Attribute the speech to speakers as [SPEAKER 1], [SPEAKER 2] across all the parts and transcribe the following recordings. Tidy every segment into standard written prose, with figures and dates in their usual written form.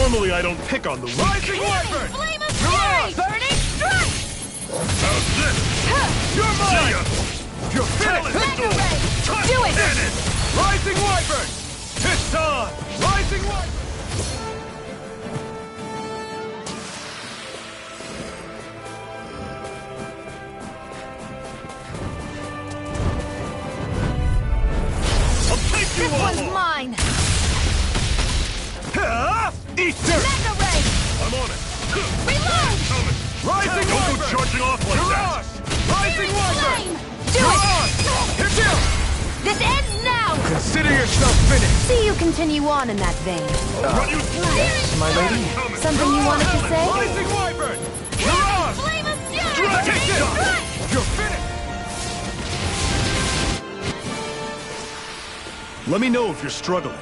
[SPEAKER 1] Normally I don't pick on the weak.
[SPEAKER 2] Rising Wyvern!
[SPEAKER 3] Flame of Fury! Burning Strike!
[SPEAKER 1] How's this?
[SPEAKER 2] You're
[SPEAKER 1] See
[SPEAKER 2] mine!
[SPEAKER 1] ya!
[SPEAKER 2] You're finished!
[SPEAKER 3] Mega Ray!
[SPEAKER 1] Touch
[SPEAKER 3] Do it!
[SPEAKER 1] cannon!
[SPEAKER 2] Rising Wyvern! It's on! Rising Wyvern!
[SPEAKER 1] I'll take you
[SPEAKER 3] This
[SPEAKER 1] all
[SPEAKER 3] one's
[SPEAKER 1] on.
[SPEAKER 3] mine!
[SPEAKER 2] Eat dirt!
[SPEAKER 3] Mega Ray!
[SPEAKER 1] I'm on it.
[SPEAKER 3] Reload!
[SPEAKER 1] Coming.
[SPEAKER 2] Rising
[SPEAKER 1] Don't go
[SPEAKER 2] Wyvern!
[SPEAKER 1] charging off like that.
[SPEAKER 2] Mirage! Rising Wyvern!
[SPEAKER 3] Flame! Do
[SPEAKER 2] Mirage!
[SPEAKER 3] it!
[SPEAKER 2] Hit you!
[SPEAKER 3] This ends now!
[SPEAKER 2] Consider yourself finished!
[SPEAKER 3] See you continue on in that vein.
[SPEAKER 1] I'll run you through.
[SPEAKER 2] Yes, my lady?
[SPEAKER 1] Coming.
[SPEAKER 3] Something you wanted to say?
[SPEAKER 2] Rising Wyvern! Mirage!
[SPEAKER 3] Flame of Fury!
[SPEAKER 1] Strike!
[SPEAKER 2] Take this!
[SPEAKER 3] Strike!
[SPEAKER 2] You're finished!
[SPEAKER 1] Let me know if you're struggling.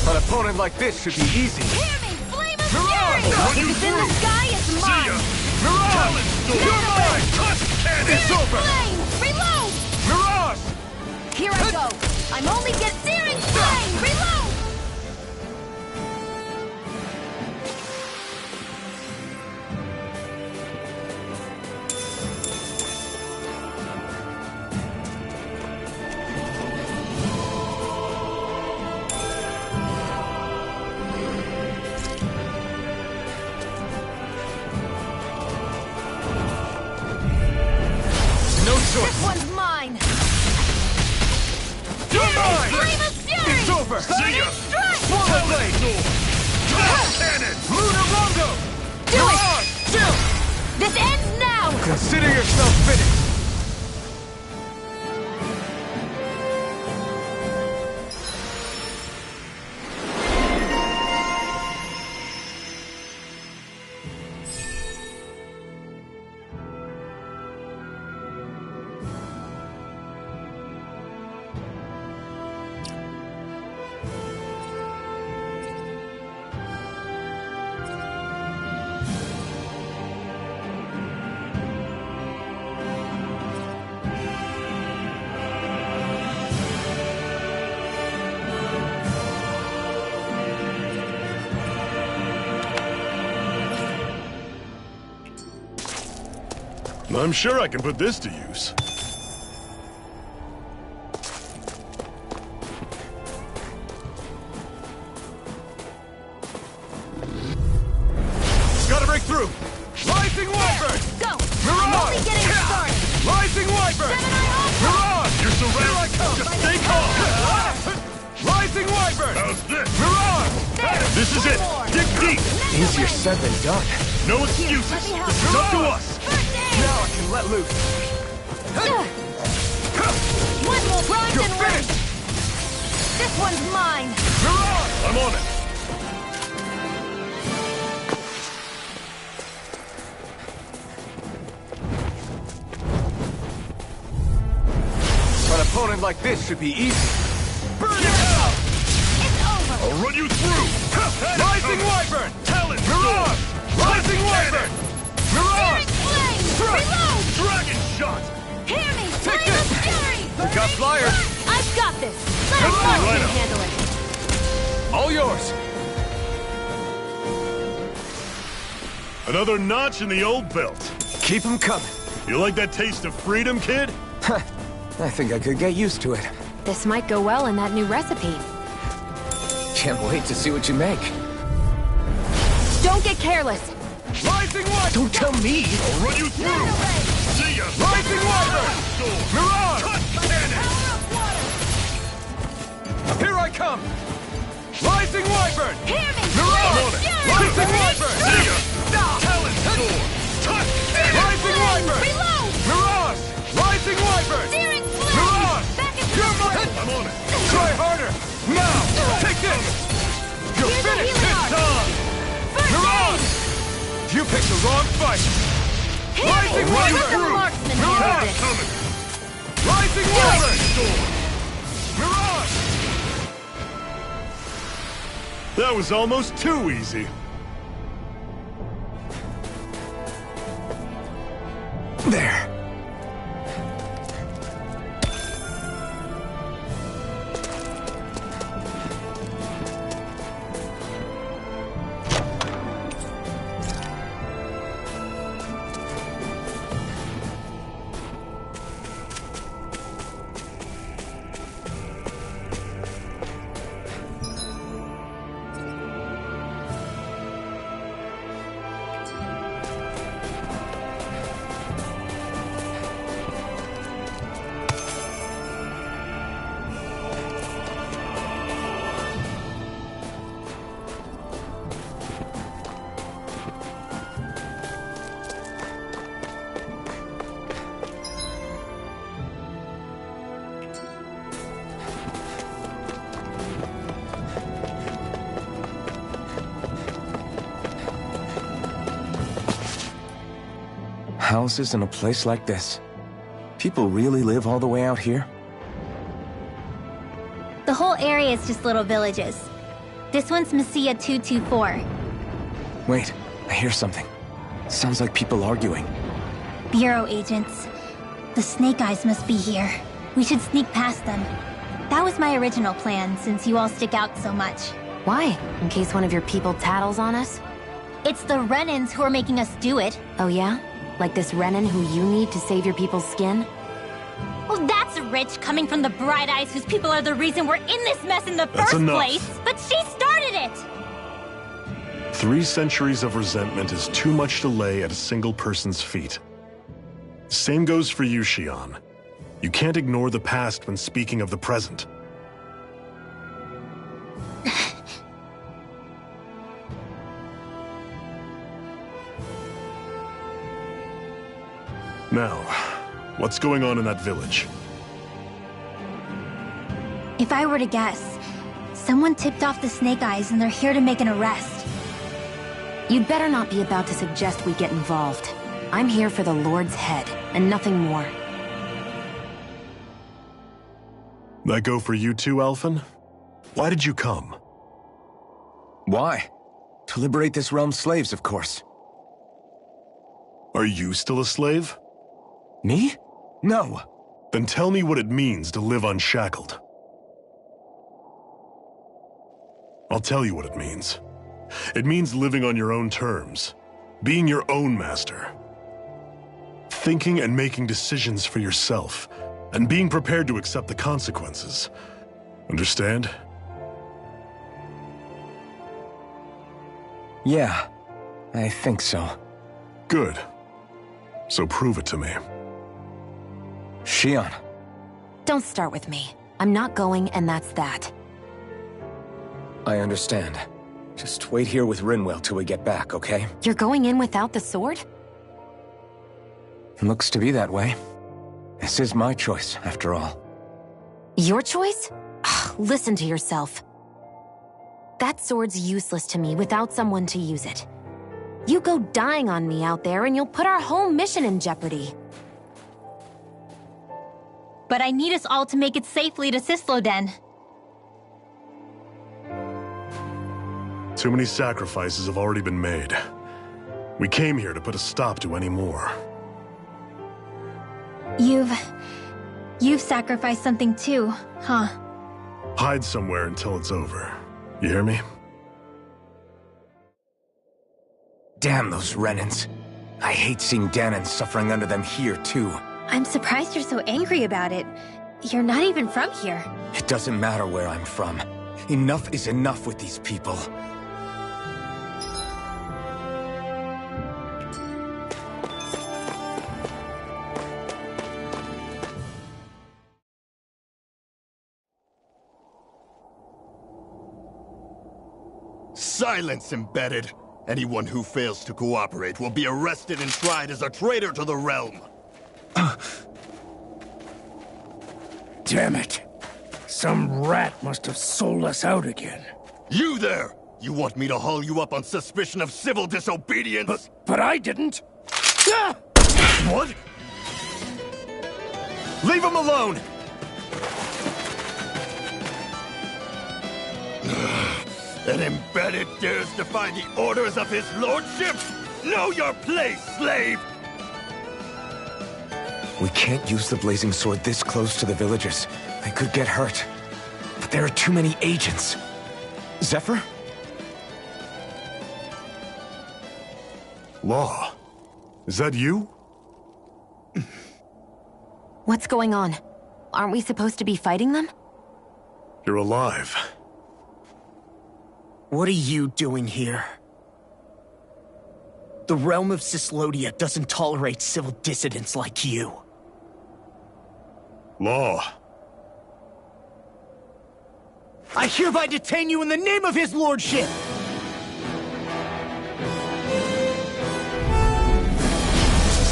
[SPEAKER 2] An opponent like this should be easy.
[SPEAKER 3] Hear me! Flame of
[SPEAKER 2] Mirage!
[SPEAKER 3] Fury!
[SPEAKER 1] You
[SPEAKER 3] If it's in the
[SPEAKER 1] through.
[SPEAKER 3] sky, it's
[SPEAKER 1] See
[SPEAKER 3] mine!
[SPEAKER 1] ya.
[SPEAKER 2] Mirage!
[SPEAKER 1] Talent storm.
[SPEAKER 2] You're mine!
[SPEAKER 1] Touch cannon.
[SPEAKER 2] It's over!
[SPEAKER 3] Flame! Reload!
[SPEAKER 2] Mirage!
[SPEAKER 3] Here I go! I'm only get searing flame! Reload!
[SPEAKER 2] No
[SPEAKER 3] This
[SPEAKER 2] choice!
[SPEAKER 3] one's mine!
[SPEAKER 2] You're mine!
[SPEAKER 3] Flame of Fury!
[SPEAKER 2] It's over!
[SPEAKER 1] See ya.
[SPEAKER 3] Strike!
[SPEAKER 2] Swallow Blade!
[SPEAKER 1] Touch cannon.
[SPEAKER 2] Lunar Rondo!
[SPEAKER 3] Do it!
[SPEAKER 2] Mirage! Chill!
[SPEAKER 3] This ends now!
[SPEAKER 2] Consider yourself finished!
[SPEAKER 1] I'm sure I can put this to use.
[SPEAKER 2] Gotta break through! Rising Wyvern!
[SPEAKER 3] Go! I'm only
[SPEAKER 2] Mirage!
[SPEAKER 3] getting started!
[SPEAKER 2] Rising Wyvern!
[SPEAKER 3] Gemini Ultra!
[SPEAKER 2] Mirage!
[SPEAKER 1] You're surrounded.
[SPEAKER 2] Here I come!
[SPEAKER 1] Just stay calm.
[SPEAKER 2] Rising Wyvern!
[SPEAKER 1] How's this?
[SPEAKER 2] Mirage!
[SPEAKER 3] There!
[SPEAKER 1] This is it.
[SPEAKER 3] One more.
[SPEAKER 1] Dig deep.
[SPEAKER 2] Easier said than done.
[SPEAKER 1] No excuses.
[SPEAKER 3] Let me help.
[SPEAKER 1] This is up to us.
[SPEAKER 3] First aid!
[SPEAKER 2] Now I can let loose.
[SPEAKER 3] One more bronze
[SPEAKER 2] You're
[SPEAKER 3] and ring!
[SPEAKER 2] finished!
[SPEAKER 3] This one's mine!
[SPEAKER 2] Mirage!
[SPEAKER 1] I'm on it.
[SPEAKER 2] An opponent like this should be easy. Burn it out!
[SPEAKER 3] It's over!
[SPEAKER 1] I'll run you through.
[SPEAKER 2] Rising Wyvern!
[SPEAKER 1] Talent
[SPEAKER 2] Mirage!
[SPEAKER 1] storm.
[SPEAKER 2] Rising Wyvern!
[SPEAKER 3] Searing
[SPEAKER 2] Mirage!
[SPEAKER 3] flame!
[SPEAKER 2] Strike!
[SPEAKER 3] Reload!
[SPEAKER 1] Dragon shot.
[SPEAKER 3] Hear me!
[SPEAKER 2] Take
[SPEAKER 3] Flame of
[SPEAKER 2] this.
[SPEAKER 3] Fury!
[SPEAKER 2] We got flyers!
[SPEAKER 3] I've got this! Let
[SPEAKER 1] Good
[SPEAKER 3] us
[SPEAKER 1] luck,
[SPEAKER 3] know who
[SPEAKER 1] Rhino.
[SPEAKER 3] can handle it!
[SPEAKER 2] All yours!
[SPEAKER 1] Another notch in the old belt.
[SPEAKER 2] Keep them coming.
[SPEAKER 1] You like that taste of freedom, kid?
[SPEAKER 2] I think I could get used to it.
[SPEAKER 3] This might go well in that new recipe.
[SPEAKER 2] Can't wait to see what you make.
[SPEAKER 3] Don't get careless!
[SPEAKER 2] Rising Wyvern! Don't tell me!
[SPEAKER 1] I'll run you through. See ya.
[SPEAKER 2] Rising Wyvern!
[SPEAKER 1] Storm.
[SPEAKER 2] Mirage!
[SPEAKER 1] Touch cannon.
[SPEAKER 2] Here I come! Rising Wyvern!
[SPEAKER 3] Hear me!
[SPEAKER 2] Mirage!
[SPEAKER 1] I'm on it.
[SPEAKER 2] Rising Wyvern!
[SPEAKER 1] See ya.
[SPEAKER 2] picked the wrong fight! Rising
[SPEAKER 3] Let the
[SPEAKER 2] Wyvern!
[SPEAKER 3] marksman handle
[SPEAKER 1] Attack
[SPEAKER 3] this.
[SPEAKER 1] coming!
[SPEAKER 2] Rising Wyvern! Mirage!
[SPEAKER 1] That was almost too easy.
[SPEAKER 2] There.
[SPEAKER 4] Houses in a place like this. People really live all the way out here?
[SPEAKER 5] The whole area is just little villages. This one's Messia 224.
[SPEAKER 4] Wait, I hear something. Sounds like people arguing.
[SPEAKER 5] Bureau agents. The Snake Eyes must be here. We should sneak past them. That was my original plan, since you all stick out so much.
[SPEAKER 3] Why? In case one of your people tattles on us?
[SPEAKER 5] It's the Renans who are making us do it.
[SPEAKER 3] Oh yeah? Like this Renan who you need to save your people's skin?
[SPEAKER 5] Oh, that's rich, coming from the Bright Eyes whose people are the reason we're in this mess in the
[SPEAKER 1] That's
[SPEAKER 5] first
[SPEAKER 1] enough.
[SPEAKER 5] place. But she started it!
[SPEAKER 1] 3 centuries of resentment is too much to lay at a single person's feet. Same goes for you, Xion. You can't ignore the past when speaking of the present. Now, what's going on in that village?
[SPEAKER 5] If I were to guess, someone tipped off the Snake Eyes and they're here to make an arrest.
[SPEAKER 3] You'd better not be about to suggest we get involved. I'm here for the Lord's head, and nothing more.
[SPEAKER 1] That go for you too, Alphen? Why did you come?
[SPEAKER 4] Why? To liberate this realm's slaves, of course.
[SPEAKER 1] Are you still a slave?
[SPEAKER 4] Me? No.
[SPEAKER 1] Then tell me what it means to live unshackled. I'll tell you what it means. It means living on your own terms, being your own master. Thinking and making decisions for yourself, and being prepared to accept the consequences. Understand?
[SPEAKER 4] Yeah, I think so.
[SPEAKER 1] Good. So prove it to me.
[SPEAKER 4] Xion.
[SPEAKER 3] Don't start with me. I'm not going, and that's that.
[SPEAKER 4] I understand. Just wait here with Rinwell till we get back, okay?
[SPEAKER 3] You're going in without the sword?
[SPEAKER 4] Looks to be that way. This is my choice, after all.
[SPEAKER 3] Your choice? Ugh, listen to yourself. That sword's useless to me without someone to use it. You go dying on me out there and you'll put our whole mission in jeopardy.
[SPEAKER 5] But I need us all to make it safely to Cisloden.
[SPEAKER 1] Too many sacrifices have already been made. We came here to put a stop to any more.
[SPEAKER 5] You've sacrificed something too, huh?
[SPEAKER 1] Hide somewhere until it's over. You hear me?
[SPEAKER 4] Damn those Renans. I hate seeing Danon suffering under them here, too.
[SPEAKER 5] I'm surprised you're so angry about it. You're not even from here.
[SPEAKER 4] It doesn't matter where I'm from. Enough is enough with these people.
[SPEAKER 6] Silence, Embedded! Anyone who fails to cooperate will be arrested and tried as a traitor to the realm!
[SPEAKER 7] Damn it. Some rat must have sold us out again.
[SPEAKER 6] You there! You want me to haul you up on suspicion of civil disobedience?
[SPEAKER 2] But I didn't!
[SPEAKER 6] What?
[SPEAKER 2] Leave him alone!
[SPEAKER 6] An embedded dares defy the orders of his lordship? Know your place, slave!
[SPEAKER 4] We can't use the blazing sword this close to the villagers. They could get hurt. But there are too many agents. Zephyr?
[SPEAKER 1] Law, is that you?
[SPEAKER 3] What's going on? Aren't we supposed to be fighting them?
[SPEAKER 1] You're alive.
[SPEAKER 7] What are you doing here? The realm of Cyslodia doesn't tolerate civil dissidents like you.
[SPEAKER 1] Law.
[SPEAKER 7] I hereby detain you in the name of his lordship!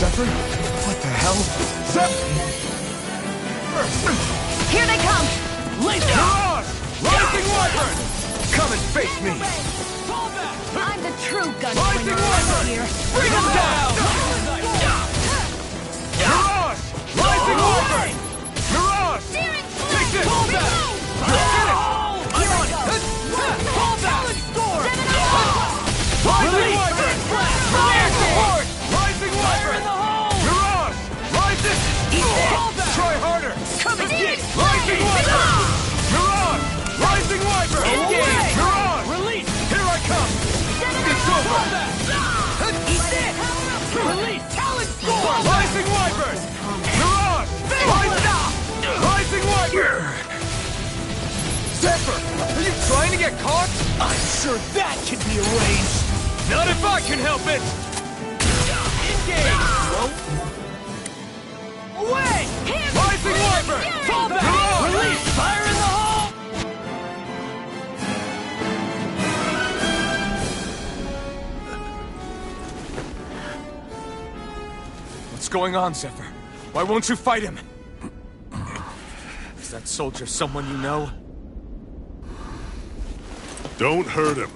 [SPEAKER 4] Zephyr? What the hell? Zephyr!
[SPEAKER 3] Here they come!
[SPEAKER 2] Mirage! Rising Wyvern! Come and face me!
[SPEAKER 3] I'm the true
[SPEAKER 2] Rising
[SPEAKER 3] gunslinger around
[SPEAKER 2] Wyvern!
[SPEAKER 3] here.
[SPEAKER 2] Bring him down! Mirage! Rising Wyvern! Mirage! Take this! Hold that! You're finished! I'm on it! Hold that! Rising Wyvern! Fire support! Rising Wyvern! Mirage! Rising! Hold that! Try harder! Come and get it! Rising Wyvern! Mirage! Rising Wyvern! Engage! Mirage! Release! Here I come! It's over! Eat this! Release! Talon Storm! Rising Wyvern! Mirage! Rising Wyvern! Zephyr! Are you trying to get caught?
[SPEAKER 7] I'm sure that can be arranged!
[SPEAKER 2] Not if I can help it! Engage!
[SPEAKER 7] Away!
[SPEAKER 2] Rising Wyvern! Fall back! Release! Fire in the hole! What's going on, Zephyr? Why won't you fight him? Is that soldier someone you know?
[SPEAKER 1] Don't hurt him,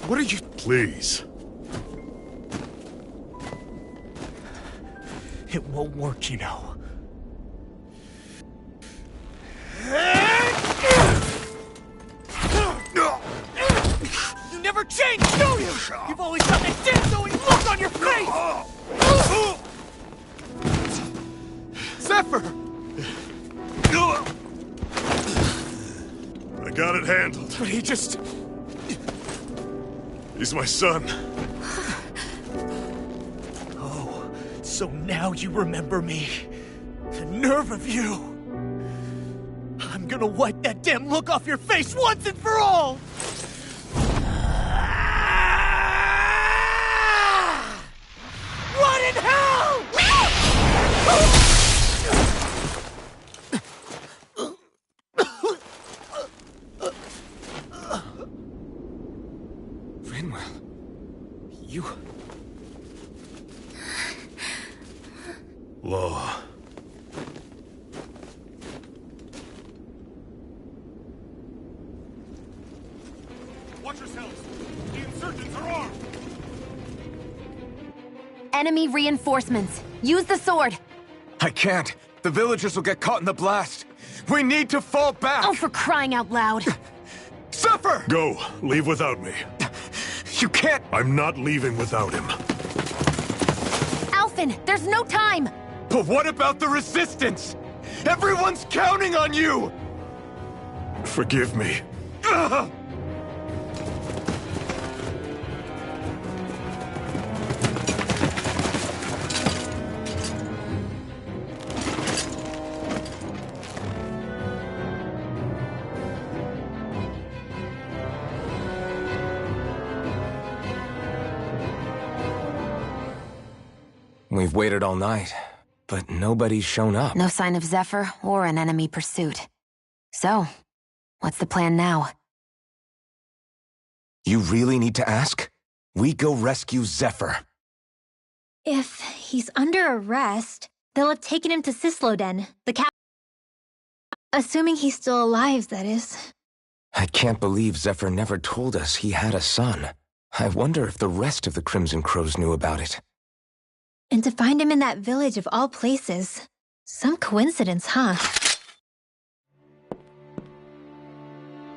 [SPEAKER 2] What are you...
[SPEAKER 1] please.
[SPEAKER 7] It won't work, you know. You never change, do you? You've always got that dead-knowing look on your face!
[SPEAKER 2] Zephyr!
[SPEAKER 1] I got it handled.
[SPEAKER 2] But he just...
[SPEAKER 1] He's my son.
[SPEAKER 7] Oh, so now you remember me. The nerve of you! I'm gonna wipe that damn look off your face once and for all! What in hell?!
[SPEAKER 2] Rinwell... You...
[SPEAKER 1] Law.
[SPEAKER 6] Watch yourselves! The insurgents are armed!
[SPEAKER 3] Enemy reinforcements. Use the sword.
[SPEAKER 2] I can't. The villagers will get caught in the blast. We need to fall back!
[SPEAKER 3] Oh, for crying out loud.
[SPEAKER 2] Zephyr!
[SPEAKER 1] Go. Leave without me.
[SPEAKER 2] You can't...
[SPEAKER 1] I'm not leaving without him.
[SPEAKER 3] Alphen, there's no time.
[SPEAKER 2] But what about the resistance? Everyone's counting on you!
[SPEAKER 1] Forgive me.
[SPEAKER 2] Ugh!
[SPEAKER 4] We've waited all night, but nobody's shown up.
[SPEAKER 3] No sign of Zephyr or an enemy pursuit. So, what's the plan now?
[SPEAKER 4] You really need to ask? We go rescue Zephyr.
[SPEAKER 5] If he's under arrest, they'll have taken him to Cysloden, the cap. Assuming he's still alive, that is.
[SPEAKER 4] I can't believe Zephyr never told us he had a son. I wonder if the rest of the Crimson Crows knew about it.
[SPEAKER 5] And to find him in that village of all places. Some coincidence, huh?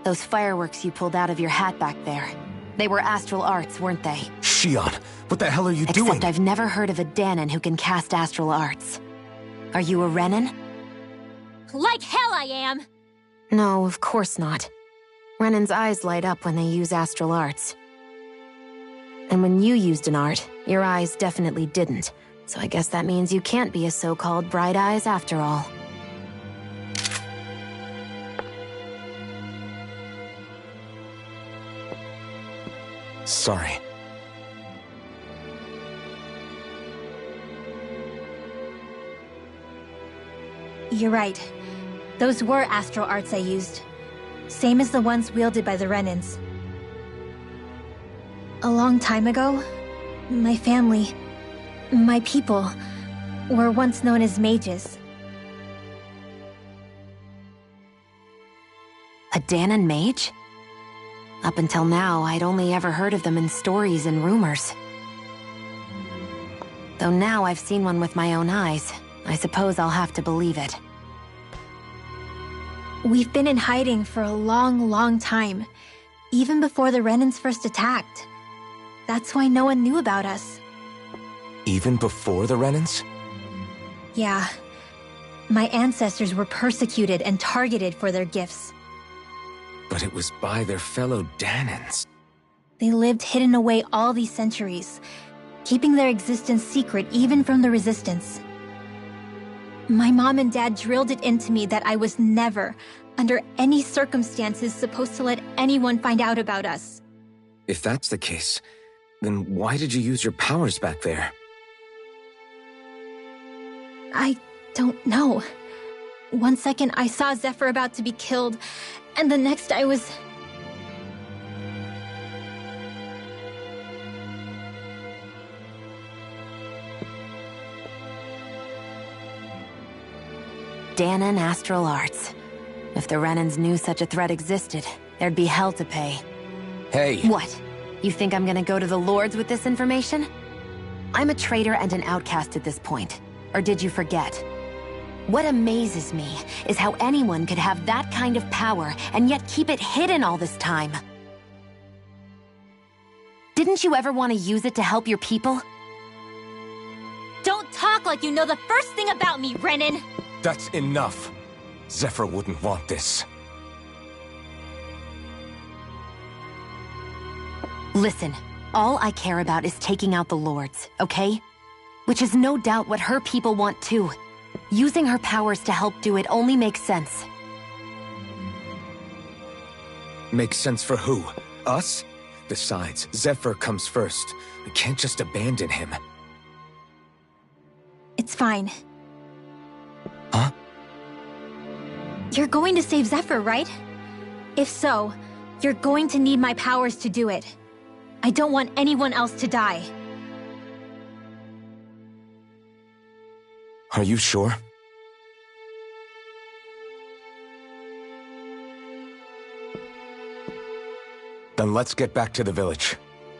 [SPEAKER 3] Those fireworks you pulled out of your hat back there. They were astral arts, weren't they?
[SPEAKER 4] Shionne, what the hell are you doing?
[SPEAKER 3] Except I've never heard of a Dahnan who can cast astral arts. Are you a Renan?
[SPEAKER 5] Like hell I am!
[SPEAKER 3] No, of course not. Renan's eyes light up when they use astral arts. And when you used an art, your eyes definitely didn't. So I guess that means you can't be a so-called Bright Eyes after all.
[SPEAKER 4] Sorry.
[SPEAKER 5] You're right. Those were astral arts I used. Same as the ones wielded by the Renans. A long time ago, my family, my people, were once known as mages.
[SPEAKER 3] A Dahnan mage? Up until now, I'd only ever heard of them in stories and rumors. Though now I've seen one with my own eyes, I suppose I'll have to believe it.
[SPEAKER 5] We've been in hiding for a long, long time, even before the Renans first attacked. That's why no one knew about us.
[SPEAKER 4] Even before the Renans?
[SPEAKER 5] Yeah. My ancestors were persecuted and targeted for their gifts.
[SPEAKER 4] But it was by their fellow Dahnans.
[SPEAKER 5] They lived hidden away all these centuries, keeping their existence secret even from the Resistance. My mom and dad drilled it into me that I was never, under any circumstances, supposed to let anyone find out about us.
[SPEAKER 4] If that's the case, then why did you use your powers back there?
[SPEAKER 5] I don't know. One second I saw Zephyr about to be killed, and the next I was...
[SPEAKER 3] Dahnan astral arts. If the Renans knew such a threat existed, there'd be hell to pay.
[SPEAKER 4] Hey!
[SPEAKER 3] What? You think I'm gonna go to the Lords with this information? I'm a traitor and an outcast at this point. Or did you forget? What amazes me is how anyone could have that kind of power and yet keep it hidden all this time. Didn't you ever want to use it to help your people?
[SPEAKER 5] Don't talk like you know the first thing about me, Renan!
[SPEAKER 4] That's enough. Zephyr wouldn't want this.
[SPEAKER 3] Listen, all I care about is taking out the Lords, okay? Which is no doubt what her people want too. Using her powers to help do it only makes sense.
[SPEAKER 4] Makes sense for who? Us? Besides, Zephyr comes first. We can't just abandon him.
[SPEAKER 5] It's fine.
[SPEAKER 4] Huh?
[SPEAKER 5] You're going to save Zephyr, right? If so, you're going to need my powers to do it. I don't want anyone else to die.
[SPEAKER 4] Are you sure? Then let's get back to the village.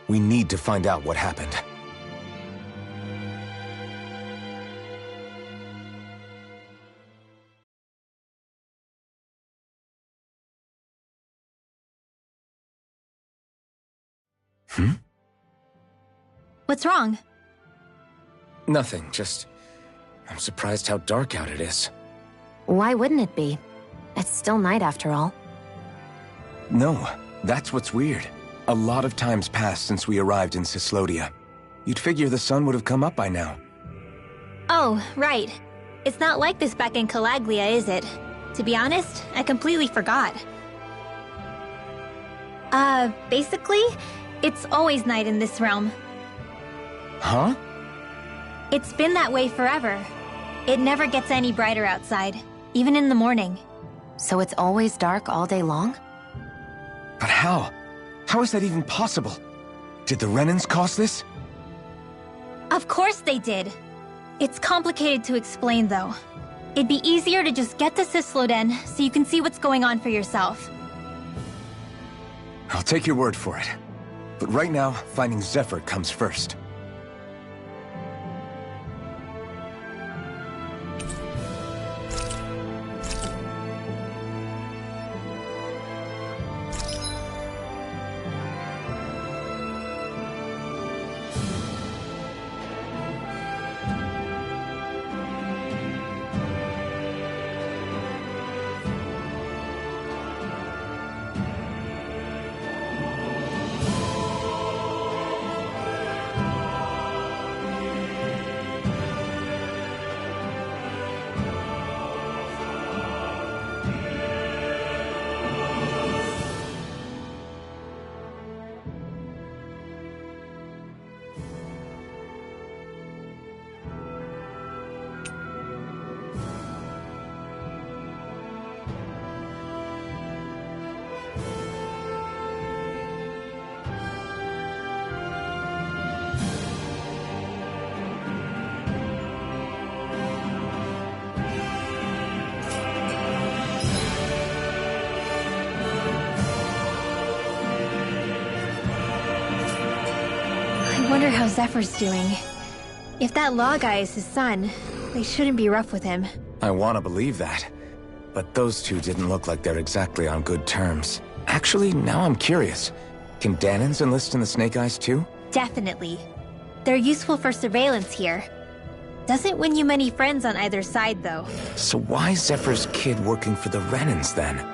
[SPEAKER 4] We need to find out what happened.
[SPEAKER 5] What's wrong?
[SPEAKER 4] Nothing, just... I'm surprised how dark out it is.
[SPEAKER 3] Why wouldn't it be? It's still night after all.
[SPEAKER 4] No, that's what's weird. A lot of time's passed since we arrived in Cyslodia. You'd figure the sun would have come up by now.
[SPEAKER 5] Oh, right. It's not like this back in Calaglia, is it? To be honest, I completely forgot. Basically, it's always night in this realm.
[SPEAKER 4] Huh?
[SPEAKER 5] It's been that way forever. It never gets any brighter outside, even in the morning.
[SPEAKER 3] So it's always dark all day long?
[SPEAKER 4] But how? How is that even possible? Did the Renans cause this?
[SPEAKER 5] Of course they did. It's complicated to explain, though. It'd be easier to just get to Cysloden so you can see what's going on for yourself.
[SPEAKER 4] I'll take your word for it. But right now, finding Zephyr comes first.
[SPEAKER 5] I wonder how Zephyr's doing. If that Law guy is his son, they shouldn't be rough with him.
[SPEAKER 4] I want to believe that. But those two didn't look like they're exactly on good terms. Actually, now I'm curious. Can Dahnans enlist in the Snake Eyes too?
[SPEAKER 5] Definitely. They're useful for surveillance here. Doesn't win you many friends on either side, though.
[SPEAKER 4] So why is Zephyr's kid working for the Renans then?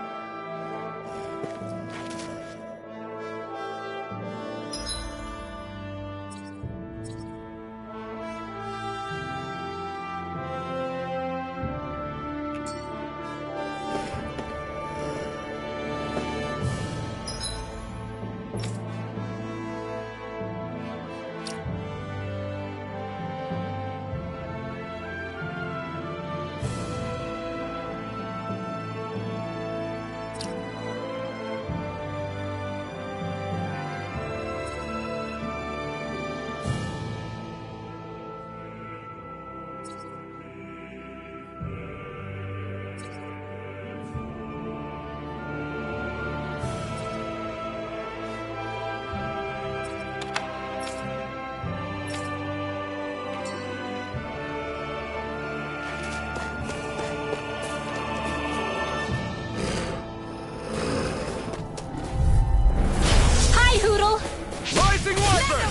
[SPEAKER 2] Rising Wiper!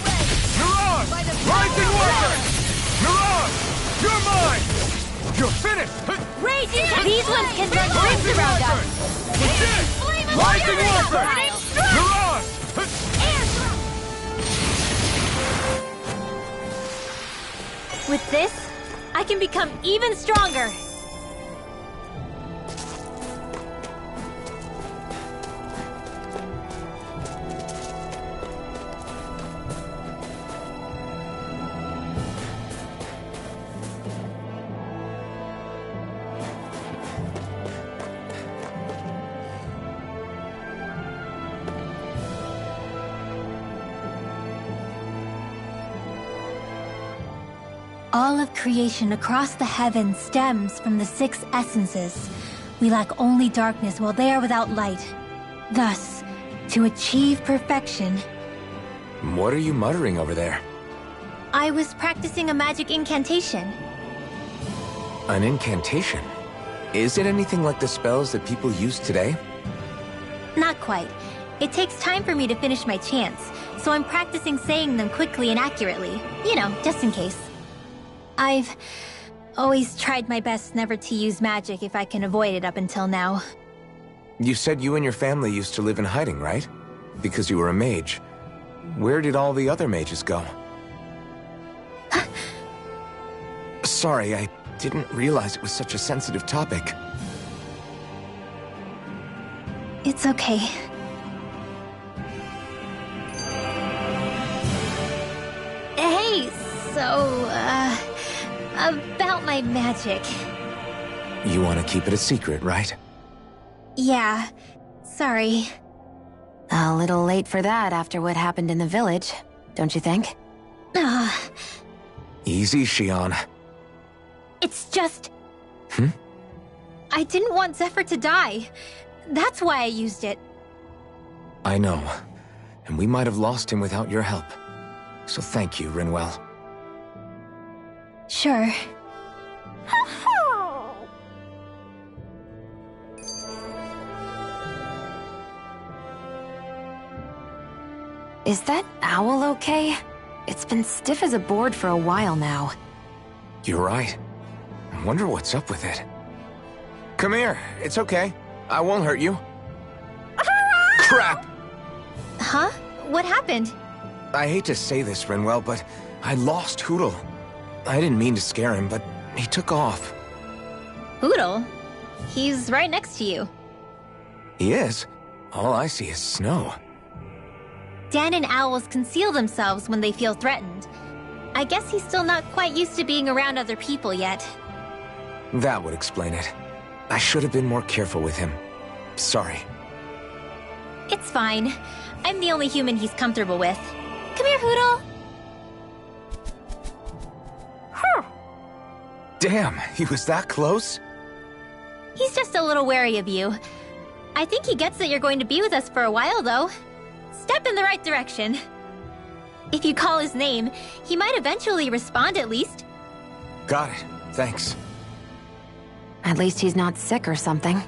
[SPEAKER 2] You're on! Rising Wiper! You're on! You're mine! You're finished!
[SPEAKER 5] Raging! These ones can run rings around us!
[SPEAKER 2] Legit! Rising Wiper! You're on!
[SPEAKER 5] With this, I can become even stronger! All of creation across the heavens stems from the 6 essences. We lack only darkness while they are without light. Thus, to achieve perfection...
[SPEAKER 4] What are you muttering over there?
[SPEAKER 5] I was practicing a magic incantation.
[SPEAKER 4] An incantation? Is it anything like the spells that people use today?
[SPEAKER 5] Not quite. It takes time for me to finish my chants, so I'm practicing saying them quickly and accurately. You know, just in case. I've always tried my best never to use magic if I can avoid it up until now.
[SPEAKER 4] You said you and your family used to live in hiding, right? Because you were a mage. Where did all the other mages go? Sorry, I didn't realize it was such a sensitive topic.
[SPEAKER 5] It's okay. Hey, so, about my magic.
[SPEAKER 4] You want to keep it a secret, right?
[SPEAKER 5] Yeah, sorry.
[SPEAKER 3] A little late for that after what happened in the village, don't you think?
[SPEAKER 4] Easy, Shionne.
[SPEAKER 5] It's just... I didn't want Zephyr to die. That's why I used it.
[SPEAKER 4] I know. And we might have lost him without your help. So thank you, Rinwell.
[SPEAKER 5] Sure.
[SPEAKER 3] Is that owl okay? It's been stiff as a board for a while now.
[SPEAKER 4] You're right. I wonder what's up with it. Come here. It's okay. I won't hurt you. Crap!
[SPEAKER 5] Huh? What happened?
[SPEAKER 4] I hate to say this, Rinwell, but I lost Hootle. I didn't mean to scare him, but he took off.
[SPEAKER 5] Hootle? He's right next to you.
[SPEAKER 4] He is? All I see is snow.
[SPEAKER 5] Dan and owls conceal themselves when they feel threatened. I guess he's still not quite used to being around other people yet.
[SPEAKER 4] That would explain it. I should have been more careful with him. Sorry.
[SPEAKER 5] It's fine. I'm the only human he's comfortable with. Come here, Hootle.
[SPEAKER 4] Damn, he was that close?
[SPEAKER 5] He's just a little wary of you. I think he gets that you're going to be with us for a while, though. Step in the right direction. If you call his name, he might eventually respond at least.
[SPEAKER 4] Got it. Thanks.
[SPEAKER 3] At least he's not sick or something.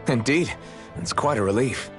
[SPEAKER 4] Indeed. It's quite a relief.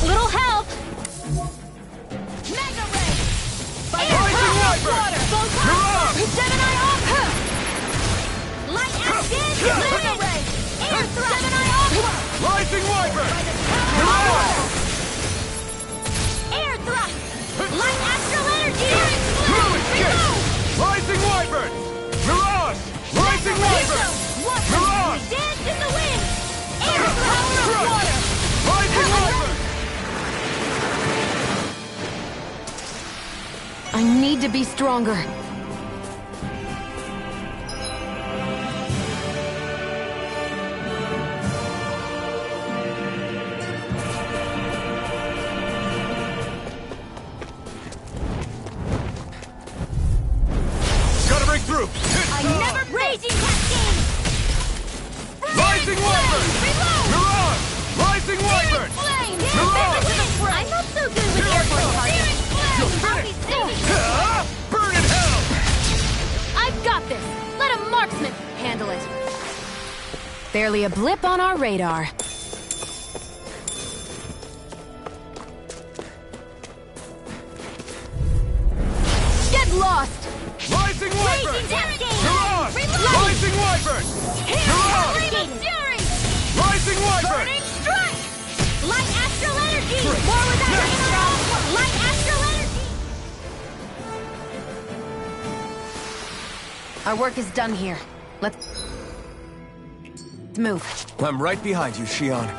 [SPEAKER 5] Little help!
[SPEAKER 2] Mega Ray! Rising Wyvern! You're up!
[SPEAKER 5] Gemini Aqua! Light Action! Mega Ray! Air Thrust! Gemini Aqua!
[SPEAKER 2] Rising Wyvern! You're up!
[SPEAKER 5] Air Thrust! Light Astral Energy!
[SPEAKER 2] Fluid Kick! Rising Wyvern! Mirage! Rising Wyvern! Mirage!
[SPEAKER 5] Dance in the wind! Air Thrust! Water!
[SPEAKER 2] Rising Wyvern!
[SPEAKER 3] I need to be stronger.
[SPEAKER 2] Gotta break through!
[SPEAKER 5] Raging Cascade!
[SPEAKER 2] Rising Wyvern! Mirage! Rising Wyvern! Mirage!
[SPEAKER 5] I'm not so good with airborne targets.
[SPEAKER 2] You're finished! Burn in hell!
[SPEAKER 3] I've got this. Let a marksman handle it. Barely a blip on our radar. Get lost!
[SPEAKER 2] Rising Wyvern!
[SPEAKER 5] Raging Cascade!
[SPEAKER 2] Mirage!
[SPEAKER 5] Reload!
[SPEAKER 2] Rising Wyvern! Mirage!
[SPEAKER 5] Flame of Fury!
[SPEAKER 2] Rising Wyvern!
[SPEAKER 5] Burning Strike! Light Astral Energy! More with that! Light Astral Energy!
[SPEAKER 3] Our work is done here. Let's move.
[SPEAKER 4] I'm right behind you, Shion.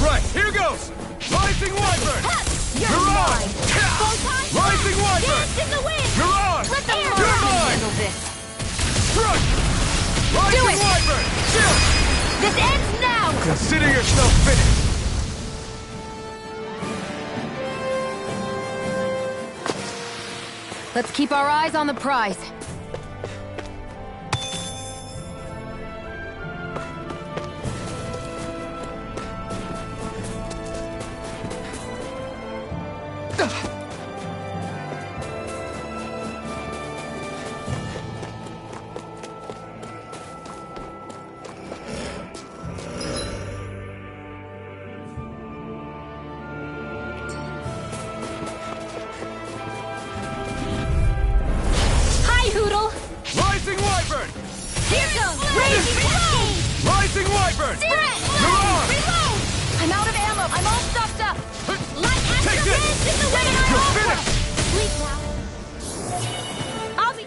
[SPEAKER 2] Right, here goes! Rising Wyvern!
[SPEAKER 5] You're
[SPEAKER 2] Mirage!
[SPEAKER 5] mine! Photon
[SPEAKER 2] Rising Wyvern!
[SPEAKER 5] Dance in the wind!
[SPEAKER 2] Mirage!
[SPEAKER 5] Let the
[SPEAKER 2] You're
[SPEAKER 5] marksman
[SPEAKER 2] mine!
[SPEAKER 3] Handle this.
[SPEAKER 2] Strike! Rising
[SPEAKER 3] Do it!
[SPEAKER 2] Wyvern! Shield!
[SPEAKER 5] This ends now!
[SPEAKER 2] Consider yourself finished!
[SPEAKER 3] Let's keep our eyes on the prize.
[SPEAKER 2] Rising Wyvern! You're on!
[SPEAKER 3] I'm out of ammo. I'm all stuffed up.
[SPEAKER 2] Take this! You're finished!
[SPEAKER 3] Sleep now. I'll be...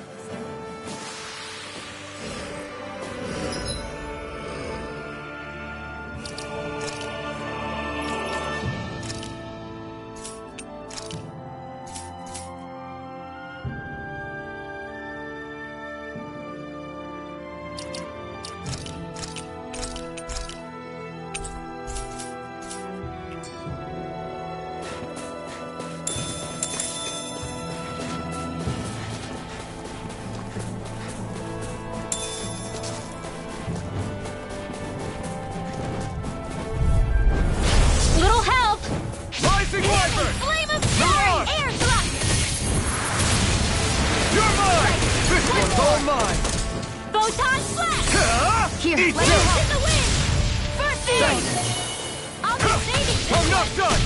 [SPEAKER 3] Little help!
[SPEAKER 2] Rising Wyvern!
[SPEAKER 3] Flame of
[SPEAKER 2] You're
[SPEAKER 3] fury!
[SPEAKER 2] on!
[SPEAKER 3] Air thrust!
[SPEAKER 2] You're mine! This one's all mine!
[SPEAKER 3] Photon flash! Here,
[SPEAKER 2] Eat
[SPEAKER 3] let
[SPEAKER 2] this!
[SPEAKER 3] us in the wind! First aid! I'll be saving this
[SPEAKER 2] I'm not done!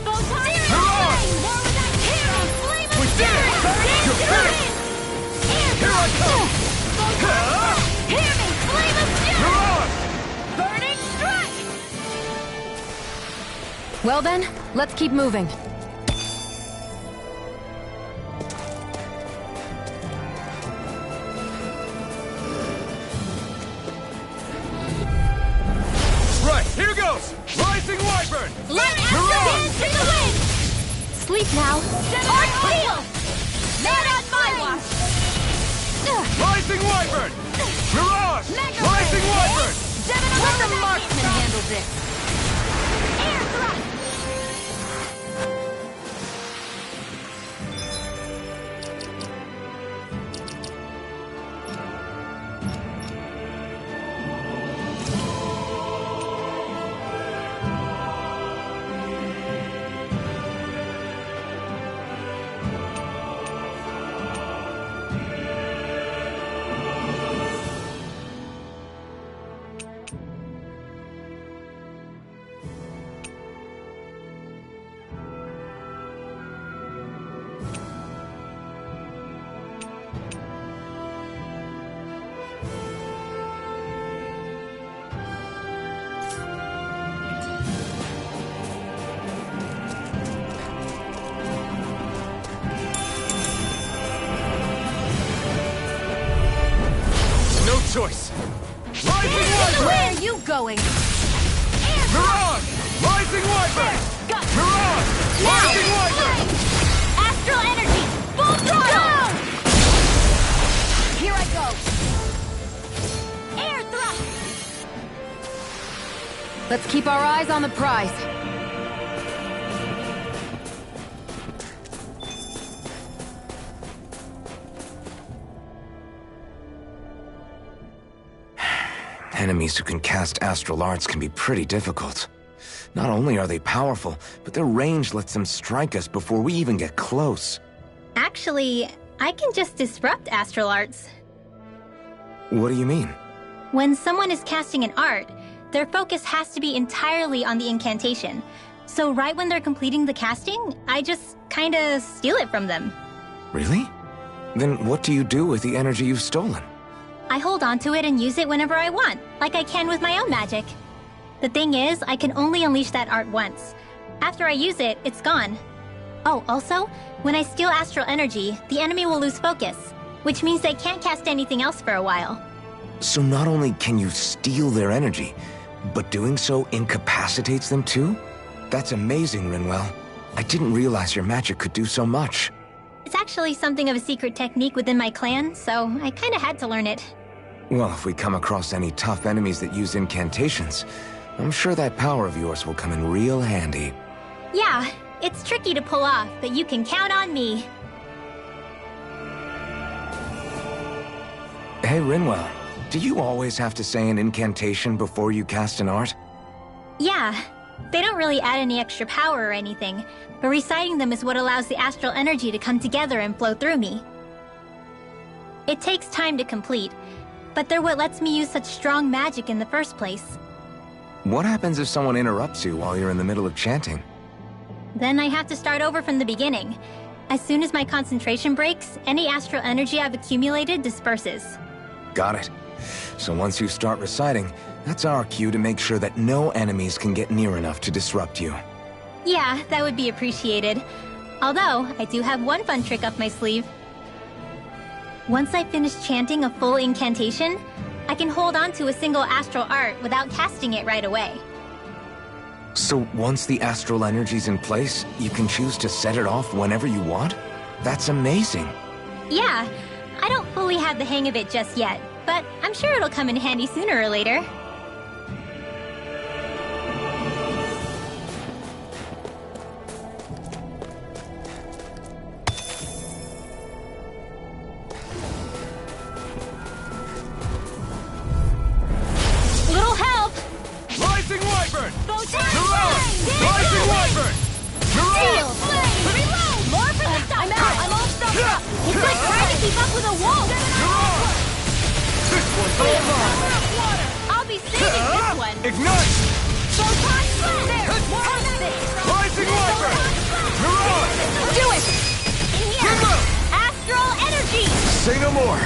[SPEAKER 3] Photon
[SPEAKER 2] You're on!
[SPEAKER 3] flash! More with that hero! Flame of
[SPEAKER 2] We did it!
[SPEAKER 3] fury!
[SPEAKER 2] You're
[SPEAKER 3] Dance to the
[SPEAKER 2] finished!
[SPEAKER 3] wind! Air
[SPEAKER 2] Here I
[SPEAKER 3] thrust!
[SPEAKER 2] come!
[SPEAKER 3] Photon flash! Hear me! Flame of fury!
[SPEAKER 2] You're on!
[SPEAKER 3] Burning strike! Well then, let's keep moving.
[SPEAKER 2] Right, here goes! Rising Wyvern!
[SPEAKER 3] Light
[SPEAKER 2] You're on!
[SPEAKER 3] dance in the wind! Sleep now. Art seal! Man on my watch!
[SPEAKER 2] Rising Wyvern! You're on!
[SPEAKER 3] Mega
[SPEAKER 2] Rising
[SPEAKER 3] Ray!
[SPEAKER 2] Wyvern!
[SPEAKER 3] Let the marksman handle this. Air thrust!
[SPEAKER 2] No choice! Rising Wyvern!
[SPEAKER 3] Where are you going?
[SPEAKER 2] You're on! Rising Wyvern! You're on! Rising Wyvern!
[SPEAKER 3] Astral energy! Full throttle! Here I go! Air thrust! Let's keep our eyes on the prize.
[SPEAKER 4] Enemies who can cast astral arts can be pretty difficult. Not only are they powerful, but their range lets them strike us before we even get close.
[SPEAKER 5] Actually, I can just disrupt astral arts.
[SPEAKER 4] What do you mean?
[SPEAKER 5] When someone is casting an art, their focus has to be entirely on the incantation. So right when they're completing the casting, I just kinda steal it from them.
[SPEAKER 4] Really? Then what do you do with the energy you've stolen?
[SPEAKER 5] I hold on to it and use it whenever I want, like I can with my own magic. The thing is, I can only unleash that art once. After I use it, it's gone. Oh, also, when I steal astral energy, the enemy will lose focus, which means they can't cast anything else for a while.
[SPEAKER 4] So not only can you steal their energy, but doing so incapacitates them too? That's amazing, Rinwell. I didn't realize your magic could do so much.
[SPEAKER 5] It's actually something of a secret technique within my clan, so I kinda had to learn it.
[SPEAKER 4] Well, if we come across any tough enemies that use incantations, I'm sure that power of yours will come in real handy.
[SPEAKER 5] Yeah, it's tricky to pull off, but you can count on me.
[SPEAKER 4] Hey, Rinwell, do you always have to say an incantation before you cast an art?
[SPEAKER 5] Yeah, they don't really add any extra power or anything, but reciting them is what allows the astral energy to come together and flow through me. It takes time to complete, but they're what lets me use such strong magic in the first place.
[SPEAKER 4] What happens if someone interrupts you while you're in the middle of chanting?
[SPEAKER 5] Then I have to start over from the beginning. As soon as my concentration breaks, any astral energy I've accumulated disperses.
[SPEAKER 4] Got it. So once you start reciting, that's our cue to make sure that no enemies can get near enough to disrupt you.
[SPEAKER 5] Yeah, that would be appreciated. Although, I do have one fun trick up my sleeve. Once I finish chanting a full incantation, I can hold on to a single astral art without casting it right away.
[SPEAKER 4] So once the astral energy's in place, you can choose to set it off whenever you want? That's amazing.
[SPEAKER 5] Yeah, I don't fully have the hang of it just yet, but I'm sure it'll come in handy sooner or later.
[SPEAKER 2] Little help! Rising Wyvern! Rising Wyvern!
[SPEAKER 5] Steel! Reload! More for the stop! I'm all stuffed up! It's like trying to keep up with a wolf!
[SPEAKER 2] This one's all mine!
[SPEAKER 5] I'll be saving this one!
[SPEAKER 2] Ignite!
[SPEAKER 5] Photon blast!
[SPEAKER 2] Rising Wyvern! Mirage!
[SPEAKER 5] Do it! In here!
[SPEAKER 2] Kimbo!
[SPEAKER 5] Astral energy!
[SPEAKER 2] Say no more!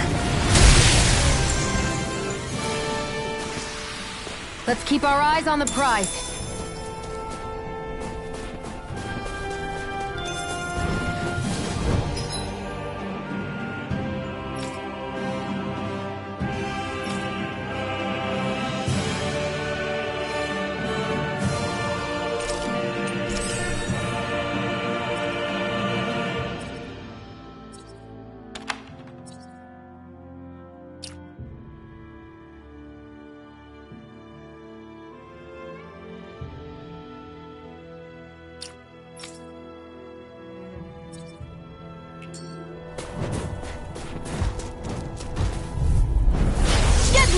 [SPEAKER 3] Let's keep our eyes on the prize.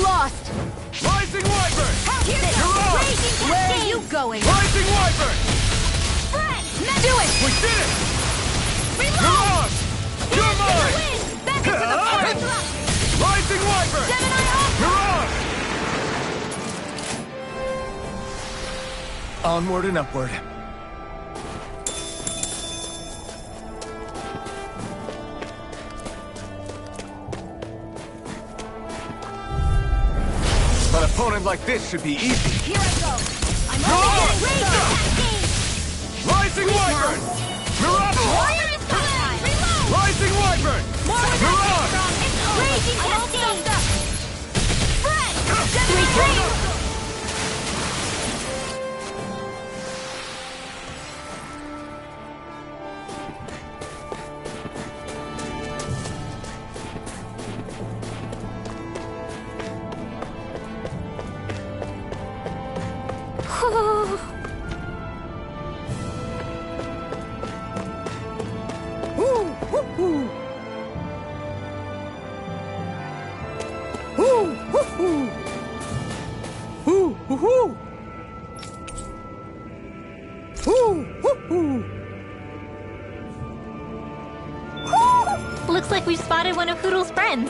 [SPEAKER 3] Lost!
[SPEAKER 2] Rising Wyvern!
[SPEAKER 3] Mirage! Where are you going?
[SPEAKER 2] Rising Wyvern!
[SPEAKER 3] Do it!
[SPEAKER 2] We did it!
[SPEAKER 3] Reload!
[SPEAKER 2] Mirage! You're mine!
[SPEAKER 3] Back into the forest!
[SPEAKER 2] Rising Wyvern!
[SPEAKER 3] Gemini Ultra!
[SPEAKER 2] Mirage! Onward and upward. An opponent like this should be easy.
[SPEAKER 3] Here I go! I'm only getting
[SPEAKER 2] Rising Wyvern! Mirage!
[SPEAKER 3] Warrior is coming! Reload!
[SPEAKER 2] Rising Wyvern! Mirage!
[SPEAKER 3] Raging Cascade! Spread! Retreat!
[SPEAKER 5] Looks like we've spotted one of Hoodle's friends.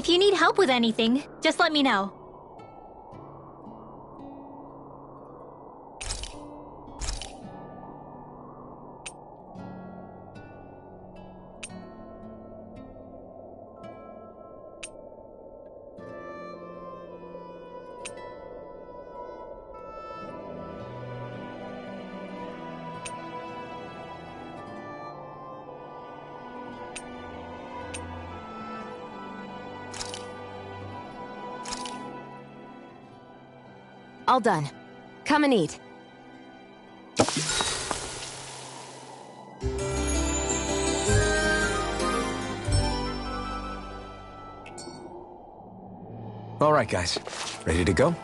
[SPEAKER 5] If you need help with anything, just let me know.
[SPEAKER 3] All done. Come and eat.
[SPEAKER 4] All right, guys. Ready to go?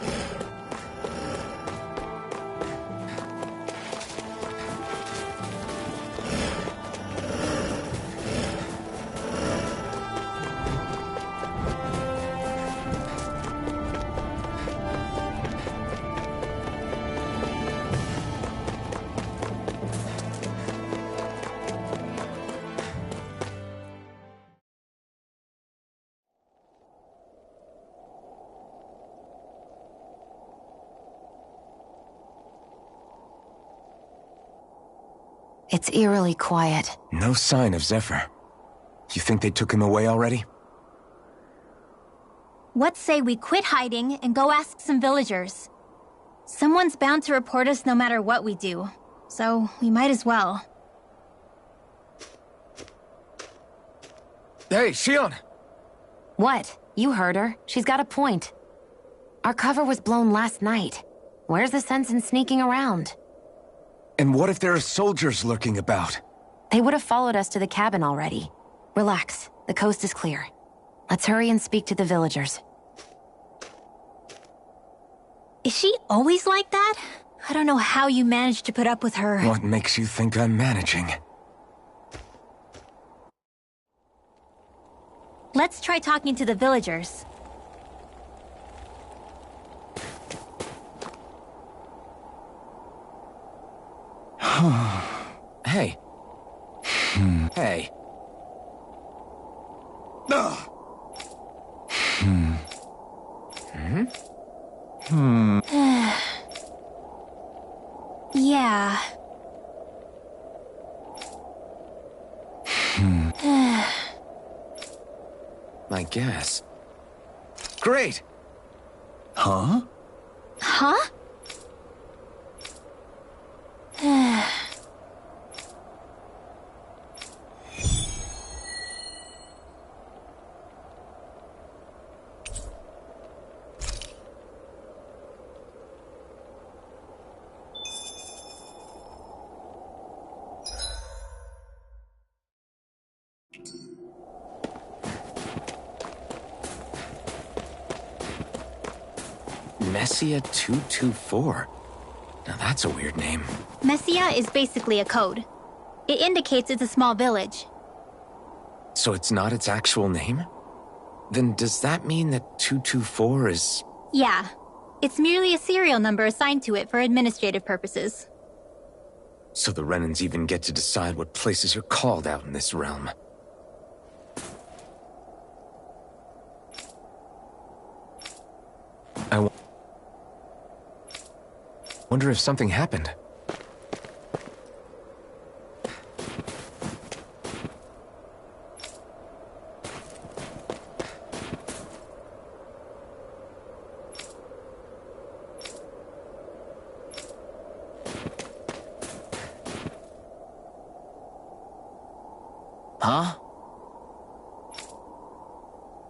[SPEAKER 3] It's eerily quiet.
[SPEAKER 4] No sign of Zephyr. You think they took him away already?
[SPEAKER 5] What say we quit hiding and go ask some villagers? Someone's bound to report us no matter what we do, so we might as well.
[SPEAKER 4] Hey, Xion!
[SPEAKER 3] What? You heard her. She's got a point. Our cover was blown last night. Where's the sense in sneaking around?
[SPEAKER 4] And what if there are soldiers lurking about?
[SPEAKER 3] They would have followed us to the cabin already. Relax. The coast is clear. Let's hurry and speak to the villagers.
[SPEAKER 5] Is she always like that? I don't know how you managed to put up with her.
[SPEAKER 4] What makes you think I'm managing?
[SPEAKER 5] Let's try talking to the villagers.
[SPEAKER 4] Hey. Hey.
[SPEAKER 5] Yeah.
[SPEAKER 4] I guess. Great!
[SPEAKER 6] Huh?
[SPEAKER 5] Huh?
[SPEAKER 4] Messia 224. Now that's a weird name.
[SPEAKER 5] Messia is basically a code. It indicates it's a small village.
[SPEAKER 4] So it's not its actual name? Then does that mean that 224 is...
[SPEAKER 5] Yeah. It's merely a serial number assigned to it for administrative purposes.
[SPEAKER 4] So the Renans even get to decide what places are called out in this realm. I wonder if something happened. Huh?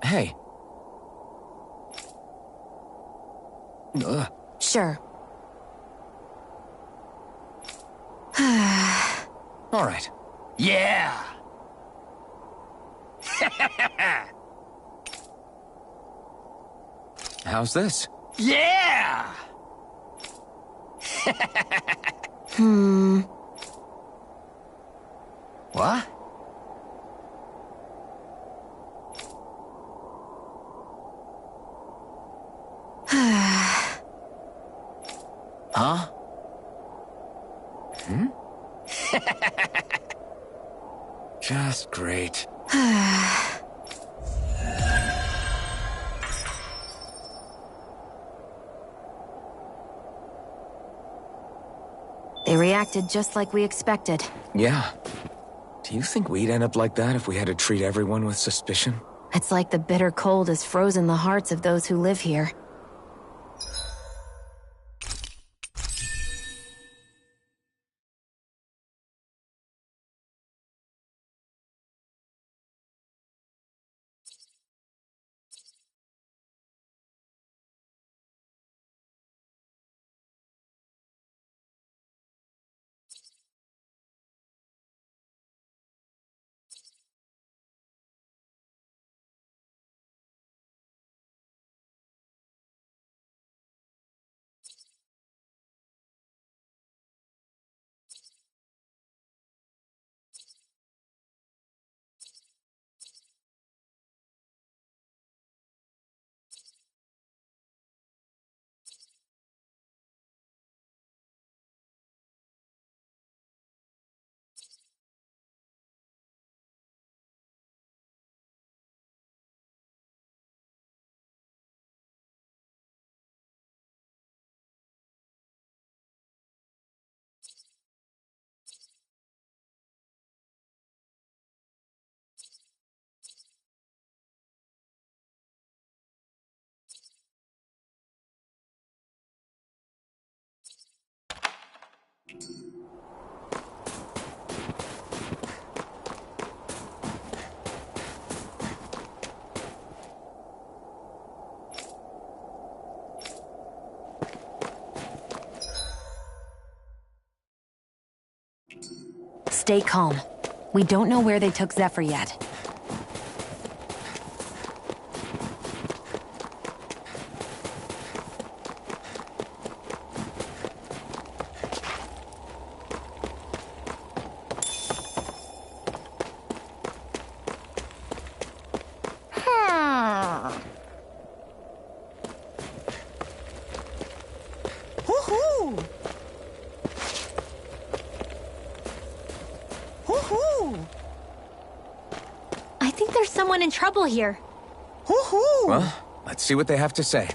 [SPEAKER 4] Hey.
[SPEAKER 3] Sure.
[SPEAKER 4] All right.
[SPEAKER 6] Yeah!
[SPEAKER 4] How's this?
[SPEAKER 6] Yeah! What? Huh?
[SPEAKER 4] Just great.
[SPEAKER 3] They reacted just like we expected.
[SPEAKER 4] Yeah. Do you think we'd end up like that if we had to treat everyone with suspicion?
[SPEAKER 3] It's like the bitter cold has frozen the hearts of those who live here. Stay calm. We don't know where they took Zephyr yet.
[SPEAKER 5] I think there's someone in trouble here.
[SPEAKER 4] Well, let's see what they have to say.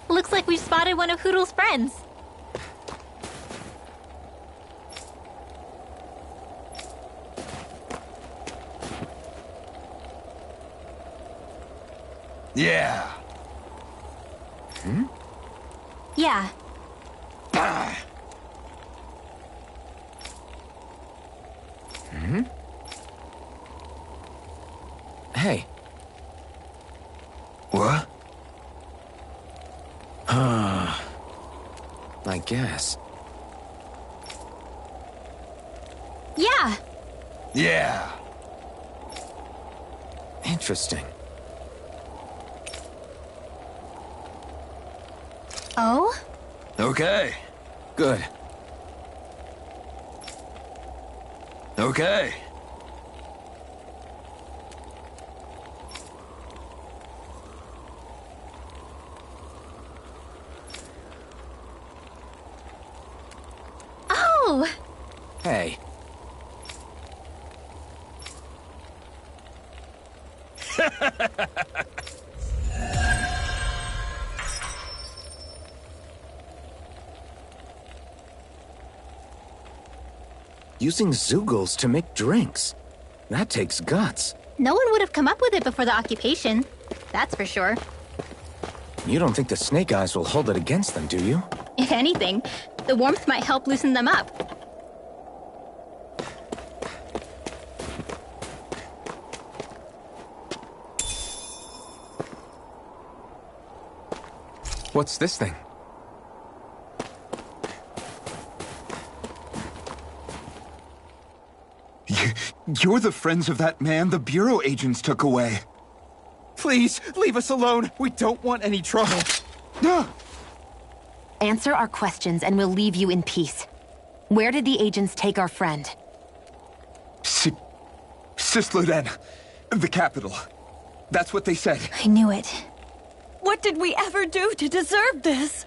[SPEAKER 5] Looks like we've spotted one of Hootl's friends.
[SPEAKER 6] Yeah.
[SPEAKER 5] Yeah.
[SPEAKER 4] Hey.
[SPEAKER 6] What?
[SPEAKER 4] I guess.
[SPEAKER 5] Yeah.
[SPEAKER 6] Yeah.
[SPEAKER 4] Interesting.
[SPEAKER 5] Oh?
[SPEAKER 6] Okay.
[SPEAKER 4] Good.
[SPEAKER 6] Okay.
[SPEAKER 5] Oh!
[SPEAKER 4] Hey. Using Zeugles to make drinks. That takes guts.
[SPEAKER 5] No one would have come up with it before the occupation. That's for sure.
[SPEAKER 4] You don't think the Snake Eyes will hold it against them, do you?
[SPEAKER 5] If anything, the warmth might help loosen them up.
[SPEAKER 4] What's this thing?
[SPEAKER 8] You're the friends of that man the Bureau agents took away. Please, leave us alone. We don't want any trouble.
[SPEAKER 3] Answer our questions and we'll leave you in peace. Where did the agents take our friend?
[SPEAKER 8] Cisloden. The capital. That's what they said.
[SPEAKER 5] I knew it.
[SPEAKER 9] What did we ever do to deserve this?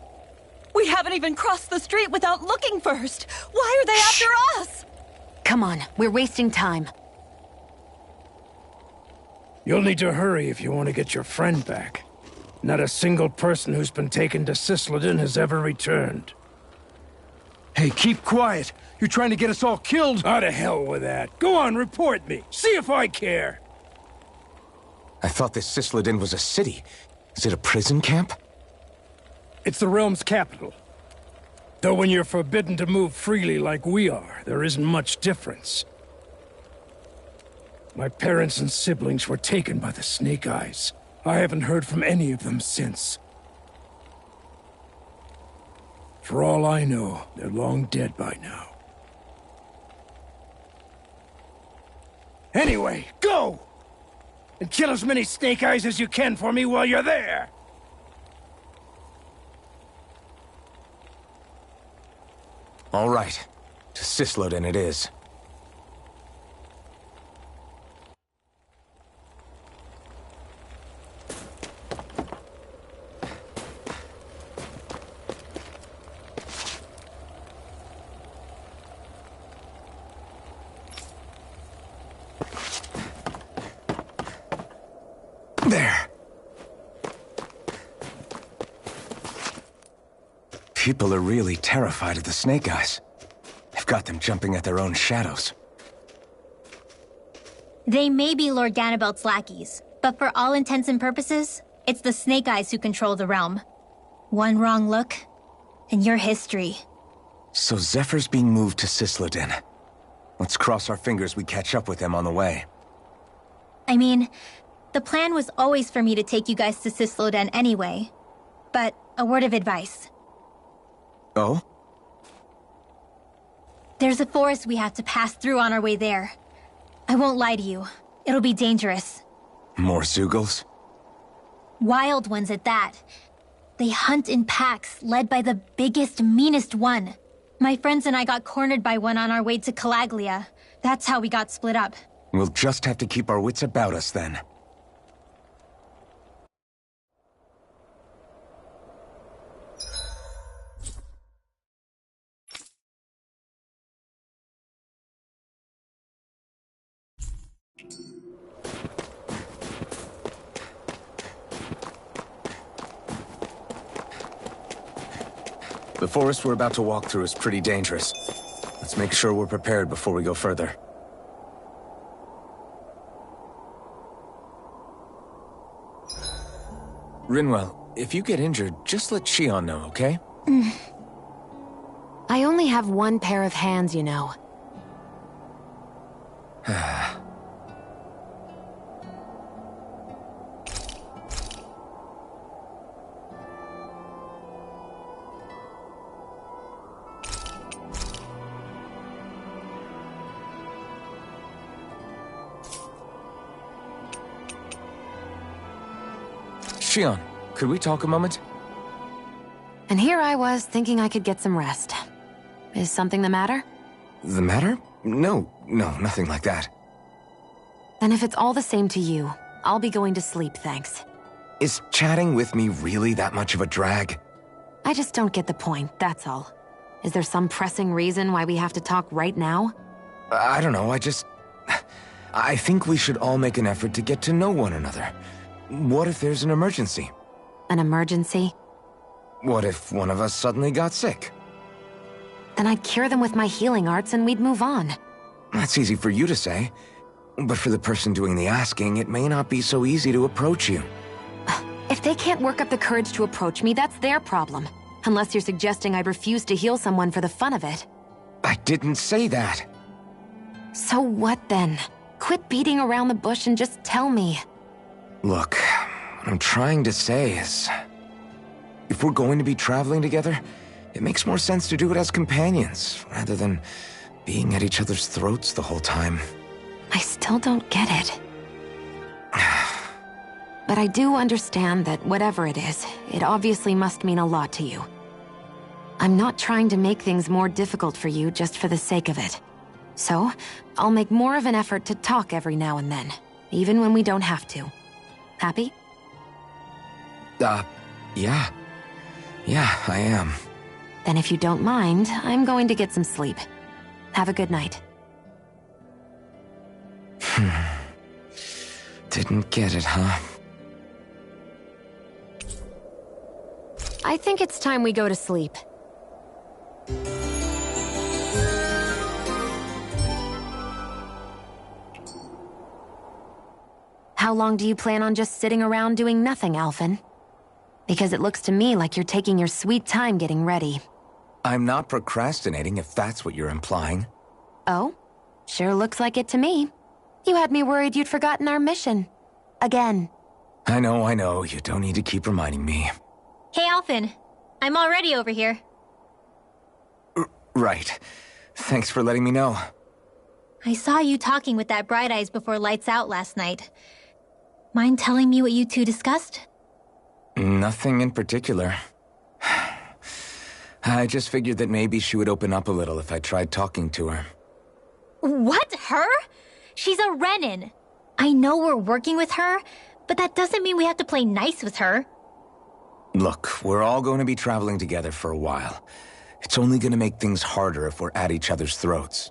[SPEAKER 9] We haven't even crossed the street without looking first. Why are they after us?
[SPEAKER 3] Come on, we're wasting time.
[SPEAKER 2] You'll need to hurry if you want to get your friend back. Not a single person who's been taken to Cisloden has ever returned.
[SPEAKER 7] Hey, keep quiet. You're trying to get us all killed.
[SPEAKER 2] Out of hell with that. Go on, report me. See if I care.
[SPEAKER 4] I thought this Cisloden was a city. Is it a prison camp?
[SPEAKER 2] It's the realm's capital. Though when you're forbidden to move freely like we are, there isn't much difference. My parents and siblings were taken by the Snake Eyes. I haven't heard from any of them since. For all I know, they're long dead by now. Anyway, go! And kill as many Snake Eyes as you can for me while you're there!
[SPEAKER 4] All right. To Cisloden it is. There. People are really terrified of the Snake Eyes. They've got them jumping at their own shadows.
[SPEAKER 5] They may be Lord Ganabelt's lackeys, but for all intents and purposes, it's the Snake Eyes who control the realm. One wrong look, and your history.
[SPEAKER 4] So Zephyr's being moved to Cisloden. Let's cross our fingers we catch up with him on the way.
[SPEAKER 5] I mean, the plan was always for me to take you guys to Cisloden anyway. But a word of advice.
[SPEAKER 4] Oh?
[SPEAKER 5] There's a forest we have to pass through on our way there. I won't lie to you. It'll be dangerous.
[SPEAKER 4] More Zeugles?
[SPEAKER 5] Wild ones at that. They hunt in packs, led by the biggest, meanest one. My friends and I got cornered by one on our way to Calaglia. That's how we got split up.
[SPEAKER 4] We'll just have to keep our wits about us then. The forest we're about to walk through is pretty dangerous. Let's make sure we're prepared before we go further. Rinwell, if you get injured, just let Shion know, okay?
[SPEAKER 3] I only have one pair of hands, you know.
[SPEAKER 4] Shion, could we talk a moment?
[SPEAKER 3] And here I was thinking I could get some rest. Is something the matter?
[SPEAKER 4] The matter? No, nothing like that.
[SPEAKER 3] Then if it's all the same to you, I'll be going to sleep, thanks.
[SPEAKER 4] Is chatting with me really that much of a drag?
[SPEAKER 3] I just don't get the point, that's all. Is there some pressing reason why we have to talk right now?
[SPEAKER 4] I don't know, I think we should all make an effort to get to know one another. What if there's an emergency?
[SPEAKER 3] An emergency?
[SPEAKER 4] What if one of us suddenly got sick?
[SPEAKER 3] Then I'd cure them with my healing arts and we'd move on.
[SPEAKER 4] That's easy for you to say. But for the person doing the asking, it may not be so easy to approach you.
[SPEAKER 3] If they can't work up the courage to approach me, that's their problem. Unless you're suggesting I refuse to heal someone for the fun of it.
[SPEAKER 4] I didn't say that.
[SPEAKER 3] So what then? Quit beating around the bush and just tell me.
[SPEAKER 4] Look, what I'm trying to say is... If we're going to be traveling together, it makes more sense to do it as companions, rather than being at each other's throats the whole time.
[SPEAKER 3] I still don't get it. But I do understand that whatever it is, it obviously must mean a lot to you. I'm not trying to make things more difficult for you just for the sake of it. So, I'll make more of an effort to talk every now and then, even when we don't have to. Happy?
[SPEAKER 4] Yeah. Yeah, I am.
[SPEAKER 3] Then if you don't mind, I'm going to get some sleep. Have a good night.
[SPEAKER 4] Didn't get it, huh?
[SPEAKER 3] I think it's time we go to sleep. How long do you plan on just sitting around doing nothing, Alphen? Because it looks to me like you're taking your sweet time getting ready.
[SPEAKER 4] I'm not procrastinating, if that's what you're implying.
[SPEAKER 3] Oh? Sure looks like it to me. You had me worried you'd forgotten our mission. Again.
[SPEAKER 4] I know. You don't need to keep reminding me.
[SPEAKER 5] Hey, Alphen. I'm already over here.
[SPEAKER 4] Right. Thanks for letting me know.
[SPEAKER 5] I saw you talking with that Bright Eyes before lights out last night. Mind telling me what you two discussed?
[SPEAKER 4] Nothing in particular. I just figured that maybe she would open up a little if I tried talking to her.
[SPEAKER 5] What? Her? She's a Renin. I know we're working with her, but that doesn't mean we have to play nice with her.
[SPEAKER 4] Look, we're all going to be traveling together for a while. It's only going to make things harder if we're at each other's throats.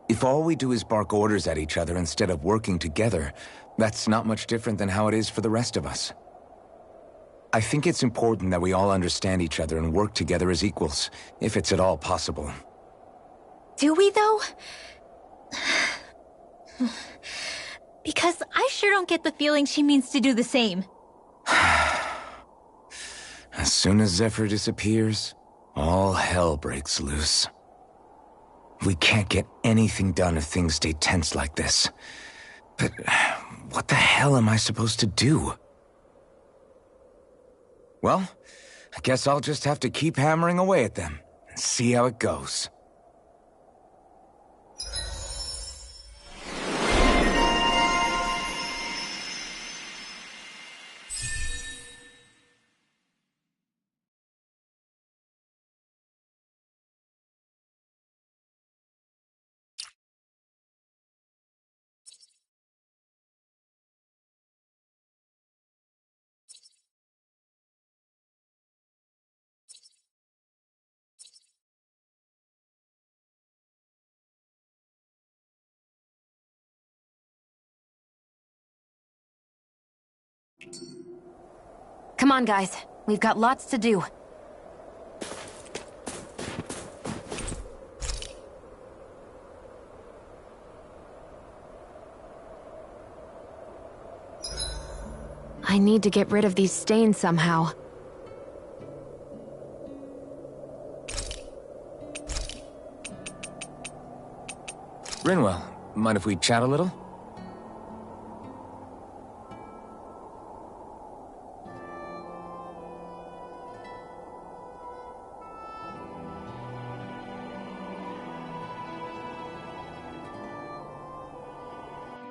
[SPEAKER 4] If all we do is bark orders at each other instead of working together, that's not much different than how it is for the rest of us. I think it's important that we all understand each other and work together as equals, if it's at all possible.
[SPEAKER 5] Do we, though? Because I sure don't get the feeling she means to do the same.
[SPEAKER 4] As soon as Zephyr disappears, all hell breaks loose. We can't get anything done if things stay tense like this. But what the hell am I supposed to do? Well, I guess I'll just have to keep hammering away at them and see how it goes.
[SPEAKER 3] Come on, guys. We've got lots to do. I need to get rid of these stains somehow.
[SPEAKER 4] Rinwell, mind if we chat a little?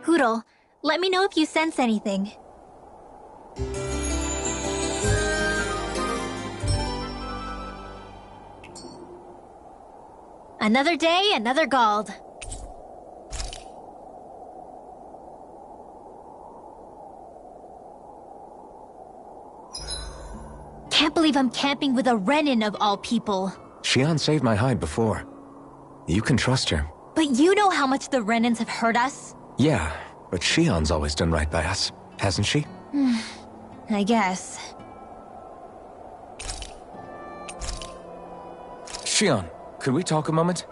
[SPEAKER 5] Hootle, let me know if you sense anything. Another day, another Gald. Can't believe I'm camping with a Renin of all people.
[SPEAKER 4] Xion saved my hide before. You can trust her.
[SPEAKER 5] But you know how much the Renins have hurt us?
[SPEAKER 4] Yeah, but Xion's always done right by us, hasn't she?
[SPEAKER 5] I guess.
[SPEAKER 4] Xion, could we talk a moment?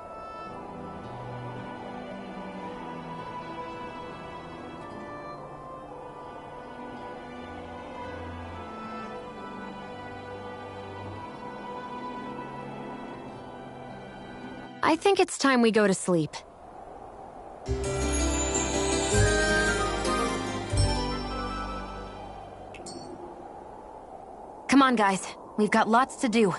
[SPEAKER 3] I think it's time we go to sleep. Come on, guys. We've got lots to do.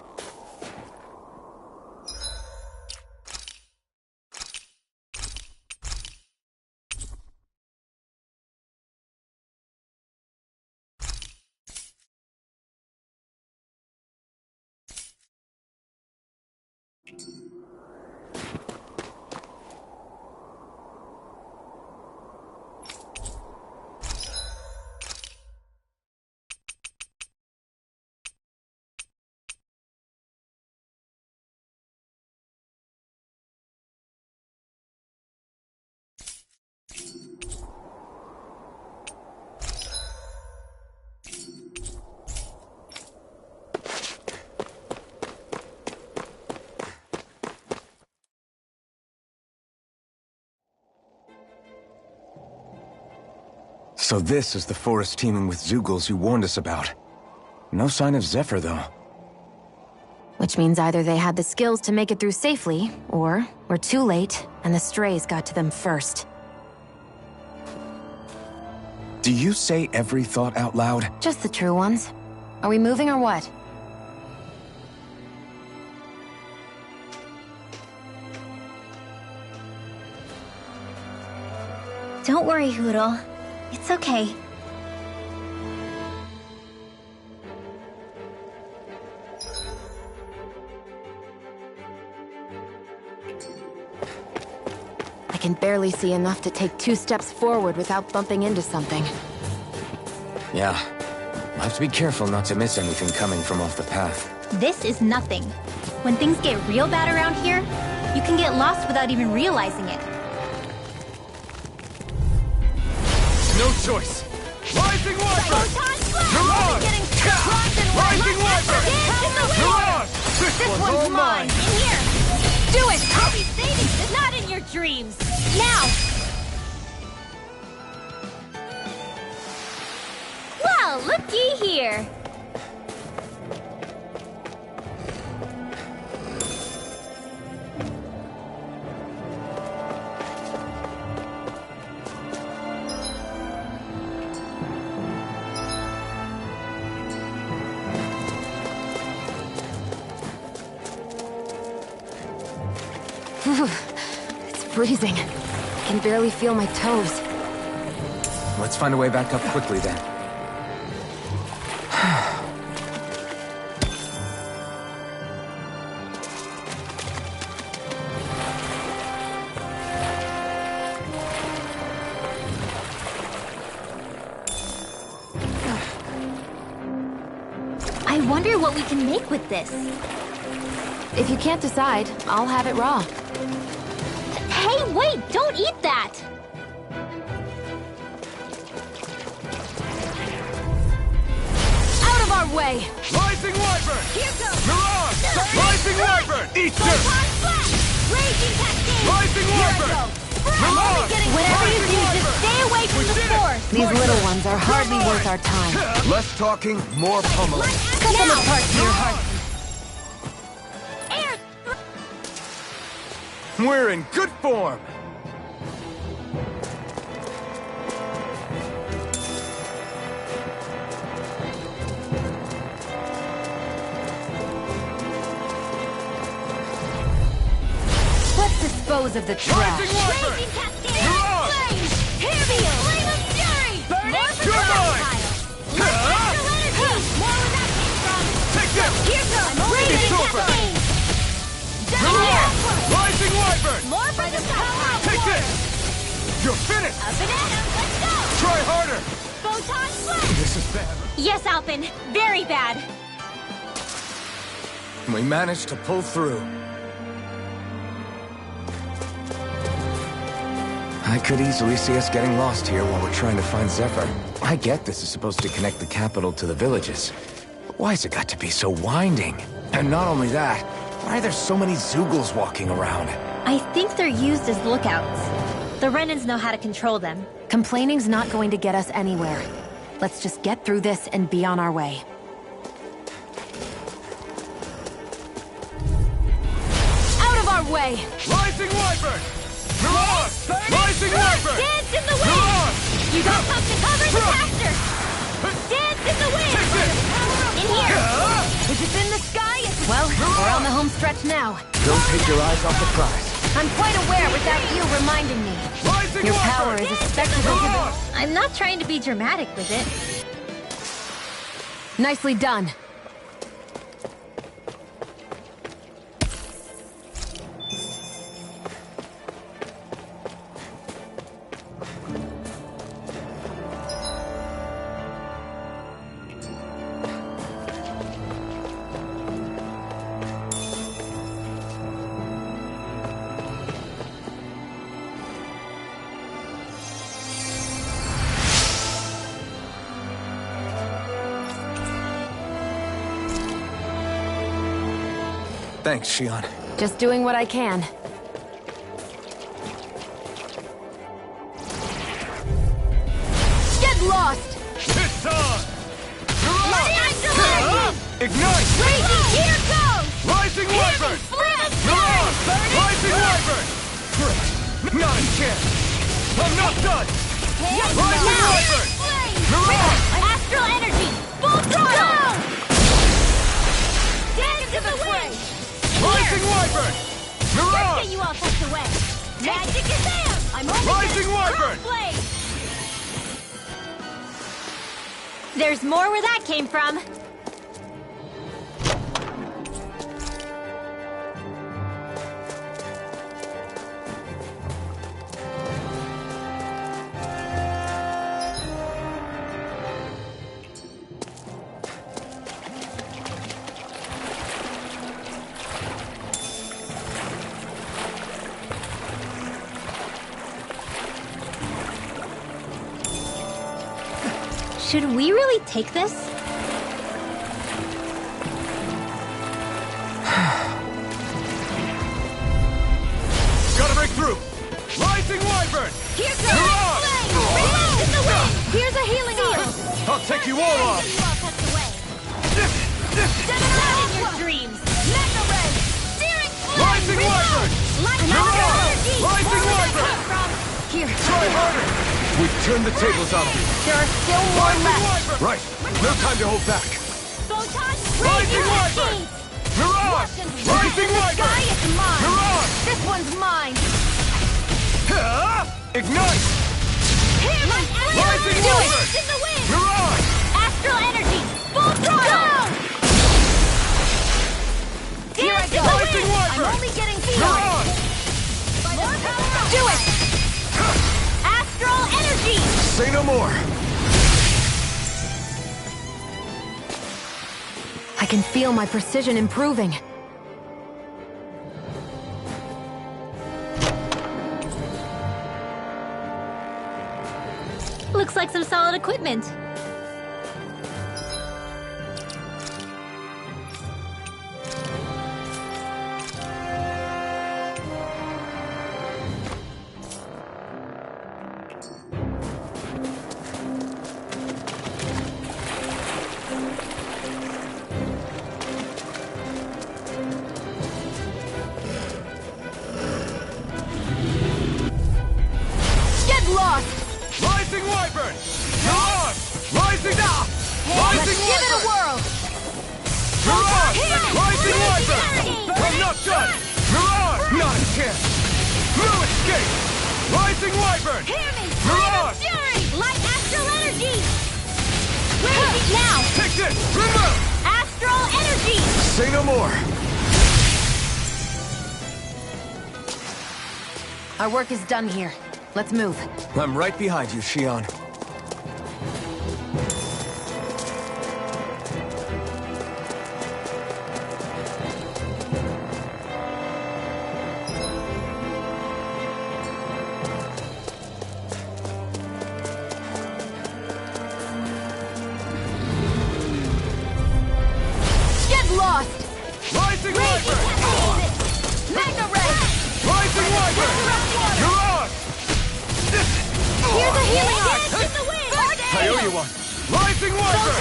[SPEAKER 4] So this is the forest teeming with Zeugles you warned us about. No sign of Zephyr, though.
[SPEAKER 3] Which means either they had the skills to make it through safely, or we're too late, and the strays got to them first.
[SPEAKER 4] Do you say every thought out loud?
[SPEAKER 3] Just the true ones. Are we moving or what?
[SPEAKER 5] Don't worry, Hootle. It's okay.
[SPEAKER 3] I can barely see enough to take 2 steps forward without bumping into something.
[SPEAKER 4] Yeah. I'll have to be careful not to miss anything coming from off the path.
[SPEAKER 5] This is nothing. When things get real bad around here, you can get lost without even realizing it.
[SPEAKER 2] No choice. Rising Wyvern! You're on! Rising Wyvern! You're on! This one's mine!
[SPEAKER 5] In here! Do it! I'll be saving this! Not in your dreams! Now! Well, looky here!
[SPEAKER 3] It's freezing. I can barely feel my toes.
[SPEAKER 4] Let's find a way back up quickly, then.
[SPEAKER 5] I wonder what we can make with this.
[SPEAKER 3] If you can't decide, I'll have it raw.
[SPEAKER 5] Hey, wait! Don't eat that!
[SPEAKER 3] Out of our way!
[SPEAKER 2] Rising Wyvern!
[SPEAKER 5] Here goes!
[SPEAKER 2] Mirage! Rising Wyvern! Eat this!
[SPEAKER 5] Raging Cascade!
[SPEAKER 2] Rising Wyvern! Mirage!
[SPEAKER 5] Whatever you do, just stay away from the force!
[SPEAKER 3] These little ones are hardly worth our time.
[SPEAKER 4] Less talking, more pummeling.
[SPEAKER 3] Cut them apart to your heart.
[SPEAKER 2] We're in good form!
[SPEAKER 3] Let's dispose of the trash.
[SPEAKER 2] Rising Wyvern!
[SPEAKER 5] Raging Cascade!
[SPEAKER 2] You're on!
[SPEAKER 5] Flames! Heavy! Flame of Fury! More
[SPEAKER 2] You're mine!
[SPEAKER 5] projectile! Energy! More where that came from!
[SPEAKER 2] Take this!
[SPEAKER 5] Here goes! Raging
[SPEAKER 2] It's over!
[SPEAKER 5] Cascade!
[SPEAKER 2] You're on! Rising Wyvern!
[SPEAKER 5] More by the power of
[SPEAKER 2] Take
[SPEAKER 5] one!
[SPEAKER 2] this! You're finished!
[SPEAKER 5] Up and at 'em! Let's go!
[SPEAKER 2] Try harder!
[SPEAKER 5] Photon Blast!
[SPEAKER 2] This is bad.
[SPEAKER 5] Yes, Alpin! Very bad!
[SPEAKER 4] We managed to pull through. I could easily see us getting lost here while we're trying to find Zephyr. I get this is supposed to connect the capital to the villages. But why's it got to be so winding? And not only that, why are there so many Zeugles walking around?
[SPEAKER 5] I think they're used as lookouts. The Renans know how to control them.
[SPEAKER 3] Complaining's not going to get us anywhere. Let's just get through this and be on our way. Out of our way!
[SPEAKER 2] Rising Wyvern! Mirage! Rising Wyvern!
[SPEAKER 5] Dance in the wind!
[SPEAKER 2] Mirage!
[SPEAKER 5] You don't come to cover the caster! Dance in the wind!
[SPEAKER 2] Take this!
[SPEAKER 5] In here!
[SPEAKER 3] Is it in the sky? Well, we're on the home stretch now.
[SPEAKER 4] Don't take your eyes off the prize.
[SPEAKER 3] I'm quite aware without you reminding me.
[SPEAKER 2] Rising
[SPEAKER 3] Your
[SPEAKER 2] Wyvern!
[SPEAKER 3] power is a spectacle to the...
[SPEAKER 5] I'm not trying to be dramatic with it.
[SPEAKER 3] Nicely done.
[SPEAKER 4] Thanks, Shion.
[SPEAKER 3] Just doing what I can. Get lost!
[SPEAKER 2] It's on!
[SPEAKER 3] Ignite! Raging, here goes!
[SPEAKER 2] Rising Wyvern! You're on! Rising Wyvern! Not a chance! I'm not done! Rising Wyvern! You're on!
[SPEAKER 5] Astral energy! Full throttle! Dance to the wind!
[SPEAKER 2] Rising Wyvern! You're on!
[SPEAKER 5] Get you all tucked away! Magic is there! I'm only
[SPEAKER 2] Rising Wyvern!
[SPEAKER 5] blade! There's more where that came from. Should we really take this?
[SPEAKER 2] Gotta break through! Rising Wyvern!
[SPEAKER 5] Here's
[SPEAKER 2] You're on!
[SPEAKER 5] Release in the wind! Here's a healing arm!
[SPEAKER 2] I'll take you all off!
[SPEAKER 5] You all tucked away! Not in your dreams! Mega Red! Searing flame!
[SPEAKER 2] Rising Wyvern!
[SPEAKER 5] Light
[SPEAKER 2] You're on!
[SPEAKER 5] energy!
[SPEAKER 2] Rising
[SPEAKER 5] Where would
[SPEAKER 2] Wyvern!
[SPEAKER 5] that come from?
[SPEAKER 3] Here,
[SPEAKER 2] Try harder! We've turned the tables on you!
[SPEAKER 3] there are still more
[SPEAKER 2] Rising
[SPEAKER 3] left.
[SPEAKER 2] Wyvern! Right! No time to hold back!
[SPEAKER 5] Photon!
[SPEAKER 2] Rising
[SPEAKER 5] Raging
[SPEAKER 2] Wyvern!
[SPEAKER 5] Hurricane!
[SPEAKER 2] You're on! Rising Wyvern!
[SPEAKER 3] Sky is mine.
[SPEAKER 2] You're on!
[SPEAKER 3] This one's mine.
[SPEAKER 2] Ignite! Rising
[SPEAKER 5] Do
[SPEAKER 2] Wyvern!
[SPEAKER 5] it! In the wind!
[SPEAKER 2] You're on!
[SPEAKER 5] Astral energy! Full throttle!
[SPEAKER 3] Here I go.
[SPEAKER 2] Rising Wyvern!
[SPEAKER 3] I'm only getting
[SPEAKER 2] You're
[SPEAKER 3] started.
[SPEAKER 2] on!
[SPEAKER 3] Do it!
[SPEAKER 5] Astral energy!
[SPEAKER 2] Say no more!
[SPEAKER 3] I can feel my precision improving.
[SPEAKER 5] Looks like some solid equipment.
[SPEAKER 3] Get lost!
[SPEAKER 2] Rising Wyvern! You're on! Rising up! Rising
[SPEAKER 3] Let's give it a
[SPEAKER 2] Wyvern!
[SPEAKER 3] whirl!
[SPEAKER 2] You're on! Rising Wyvern! I'm not done! You're on! Not a chance! No escape! Rising Wyvern!
[SPEAKER 5] Hear me!
[SPEAKER 2] You're
[SPEAKER 5] Flame
[SPEAKER 2] on!
[SPEAKER 5] of fury! Light astral energy! Raging now!
[SPEAKER 2] Take this! Remove!
[SPEAKER 5] Astral energy!
[SPEAKER 2] Say no more!
[SPEAKER 3] Our work is done here. Let's move.
[SPEAKER 4] I'm right behind you, Shion.
[SPEAKER 3] Get lost!
[SPEAKER 2] Rising Wyvern!
[SPEAKER 3] Mega Ray!
[SPEAKER 2] Rising Wyvern! You're on!
[SPEAKER 3] Here's a healing arm!
[SPEAKER 2] I owe you one! Rising Wyvern!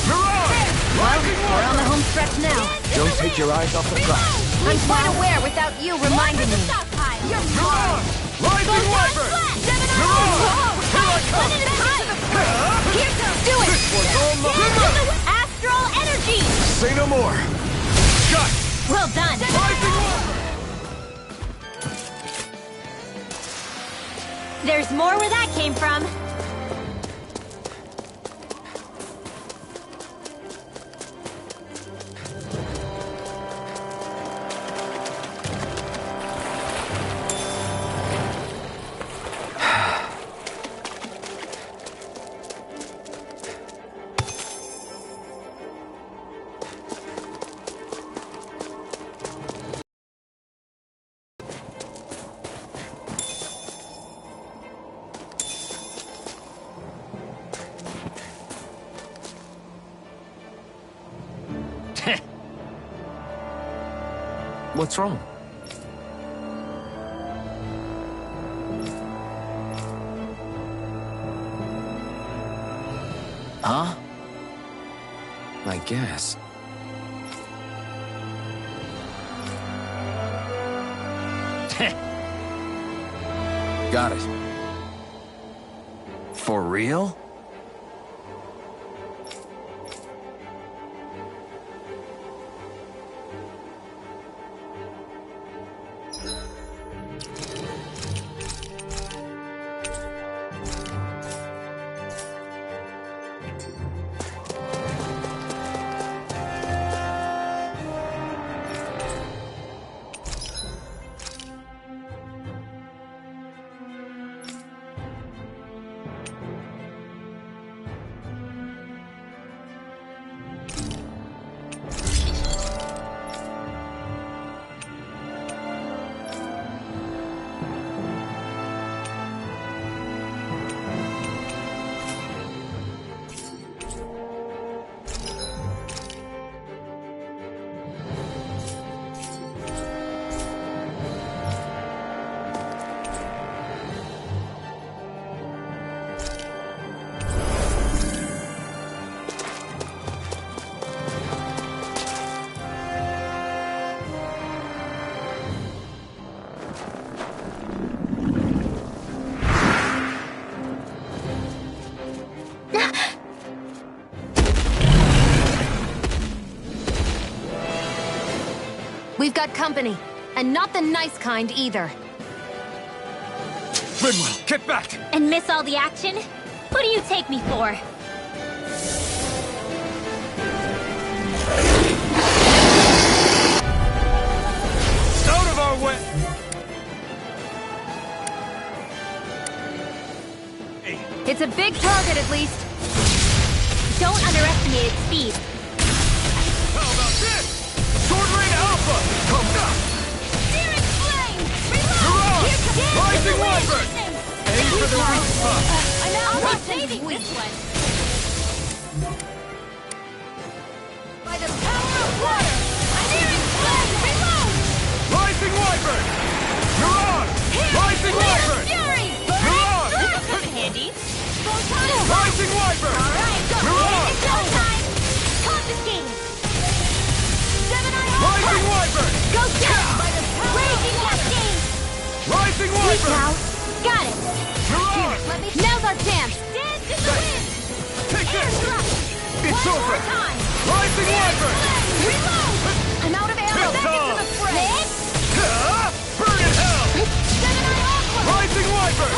[SPEAKER 2] You're on! Rising
[SPEAKER 3] We're on the
[SPEAKER 2] Wyvern!
[SPEAKER 3] home stretch now.
[SPEAKER 4] Don't take your eyes off the prize.
[SPEAKER 3] I'm quite aware without you reminding me.
[SPEAKER 2] You're on! Rising Wyvern! You're on! Here I come!
[SPEAKER 5] Here goes! Do it!
[SPEAKER 2] This one's all mine!
[SPEAKER 5] Astral energy!
[SPEAKER 2] Say no more! Cut!
[SPEAKER 5] Well done!
[SPEAKER 2] Rising Wyvern!
[SPEAKER 5] There's more where that came from.
[SPEAKER 4] What's wrong? Huh? I guess. Got it. For real?
[SPEAKER 3] We've got company, and not the nice kind either.
[SPEAKER 2] Rinwell, get back!
[SPEAKER 5] And miss all the action? Who do you take me for?
[SPEAKER 2] Out of our way!
[SPEAKER 3] It's a big target, at least.
[SPEAKER 5] Don't underestimate its speed.
[SPEAKER 2] How about this? Sword Rain Alpha! Come down!
[SPEAKER 5] Searing flame!
[SPEAKER 2] Hurrah! Rising Wyvern! Aim for the weak spot!
[SPEAKER 5] I'll be saving this one.
[SPEAKER 9] By the power of water!
[SPEAKER 5] Searing flame! Reload!
[SPEAKER 2] Rising Wyvern! You're on! Rising Wyvern!
[SPEAKER 5] Fury!
[SPEAKER 2] You're on!
[SPEAKER 5] That'll come in handy.
[SPEAKER 2] Rising Wyvern!
[SPEAKER 5] All right, go.
[SPEAKER 2] You're on!
[SPEAKER 5] It's showtime! Confiscate!
[SPEAKER 2] Rising Wyvern!
[SPEAKER 5] Go down! Raging Cascade!
[SPEAKER 2] Rising
[SPEAKER 5] Weak
[SPEAKER 2] Wyvern!
[SPEAKER 5] now. Got it!
[SPEAKER 2] You're on!
[SPEAKER 3] Now's our chance!
[SPEAKER 5] Dance in the wind!
[SPEAKER 2] Take
[SPEAKER 5] Air
[SPEAKER 2] this!
[SPEAKER 5] thrust!
[SPEAKER 2] It's
[SPEAKER 5] One
[SPEAKER 2] over!
[SPEAKER 5] more time!
[SPEAKER 2] Rising Wyvern!
[SPEAKER 5] Reload!
[SPEAKER 3] I'm out of ammo!
[SPEAKER 2] Tilt
[SPEAKER 3] Back into
[SPEAKER 2] on!
[SPEAKER 3] the fray!
[SPEAKER 2] Burn in hell!
[SPEAKER 5] Gemini Aqua!
[SPEAKER 2] Rising Wyvern!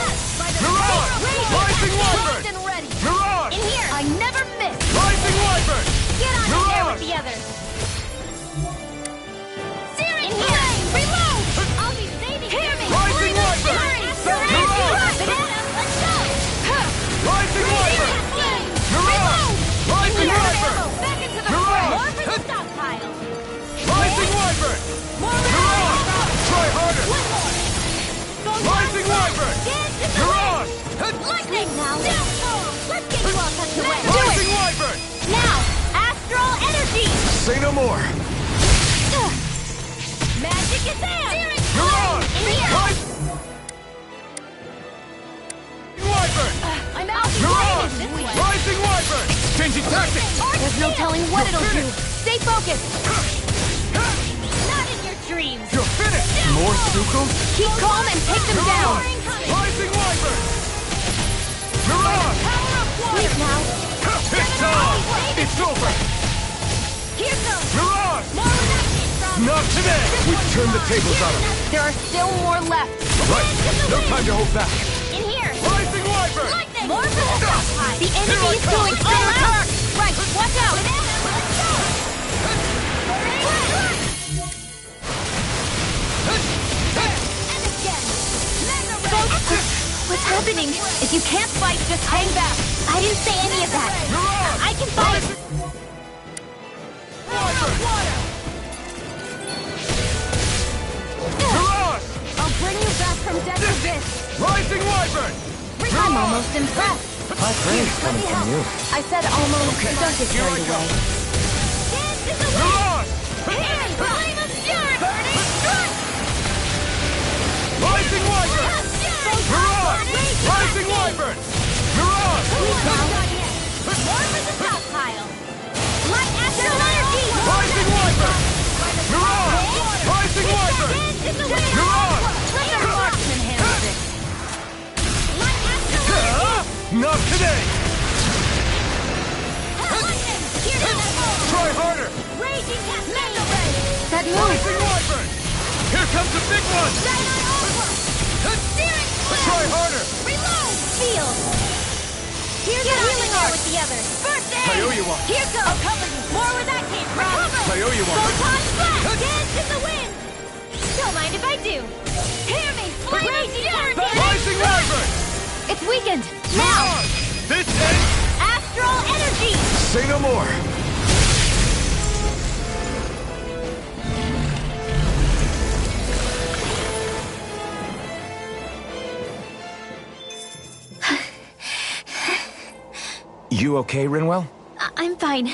[SPEAKER 2] You're on! Rising Wyvern!
[SPEAKER 3] Locked and ready!
[SPEAKER 2] You're on!
[SPEAKER 5] In here!
[SPEAKER 3] I never miss!
[SPEAKER 2] Rising Wyvern!
[SPEAKER 5] Get on
[SPEAKER 2] You're
[SPEAKER 5] in there
[SPEAKER 2] on!
[SPEAKER 5] with the others! Searing flame! Reload! I'll be saving you! Hear me!
[SPEAKER 2] Rising Wyvern! You're on!
[SPEAKER 5] Banana, let's go!
[SPEAKER 2] Rising Wyvern!
[SPEAKER 5] Searing flame!
[SPEAKER 2] You're on! Rising
[SPEAKER 5] More
[SPEAKER 2] Wyvern!
[SPEAKER 5] ammo! Back into the
[SPEAKER 2] You're
[SPEAKER 5] fray!
[SPEAKER 2] on!
[SPEAKER 5] More for the stockpile!
[SPEAKER 2] Rising Wyvern!
[SPEAKER 5] More
[SPEAKER 2] You're on!
[SPEAKER 5] ammo!
[SPEAKER 2] Try harder!
[SPEAKER 5] One more! Go
[SPEAKER 2] Rising
[SPEAKER 5] down,
[SPEAKER 2] Wyvern!
[SPEAKER 5] dance in the
[SPEAKER 2] You're
[SPEAKER 5] wind!
[SPEAKER 2] on!
[SPEAKER 5] Lightning now! Downfall! Let's get you all tucked away!
[SPEAKER 2] Rising Wyvern!
[SPEAKER 5] Now! Astral energy!
[SPEAKER 2] Say no more!
[SPEAKER 5] Magic is there!
[SPEAKER 2] You're on!
[SPEAKER 5] In here!
[SPEAKER 2] Wyvern!
[SPEAKER 5] I'm out
[SPEAKER 2] You're on!
[SPEAKER 5] this way!
[SPEAKER 2] Rising Wyvern! Changing tactics!
[SPEAKER 3] There's no telling what it'll do! Stay focused!
[SPEAKER 5] Not in your dreams!
[SPEAKER 2] You're finished!
[SPEAKER 4] More Suko?
[SPEAKER 3] Keep calm and take them
[SPEAKER 2] You're
[SPEAKER 3] down!
[SPEAKER 2] on! Rising Wyvern! You're on!
[SPEAKER 3] Sleep now!
[SPEAKER 2] It's on! It's over!
[SPEAKER 5] Here goes!
[SPEAKER 2] You're Not today!
[SPEAKER 4] We've turned the tables on him.
[SPEAKER 3] There are still more left.
[SPEAKER 2] Right! No time to hold back!
[SPEAKER 3] In here!
[SPEAKER 2] Rising Wyvern!
[SPEAKER 3] Lightning! More for the stockpile! The enemy is going all out! Right, watch out! What's happening? If you can't fight, just hang back! I didn't say any of that! I can fight!
[SPEAKER 2] Mirage!
[SPEAKER 3] I'll bring you back from death to this!
[SPEAKER 2] Rising Wyvern!
[SPEAKER 3] I'm almost impressed!
[SPEAKER 4] High praise coming from you.
[SPEAKER 3] I said almost. Don't get carried away.
[SPEAKER 2] Mirage!
[SPEAKER 3] Flame of fury! Burning strike!
[SPEAKER 2] Rising Wyvern! Mirage! Rising Wyvern! Mirage!
[SPEAKER 3] More for the stockpile! Light astral energy!
[SPEAKER 2] Rising Wyvern! Mirage! Rising Wyvern! Mirage!
[SPEAKER 3] Let our marksman handle this! Light astral energy!
[SPEAKER 2] Not today! Try harder!
[SPEAKER 3] Raging cascade! That move!
[SPEAKER 2] Rising Wyvern! Here comes the big one! Try harder!
[SPEAKER 3] Reload! Field! Here's the healing art with the others! First aid!
[SPEAKER 2] Taoyuwa!
[SPEAKER 3] Here goes! I'll cover you! More where that came from!
[SPEAKER 2] Taoyuwa!
[SPEAKER 3] Photon blast! Dance in the wind! Don't mind if I do! Hear me! Raging cascade!
[SPEAKER 2] Rising Wyvern!
[SPEAKER 3] It's weakened! Now!
[SPEAKER 2] This ends!
[SPEAKER 3] Astral energy!
[SPEAKER 2] Say no more!
[SPEAKER 4] You okay, Rinwell?
[SPEAKER 3] I'm fine.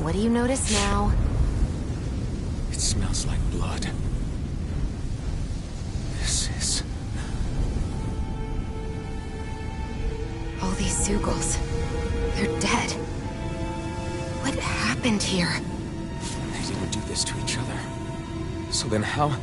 [SPEAKER 3] What do you notice now?
[SPEAKER 4] It smells like blood. This is...
[SPEAKER 3] All these Zeugles. They're dead. What happened here?
[SPEAKER 4] They didn't do this to each other. So then how...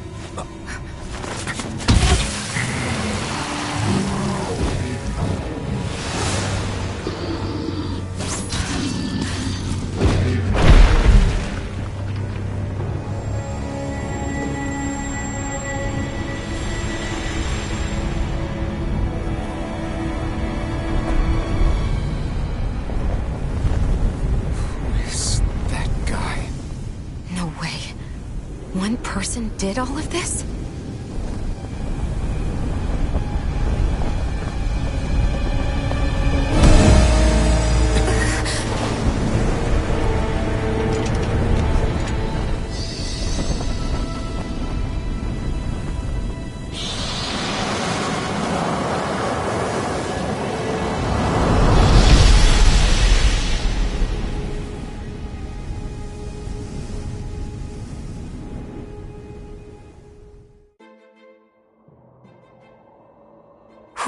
[SPEAKER 3] One person did all of this?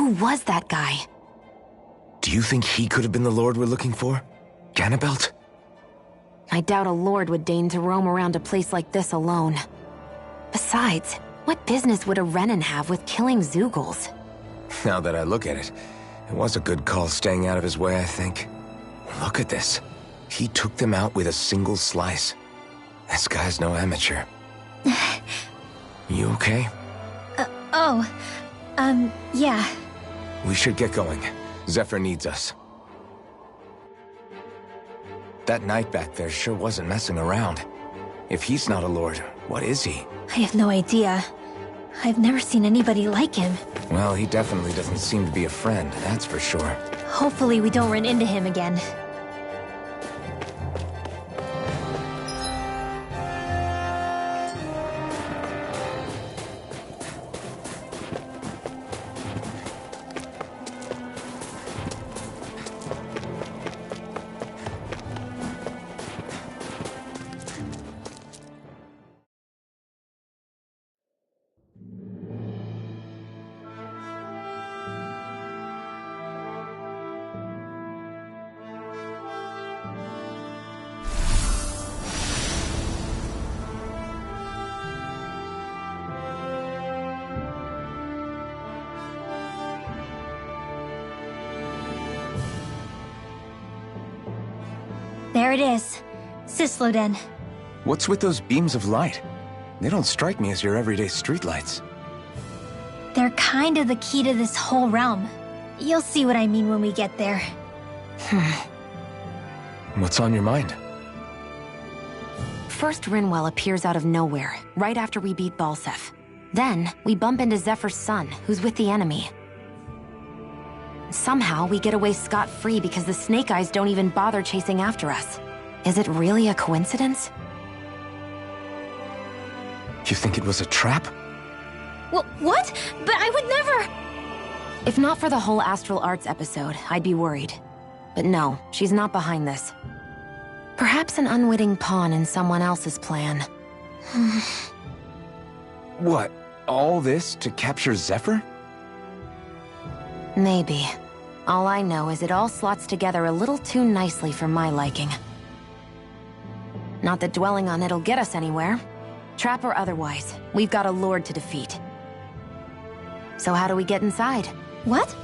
[SPEAKER 3] Who was that guy?
[SPEAKER 4] Do you think he could have been the Lord we're looking for? Ganabelt?
[SPEAKER 3] I doubt a lord would deign to roam around a place like this alone. Besides, what business would a Renan have with killing Zeugles?
[SPEAKER 4] Now that I look at it, it was a good call staying out of his way, I think. Look at this. He took them out with a single slice. This guy's no amateur. You okay?
[SPEAKER 5] Yeah.
[SPEAKER 4] We should get going. Zephyr needs us. That knight back there sure wasn't messing around. If he's not a lord, what is he?
[SPEAKER 5] I have no idea. I've never seen anybody like him.
[SPEAKER 4] Well, he definitely doesn't seem to be a friend, that's for sure.
[SPEAKER 5] Hopefully we don't run into him again. There it is. Cisloden.
[SPEAKER 4] What's with those beams of light? They don't strike me as your everyday streetlights.
[SPEAKER 5] They're kind of the key to this whole realm. You'll see what I mean when we get there.
[SPEAKER 4] What's on your mind?
[SPEAKER 3] First, Rinwell appears out of nowhere, right after we beat Balseph. Then, we bump into Zephyr's son, who's with the enemy. Somehow, we get away scot-free because the Snake Eyes don't even bother chasing after us. Is it really a coincidence?
[SPEAKER 4] You think it was a trap?
[SPEAKER 5] What? But I would never...
[SPEAKER 3] If not for the whole Astral Arts episode, I'd be worried. But no, she's not behind this. Perhaps an unwitting pawn in someone else's plan.
[SPEAKER 4] What? All this to capture Zephyr?
[SPEAKER 3] Maybe. All I know is it all slots together a little too nicely for my liking. Not that dwelling on it'll get us anywhere. Trap or otherwise, we've got a lord to defeat. So how do we get inside?
[SPEAKER 5] What?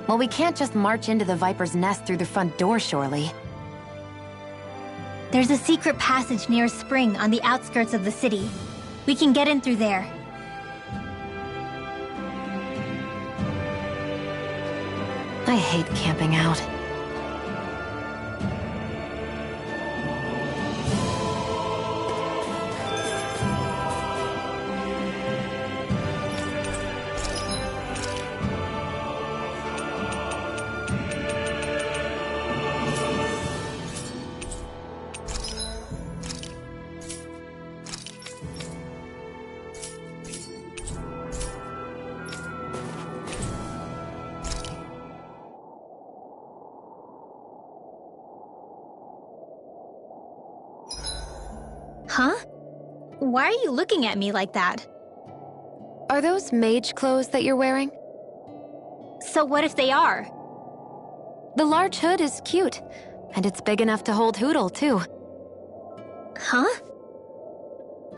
[SPEAKER 3] Well, we can't just march into the Viper's nest through the front door, surely.
[SPEAKER 5] There's a secret passage near a spring on the outskirts of the city. We can get in through there.
[SPEAKER 3] I hate camping out.
[SPEAKER 5] Huh? Why are you looking at me like that?
[SPEAKER 3] Are those mage clothes that you're wearing?
[SPEAKER 5] So what if they are?
[SPEAKER 3] The large hood is cute, and it's big enough to hold Hootle, too.
[SPEAKER 5] Huh?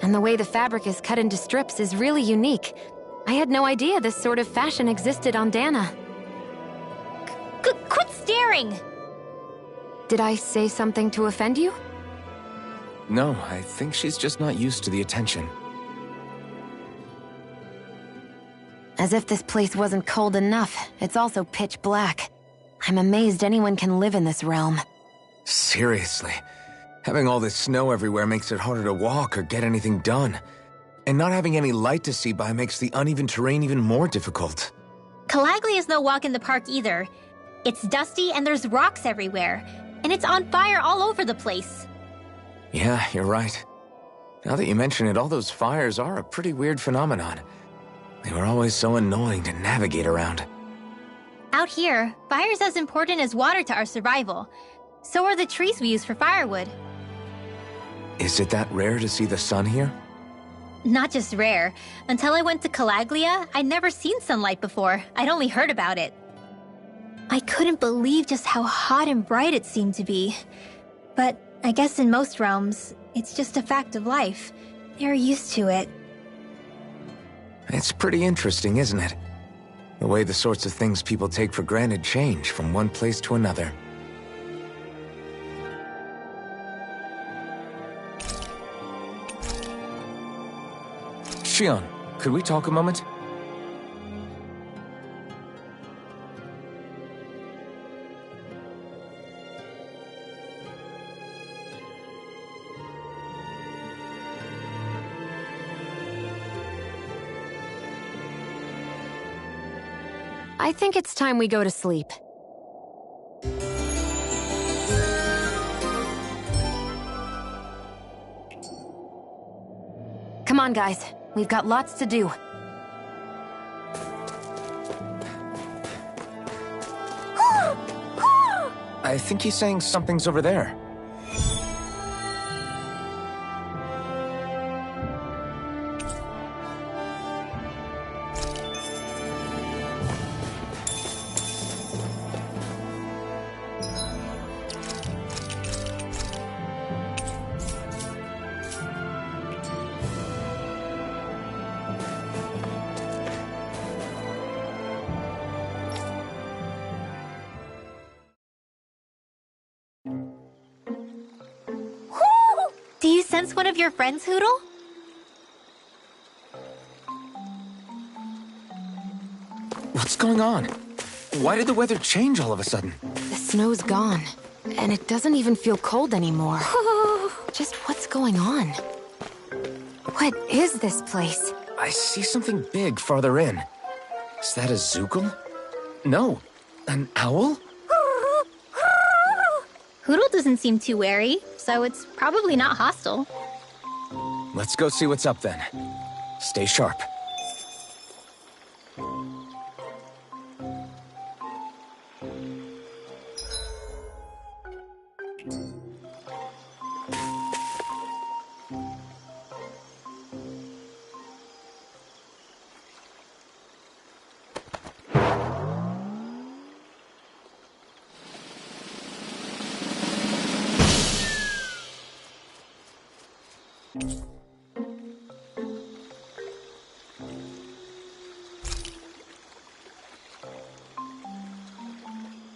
[SPEAKER 3] And the way the fabric is cut into strips is really unique. I had no idea this sort of fashion existed on Dana.
[SPEAKER 5] Quit staring!
[SPEAKER 3] Did I say something to offend you?
[SPEAKER 4] No, I think she's just not used to the attention.
[SPEAKER 3] As if this place wasn't cold enough, it's also pitch black. I'm amazed anyone can live in this realm.
[SPEAKER 4] Seriously. Having all this snow everywhere makes it harder to walk or get anything done. And not having any light to see by makes the uneven terrain even more difficult.
[SPEAKER 5] Calaglia is no walk in the park either. It's dusty and there's rocks everywhere. And it's on fire all over the place.
[SPEAKER 4] Yeah, you're right. Now that you mention it, all those fires are a pretty weird phenomenon. They were always so annoying to navigate around.
[SPEAKER 5] Out here, fire's as important as water to our survival. So are the trees we use for firewood.
[SPEAKER 4] Is it that rare to see the sun here?
[SPEAKER 5] Not just rare. Until I went to Calaglia, I'd never seen sunlight before. I'd only heard about it. I couldn't believe just how hot and bright it seemed to be. But I guess in most realms, it's just a fact of life. They're used to it.
[SPEAKER 4] It's pretty interesting, isn't it? The way the sorts of things people take for granted change from one place to another. Shion, could we talk a moment?
[SPEAKER 3] I think it's time we go to sleep. Come on, guys. We've got lots to do.
[SPEAKER 4] I think he's saying something's over there.
[SPEAKER 5] Do you sense one of your friends, Hootle?
[SPEAKER 4] What's going on? Why did the weather change all of a sudden?
[SPEAKER 3] The snow's gone, and it doesn't even feel cold anymore. Just what's going on? What is this place?
[SPEAKER 4] I see something big farther in. Is that a Zoogle? No, an owl?
[SPEAKER 5] Hootle doesn't seem too wary, so it's probably not hostile.
[SPEAKER 4] Let's go see what's up then. Stay sharp.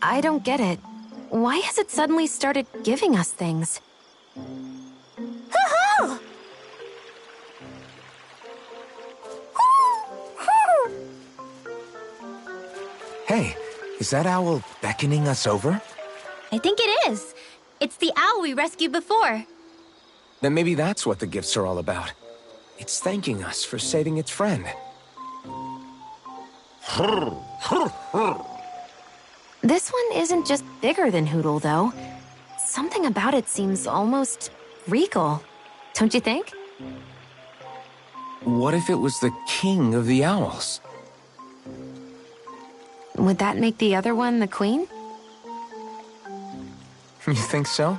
[SPEAKER 3] I don't get it. Why has it suddenly started giving us things?
[SPEAKER 4] Hey, is that owl beckoning us over?
[SPEAKER 5] I think it is. It's the owl we rescued before.
[SPEAKER 4] Then maybe that's what the gifts are all about. It's thanking us for saving its friend.
[SPEAKER 3] This one isn't just bigger than Hootle, though. Something about it seems almost regal. Don't you think?
[SPEAKER 4] What if it was the king of the owls?
[SPEAKER 3] Would that make the other one the queen?
[SPEAKER 4] You think so?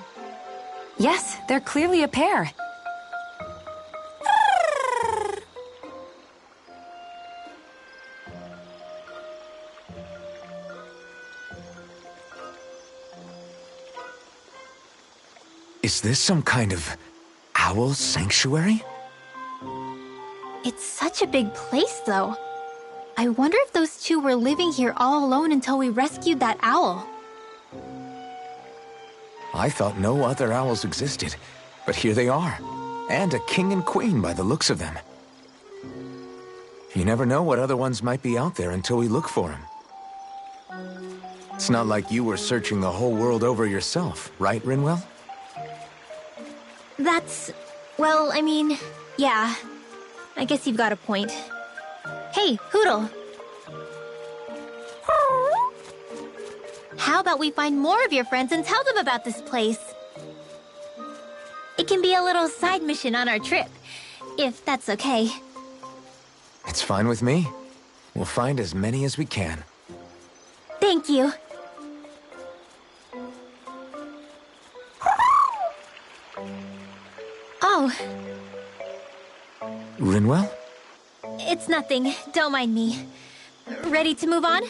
[SPEAKER 3] Yes, they're clearly a pair.
[SPEAKER 4] Is this some kind of owl sanctuary?
[SPEAKER 5] It's such a big place, though. I wonder if those two were living here all alone until we rescued that owl.
[SPEAKER 4] I thought no other owls existed, but here they are. And a king and queen by the looks of them. You never know what other ones might be out there until we look for them. It's not like you were searching the whole world over yourself, right, Rinwell?
[SPEAKER 5] Well, I mean, yeah. I guess you've got a point. Hey, Hootle. How about we find more of your friends and tell them about this place? It can be a little side mission on our trip, if that's okay.
[SPEAKER 4] It's fine with me. We'll find as many as we can.
[SPEAKER 5] Thank you. Oh.
[SPEAKER 4] Rinwell?
[SPEAKER 5] It's nothing. Don't mind me. Ready to move on?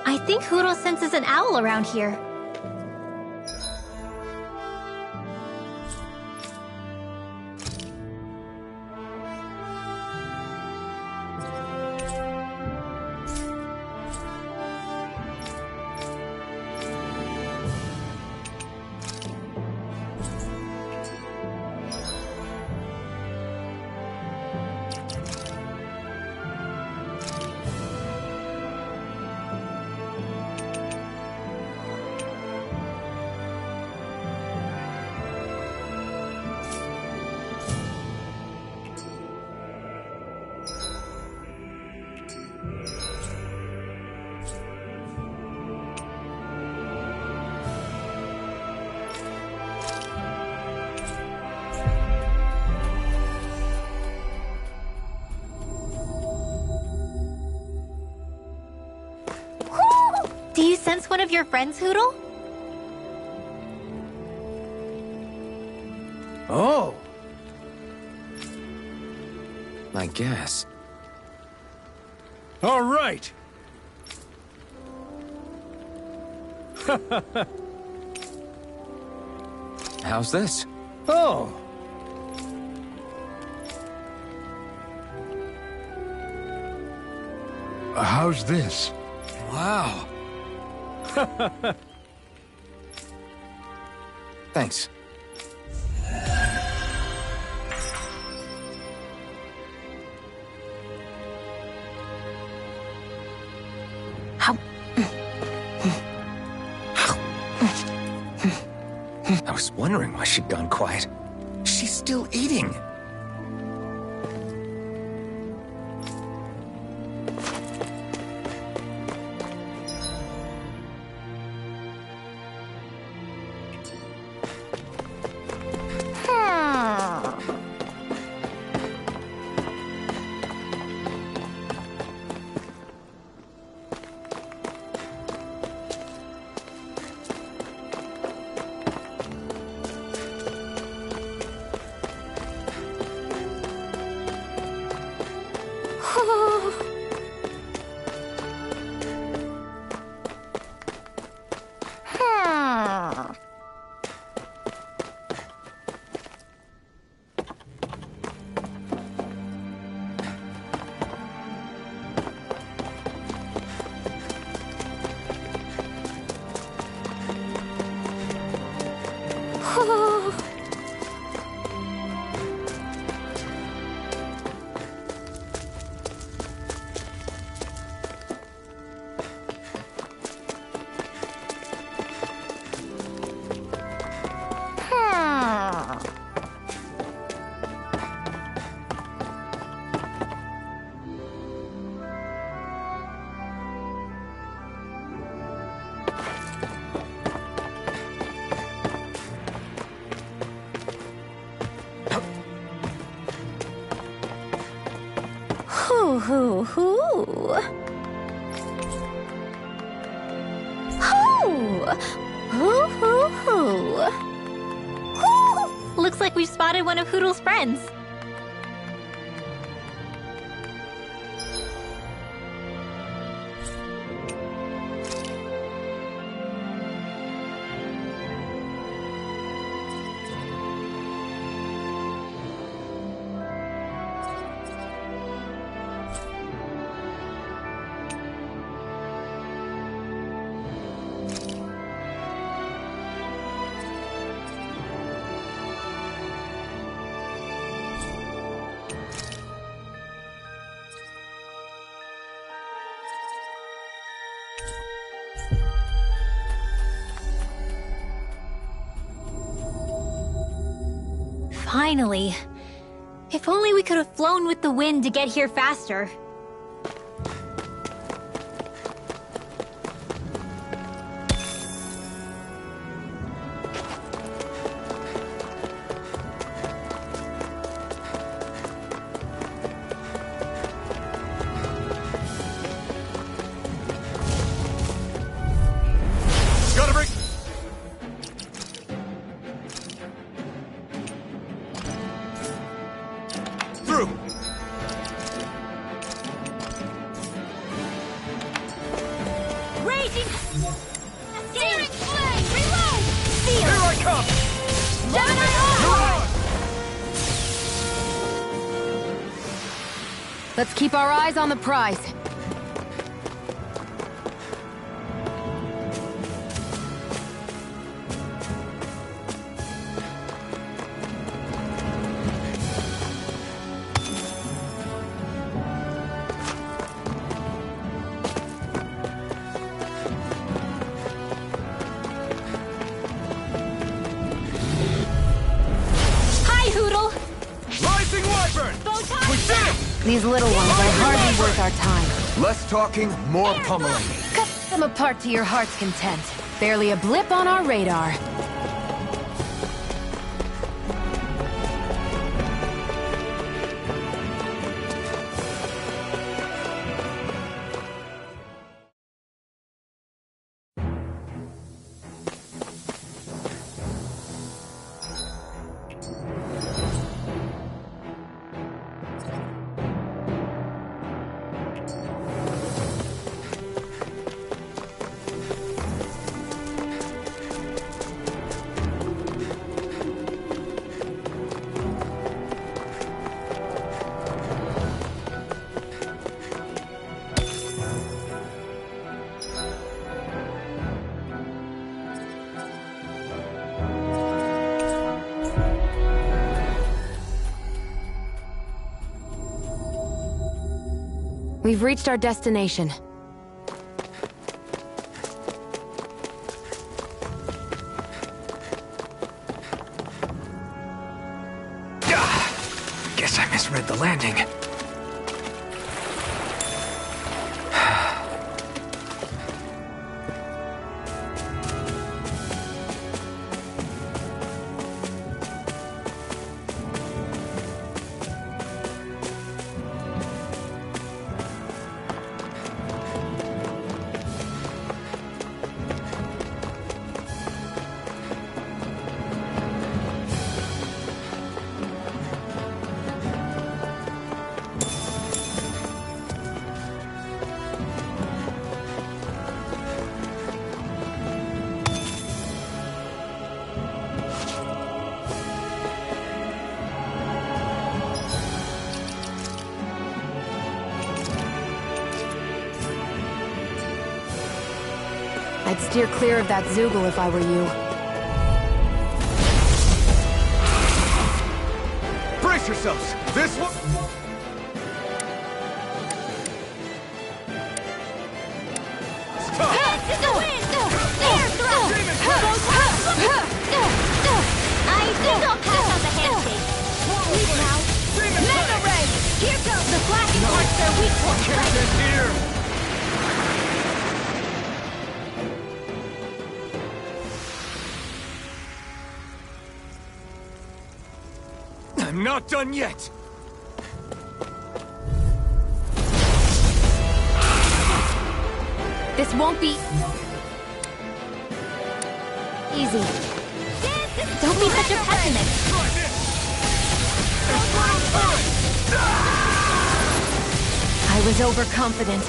[SPEAKER 5] I think Hootle senses an owl around here. Do you sense one of your friends, Hootle?
[SPEAKER 4] Oh! I guess.
[SPEAKER 2] All right!
[SPEAKER 4] How's this?
[SPEAKER 2] Oh!
[SPEAKER 1] How's this?
[SPEAKER 4] Wow.
[SPEAKER 2] Wow.
[SPEAKER 4] Thanks. was wondering why she'd gone quiet. She's still eating.
[SPEAKER 5] Hoo hoo hoo. Hoo! Hoo hoo hoo. Hoo! Looks like we've spotted one of Hoodle's friends. Finally. If only we could have flown with the wind to get here faster.
[SPEAKER 3] Let's keep our eyes on the prize.
[SPEAKER 5] Hi, Hoodle!
[SPEAKER 2] Rising Wyvern! We did it!
[SPEAKER 3] These little ones are hardly worth our time.
[SPEAKER 4] Less talking, more pummeling.
[SPEAKER 3] Cut them apart to your heart's content. Barely a blip on our radar. We've reached our destination.
[SPEAKER 4] Guess I misread the landing.
[SPEAKER 3] I'd steer clear of that Zoogle if I were you.
[SPEAKER 2] Brace yourselves! This one... Stop!
[SPEAKER 5] This is the wind! Air thrust! I think I'll pass on the handshake. Leave now. Mega Ray! Here goes the flashing marks their weak point.
[SPEAKER 2] Can't get here! I'm not done yet!
[SPEAKER 3] This won't be... easy.
[SPEAKER 5] Don't be such a pessimist.
[SPEAKER 2] Try this!
[SPEAKER 3] I was overconfident.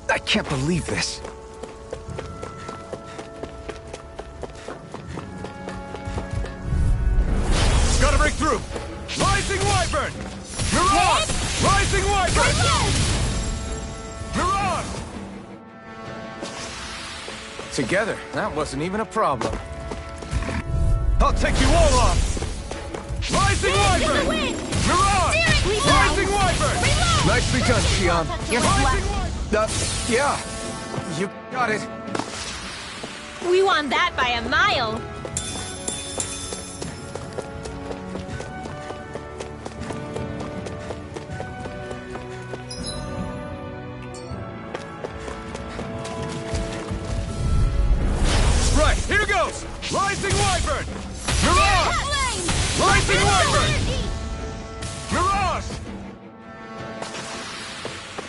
[SPEAKER 4] I can't believe this.
[SPEAKER 2] Gotta break through! Rising Wyvern! Mirage! Rising Wyvern! Mirage!
[SPEAKER 4] Together, that wasn't even a problem.
[SPEAKER 2] I'll take you all off! Rising Wyvern! Mirage! Rising Wyvern!
[SPEAKER 4] Nicely done, Xion.
[SPEAKER 3] You're
[SPEAKER 2] Rising
[SPEAKER 3] flat.
[SPEAKER 2] Wyvern!
[SPEAKER 4] Yeah, you got it.
[SPEAKER 5] We won that by a mile.
[SPEAKER 2] Right, here goes! Rising Wyvern! Mirage! Rising Wyvern! Mirage!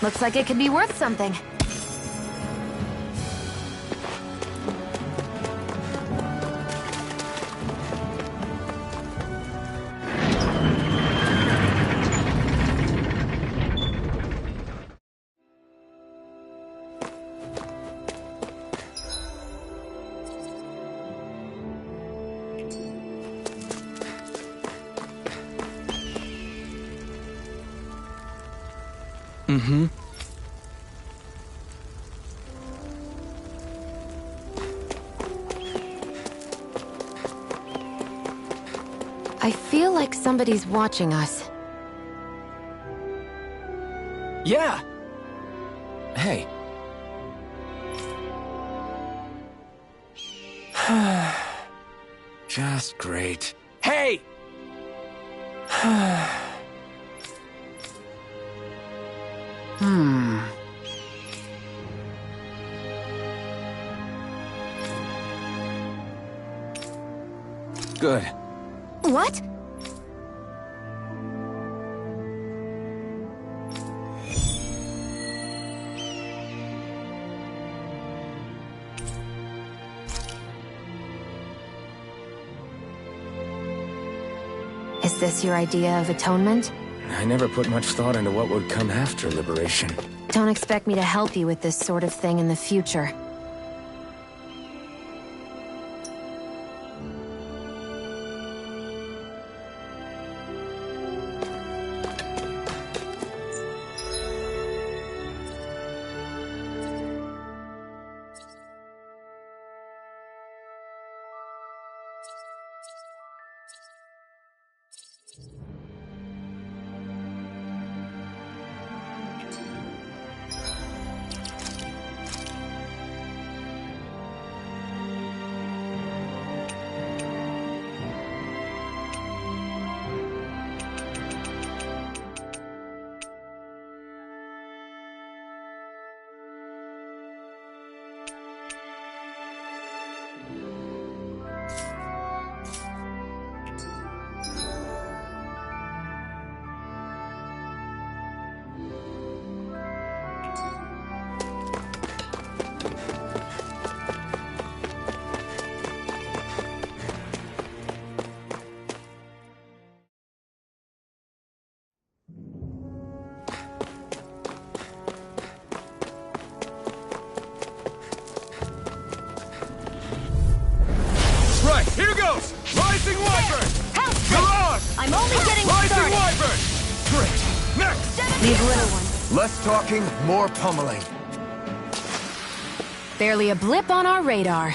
[SPEAKER 3] Looks like it could be worth something.
[SPEAKER 4] Mm-hmm.
[SPEAKER 3] I feel like somebody's watching us.
[SPEAKER 4] Yeah. Hey. Just great. Hey! Good.
[SPEAKER 3] What? Is this your idea of atonement?
[SPEAKER 4] I never put much thought into what would come after liberation.
[SPEAKER 3] Don't expect me to help you with this sort of thing in the future.
[SPEAKER 9] I'm only getting
[SPEAKER 2] Rising
[SPEAKER 9] started!
[SPEAKER 2] Wyvern! Great! Next!
[SPEAKER 3] These little ones.
[SPEAKER 4] Less talking, more pummeling.
[SPEAKER 3] Barely a blip on our radar.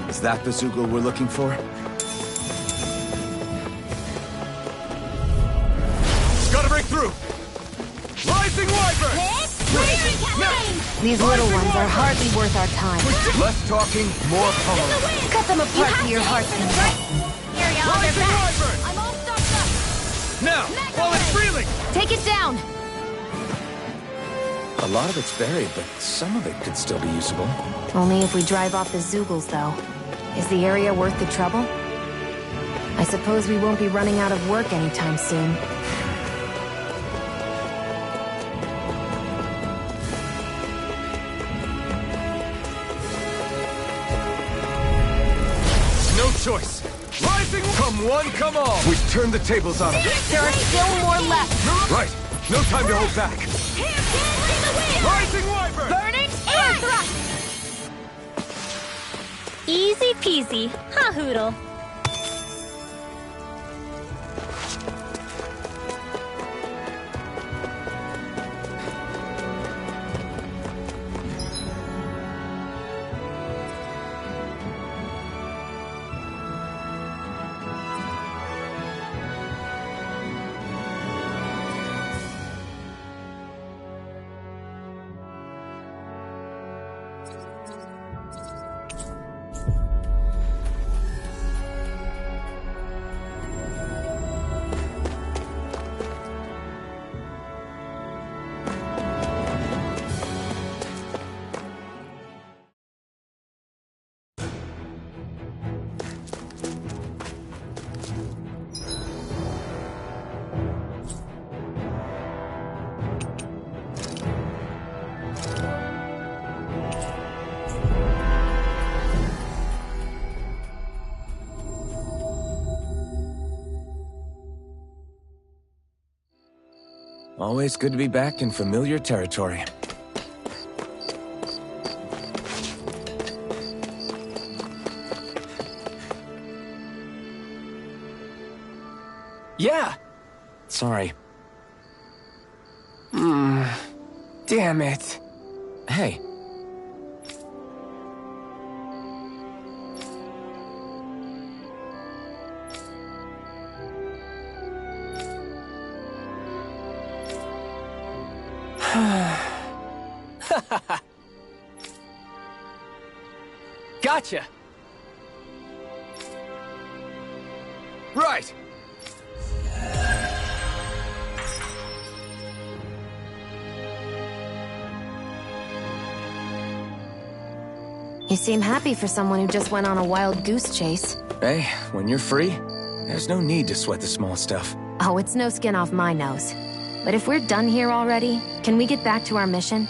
[SPEAKER 4] Is that the Zoogle we're looking for?
[SPEAKER 2] Gotta break through! Rising Wyvern!
[SPEAKER 3] These little ones are hardly worth our time.
[SPEAKER 4] Less talking, more pummeling.
[SPEAKER 3] Cut them apart to your heart's content.
[SPEAKER 2] Rising Wyvern!
[SPEAKER 9] I'm all stocked up!
[SPEAKER 2] Now, while it's reeling!
[SPEAKER 3] Take it down!
[SPEAKER 4] A lot of it's buried, but some of it could still be usable.
[SPEAKER 3] Only if we drive off the Zoogles, though. Is the area worth the trouble? I suppose we won't be running out of work anytime soon.
[SPEAKER 2] No choice! Rising! Come one, come all!
[SPEAKER 4] We've turned the tables on them.
[SPEAKER 3] There are still more left!
[SPEAKER 4] Right! No time to hold back!
[SPEAKER 2] Rising Wyvern!
[SPEAKER 9] Burning air thrust!
[SPEAKER 5] Easy peasy, huh, Hootle?
[SPEAKER 4] Always good to be back in familiar territory. Yeah! Sorry. Damn it. Hey.
[SPEAKER 7] Gotcha!
[SPEAKER 4] Right!
[SPEAKER 3] You seem happy for someone who just went on a wild goose chase.
[SPEAKER 4] Hey, when you're free, there's no need to sweat the small stuff.
[SPEAKER 3] Oh, it's no skin off my nose. But if we're done here already, can we get back to our mission?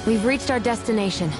[SPEAKER 3] We've reached our destination.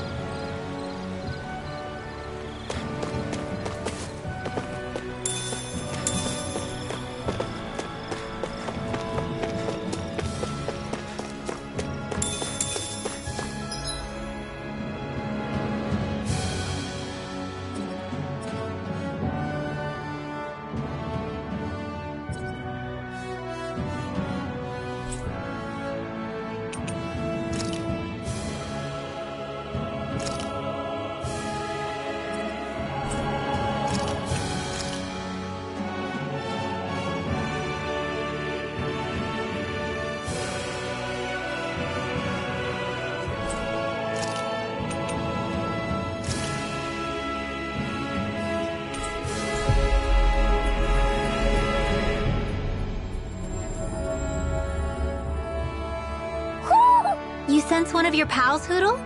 [SPEAKER 5] You sense one of your pals, Hootle?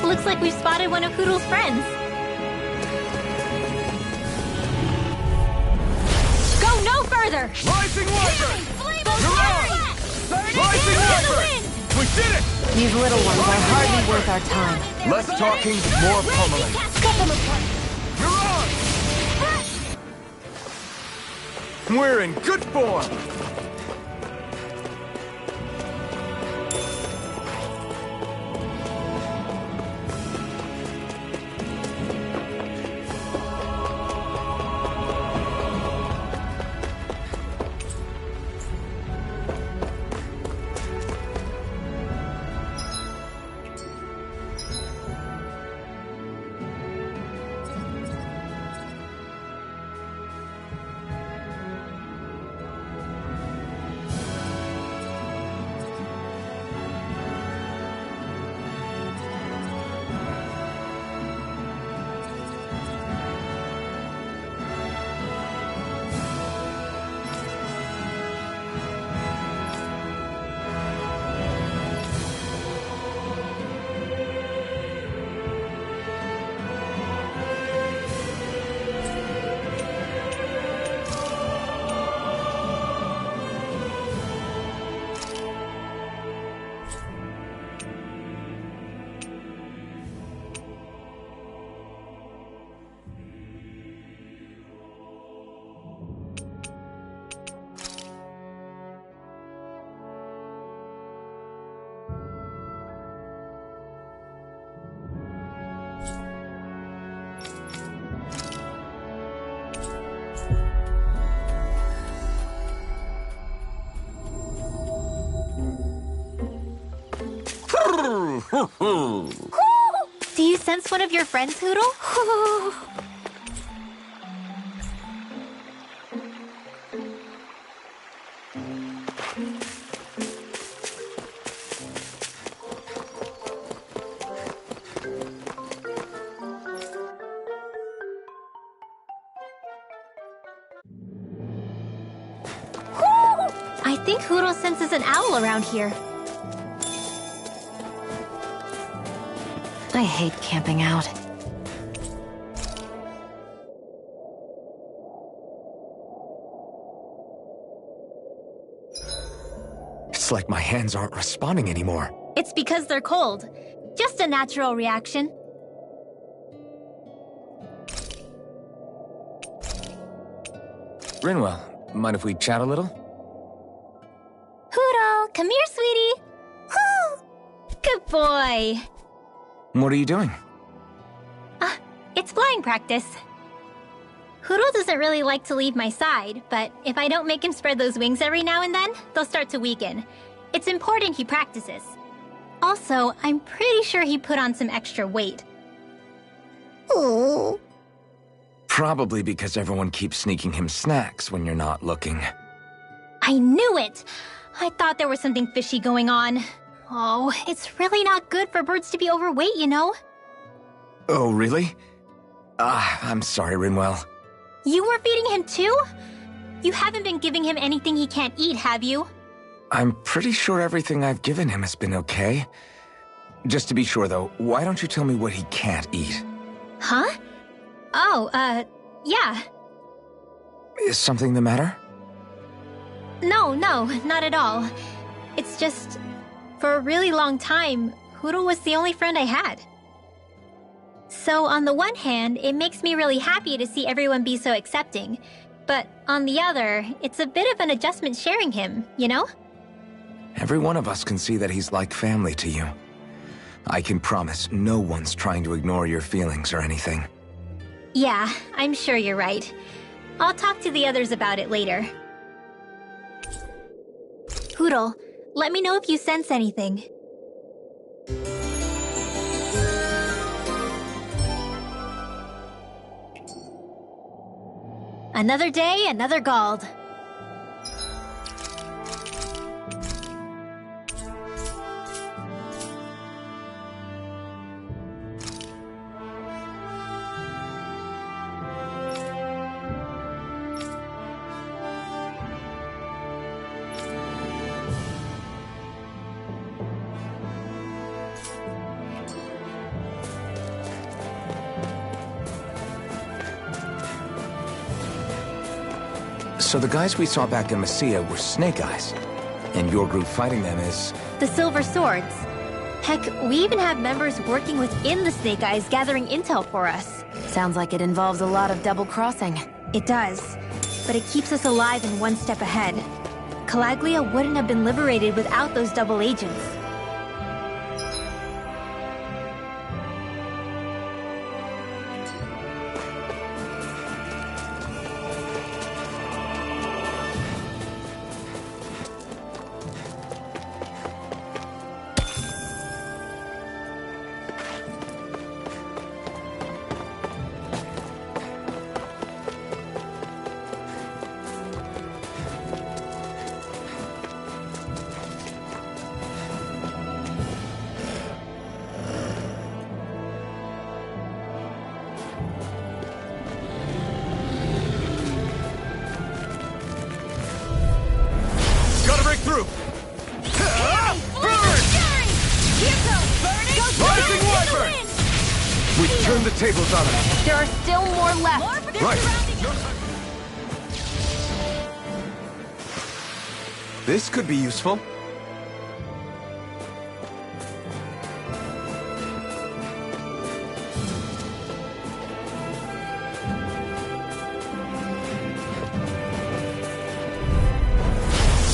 [SPEAKER 5] Looks like we've spotted one of Hootle's friends. Go no further!
[SPEAKER 2] Rising Wiper! You're on! Rising Wiper! We did it!
[SPEAKER 3] These little ones are hardly worth our time.
[SPEAKER 4] Less talking, more pummeling.
[SPEAKER 2] You're on! We're in good form!
[SPEAKER 5] Do you sense one of your friends, Hootle? I think Hootle senses an owl around here.
[SPEAKER 3] I hate camping out.
[SPEAKER 4] It's like my hands aren't responding anymore.
[SPEAKER 5] It's because they're cold. Just a natural reaction.
[SPEAKER 4] Rinwell, mind if we chat a little?
[SPEAKER 5] Hootle, come here, sweetie. Woo! Good boy.
[SPEAKER 4] What are you doing?
[SPEAKER 5] It's flying practice. Hootle doesn't really like to leave my side, but if I don't make him spread those wings every now and then, they'll start to weaken. It's important he practices. Also, I'm pretty sure he put on some extra weight.
[SPEAKER 3] Oh.
[SPEAKER 4] Probably because everyone keeps sneaking him snacks when you're not looking.
[SPEAKER 5] I knew it! I thought there was something fishy going on. Oh, it's really not good for birds to be overweight, you know?
[SPEAKER 4] Oh, really? I'm sorry, Rinwell.
[SPEAKER 5] You were feeding him too? You haven't been giving him anything he can't eat, have you?
[SPEAKER 4] I'm pretty sure everything I've given him has been okay. Just to be sure, though, why don't you tell me what he can't eat?
[SPEAKER 5] Huh? Oh, yeah.
[SPEAKER 4] Is something the matter?
[SPEAKER 5] No, not at all. It's just, for a really long time, Hootle was the only friend I had. So on the one hand, it makes me really happy to see everyone be so accepting. But on the other, it's a bit of an adjustment sharing him, you know?
[SPEAKER 4] Every one of us can see that he's like family to you. I can promise no one's trying to ignore your feelings or anything.
[SPEAKER 5] Yeah, I'm sure you're right. I'll talk to the others about it later. Hootle, let me know if you sense anything. Another day, another Gald.
[SPEAKER 4] So the guys we saw back in Messia were Snake Eyes, and your group fighting them is...
[SPEAKER 5] The Silver Swords. Heck, we even have members working within the Snake Eyes gathering intel for us.
[SPEAKER 3] Sounds like it involves a lot of double-crossing.
[SPEAKER 5] It does, but it keeps us alive and one step ahead. Calaglia wouldn't have been liberated without those double agents.
[SPEAKER 2] Through! Burn! Rising Wyvern!
[SPEAKER 4] We've turned the tables on him.
[SPEAKER 3] There are still more left.
[SPEAKER 4] Right. This could be useful.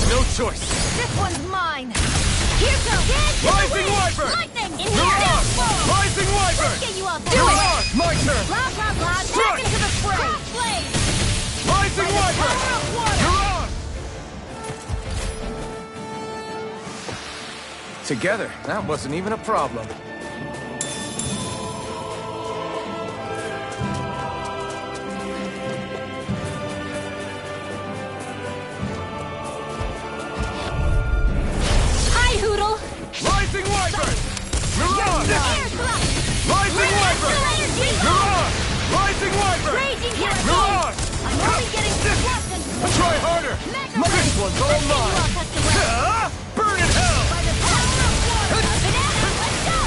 [SPEAKER 2] No choice.
[SPEAKER 3] This one's mine. Here goes.
[SPEAKER 2] Rising Wyvern!
[SPEAKER 3] Lightning! In
[SPEAKER 2] You're
[SPEAKER 3] here!
[SPEAKER 2] on! Rising Wyvern!
[SPEAKER 3] Get you out
[SPEAKER 2] You're
[SPEAKER 3] there.
[SPEAKER 2] on! My turn!
[SPEAKER 3] Blah, blah, blah.
[SPEAKER 2] Strike!
[SPEAKER 3] Back into the fray. Crossblade.
[SPEAKER 2] Rising Wyvern! You're on!
[SPEAKER 4] Together, that wasn't even a problem.
[SPEAKER 5] Hi, Hootle!
[SPEAKER 2] Rising Wyvern! You're on! Rising Wyvern! You're on! Rising Wyvern!
[SPEAKER 3] Raging
[SPEAKER 2] You're
[SPEAKER 3] Cascade.
[SPEAKER 2] on!
[SPEAKER 3] I'm only getting twisted.
[SPEAKER 2] Try harder!
[SPEAKER 3] Mega
[SPEAKER 2] This
[SPEAKER 3] Ray.
[SPEAKER 2] one's all mine! Burn in hell!
[SPEAKER 3] By the power of water. Banana, let's go.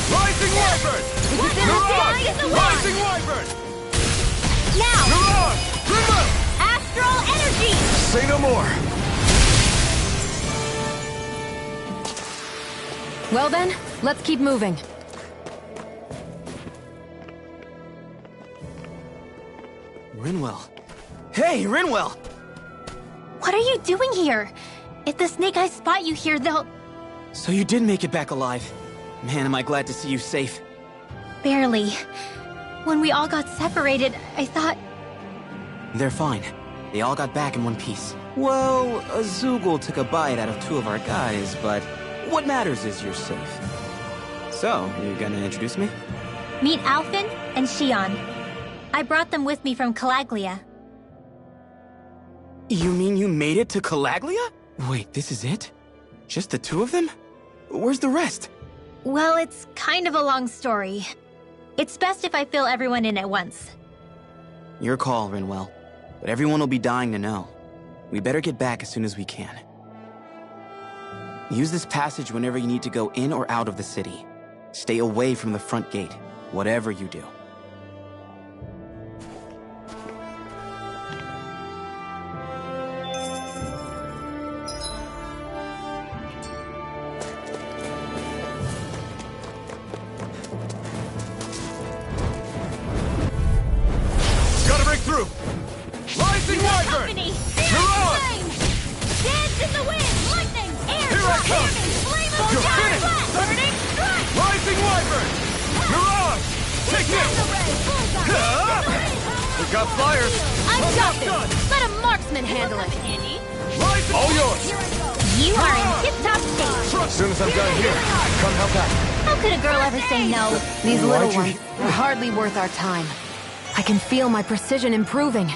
[SPEAKER 2] Rising Wyvern!
[SPEAKER 3] Within
[SPEAKER 2] You're
[SPEAKER 3] the
[SPEAKER 2] on!
[SPEAKER 3] sky is the
[SPEAKER 2] Rising Wyvern!
[SPEAKER 3] Now,
[SPEAKER 2] You're on! Remove!
[SPEAKER 3] astral energy.
[SPEAKER 4] Say no more.
[SPEAKER 3] Well then, let's keep moving.
[SPEAKER 7] Rinwell. Hey, Rinwell!
[SPEAKER 5] What are you doing here? If the Snake Eyes spot you here, they'll...
[SPEAKER 7] So you did make it back alive. Man, am I glad to see you safe.
[SPEAKER 5] Barely. When we all got separated, I thought...
[SPEAKER 7] They're fine.
[SPEAKER 10] They all got back in one piece. Well, Azugul took a bite out of 2 of our guys, but what matters is you're safe. So, you gonna introduce me?
[SPEAKER 5] Meet Alphen and Xion. I brought them with me from Calaglia.
[SPEAKER 10] You mean you made it to Calaglia? Wait, this is it? Just the 2 of them? Where's the rest?
[SPEAKER 5] Well, it's kind of a long story. It's best if I fill everyone in at once.
[SPEAKER 10] Your call, Rinwell. But everyone will be dying to know. We better get back as soon as we can. Use this passage whenever you need to go in or out of the city. Stay away from the front gate, whatever you do.
[SPEAKER 2] Gotta break through! Rising Wyvern! You're on!
[SPEAKER 5] Dance in the wind! Lightning! Air!
[SPEAKER 2] Here I come!
[SPEAKER 5] Flame of
[SPEAKER 2] You're
[SPEAKER 5] God!
[SPEAKER 2] finished!
[SPEAKER 5] Burning strike!
[SPEAKER 2] Rising Wyvern! You're on! Take this! We got flyers!
[SPEAKER 3] I've got this! Let a marksman handle it!
[SPEAKER 2] Rising! All yours!
[SPEAKER 5] You are in tip-top shape!
[SPEAKER 2] As soon as I'm done here, come help out.
[SPEAKER 5] How could a girl ever say no?
[SPEAKER 3] These little ones are hardly worth our time. I can feel my precision improving.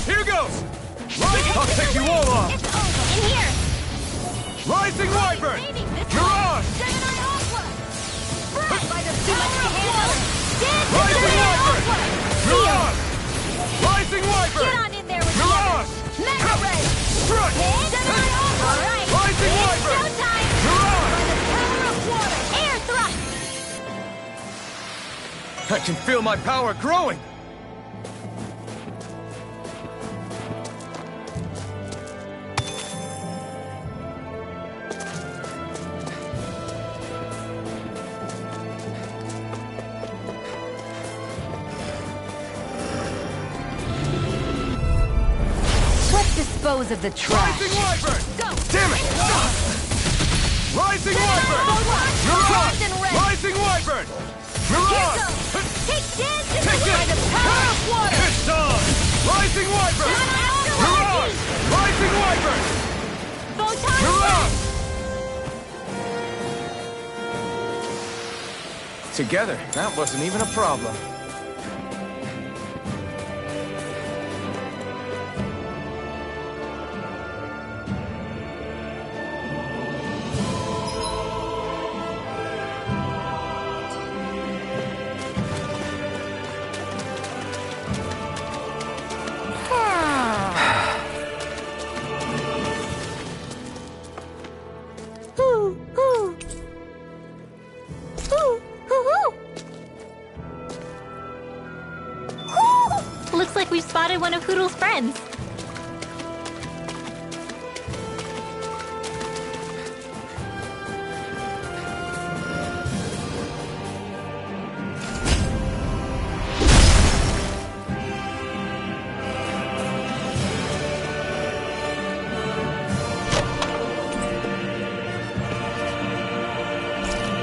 [SPEAKER 2] Here goes! I'll take you all on!
[SPEAKER 5] It's over! In here!
[SPEAKER 2] Rising Wyvern! You're on! Rising Wyvern! You're on! Rising Wyvern!
[SPEAKER 5] Get on in there with
[SPEAKER 2] You're
[SPEAKER 5] the
[SPEAKER 2] on!
[SPEAKER 5] others! Mega Ray!
[SPEAKER 2] Strike!
[SPEAKER 5] Alright!
[SPEAKER 2] Rising
[SPEAKER 5] It's
[SPEAKER 2] Wyvern!
[SPEAKER 5] showtime!
[SPEAKER 2] You're on!
[SPEAKER 5] Power of water! Air thrust!
[SPEAKER 2] I can feel my power growing!
[SPEAKER 3] Dispose of the trash.
[SPEAKER 2] Rising Wyvern!
[SPEAKER 5] Go!
[SPEAKER 2] Damn it! Rising Wyvern! You're on! Rising Wyvern! You're on!
[SPEAKER 5] Take dance in
[SPEAKER 2] Take
[SPEAKER 5] the
[SPEAKER 2] this!
[SPEAKER 5] by the power of water!
[SPEAKER 2] It's on! Rising Wyvern! You're on! Rising Wyvern!
[SPEAKER 5] Photon
[SPEAKER 2] You're on!
[SPEAKER 7] Together, that wasn't even a problem.
[SPEAKER 5] Looks like we've spotted one of Hoodle's friends.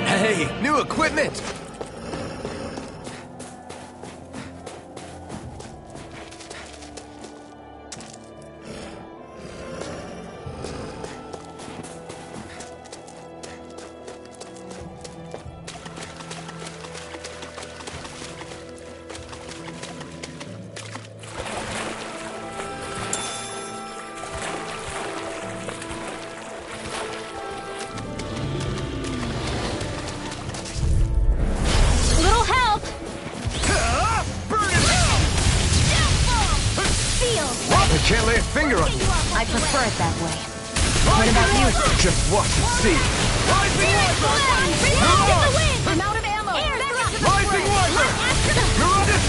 [SPEAKER 7] Hey, new equipment!
[SPEAKER 3] prefer it that way. What about you?
[SPEAKER 2] Just watch and see. Rising Wiper!
[SPEAKER 9] Reload in the wind! I'm out of ammo!
[SPEAKER 2] Rising Wiper! You're on this!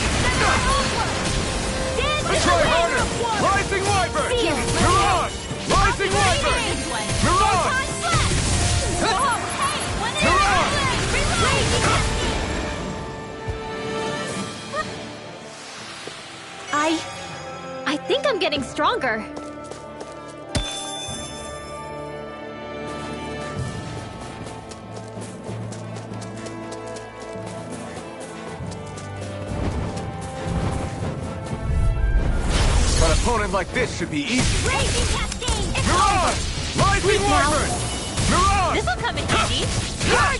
[SPEAKER 2] Try harder! Rising Wiper! You're on! Rising Wiper! You're on! You're on!
[SPEAKER 3] I think I'm getting stronger.
[SPEAKER 2] An opponent like this should be easy.
[SPEAKER 9] Raging Cascade! It's
[SPEAKER 2] You're on! Rising Wiper! You're on!
[SPEAKER 9] This'll come in handy!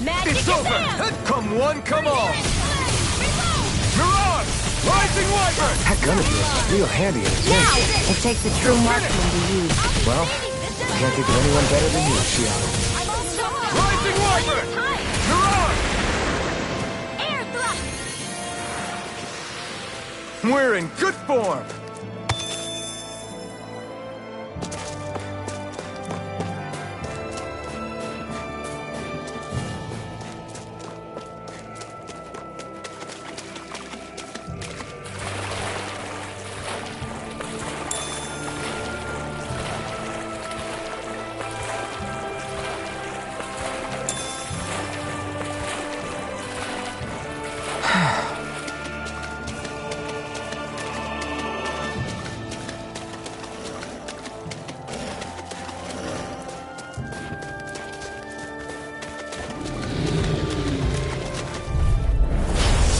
[SPEAKER 9] Magic
[SPEAKER 2] It's over!
[SPEAKER 9] Kazam!
[SPEAKER 2] Come one, come all! You're on! Rising Wiper!
[SPEAKER 4] That gun of yours is real handy in a pinch.
[SPEAKER 3] It takes a true marksman to use.
[SPEAKER 4] Well, can't think of anyone better than you, Shion.
[SPEAKER 2] Rising Wiper! You're on!
[SPEAKER 9] Air thrust!
[SPEAKER 2] We're in good form!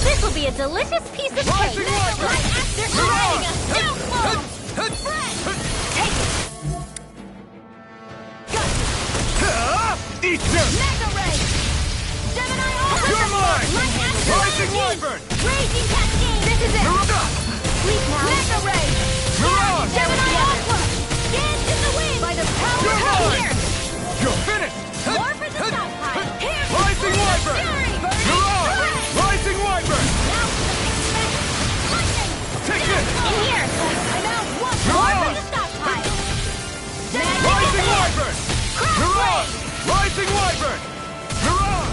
[SPEAKER 3] This'll be a delicious piece of cake.
[SPEAKER 2] Rising Wiper!
[SPEAKER 9] Right after
[SPEAKER 2] You're
[SPEAKER 9] creating
[SPEAKER 2] on!
[SPEAKER 9] a downfall! Take it!
[SPEAKER 2] Eat them!
[SPEAKER 9] Mega Ray! Gemini Ultra!
[SPEAKER 2] You're mine!
[SPEAKER 9] Right after
[SPEAKER 2] Rising Wiper!
[SPEAKER 9] Raging Cascade! This is it!
[SPEAKER 2] You're on!
[SPEAKER 9] Sleep now! Mega Ray!
[SPEAKER 2] You're on!
[SPEAKER 9] Gemini Ultra! Dance in the wind! By the power
[SPEAKER 2] You're
[SPEAKER 9] of
[SPEAKER 2] mine!
[SPEAKER 9] here!
[SPEAKER 2] You're finished!
[SPEAKER 9] More for the stockpile! Here!
[SPEAKER 2] Rising Wiper!
[SPEAKER 9] Fury!
[SPEAKER 2] You're on! Rising Wiper!
[SPEAKER 9] Now lightning!
[SPEAKER 2] Take this!
[SPEAKER 9] In here! I'm out one!
[SPEAKER 2] You're
[SPEAKER 9] More
[SPEAKER 2] on!
[SPEAKER 9] for the stockpile!
[SPEAKER 2] Rising Wiper! You're on! Rising Wiper! You're on!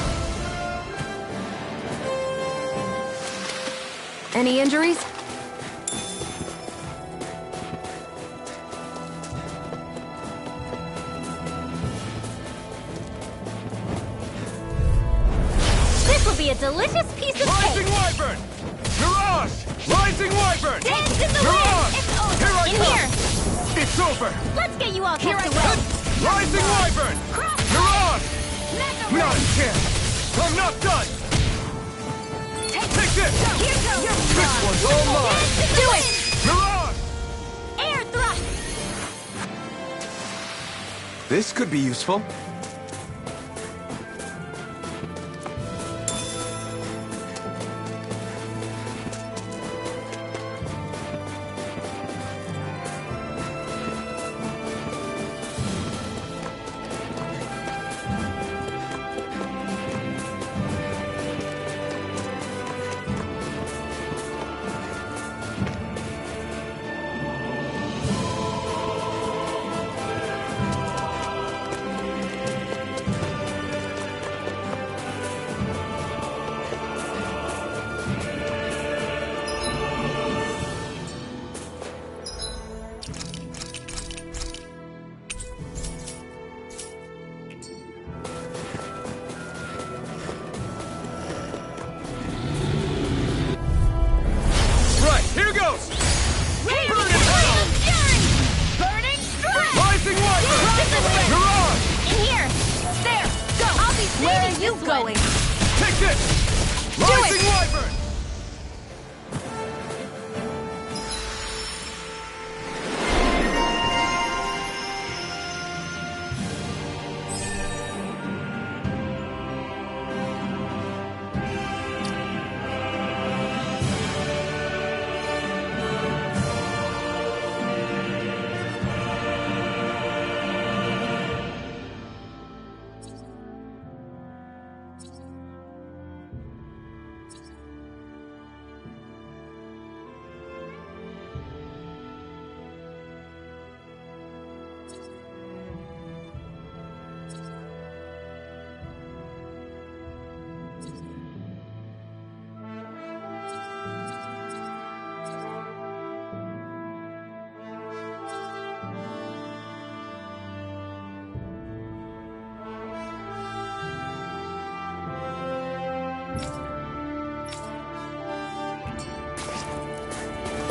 [SPEAKER 3] Any injuries? This will be a delicious piece of
[SPEAKER 2] Rising
[SPEAKER 3] cake.
[SPEAKER 2] Wyvern! Mirage! Rising Wyvern!
[SPEAKER 3] Dance in the wind!
[SPEAKER 2] Mirage!
[SPEAKER 3] It's over!
[SPEAKER 2] Here I
[SPEAKER 3] In
[SPEAKER 2] come!
[SPEAKER 3] here!
[SPEAKER 2] It's over!
[SPEAKER 3] Let's get you all
[SPEAKER 2] Here
[SPEAKER 3] tucked
[SPEAKER 2] I
[SPEAKER 3] away!
[SPEAKER 2] come! Rising Wyvern! Mirage! Not a chance! I'm not done! Take this!
[SPEAKER 9] Here goes!
[SPEAKER 2] This one's all mine!
[SPEAKER 9] Do it!
[SPEAKER 2] Mirage!
[SPEAKER 9] Air thrust!
[SPEAKER 8] This could be useful.
[SPEAKER 2] Right, here goes!
[SPEAKER 9] Burning
[SPEAKER 2] Burn in hell!
[SPEAKER 9] Fury! Burning strike!
[SPEAKER 2] Rising Wyvern! Mirage!
[SPEAKER 9] In here! There! Go! I'll be saving Where are you going?
[SPEAKER 2] Take this! Rising Wyvern!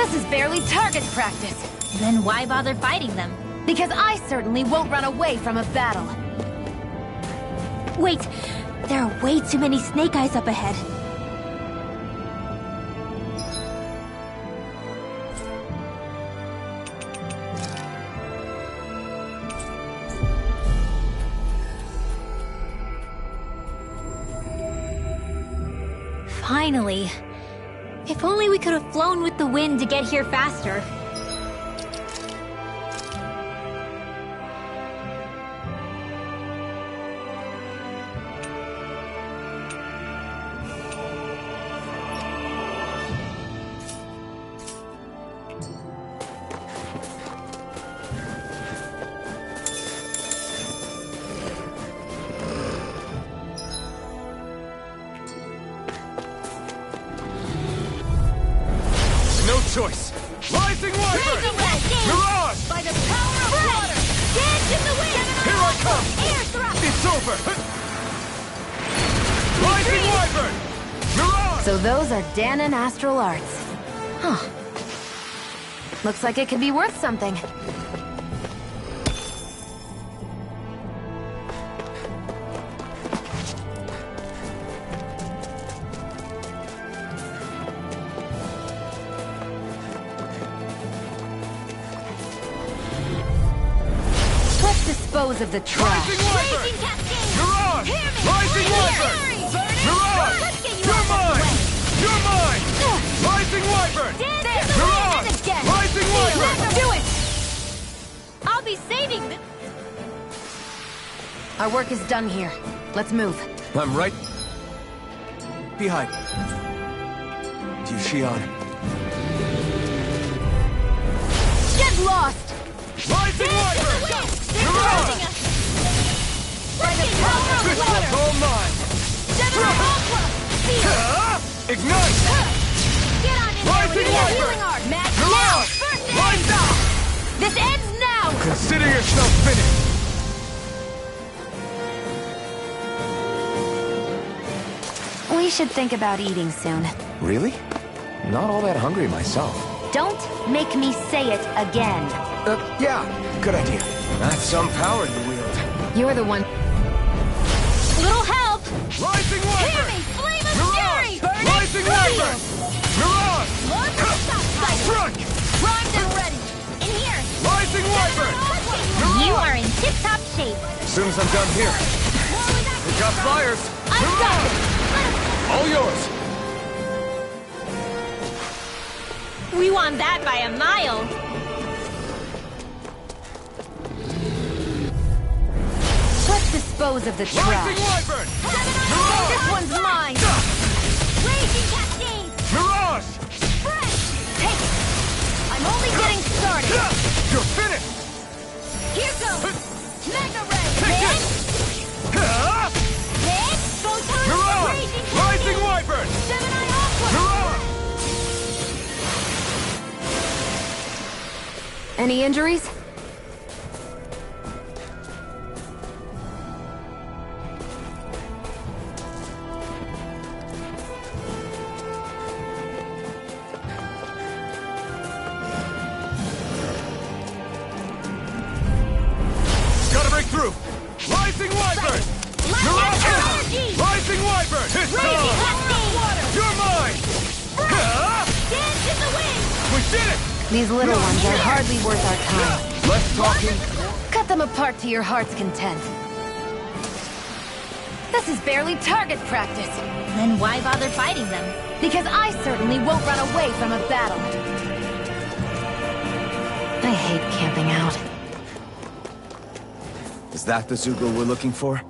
[SPEAKER 3] This is barely target practice.
[SPEAKER 5] Then why bother fighting them?
[SPEAKER 3] Because I certainly won't run away from a battle.
[SPEAKER 5] Wait, there are way too many Snake Eyes up ahead. Finally. If only we could have flown with the wind to get here faster.
[SPEAKER 2] No choice! Rising Wyvern! Mirage!
[SPEAKER 9] By the power of water! Dance in the wind!
[SPEAKER 2] Here I come!
[SPEAKER 9] Air thrust!
[SPEAKER 2] It's over! Rising Wyvern! Mirage!
[SPEAKER 3] So those are Danon Astral Arts. Huh. Looks like it could be worth something. Let's dispose of the trash.
[SPEAKER 2] Rising Wyvern!
[SPEAKER 9] Raging Cascade!
[SPEAKER 2] Mirage!
[SPEAKER 9] Hear me!
[SPEAKER 2] Rising Wyvern! Mirage!
[SPEAKER 9] Let's get you
[SPEAKER 2] You're
[SPEAKER 9] out of the
[SPEAKER 2] mine!
[SPEAKER 9] way!
[SPEAKER 2] You're mine! Rising Wyvern!
[SPEAKER 9] Dance in the
[SPEAKER 2] Mirage!
[SPEAKER 9] wind again!
[SPEAKER 2] Rising Wyvern!
[SPEAKER 9] Do it!
[SPEAKER 5] I'll be saving them.
[SPEAKER 3] Our work is done here. Let's move.
[SPEAKER 8] I'm right behind. You, Shion.
[SPEAKER 3] Get lost!
[SPEAKER 2] Rising Wyvern!
[SPEAKER 9] They're
[SPEAKER 2] Mirage!
[SPEAKER 9] charging us! By the power of
[SPEAKER 2] This
[SPEAKER 9] water!
[SPEAKER 2] one's all mine!
[SPEAKER 9] Gemini Aqua!
[SPEAKER 2] Ignite!
[SPEAKER 9] Get on in there with
[SPEAKER 2] Rising
[SPEAKER 9] your
[SPEAKER 2] Wyvern!
[SPEAKER 9] healing art! Magic now!
[SPEAKER 2] Mirage!
[SPEAKER 9] First aid!
[SPEAKER 2] Rise up!
[SPEAKER 3] This ends now!
[SPEAKER 2] Consider yourself finished!
[SPEAKER 3] We should think about eating soon.
[SPEAKER 4] Really? Not all that hungry myself.
[SPEAKER 3] Don't make me say it again.
[SPEAKER 4] Yeah, good idea. That's some power you wield.
[SPEAKER 3] You're the one.
[SPEAKER 5] Little help!
[SPEAKER 2] Rising
[SPEAKER 9] Hear
[SPEAKER 2] Wyvern!
[SPEAKER 9] me! Flame of
[SPEAKER 2] Mirage!
[SPEAKER 9] fury!
[SPEAKER 2] Rising Wyvern! Mirage!
[SPEAKER 9] Launch the stop sign!
[SPEAKER 2] Struck!
[SPEAKER 9] Primed and ready! In here!
[SPEAKER 2] Rising Wyvern!
[SPEAKER 5] You are in tip-top shape.
[SPEAKER 2] As soon as I'm done here. We got flyers!
[SPEAKER 5] I've got it!
[SPEAKER 2] All yours!
[SPEAKER 5] We won that by a mile.
[SPEAKER 3] Let's dispose of the
[SPEAKER 2] Rising
[SPEAKER 3] trash.
[SPEAKER 2] Wyvern!
[SPEAKER 3] This one's mine!
[SPEAKER 9] Raging Cascade!
[SPEAKER 2] Mirage!
[SPEAKER 9] Fresh!
[SPEAKER 3] Take it! I'm only getting started!
[SPEAKER 2] You're finished!
[SPEAKER 9] Here goes! Mega Ray!
[SPEAKER 2] Take
[SPEAKER 9] Hit!
[SPEAKER 2] this!
[SPEAKER 9] Hit! Photon!
[SPEAKER 2] Mirage!
[SPEAKER 9] Raging
[SPEAKER 2] Rising
[SPEAKER 9] Cascade!
[SPEAKER 2] Wyvern!
[SPEAKER 9] Gemini Aqua!
[SPEAKER 2] Mirage!
[SPEAKER 3] Any injuries?
[SPEAKER 2] Gotta break through! Rising Wyvern!
[SPEAKER 9] Lightning
[SPEAKER 2] Mirage!
[SPEAKER 9] energy!
[SPEAKER 2] Rising Wyvern! Hit
[SPEAKER 9] Raging
[SPEAKER 2] down!
[SPEAKER 9] Cascade!
[SPEAKER 2] You're mine!
[SPEAKER 9] Dance in the wind!
[SPEAKER 2] We did it!
[SPEAKER 3] These little ones are hardly worth our time.
[SPEAKER 2] Less talking.
[SPEAKER 3] Cut them apart to your heart's content. This is barely target practice.
[SPEAKER 5] Then why bother fighting them?
[SPEAKER 3] Because I certainly won't run away from a battle. I hate camping out.
[SPEAKER 4] Is that the Zoogle we're looking for?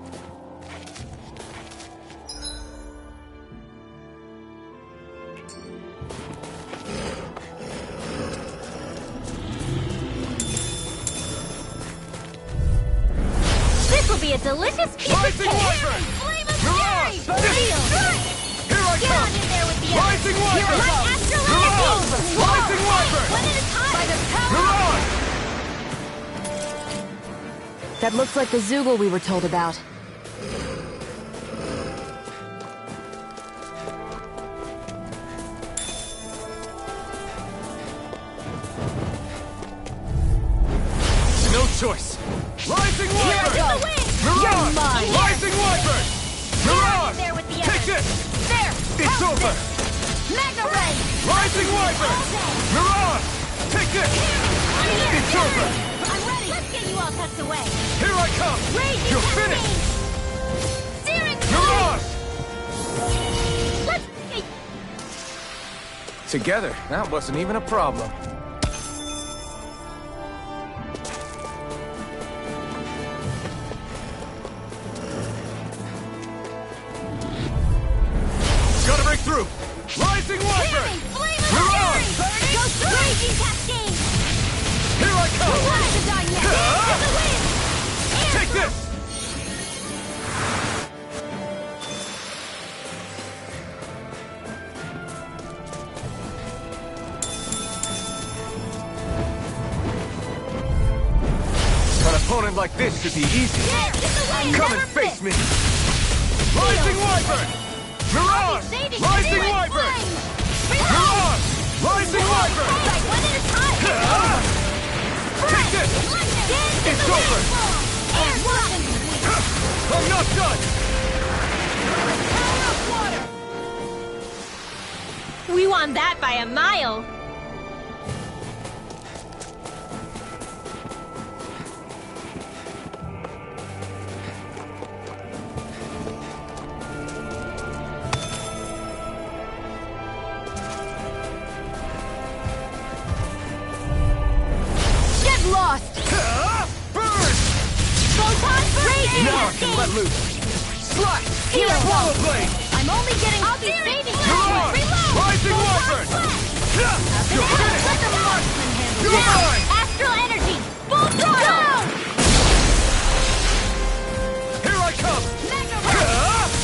[SPEAKER 5] This will be a delicious piece of
[SPEAKER 2] Rising
[SPEAKER 5] cake!
[SPEAKER 2] Wyvern!
[SPEAKER 9] Flame of
[SPEAKER 2] Mirage!
[SPEAKER 9] fury! Real strike!
[SPEAKER 2] Here I
[SPEAKER 9] Get
[SPEAKER 2] come!
[SPEAKER 9] on in there with the others!
[SPEAKER 2] Rising Wyvern!
[SPEAKER 9] Let Astral
[SPEAKER 2] Mirage!
[SPEAKER 9] Energy!
[SPEAKER 2] Rising Wyvern!
[SPEAKER 9] When it is hot! By the power
[SPEAKER 2] Mirage!
[SPEAKER 3] That looks like the Zoogle we were told about.
[SPEAKER 2] choice. Rising Wyvern!
[SPEAKER 3] You're
[SPEAKER 2] Mirage!
[SPEAKER 3] mine.
[SPEAKER 2] Rising Wyvern! Mirage!
[SPEAKER 3] There with the
[SPEAKER 2] Take
[SPEAKER 3] others.
[SPEAKER 2] this!
[SPEAKER 3] There!
[SPEAKER 2] It's
[SPEAKER 3] How's
[SPEAKER 2] over!
[SPEAKER 3] this? Mega Ray!
[SPEAKER 2] Rising Wyvern! Mirage! Take this!
[SPEAKER 3] I'm here!
[SPEAKER 2] It's over!
[SPEAKER 3] I'm ready! Let's get you all tucked away!
[SPEAKER 2] Here I come!
[SPEAKER 3] Raging
[SPEAKER 2] You're
[SPEAKER 3] Cascade!
[SPEAKER 2] finished!
[SPEAKER 3] Searing
[SPEAKER 2] Mirage!
[SPEAKER 3] Let's...
[SPEAKER 4] Together, that wasn't even a problem.
[SPEAKER 2] Gotta break through! Rising Wyvern! Mirage!
[SPEAKER 3] Go through! Raging Cascade!
[SPEAKER 2] Here I come!
[SPEAKER 3] Who wants to die yet? To the wind!
[SPEAKER 2] Take this! An opponent like this should be easy. Come and face me! Rising Wyvern! Mirage! Rising Wyvern! Mirage! Rising Wyvern!
[SPEAKER 3] One at a time!
[SPEAKER 2] Take this! It's over! I'm not done!
[SPEAKER 3] We won that by a mile! Get lost!
[SPEAKER 2] Burn!
[SPEAKER 3] Photon Raging
[SPEAKER 2] Now I can let loose! Slash!
[SPEAKER 3] Hero
[SPEAKER 2] Swallow Blade!
[SPEAKER 3] I'm only getting to be saving you!
[SPEAKER 2] Mirage!
[SPEAKER 3] Reload!
[SPEAKER 2] Rising Wyvern! You're finished! You're mine!
[SPEAKER 3] Astral Energy! Full throttle!
[SPEAKER 2] Here I come!
[SPEAKER 3] Mega Ray!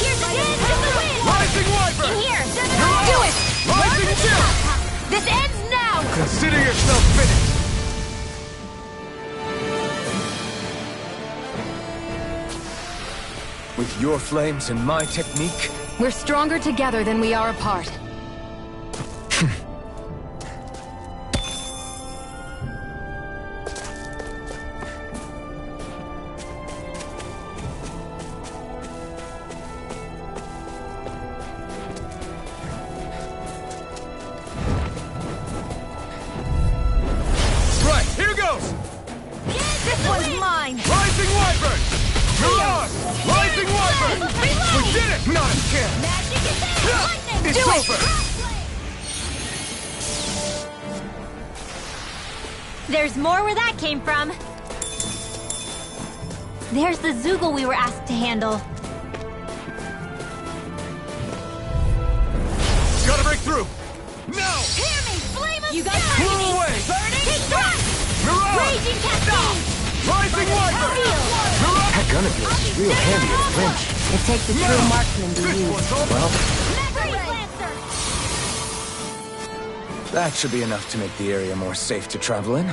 [SPEAKER 3] Here's the end to the wind!
[SPEAKER 2] Rising Wyvern!
[SPEAKER 3] In here!
[SPEAKER 2] Mirage!
[SPEAKER 3] Do it!
[SPEAKER 2] Rising Chill!
[SPEAKER 3] This ends now!
[SPEAKER 2] Consider yourself finished!
[SPEAKER 4] With your flames and my technique,
[SPEAKER 3] We're stronger together than we are apart.
[SPEAKER 2] Right, here goes!
[SPEAKER 3] This one's mine!
[SPEAKER 2] Rising Wyvern! Mirage! Rising Wyvern! We did it! Not a chance!
[SPEAKER 3] Magic is there! Lightning!
[SPEAKER 2] It's
[SPEAKER 3] Do
[SPEAKER 2] over!
[SPEAKER 5] There's more where that came from. There's the Zoogle we were asked to handle.
[SPEAKER 2] Gotta break through! Now!
[SPEAKER 3] Hear me! Flame of
[SPEAKER 5] You guys
[SPEAKER 3] Sky!
[SPEAKER 2] Blow away!
[SPEAKER 3] Take that!
[SPEAKER 2] Mirage!
[SPEAKER 3] Raging Cascade!
[SPEAKER 2] Rising Wyvern! Mirage!
[SPEAKER 4] that gunner feels real handy at a pinch.
[SPEAKER 3] It takes a true marksman to
[SPEAKER 2] This
[SPEAKER 3] use.
[SPEAKER 2] one's all
[SPEAKER 4] Well,
[SPEAKER 3] Freeze Lancer!
[SPEAKER 4] that should be enough to make the area more safe to travel in.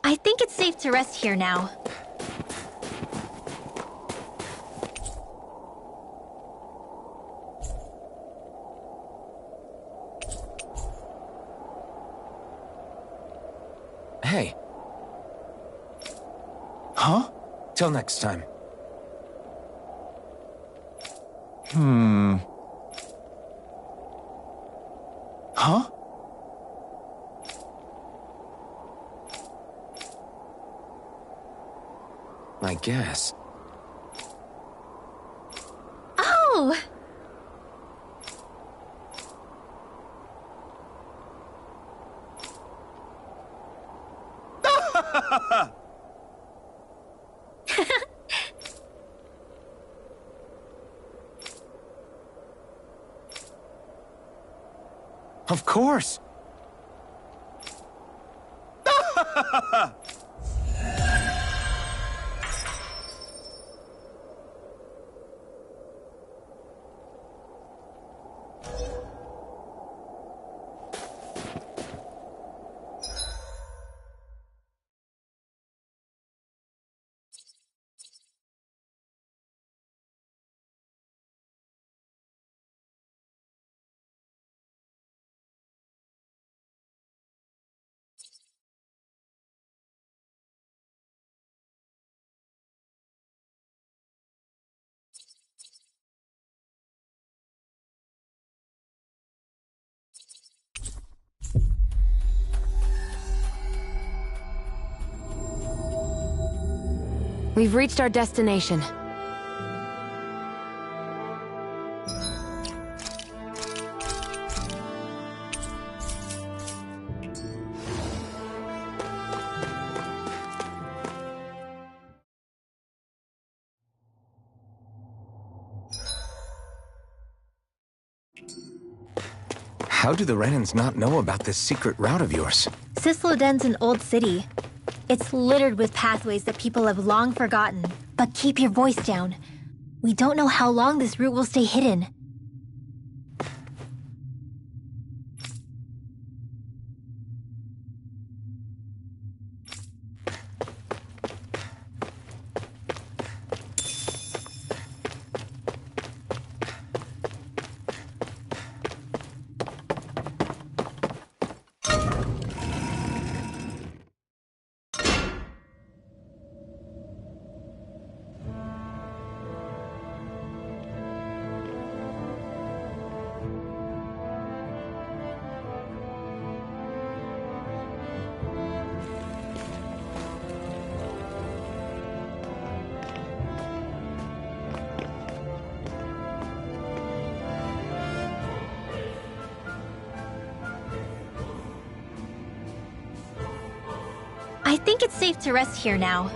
[SPEAKER 5] I think it's safe to rest here now.
[SPEAKER 4] Hey.
[SPEAKER 8] Huh?
[SPEAKER 4] Till next time.
[SPEAKER 8] Huh?
[SPEAKER 4] I guess.
[SPEAKER 5] Oh!
[SPEAKER 4] Of course!
[SPEAKER 3] We've reached our destination.
[SPEAKER 4] How do the Renans not know about this secret route of yours?
[SPEAKER 5] Cisloden's an old city. It's littered with pathways that people have long forgotten. But keep your voice down. We don't know how long this route will stay hidden. I think it's safe to rest here now.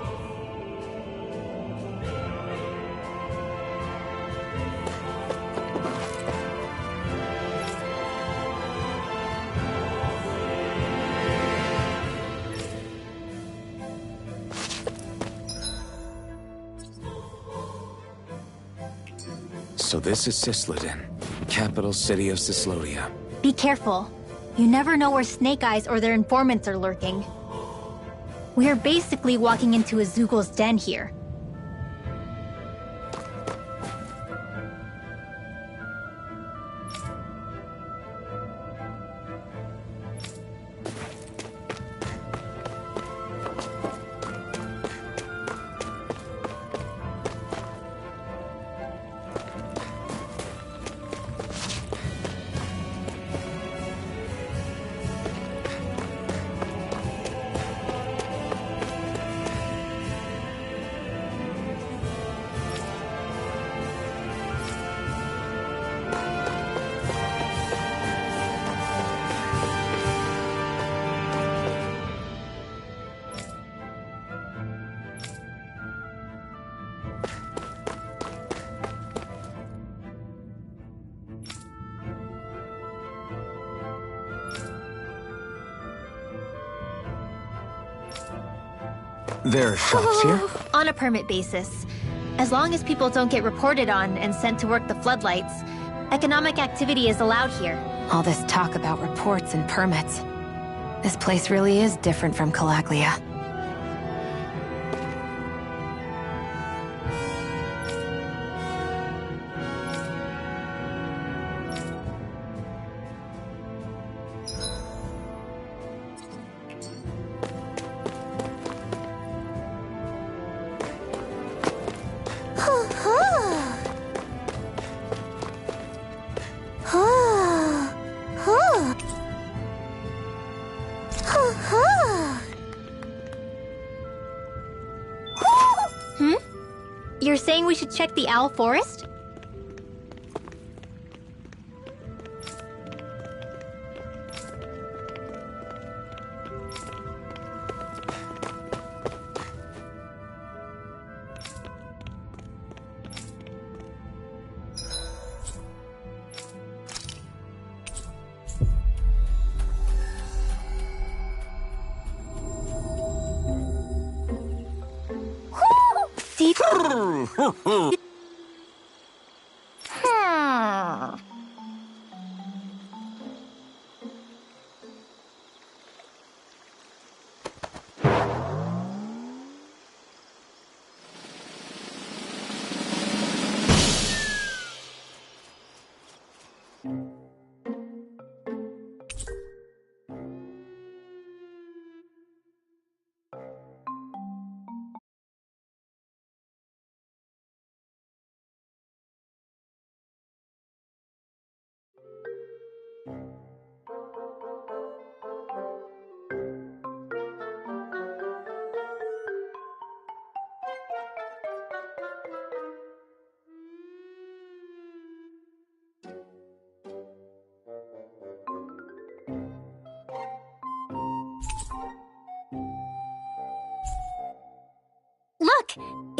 [SPEAKER 4] So this is Cisloden, capital city of Cyslodia.
[SPEAKER 5] Be careful. You never know where Snake Eyes or their informants are lurking. We're basically walking into a Zoogl's den here.
[SPEAKER 4] There are shops here?
[SPEAKER 5] On a permit basis. As long as people don't get reported on and sent to work the floodlights, economic activity is allowed here.
[SPEAKER 3] All this talk about reports and permits. This place really is different from Calaglia.
[SPEAKER 5] You're saying we should check the Owl Forest?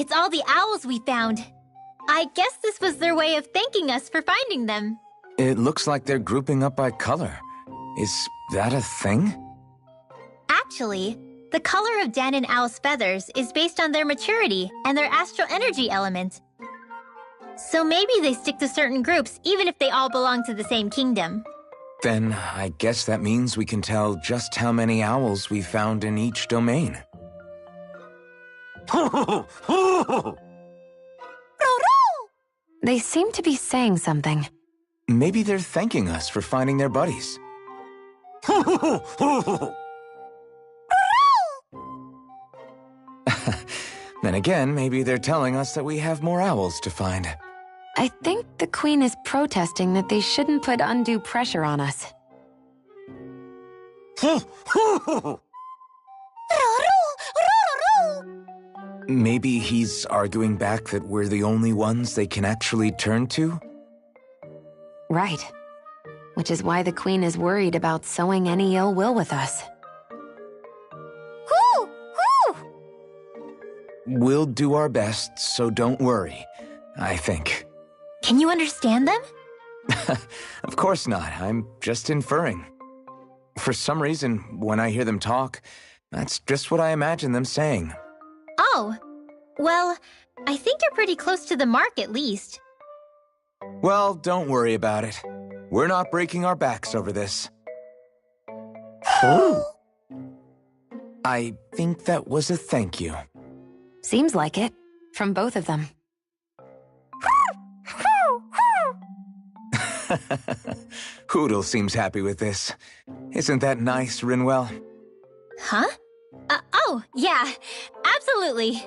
[SPEAKER 5] It's all the owls we found. I guess this was their way of thanking us for finding them.
[SPEAKER 4] It looks like they're grouping up by color. Is that a thing?
[SPEAKER 5] Actually, the color of Dan and Owl's feathers is based on their maturity and their astral energy element. So maybe they stick to certain groups even if they all belong to the same kingdom.
[SPEAKER 4] Then I guess that means we can tell just how many owls we found in each domain.
[SPEAKER 3] They seem to be saying something.
[SPEAKER 4] Maybe they're thanking us for finding their buddies. Then again, maybe they're telling us that we have more owls to find.
[SPEAKER 3] I think the Queen is protesting that they shouldn't put undue pressure on us.
[SPEAKER 4] Maybe he's arguing back that we're the only ones they can actually turn to?
[SPEAKER 3] Right. Which is why the Queen is worried about sowing any ill will with us.
[SPEAKER 4] We'll do our best, so don't worry, I think.
[SPEAKER 5] Can you understand them?
[SPEAKER 4] Of course not. I'm just inferring. For some reason, when I hear them talk, that's just what I imagine them saying.
[SPEAKER 5] Oh, well, I think you're pretty close to the mark at least.
[SPEAKER 4] Well, don't worry about it. We're not breaking our backs over this. I think that was a thank you.
[SPEAKER 3] Seems like it, from both of them.
[SPEAKER 4] Hootle seems happy with this. Isn't that nice, Rinwell?
[SPEAKER 5] Huh? Oh, yeah, absolutely.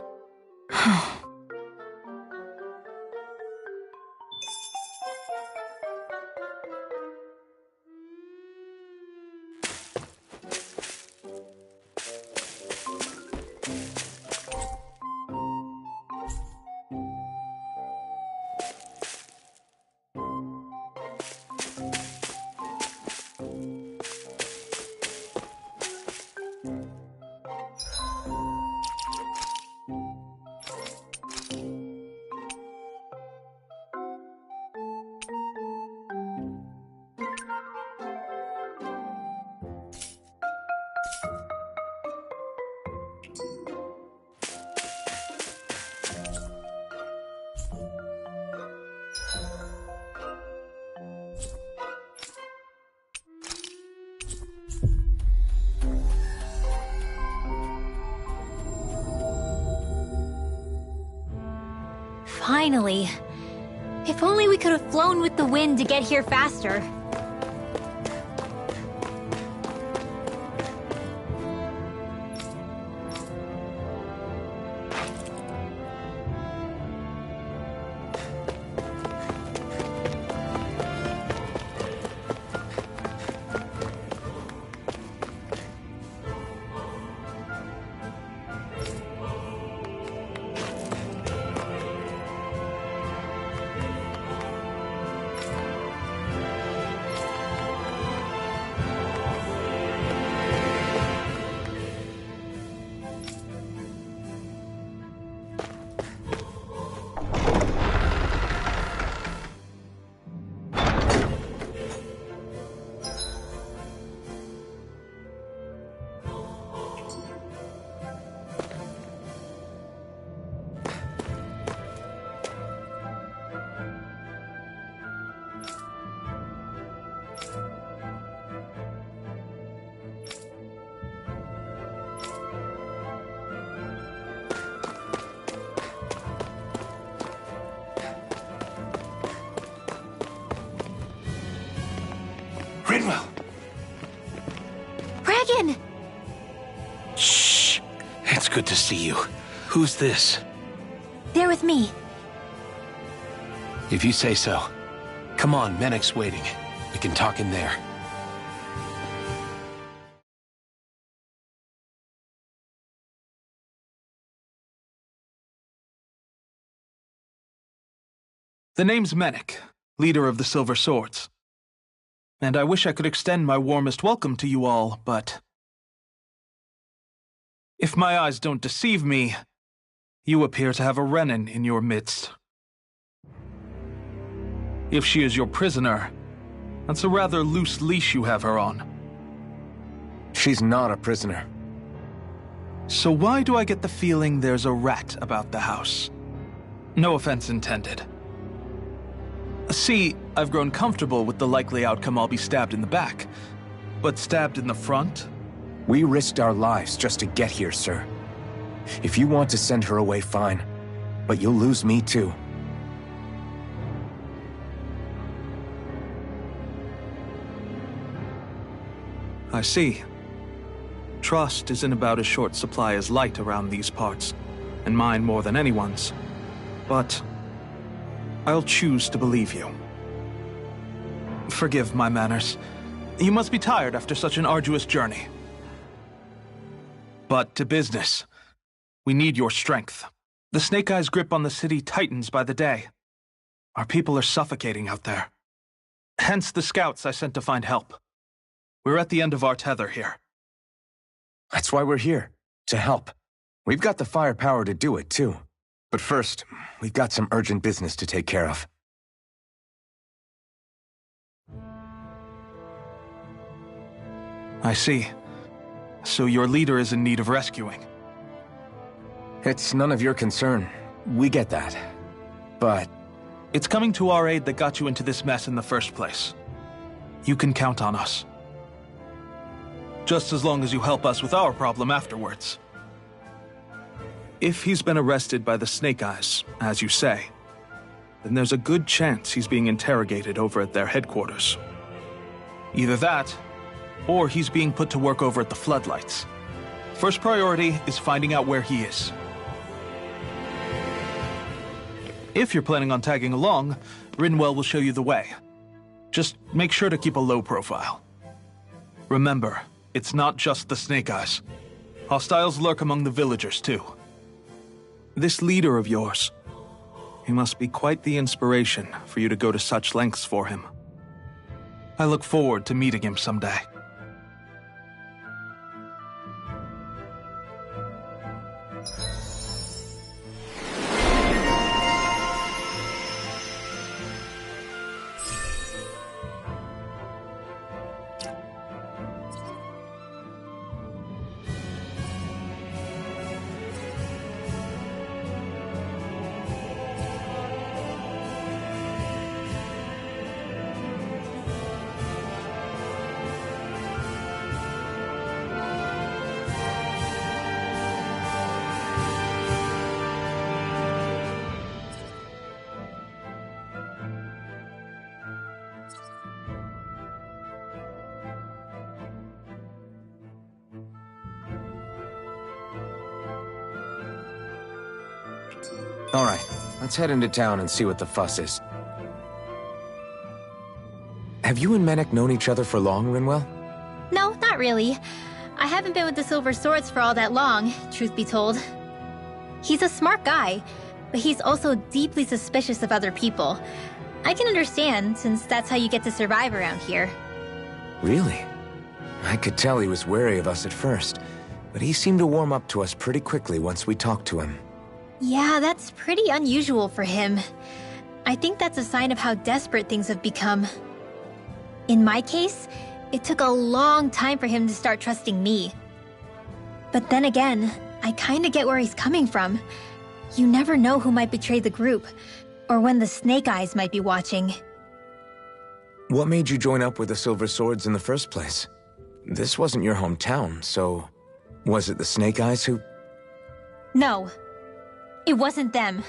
[SPEAKER 5] Finally. If only we could have flown with the wind to get here faster.
[SPEAKER 4] Rinwell!
[SPEAKER 5] Regan!
[SPEAKER 2] Shh! It's good to see you. Who's this?
[SPEAKER 5] They're with me.
[SPEAKER 2] If you say so. Come on, Menek's waiting. We can talk in there.
[SPEAKER 7] The name's Menek, leader of the Silver Swords. And I wish I could extend my warmest welcome to you all, but if my eyes don't deceive me,
[SPEAKER 11] You appear to have a Renan in your midst. If she is your prisoner, that's a rather loose leash you have her on.
[SPEAKER 4] She's not a prisoner.
[SPEAKER 11] So why do I get the feeling there's a rat about the house? No offense intended. See, I've grown comfortable with the likely outcome I'll be stabbed in the back. But stabbed in the front?
[SPEAKER 4] We risked our lives just to get here, sir. If you want to send her away, fine. But you'll lose me too.
[SPEAKER 11] I see. Trust is in about as short supply as light around these parts, and mine more than anyone's. But I'll choose to believe you. Forgive my manners. You must be tired after such an arduous journey. But to business. We need your strength. The Snake Eyes' grip on the city tightens by the day. Our people are suffocating out there. Hence the scouts I sent to find help. We're at the end of our tether here.
[SPEAKER 4] That's why we're here, to help. We've got the firepower to do it, too. But first, we've got some urgent business to take care of.
[SPEAKER 11] I see. So your leader is in need of rescuing.
[SPEAKER 4] It's none of your concern. We get that. But
[SPEAKER 11] it's coming to our aid that got you into this mess in the first place. You can count on us. Just as long as you help us with our problem afterwards. If he's been arrested by the Snake Eyes, as you say, then there's a good chance he's being interrogated over at their headquarters. Either that, or he's being put to work over at the Floodlights. First priority is finding out where he is. If you're planning on tagging along, Rinwell will show you the way. Just make sure to keep a low profile. Remember, it's not just the Snake Eyes. Hostiles lurk among the villagers, too. This leader of yours, he must be quite the inspiration for you to go to such lengths for him. I look forward to meeting him someday.
[SPEAKER 4] all right, let's head into town and see what the fuss is. Have you and Menek known each other for long, Rinwell?
[SPEAKER 5] No, not really. I haven't been with the Silver Swords for all that long, truth be told. He's a smart guy, but he's also deeply suspicious of other people. I can understand, since that's how you get to survive around here.
[SPEAKER 4] Really? I could tell he was wary of us at first, but he seemed to warm up to us pretty quickly once we talked to him.
[SPEAKER 5] Yeah, that's pretty unusual for him. I think that's a sign of how desperate things have become. In my case, it took a long time for him to start trusting me. But then again, I kinda get where he's coming from. You never know who might betray the group, or when the Snake Eyes might be watching.
[SPEAKER 4] What made you join up with the Silver Swords in the first place? This wasn't your hometown, so was it the Snake Eyes who...
[SPEAKER 5] No, it wasn't them.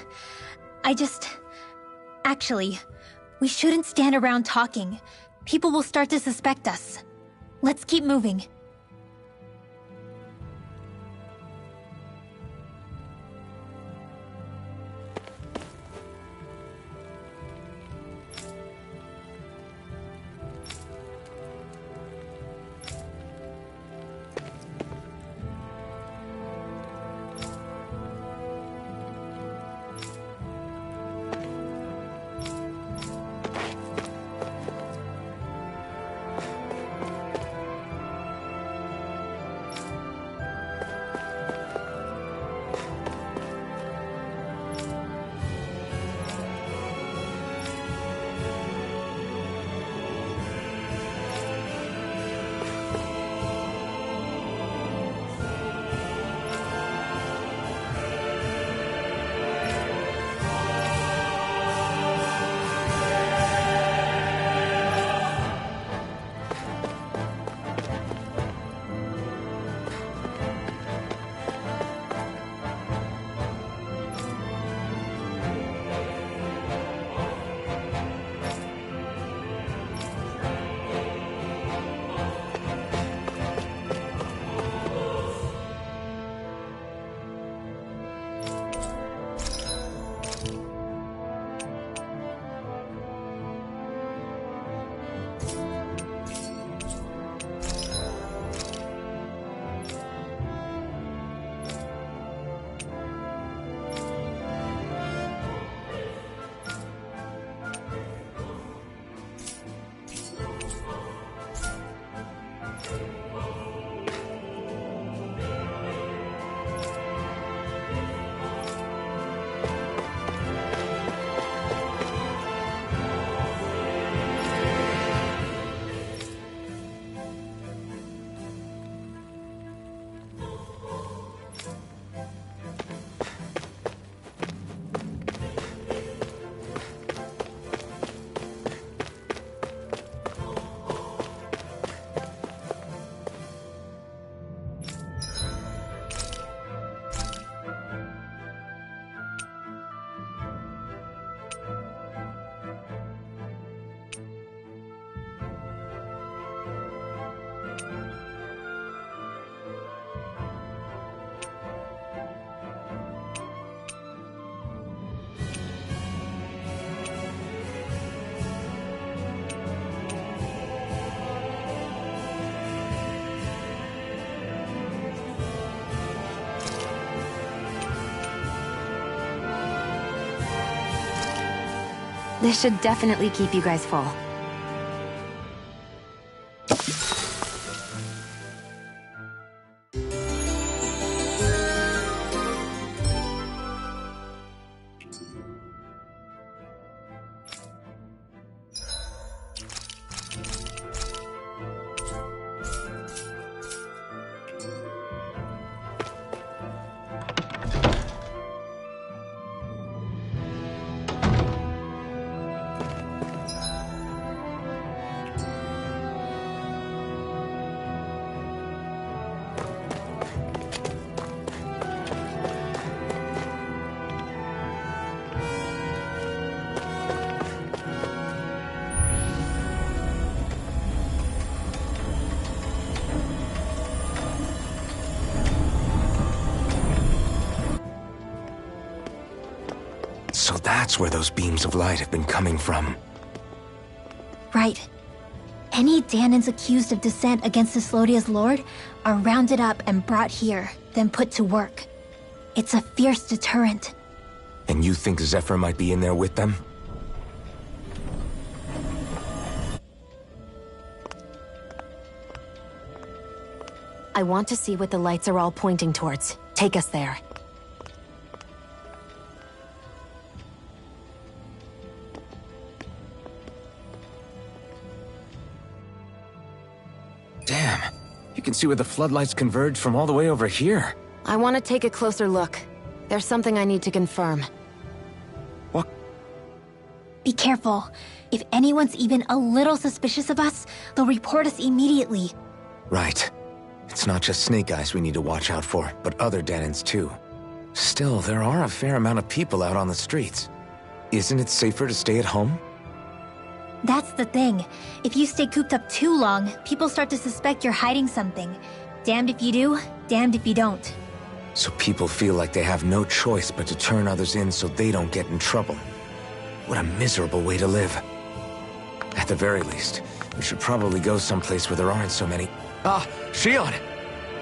[SPEAKER 5] Actually, we shouldn't stand around talking. People will start to suspect us. Let's keep moving.
[SPEAKER 3] This should definitely keep you guys full.
[SPEAKER 4] So that's where those beams of light have been coming from.
[SPEAKER 5] Right. Any Dahnans accused of dissent against Cyslodia's lord are rounded up and brought here, then put to work. It's a fierce deterrent.
[SPEAKER 4] And you think Zephyr might be in there with them?
[SPEAKER 3] I want to see what the lights are all pointing towards. Take us there.
[SPEAKER 4] Damn. You can see where the floodlights converge from all the way over here.
[SPEAKER 3] I want to take a closer look. There's something I need to confirm.
[SPEAKER 4] What?
[SPEAKER 5] Be careful. If anyone's even a little suspicious of us, they'll report us immediately.
[SPEAKER 4] Right. It's not just Snake Eyes we need to watch out for, but other Dahnans too. Still, there are a fair amount of people out on the streets. Isn't it safer to stay at home?
[SPEAKER 5] That's the thing. If you stay cooped up too long, people start to suspect you're hiding something. Damned if you do, damned if you don't.
[SPEAKER 4] So people feel like they have no choice but to turn others in so they don't get in trouble. What a miserable way to live. At the very least, we should probably go someplace where there aren't so many... Ah, Shionne!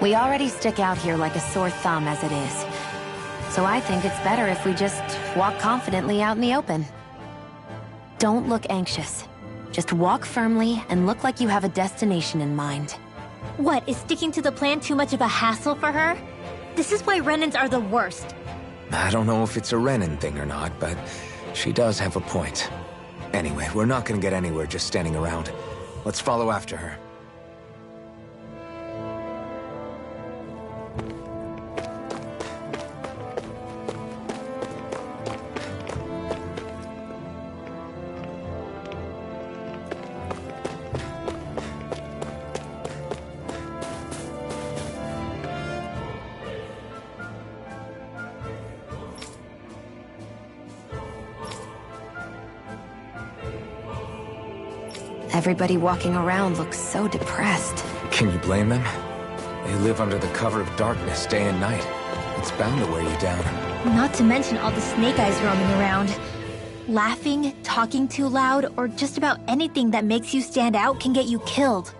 [SPEAKER 3] We already stick out here like a sore thumb as it is. So I think it's better if we just walk confidently out in the open. Don't look anxious. Just walk firmly and look like you have a destination in mind.
[SPEAKER 5] What, is sticking to the plan too much of a hassle for her? This is why Renans are the worst.
[SPEAKER 4] I don't know if it's a Renan thing or not, but she does have a point. Anyway, we're not gonna get anywhere just standing around. Let's follow after her.
[SPEAKER 3] Everybody walking around looks so depressed.
[SPEAKER 4] Can you blame them? They live under the cover of darkness day and night. It's bound to wear you down.
[SPEAKER 5] Not to mention all the Snake Eyes roaming around. Laughing, talking too loud, or just about anything that makes you stand out can get you killed.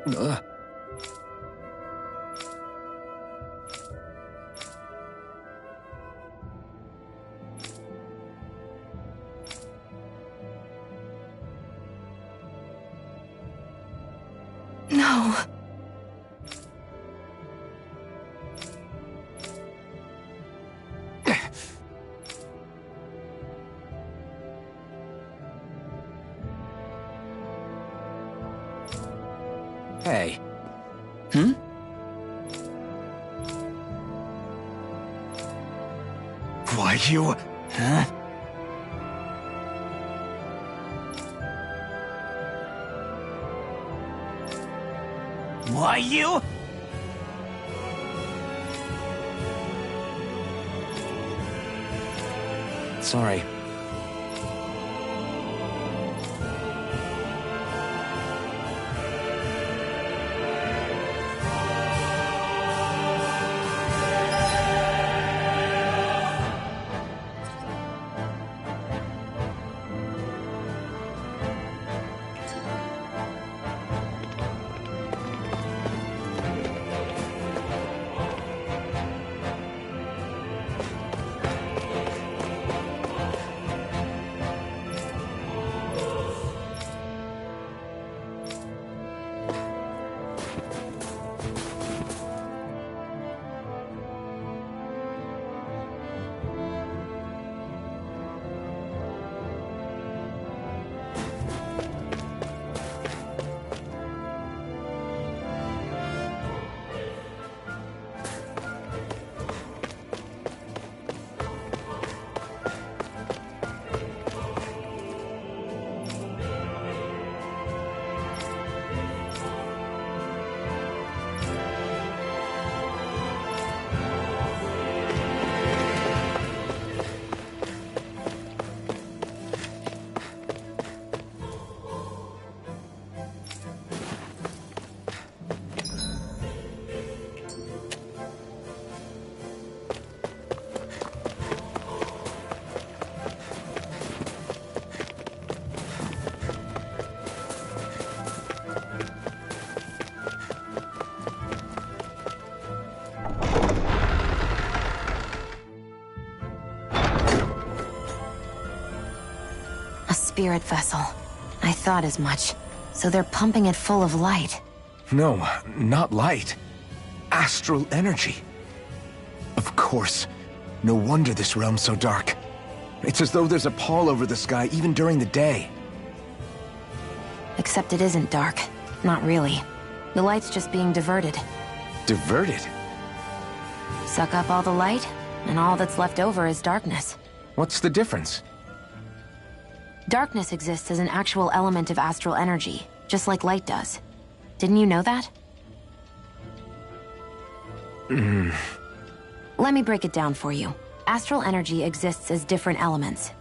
[SPEAKER 3] No.
[SPEAKER 4] Hey.
[SPEAKER 8] Why you...
[SPEAKER 10] Huh? Why you?
[SPEAKER 4] Sorry.
[SPEAKER 3] Spirit vessel. I thought as much. So they're pumping it full of light.
[SPEAKER 4] No, not light. Astral energy. Of course. No wonder this realm's so dark. It's as though there's a pall over the sky even during the day.
[SPEAKER 3] Except it isn't dark. Not really. The light's just being diverted.
[SPEAKER 4] Diverted?
[SPEAKER 3] Suck up all the light, and all that's left over is darkness.
[SPEAKER 4] What's the difference?
[SPEAKER 3] Darkness exists as an actual element of astral energy, just like light does. Didn't you know that? Let me break it down for you. Astral energy exists as different elements.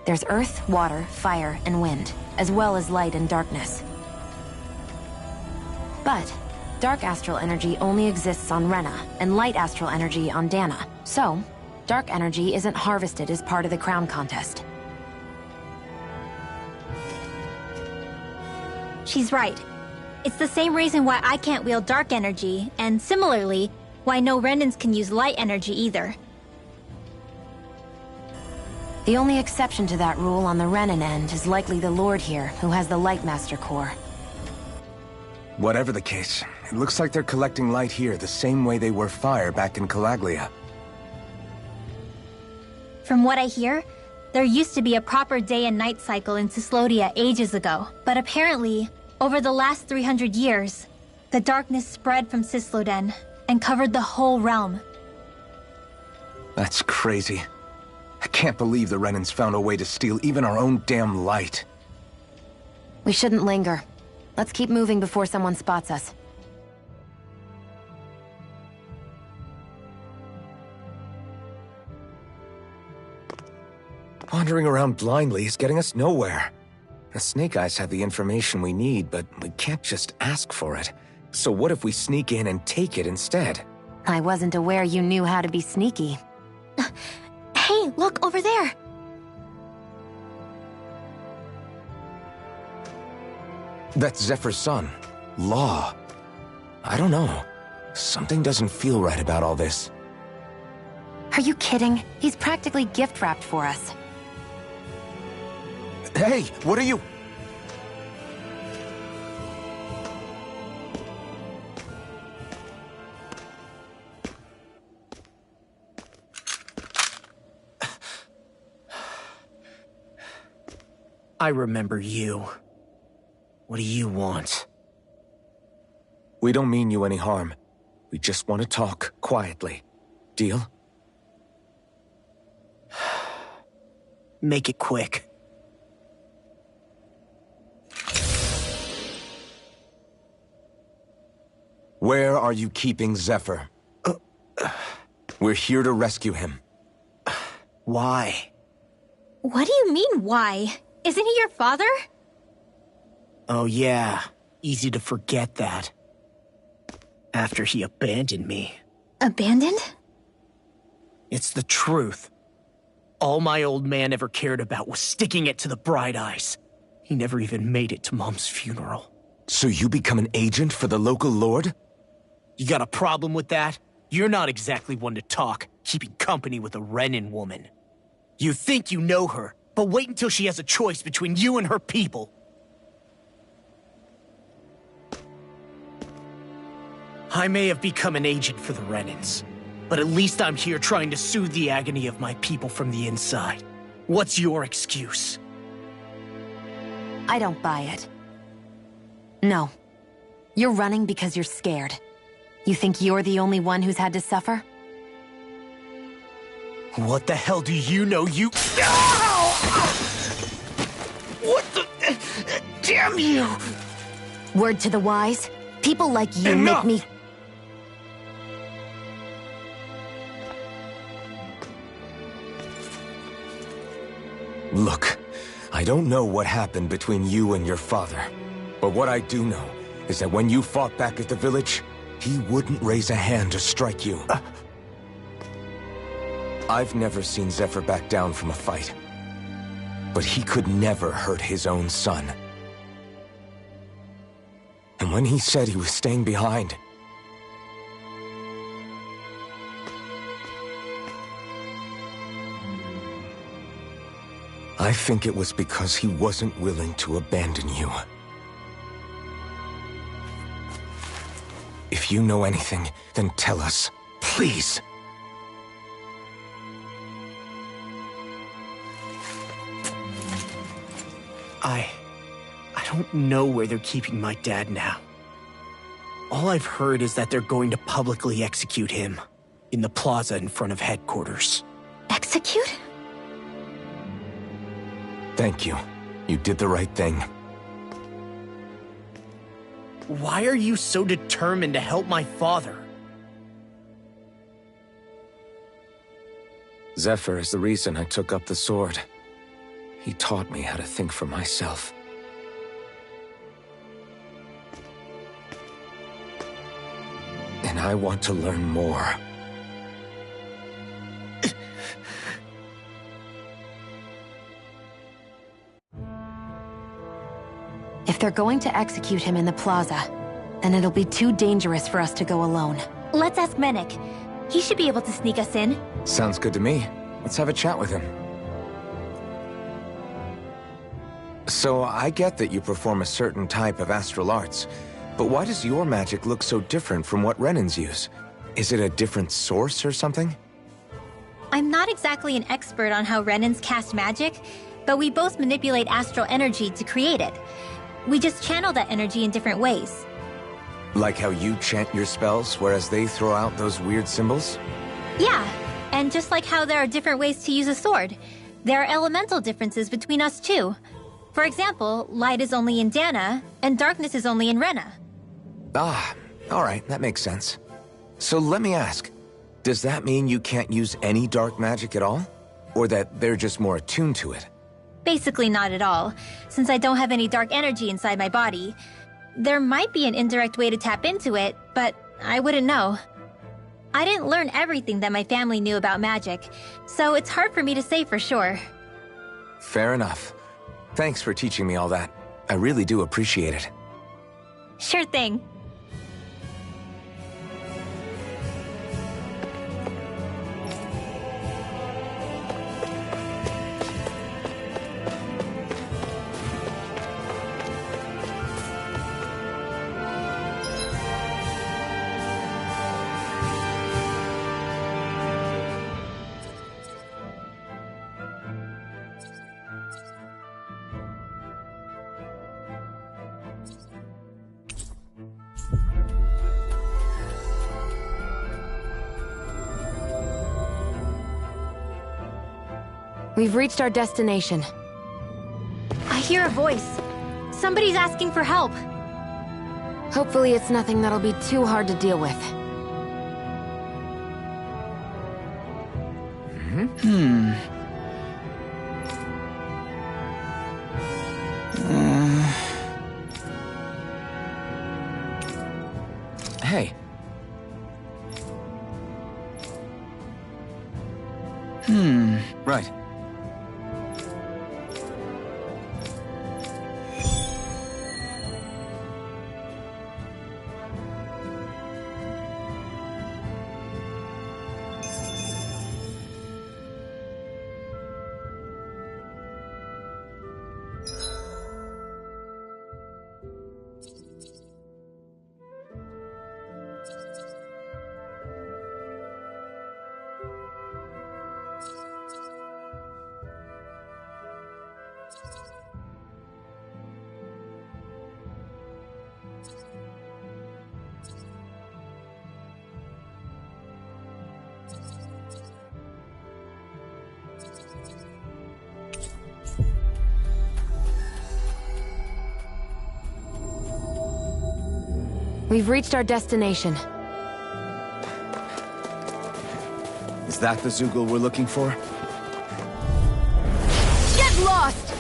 [SPEAKER 3] There's earth, water, fire, and wind, as well as light and darkness. But dark astral energy only exists on Rena, and light astral energy on Dana. So, dark energy isn't harvested as part of the crown contest.
[SPEAKER 5] She's right. It's the same reason why I can't wield dark energy, and similarly, why no Renans can use light energy either.
[SPEAKER 3] The only exception to that rule on the Renan end is likely the Lord here, who has the Lightmaster core.
[SPEAKER 4] Whatever the case, it looks like they're collecting light here the same way they were fire back in Calaglia.
[SPEAKER 5] From what I hear, there used to be a proper day and night cycle in Cyslodia ages ago, but apparently, over the last 300 years, the darkness spread from Cysloden and covered the whole realm.
[SPEAKER 4] That's crazy. I can't believe the Renans found a way to steal even our own damn light.
[SPEAKER 3] We shouldn't linger. Let's keep moving before someone spots us.
[SPEAKER 4] Wandering around blindly is getting us nowhere. The Snake Eyes have the information we need, but we can't just ask for it. So what if we sneak in and take it instead?
[SPEAKER 3] I wasn't aware you knew how to be sneaky.
[SPEAKER 5] Hey, look over there!
[SPEAKER 4] That's Zephyr's son, Law. I don't know. Something doesn't feel right about all this.
[SPEAKER 3] Are you kidding? He's practically gift-wrapped for us.
[SPEAKER 4] Hey, what are you...
[SPEAKER 7] I remember you. What do you want?
[SPEAKER 4] We don't mean you any harm. We just want to talk quietly. Deal?
[SPEAKER 7] Make it quick.
[SPEAKER 4] Where are you keeping Zephyr? We're here to rescue him.
[SPEAKER 7] Why?
[SPEAKER 5] What do you mean, why? Isn't he your father?
[SPEAKER 7] Oh yeah, easy to forget that. After he abandoned me.
[SPEAKER 5] Abandoned?
[SPEAKER 7] It's the truth. All my old man ever cared about was sticking it to the Bright Eyes. He never even made it to Mom's funeral.
[SPEAKER 4] So you become an agent for the local lord?
[SPEAKER 7] You got a problem with that? You're not exactly one to talk, keeping company with a Renan woman. You think you know her, but wait until she has a choice between you and her people. I may have become an agent for the Renans, but at least I'm here trying to soothe the agony of my people from the inside. What's your excuse?
[SPEAKER 3] I don't buy it. No. You're running because you're scared. You think you're the only one who's had to suffer?
[SPEAKER 7] What the hell do you know, you... What the... Damn you!
[SPEAKER 3] Word to the wise, people like you
[SPEAKER 4] Enough!
[SPEAKER 3] make me...
[SPEAKER 4] Look, I don't know what happened between you and your father. But what I do know is that when you fought back at the village, he wouldn't raise a hand to strike you. I've never seen Zephyr back down from a fight. But he could never hurt his own son. And when he said he was staying behind... I think it was because he wasn't willing to abandon you. If you know anything, then tell us. Please.
[SPEAKER 7] I don't know where they're keeping my dad now. All I've heard is that they're going to publicly execute him in the plaza in front of headquarters.
[SPEAKER 5] Execute?
[SPEAKER 4] Thank you. You did the right thing.
[SPEAKER 7] Why are you so determined to help my father?
[SPEAKER 4] Zephyr is the reason I took up the sword. He taught me how to think for myself. And I want to learn more.
[SPEAKER 3] If they're going to execute him in the plaza, then it'll be too dangerous for us to go alone.
[SPEAKER 5] Let's ask Menik. He should be able to sneak us in.
[SPEAKER 4] Sounds good to me. Let's have a chat with him. So, I get that you perform a certain type of astral arts, but why does your magic look so different from what Renans use? Is it a different source or something?
[SPEAKER 5] I'm not exactly an expert on how Renans cast magic, but we both manipulate astral energy to create it. We just channel that energy in different ways.
[SPEAKER 4] Like how you chant your spells, whereas they throw out those weird symbols?
[SPEAKER 5] Yeah, and just like how there are different ways to use a sword, there are elemental differences between us too. For example, light is only in Dana, and darkness is only in Rena.
[SPEAKER 4] Ah, alright, that makes sense. So let me ask, does that mean you can't use any dark magic at all? Or that they're just more attuned to it?
[SPEAKER 5] Basically not at all, since I don't have any dark energy inside my body. There might be an indirect way to tap into it, but I wouldn't know. I didn't learn everything that my family knew about magic, so it's hard for me to say for sure.
[SPEAKER 4] Fair enough. Thanks for teaching me all that. I really do appreciate it.
[SPEAKER 5] Sure thing.
[SPEAKER 3] We've reached our destination.
[SPEAKER 5] I hear a voice. Somebody's asking for help.
[SPEAKER 3] Hopefully it's nothing that'll be too hard to deal with.
[SPEAKER 4] Hey. Right.
[SPEAKER 3] We've reached our destination.
[SPEAKER 4] Is that the Zoogle we're looking for?
[SPEAKER 3] Get lost!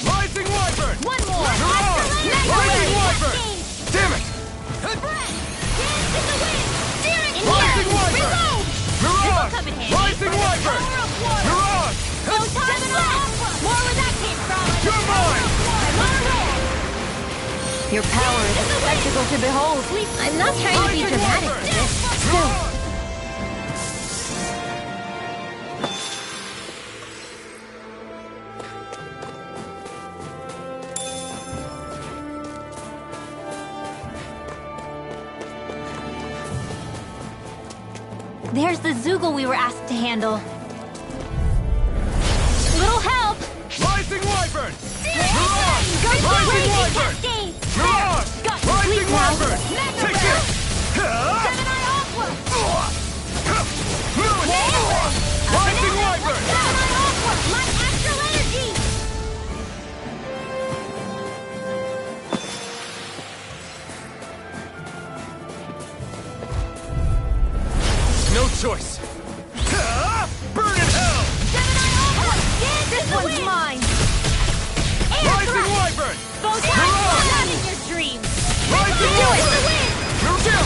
[SPEAKER 2] Rising Wyvern!
[SPEAKER 9] One more!
[SPEAKER 2] Rising Wyvern! Damn it! Rising Wyvern! Mirage! Rising Wyvern! Mirage!
[SPEAKER 9] More where that came from!
[SPEAKER 2] You're mine!
[SPEAKER 3] Your power is a spectacle to behold.
[SPEAKER 5] I'm not trying to be dramatic.
[SPEAKER 2] Mirage!
[SPEAKER 5] There's the Zoogle we were asked to handle. Little help!
[SPEAKER 2] Rising Wyvern! Mirage! Rising Wyvern! Mirage! Rising Wyvern! Take this! Rising Wyvern!
[SPEAKER 9] My astral energy!
[SPEAKER 2] No choice! Burn in hell!
[SPEAKER 9] This one's mine!
[SPEAKER 2] Rising Wyvern! Mirage!
[SPEAKER 9] Not in your dreams!
[SPEAKER 2] Rising Wyvern! Chill!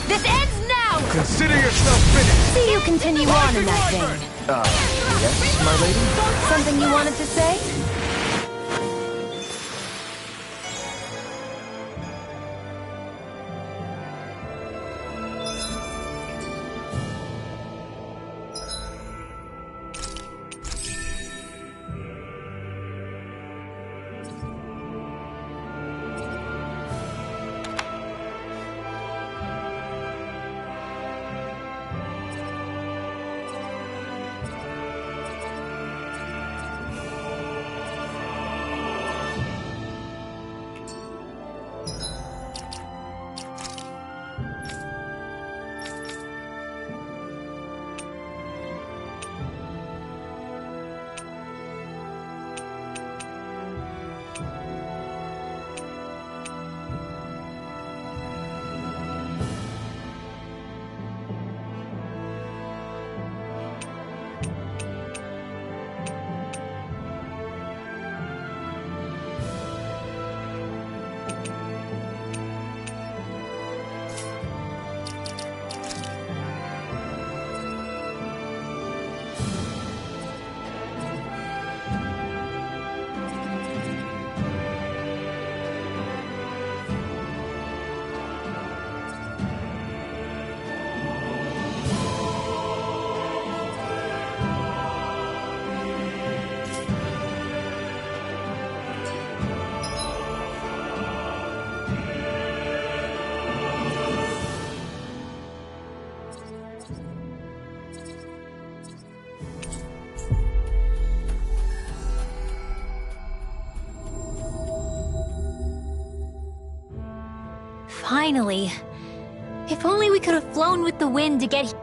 [SPEAKER 3] This ends now!
[SPEAKER 2] Consider yourself finished!
[SPEAKER 3] See you continue on in that
[SPEAKER 2] Wyvern!
[SPEAKER 3] vein.
[SPEAKER 4] Yes, my lady?
[SPEAKER 3] Something you wanted to say?
[SPEAKER 5] Finally. If only we could have flown with the wind to get here.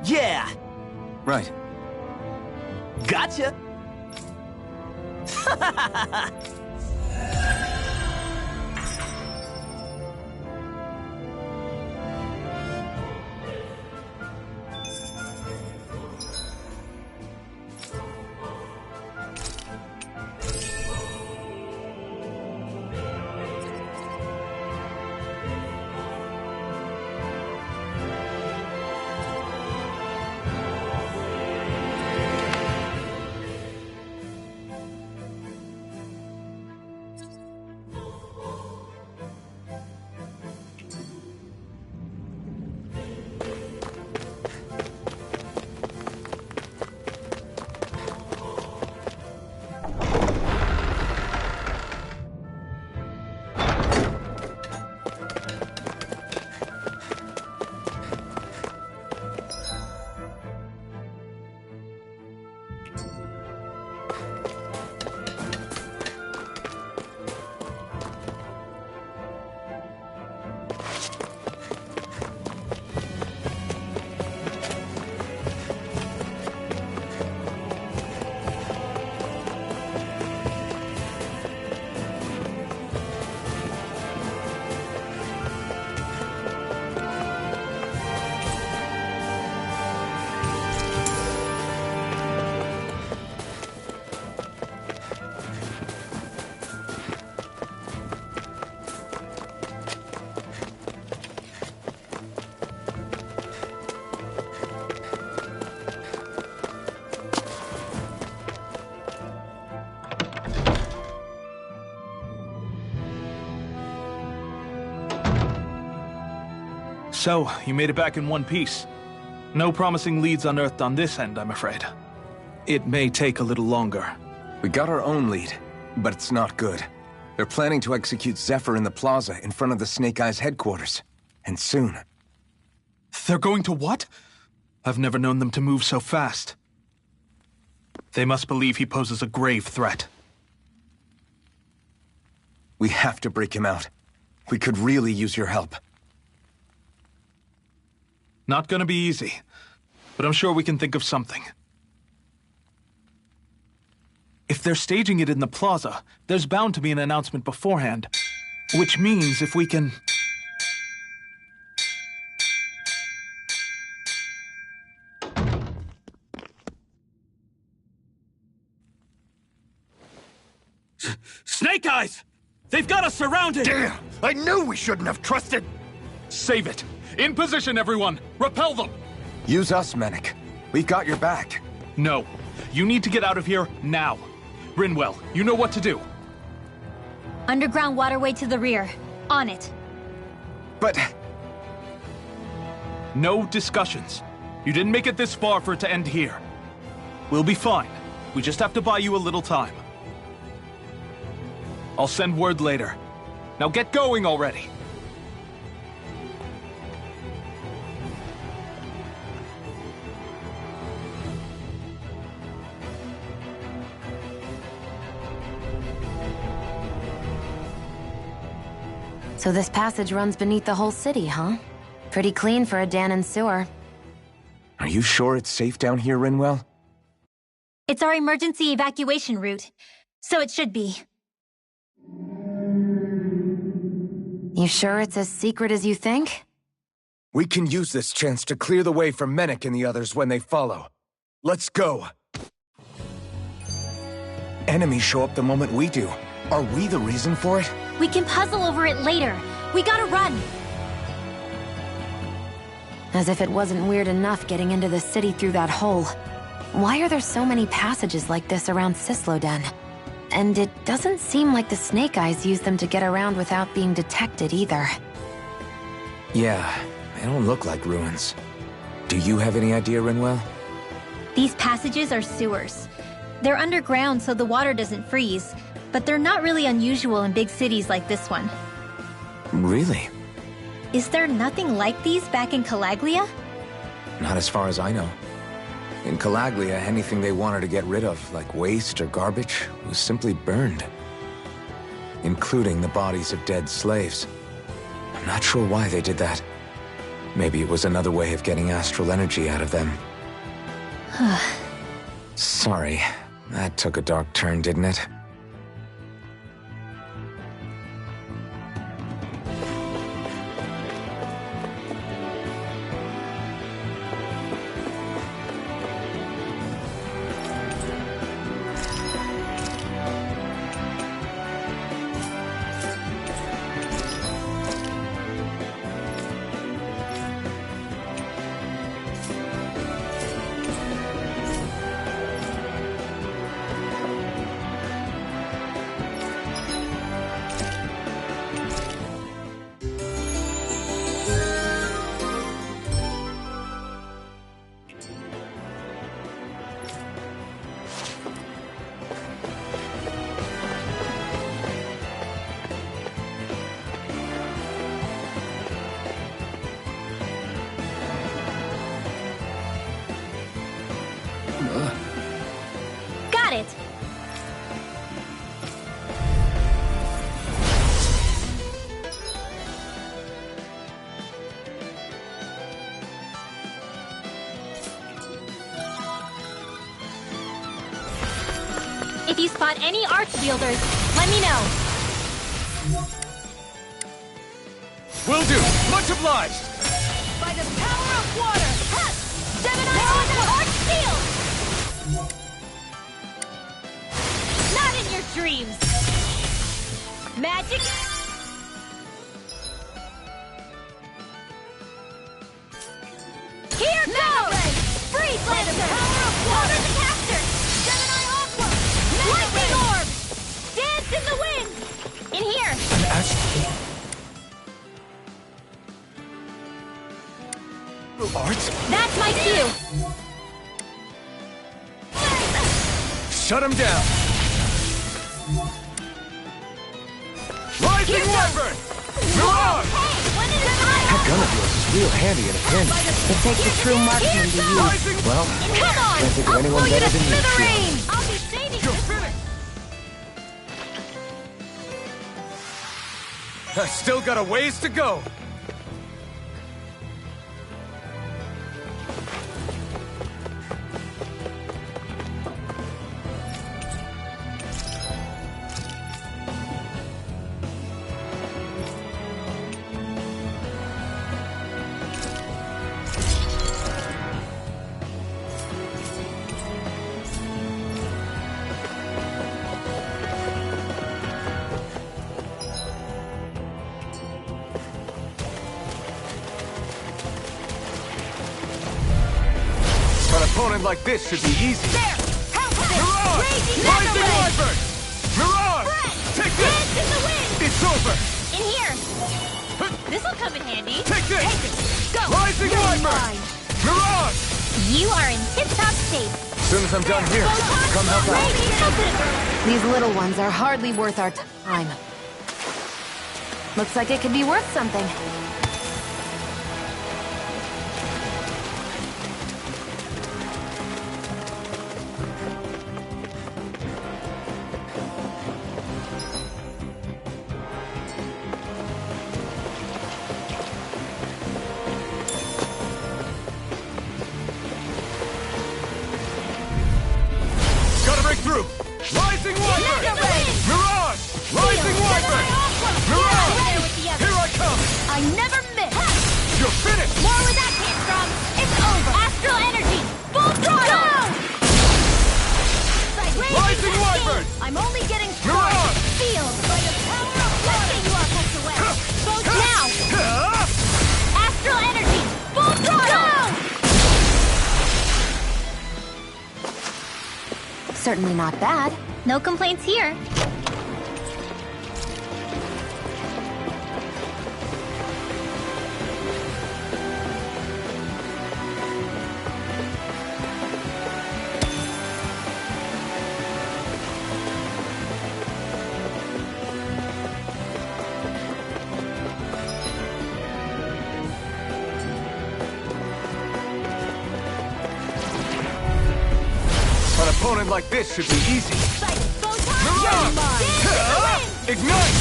[SPEAKER 7] Yeah!
[SPEAKER 4] Right.
[SPEAKER 7] Gotcha!
[SPEAKER 11] So, you made it back in one piece. No promising leads unearthed on this end, I'm afraid. It may take a little longer.
[SPEAKER 4] We got our own lead, but it's not good. They're planning to execute Zephyr in the plaza in front of the Snake Eyes headquarters. And soon.
[SPEAKER 11] They're going to what? I've never known them to move so fast. They must believe he poses a grave threat.
[SPEAKER 4] We have to break him out. We could really use your help.
[SPEAKER 11] Not gonna be easy, but I'm sure we can think of something. If they're staging it in the plaza, there's bound to be an announcement beforehand. Which means if we can...
[SPEAKER 2] Snake Eyes! They've got us surrounded!
[SPEAKER 6] Damn! I knew we shouldn't have trusted!
[SPEAKER 11] Save it! In position, everyone! Repel them!
[SPEAKER 4] Use us, Mennick. We've got your back.
[SPEAKER 11] No. You need to get out of here now. Rinwell, you know what to do.
[SPEAKER 5] Underground waterway to the rear. On it.
[SPEAKER 4] But...
[SPEAKER 11] No discussions. You didn't make it this far for it to end here. We'll be fine. We just have to buy you a little time. I'll send word later. Now get going already.
[SPEAKER 3] So this passage runs beneath the whole city, huh? Pretty clean for a Dahnan sewer.
[SPEAKER 4] Are you sure it's safe down here, Rinwell?
[SPEAKER 5] It's our emergency evacuation route, so it should be.
[SPEAKER 3] You sure it's as secret as you think?
[SPEAKER 4] We can use this chance to clear the way for Mennick and the others when they follow. Let's go. Enemies show up the moment we do. Are we the reason for it?
[SPEAKER 5] We can puzzle over it later. We gotta run.
[SPEAKER 3] As if it wasn't weird enough getting into the city through that hole. Why are there so many passages like this around Cisloden? And it doesn't seem like the Snake Eyes use them to get around without being detected either.
[SPEAKER 4] Yeah, they don't look like ruins. Do you have any idea, Rinwell?
[SPEAKER 5] These passages are sewers. They're underground so the water doesn't freeze, but they're not really unusual in big cities like this one.
[SPEAKER 4] Really?
[SPEAKER 5] Is there nothing like these back in Calaglia?
[SPEAKER 4] Not as far as I know. In Calaglia, anything they wanted to get rid of, like waste or garbage, was simply burned. including the bodies of dead slaves. I'm not sure why they did that. Maybe it was another way of getting astral energy out of them. Sorry, that took a dark turn, didn't it?
[SPEAKER 5] Got it! If you spot any arch wielders, let me know.
[SPEAKER 2] Will do! Much obliged!
[SPEAKER 9] By the power of water! Ha! Gemini on the arch field! Not in your dreams! Magic! Here goes! Freeze by the power of water! The caster! Gemini Aqua! Lightning orb! Dance in the wind! In here!
[SPEAKER 2] Arts?
[SPEAKER 5] That's my cue!
[SPEAKER 2] Shut him down! Rising Wyvern! Mirage!
[SPEAKER 4] That gun of yours is real handy at a pinch.
[SPEAKER 3] It takes a true marksman to use.
[SPEAKER 2] Rising...
[SPEAKER 4] Well,
[SPEAKER 9] Come on!
[SPEAKER 4] can't think of
[SPEAKER 9] I'll
[SPEAKER 4] anyone
[SPEAKER 9] blow you
[SPEAKER 4] better
[SPEAKER 9] to
[SPEAKER 4] than you.
[SPEAKER 9] smithereens! I'll be saving
[SPEAKER 2] You're
[SPEAKER 9] you!
[SPEAKER 2] finished! I still got a ways to go! An opponent like this should be easy.
[SPEAKER 9] There! Help it!
[SPEAKER 2] Mirage!
[SPEAKER 9] Raging
[SPEAKER 2] Rising
[SPEAKER 9] Nether Ray!
[SPEAKER 2] Wyvern! Mirage!
[SPEAKER 9] Brett!
[SPEAKER 2] Take
[SPEAKER 9] Dance
[SPEAKER 2] this!
[SPEAKER 9] in the wind!
[SPEAKER 2] It's over!
[SPEAKER 9] In here! This'll come in handy.
[SPEAKER 2] Take this!
[SPEAKER 9] Take it! Go!
[SPEAKER 2] Rising
[SPEAKER 9] You're
[SPEAKER 2] Wyvern!
[SPEAKER 9] mine.
[SPEAKER 2] Mirage!
[SPEAKER 5] You are in tip-top shape.
[SPEAKER 4] As soon as I'm done here, come help out.
[SPEAKER 9] Raging Nether!
[SPEAKER 3] These little ones are hardly worth our time. Looks like it could be worth something.
[SPEAKER 2] Gotta break through! Rising Wyvern!
[SPEAKER 9] Nether Ray!
[SPEAKER 2] Mirage! Rising Wyvern! Mirage! Here I come!
[SPEAKER 9] I never miss!
[SPEAKER 2] You're finished!
[SPEAKER 9] More with that, Handstrom! It's over! Astral energy! Full throttle!
[SPEAKER 2] Rising Wyvern!
[SPEAKER 9] I'm only getting
[SPEAKER 2] Mirage!
[SPEAKER 9] started! Feel by the power of water! You are cut away! Both now! Astral energy! Full throttle!
[SPEAKER 3] Certainly not bad.
[SPEAKER 5] No complaints here.
[SPEAKER 2] An opponent like this should be easy.
[SPEAKER 9] Psychic Photon!
[SPEAKER 2] Mirage!
[SPEAKER 9] You're mine!
[SPEAKER 2] Ignite!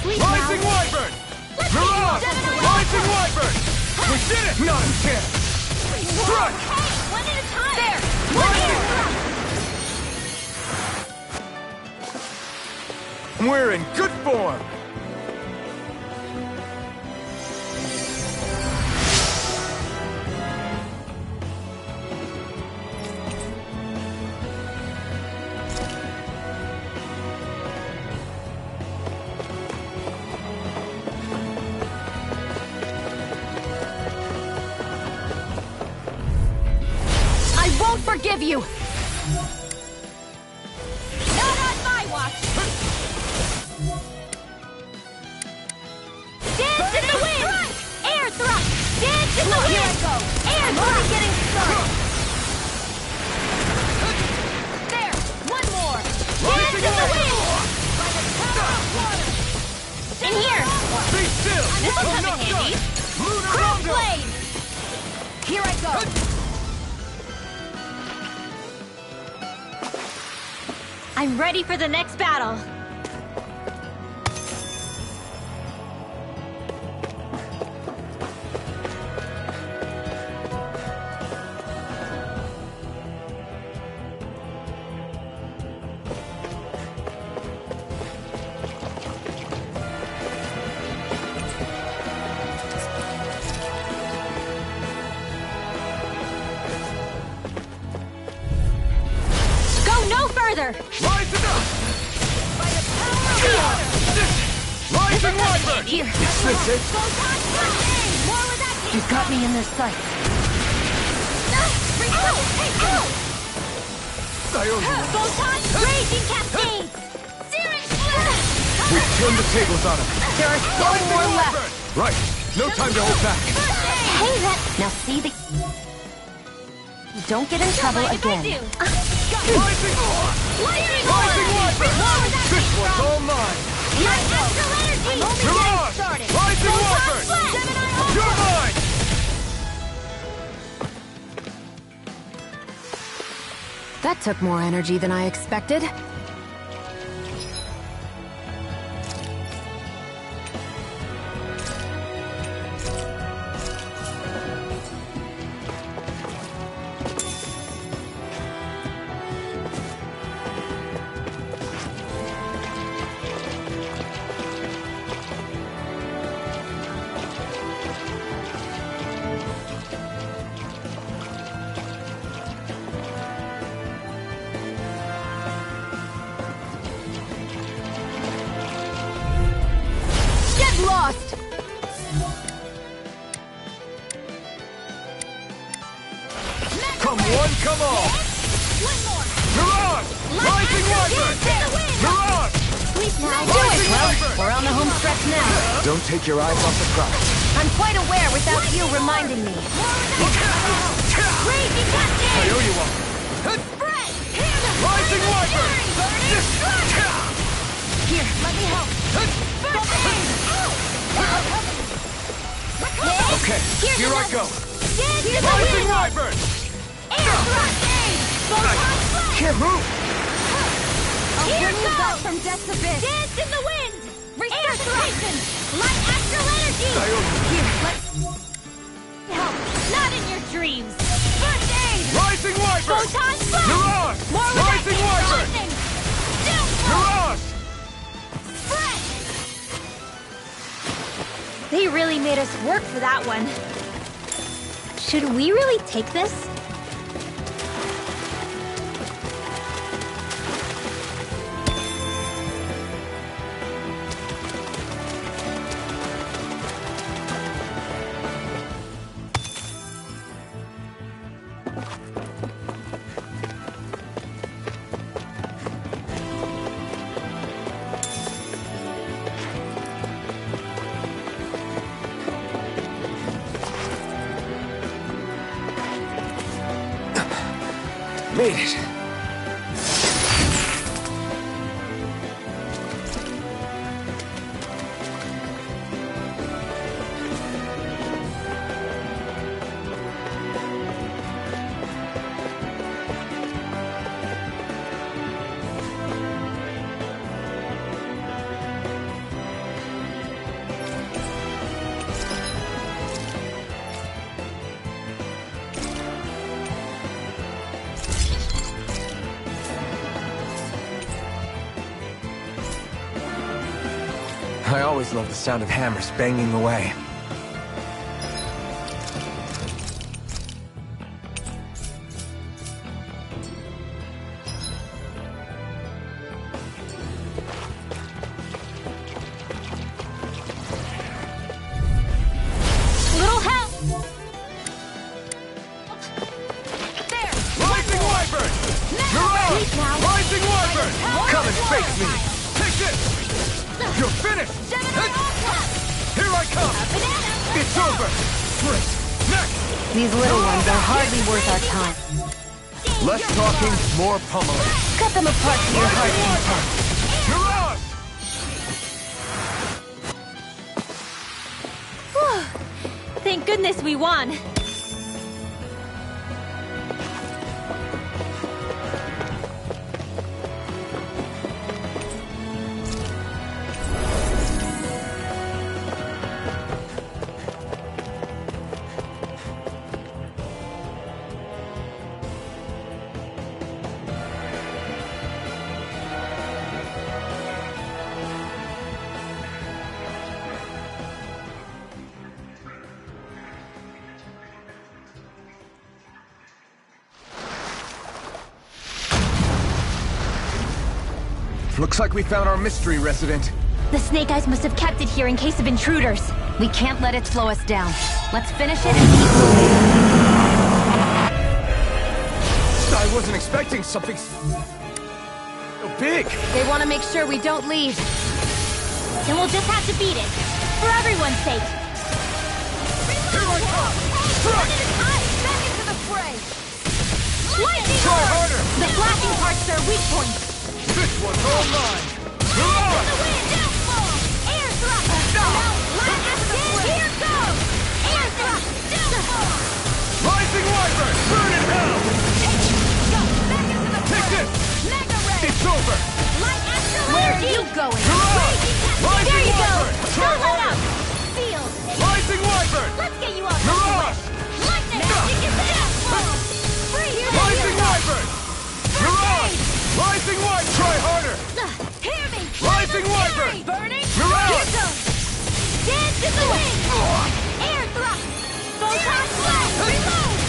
[SPEAKER 9] Sleep
[SPEAKER 2] Rising
[SPEAKER 9] now.
[SPEAKER 2] Wyvern!
[SPEAKER 9] Let's
[SPEAKER 2] Mirage!
[SPEAKER 9] get you.
[SPEAKER 2] Rising Wyvern! We did it! Not a chance! Strike!
[SPEAKER 9] Hey, one at a time. There. One here.
[SPEAKER 2] We're in good form!
[SPEAKER 3] I won't forgive you!
[SPEAKER 9] Not on my watch. Dance in the wind. Air thrust. Dance in the wind. Here I go. Air thrust. Getting started. There. One more. Dance in the wind. By the power of water. In here.
[SPEAKER 2] Be still!
[SPEAKER 9] This will
[SPEAKER 2] I'm
[SPEAKER 9] come in
[SPEAKER 2] not
[SPEAKER 9] handy.
[SPEAKER 2] done! Lunar
[SPEAKER 9] Cruel
[SPEAKER 2] Rondo!
[SPEAKER 9] blade. Here I go.
[SPEAKER 5] I'm ready for the next battle.
[SPEAKER 3] Go no further!
[SPEAKER 2] Rise it up!
[SPEAKER 9] By the power of water.
[SPEAKER 2] Rising Wyvern!
[SPEAKER 3] Here,
[SPEAKER 2] Is this it?
[SPEAKER 9] More with that.
[SPEAKER 3] you've got me in their sights.
[SPEAKER 2] I owe you one.
[SPEAKER 9] Photon raging cascades. Searing blast.
[SPEAKER 2] We've turned the tables on him.
[SPEAKER 3] There are still more left.
[SPEAKER 2] Right. No time to hold back.
[SPEAKER 3] Hey, that... Now see the... Don't get in trouble again.
[SPEAKER 2] Rising
[SPEAKER 9] Lightning
[SPEAKER 2] Wyvern!
[SPEAKER 9] More with that.
[SPEAKER 2] This one's all mine!
[SPEAKER 9] My astral energy.
[SPEAKER 2] Mirage!
[SPEAKER 9] Started.
[SPEAKER 2] Rising
[SPEAKER 9] Photon
[SPEAKER 2] Wyvern!
[SPEAKER 9] blast. Gemini
[SPEAKER 2] You're mine!
[SPEAKER 3] That took more energy than I expected. Get lost!
[SPEAKER 2] Come one, come all!
[SPEAKER 9] One more.
[SPEAKER 2] Mirage! Rising Wyvern! Mirage!
[SPEAKER 9] Sleep now.
[SPEAKER 3] Do it! Well, we're on the home stretch now.
[SPEAKER 4] Don't take your eyes off the prize.
[SPEAKER 3] I'm quite aware without you reminding me.
[SPEAKER 9] Raging
[SPEAKER 2] I
[SPEAKER 9] cascades.
[SPEAKER 2] owe you one.
[SPEAKER 9] Spread.
[SPEAKER 2] Rising Wyvern!
[SPEAKER 3] Here, let me help.
[SPEAKER 2] Okay, here I go.
[SPEAKER 9] Dance in the
[SPEAKER 2] Rising
[SPEAKER 9] wind.
[SPEAKER 2] Wyvern!
[SPEAKER 9] Air thrust. Photon blast.
[SPEAKER 2] Can't move!
[SPEAKER 3] I'll
[SPEAKER 9] Here
[SPEAKER 3] bring you back
[SPEAKER 9] goes.
[SPEAKER 3] from death's abyss.
[SPEAKER 9] Dance in the wind. Resuscitation. Light astral energy.
[SPEAKER 2] I owe you.
[SPEAKER 3] Here, let's...
[SPEAKER 9] Help. Not in your dreams. First aid.
[SPEAKER 2] Rising Wyvern!
[SPEAKER 9] Photon blast.
[SPEAKER 2] Mirage!
[SPEAKER 9] More with
[SPEAKER 2] Rising
[SPEAKER 9] that
[SPEAKER 2] Wyvern!
[SPEAKER 9] lightning. Downfall.
[SPEAKER 2] Mirage!
[SPEAKER 9] Spread.
[SPEAKER 5] They really made us work for that one. Should we really take this?
[SPEAKER 4] Made it. always love the sound of hammers banging away.
[SPEAKER 9] Little help! There!
[SPEAKER 2] Rising Wyvern! You're out!
[SPEAKER 9] Sleep now!
[SPEAKER 2] Rising Wyvern!
[SPEAKER 4] Come and face me!
[SPEAKER 2] Take this! You're finished!
[SPEAKER 9] Gemini Ultra!
[SPEAKER 2] Here I come!
[SPEAKER 9] Banana!
[SPEAKER 2] It's over! Great! Next!
[SPEAKER 3] These little ones are hardly worth our time.
[SPEAKER 4] Less talking, more pummeling.
[SPEAKER 3] Cut them apart to your heart's content.
[SPEAKER 2] You're on!
[SPEAKER 9] Thank goodness we won!
[SPEAKER 4] Looks like we found our mystery resident.
[SPEAKER 5] The Snake Eyes must have kept it here in case of intruders.
[SPEAKER 3] We can't let it slow us down. Let's finish it and keep moving.
[SPEAKER 4] I wasn't expecting something so big.
[SPEAKER 3] They want to make sure we don't leave.
[SPEAKER 9] Then we'll just have to beat it. For everyone's sake.
[SPEAKER 2] Here I come! Strike!
[SPEAKER 9] Back into the fray! Lightning
[SPEAKER 2] Try
[SPEAKER 9] Orb!
[SPEAKER 2] harder!
[SPEAKER 9] The flashing part's their weak point.
[SPEAKER 2] This one's all mine! You're
[SPEAKER 9] In
[SPEAKER 2] on!
[SPEAKER 9] the wind! Downfall! Air thrust! Now, lightning again! Here goes! Air thrust! Downfall!
[SPEAKER 2] Rising Wyvern! Burn in hell!
[SPEAKER 9] Go! Back into the
[SPEAKER 2] Take
[SPEAKER 9] fray!
[SPEAKER 2] this!
[SPEAKER 9] Mega ray!
[SPEAKER 2] It's over!
[SPEAKER 9] Light Astral
[SPEAKER 3] Where are
[SPEAKER 9] Energy!
[SPEAKER 3] you going?
[SPEAKER 2] You're on!
[SPEAKER 9] Raging Cascade!
[SPEAKER 2] Rising
[SPEAKER 9] There you go!
[SPEAKER 2] Wyvern! Try
[SPEAKER 9] Don't let
[SPEAKER 2] harder!
[SPEAKER 9] up! Field!
[SPEAKER 2] Rising Wyvern!
[SPEAKER 9] Let's get you out!
[SPEAKER 2] You're on!
[SPEAKER 9] Lightning! Magic is downfall! Freeze!
[SPEAKER 2] Rising Wyvern! You're on! Rising Wyvern! Try harder!
[SPEAKER 9] Hear me!
[SPEAKER 2] Rising Wyvern!
[SPEAKER 9] Burning!
[SPEAKER 2] You're out!
[SPEAKER 9] Here goes! Dance in the wind! Air thrust! Photon blast! Reload!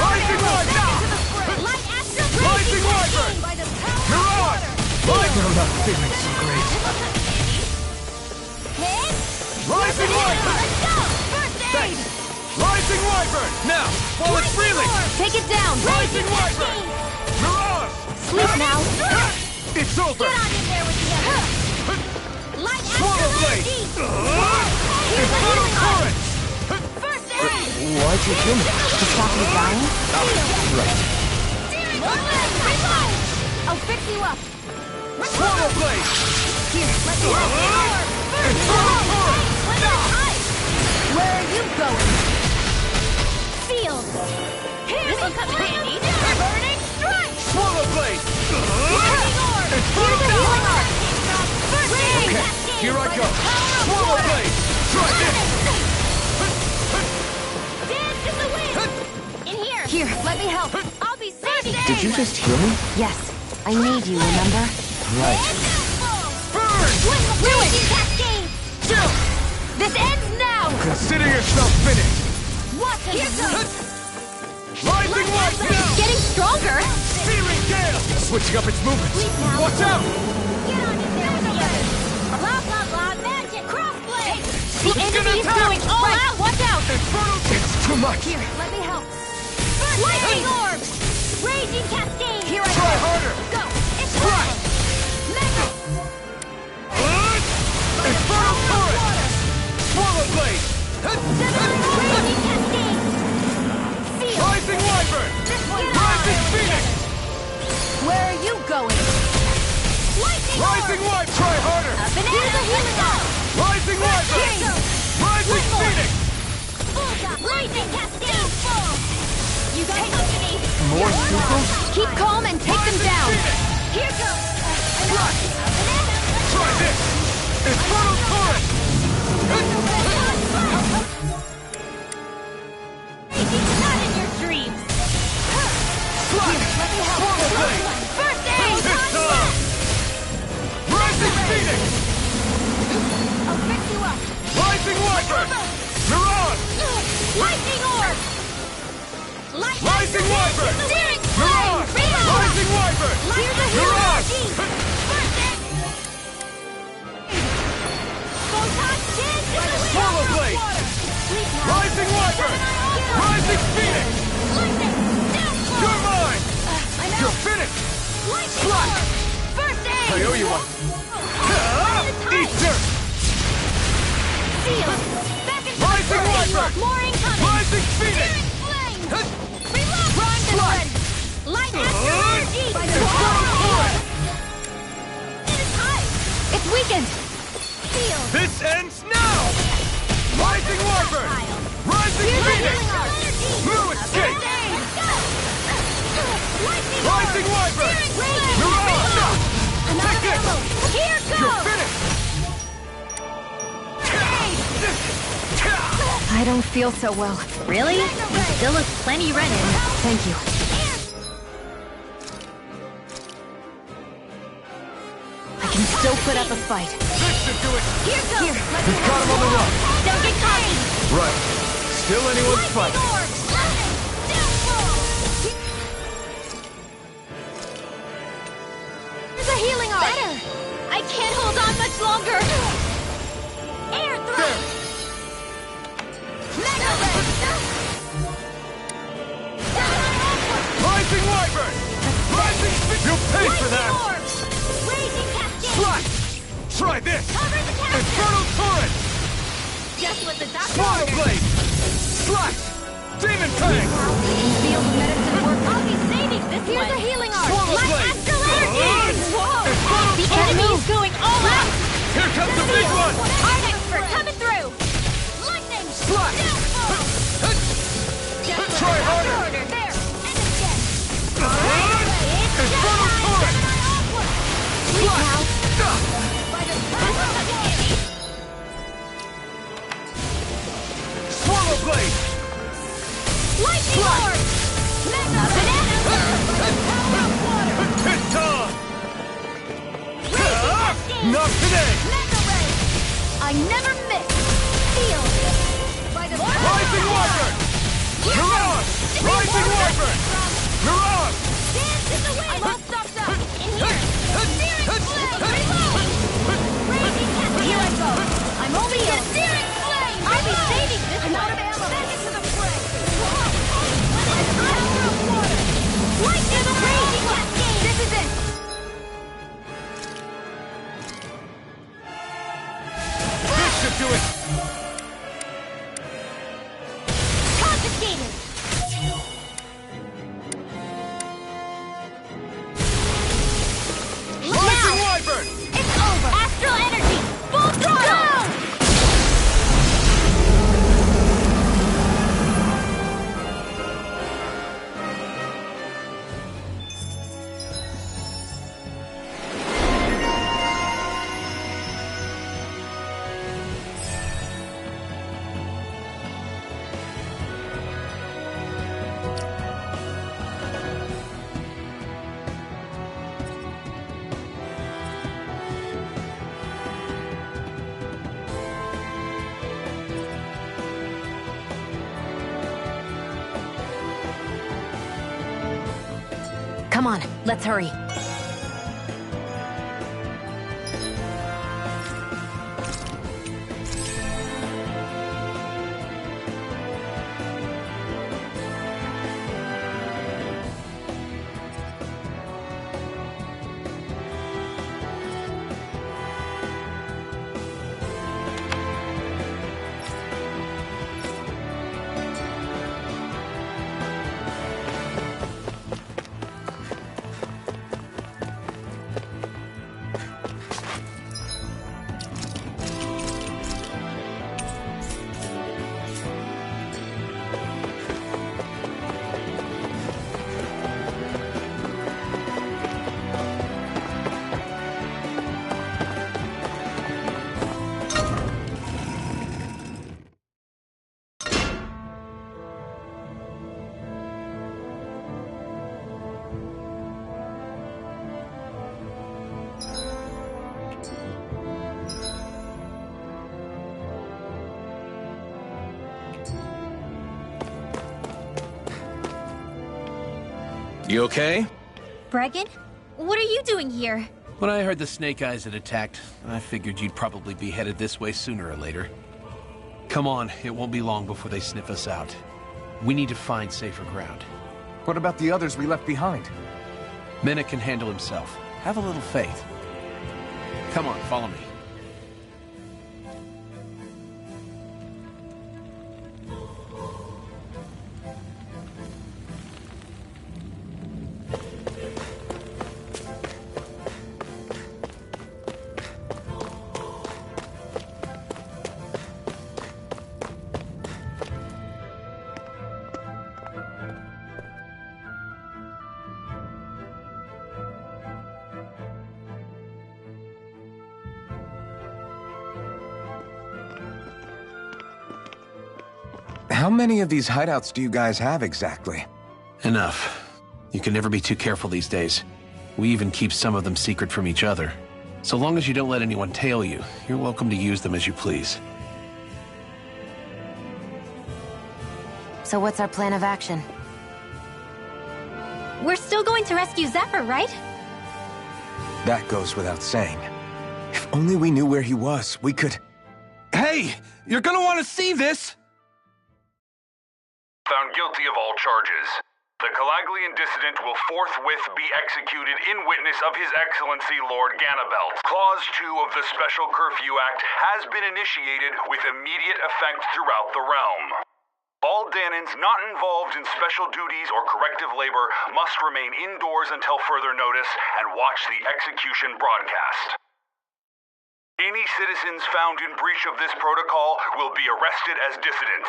[SPEAKER 2] Rising Wyvern!
[SPEAKER 9] Back into the fray! Light Astral
[SPEAKER 2] Rising Wyvern!
[SPEAKER 9] by the power
[SPEAKER 2] You're
[SPEAKER 9] of
[SPEAKER 2] on!
[SPEAKER 9] water!
[SPEAKER 2] Rising!
[SPEAKER 4] I'm not feeling so great.
[SPEAKER 9] Hit!
[SPEAKER 2] Rising Wyvern!
[SPEAKER 9] Let's go! First aid!
[SPEAKER 2] Thanks! Rising Wyvern! Now, while it's freely!
[SPEAKER 3] Take it down!
[SPEAKER 2] Rising Wyvern! You're on!
[SPEAKER 3] Sleep now!
[SPEAKER 2] It's over!
[SPEAKER 9] Get on in there with the others! Light
[SPEAKER 2] Swallow
[SPEAKER 9] Astral
[SPEAKER 2] blade!
[SPEAKER 9] Energy!
[SPEAKER 2] It's
[SPEAKER 9] Here's the
[SPEAKER 2] full
[SPEAKER 9] healing
[SPEAKER 2] current!
[SPEAKER 9] First aid!
[SPEAKER 4] Why'd you kill me?
[SPEAKER 3] To stop you dying?
[SPEAKER 4] Right.
[SPEAKER 9] Reload! I'll fix you up!
[SPEAKER 2] Swallow blade!
[SPEAKER 9] Here, let me help you!
[SPEAKER 2] It's full current!
[SPEAKER 3] Where are you going?
[SPEAKER 9] Field! This will come in handy! Burning strike!
[SPEAKER 2] Swallow blade!
[SPEAKER 9] Lightning orb!
[SPEAKER 2] It's full current!
[SPEAKER 9] First aid!
[SPEAKER 2] Okay,
[SPEAKER 9] Cascade
[SPEAKER 2] here I
[SPEAKER 9] by
[SPEAKER 2] go!
[SPEAKER 9] the power of
[SPEAKER 2] Swallow
[SPEAKER 9] water!
[SPEAKER 2] blade! Try this!
[SPEAKER 9] Dance in the wind! In here!
[SPEAKER 3] Here, let me help.
[SPEAKER 9] I'll be saving
[SPEAKER 4] Did you just heal me?
[SPEAKER 3] Yes, I need you, remember?
[SPEAKER 4] Right.
[SPEAKER 2] Burn!
[SPEAKER 9] Do it! Cascade!
[SPEAKER 2] Chill!
[SPEAKER 3] This ends now!
[SPEAKER 2] Consider yourself finished!
[SPEAKER 9] Watch him! Here goes!
[SPEAKER 2] Rising Wyvern!
[SPEAKER 3] It's
[SPEAKER 2] Now!
[SPEAKER 3] getting stronger!
[SPEAKER 2] Searing gale! Switching up its movements!
[SPEAKER 9] Sleep now.
[SPEAKER 2] Watch out!
[SPEAKER 9] Get on in there with the others! Blah, blah, blah, magic! Crossblade!
[SPEAKER 3] The enemy's going all out! Watch out!
[SPEAKER 4] It's too much.
[SPEAKER 3] Here, let me help.
[SPEAKER 9] Lightning orb! Raging cascade!
[SPEAKER 3] Here I
[SPEAKER 2] Try
[SPEAKER 3] go!
[SPEAKER 2] harder!
[SPEAKER 9] Go! It's time! Mega!
[SPEAKER 2] Infernal current! Swallow blade!
[SPEAKER 9] Raging cascade! Field!
[SPEAKER 2] Rising Wyvern!
[SPEAKER 9] This one!
[SPEAKER 2] Rising Phoenix!
[SPEAKER 3] Where are you going?
[SPEAKER 9] Lightning
[SPEAKER 2] Rising
[SPEAKER 9] orb!
[SPEAKER 2] Wyvern! Try harder!
[SPEAKER 9] Banana! Let's go!
[SPEAKER 2] Rising Wyvern!
[SPEAKER 9] Here you go!
[SPEAKER 2] Rising
[SPEAKER 9] One more.
[SPEAKER 2] Phoenix!
[SPEAKER 9] Bullseye! Lightning cascade! Full! You got company!
[SPEAKER 4] More Sugals?
[SPEAKER 3] Keep calm and take them down!
[SPEAKER 9] Here goes!
[SPEAKER 2] Strike!
[SPEAKER 9] Banana!
[SPEAKER 2] Try this! Infernal current!
[SPEAKER 9] Not in your dreams!
[SPEAKER 2] Strike! Swallow blade!
[SPEAKER 9] First aid!
[SPEAKER 2] It's time! Rising Phoenix!
[SPEAKER 9] I'll fix you Lightning orb!
[SPEAKER 2] Rising Wyvern!
[SPEAKER 9] Steering
[SPEAKER 2] Mirage!
[SPEAKER 9] flame!
[SPEAKER 2] Rising Wyvern!
[SPEAKER 9] Here's a
[SPEAKER 2] Mirage!
[SPEAKER 9] Photon dance in the wind!
[SPEAKER 2] Swallow Blade!
[SPEAKER 9] Sleep now.
[SPEAKER 2] Rising Wyvern! Rising Phoenix!
[SPEAKER 9] Lightning! Downfall!
[SPEAKER 2] You're mine!
[SPEAKER 9] I'm
[SPEAKER 2] You're
[SPEAKER 9] out!
[SPEAKER 2] finished!
[SPEAKER 9] Lightning
[SPEAKER 2] Slash!
[SPEAKER 9] orb! First aid!
[SPEAKER 2] I owe you one. Eat dirt!
[SPEAKER 9] Seal! Back into
[SPEAKER 2] Rising
[SPEAKER 9] the fray!
[SPEAKER 2] Wyvern!
[SPEAKER 9] More incoming!
[SPEAKER 2] Rising Phoenix!
[SPEAKER 9] Steering flame! Reload! Primed and ready! Light after energy!
[SPEAKER 2] Infernal Torrent!
[SPEAKER 9] It is high! It's weakened! Seal!
[SPEAKER 2] This ends now! Rising Wyvern! Rising Phoenix! No escape! Rising Wyvern! Mirage! Take it!
[SPEAKER 9] Here
[SPEAKER 2] You're
[SPEAKER 9] goes!
[SPEAKER 2] finished!
[SPEAKER 3] I don't feel so well.
[SPEAKER 9] Really? You still look plenty ready.
[SPEAKER 3] Thank you. I can still put up a fight.
[SPEAKER 2] This should do it!
[SPEAKER 9] Here goes!
[SPEAKER 2] You've got him on the run!
[SPEAKER 9] Don't get cocky!
[SPEAKER 2] Right. Still anyone's fight.
[SPEAKER 9] There's a healing arc! Better! I can't hold on much longer! Air thrust! Mega Ray!
[SPEAKER 2] Rising Wyvern! Rising Phoenix! You'll pay for that!
[SPEAKER 9] Orb! Raging Cascade!
[SPEAKER 2] Slash! Try this!
[SPEAKER 9] Cover the capture!
[SPEAKER 2] Infernal Torrent!
[SPEAKER 9] Just what the doctor
[SPEAKER 2] Swallow
[SPEAKER 9] ordered!
[SPEAKER 2] Blade! Slash! Demon Fang!
[SPEAKER 9] Field medicine work. I'll be saving this one. Here's a healing arc.
[SPEAKER 2] Swallow
[SPEAKER 9] Light
[SPEAKER 2] Blade!
[SPEAKER 9] astral energy! Whoa!
[SPEAKER 2] Infernal
[SPEAKER 9] The
[SPEAKER 2] Torrent!
[SPEAKER 9] enemy is going all out!
[SPEAKER 2] Here comes the big one!
[SPEAKER 9] Our expert coming through! Lightning!
[SPEAKER 2] Slash!
[SPEAKER 9] Just
[SPEAKER 2] Try
[SPEAKER 9] what the
[SPEAKER 2] harder!
[SPEAKER 9] doctor ordered. There! And again!
[SPEAKER 2] Infernal Torrent! Slash!
[SPEAKER 9] By the power of the enemy!
[SPEAKER 2] Swallow Blade!
[SPEAKER 9] Lightning orb! Mega banana! Power of water!
[SPEAKER 2] It's on!
[SPEAKER 9] Raging cascade!
[SPEAKER 2] Not today!
[SPEAKER 9] Mega ray! I never miss! Seal! By the
[SPEAKER 2] Rising Wyvern! Mirage! Rising Wyvern! Mirage!
[SPEAKER 9] Dance in the wind! I'm all stopped up! In here! Steering flame! Reload! Raging cascade! Here I go! I'm only here! Steering flame! I'll be saving this one! I'm out of ammo! Back into the fray! Power of water! Lightning! Raging cascade! This is it!
[SPEAKER 2] This should do it!
[SPEAKER 9] Confiscated!
[SPEAKER 2] Rising Wyvern!
[SPEAKER 9] It's over! Astral energy! Full throttle!
[SPEAKER 3] Come on, let's hurry.
[SPEAKER 2] You okay?
[SPEAKER 5] Bregan? What are you doing here?
[SPEAKER 2] When I heard the Snake Eyes had attacked, I figured you'd probably be headed this way sooner or later. Come on, it won't be long before they sniff us out. We need to find safer ground.
[SPEAKER 8] What about the others we left behind?
[SPEAKER 2] Menek can handle himself. Have a little faith. Come on, follow me.
[SPEAKER 4] How many of these hideouts do you guys have exactly?
[SPEAKER 2] Enough. You can never be too careful these days. We even keep some of them secret from each other. So long as you don't let anyone tail you, you're welcome to use them as you please.
[SPEAKER 3] So what's our plan of action?
[SPEAKER 5] We're still going to rescue Zephyr, right?
[SPEAKER 4] That goes without saying. If only we knew where he was, we could...
[SPEAKER 8] Hey! You're gonna want to see this!
[SPEAKER 12] Found guilty of all charges. The Calaglian dissident will forthwith be executed in witness of His Excellency Lord Ganabelt. Clause 2 of the Special Curfew Act has been initiated with immediate effect throughout the realm. All Danans not involved in special duties or corrective labor must remain indoors until further notice and watch the execution broadcast. Any citizens found in breach of this protocol will be arrested as dissidents.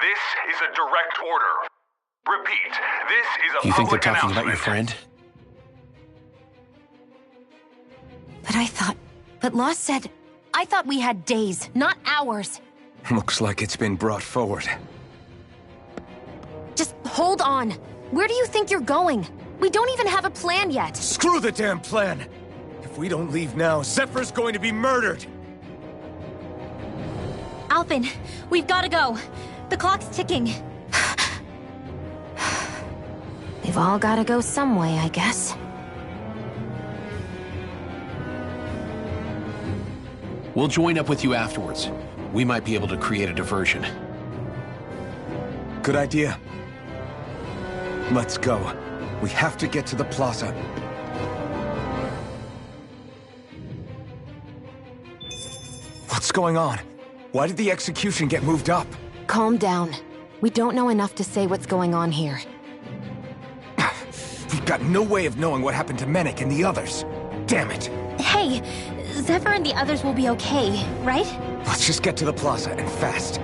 [SPEAKER 12] This is a direct order. Repeat, this is a
[SPEAKER 2] You think they're
[SPEAKER 12] public
[SPEAKER 2] talking about your
[SPEAKER 12] announcement.
[SPEAKER 2] friend?
[SPEAKER 3] But Lost said... I thought we had days, not hours.
[SPEAKER 4] Looks like it's been brought forward.
[SPEAKER 3] Just hold on. Where do you think you're going? We don't even have a plan yet.
[SPEAKER 8] Screw the damn plan! If we don't leave now, Zephyr's going to be murdered!
[SPEAKER 5] Alphen, we've got to go. The clock's ticking.
[SPEAKER 3] We've all got to go some way, I guess.
[SPEAKER 2] We'll join up with you afterwards. We might be able to create a diversion.
[SPEAKER 4] Good idea. Let's go. We have to get to the plaza. What's going on? Why did the execution get moved up?
[SPEAKER 3] Calm down. We don't know enough to say what's going on here.
[SPEAKER 4] We've got no way of knowing what happened to Menek and the others. Damn it.
[SPEAKER 5] Hey, Zephyr and the others will be okay, right?
[SPEAKER 4] Let's just get to the plaza, and fast.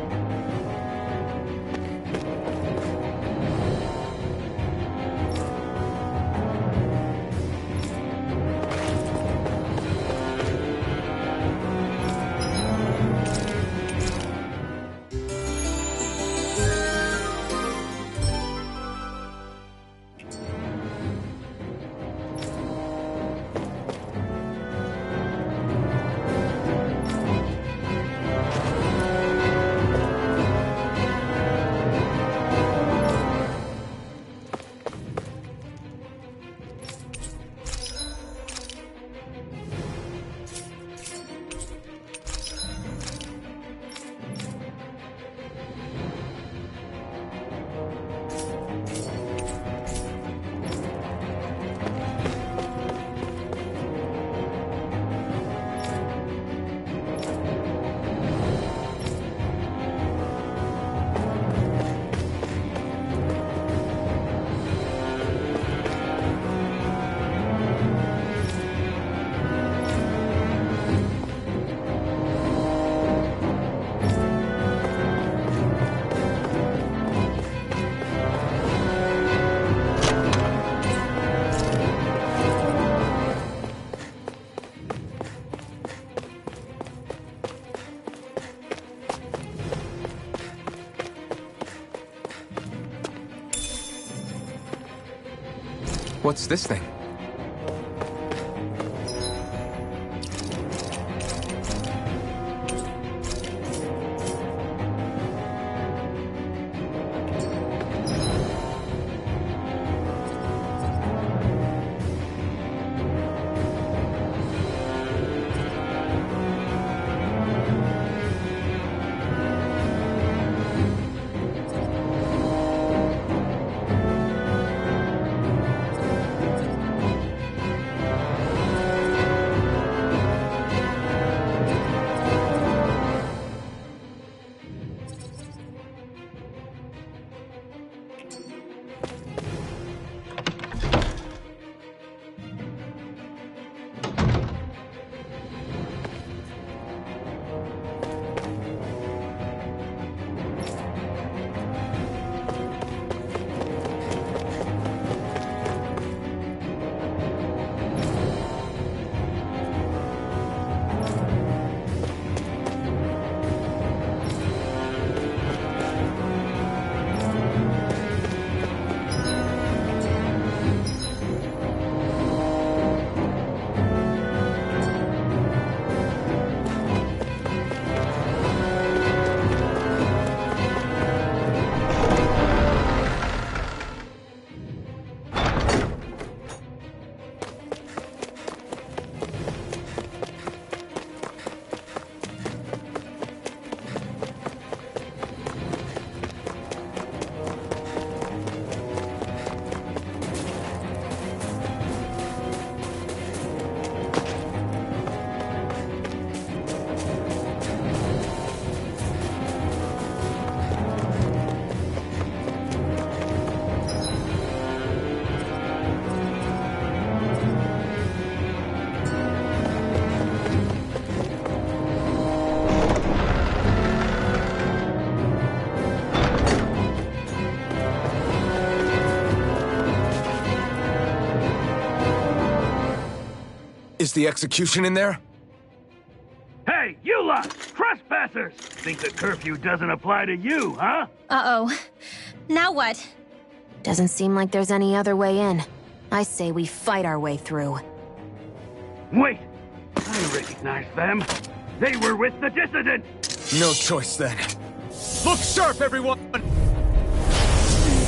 [SPEAKER 4] What's this thing? Is the execution in there?
[SPEAKER 13] Hey, you lot! Trespassers! Think the curfew doesn't apply to you, huh?
[SPEAKER 5] Uh-oh. Now what?
[SPEAKER 3] Doesn't seem like there's any other way in. I say we fight our way through.
[SPEAKER 13] Wait! I recognize them. They were with the dissident!
[SPEAKER 4] No choice then.
[SPEAKER 2] Look sharp, everyone!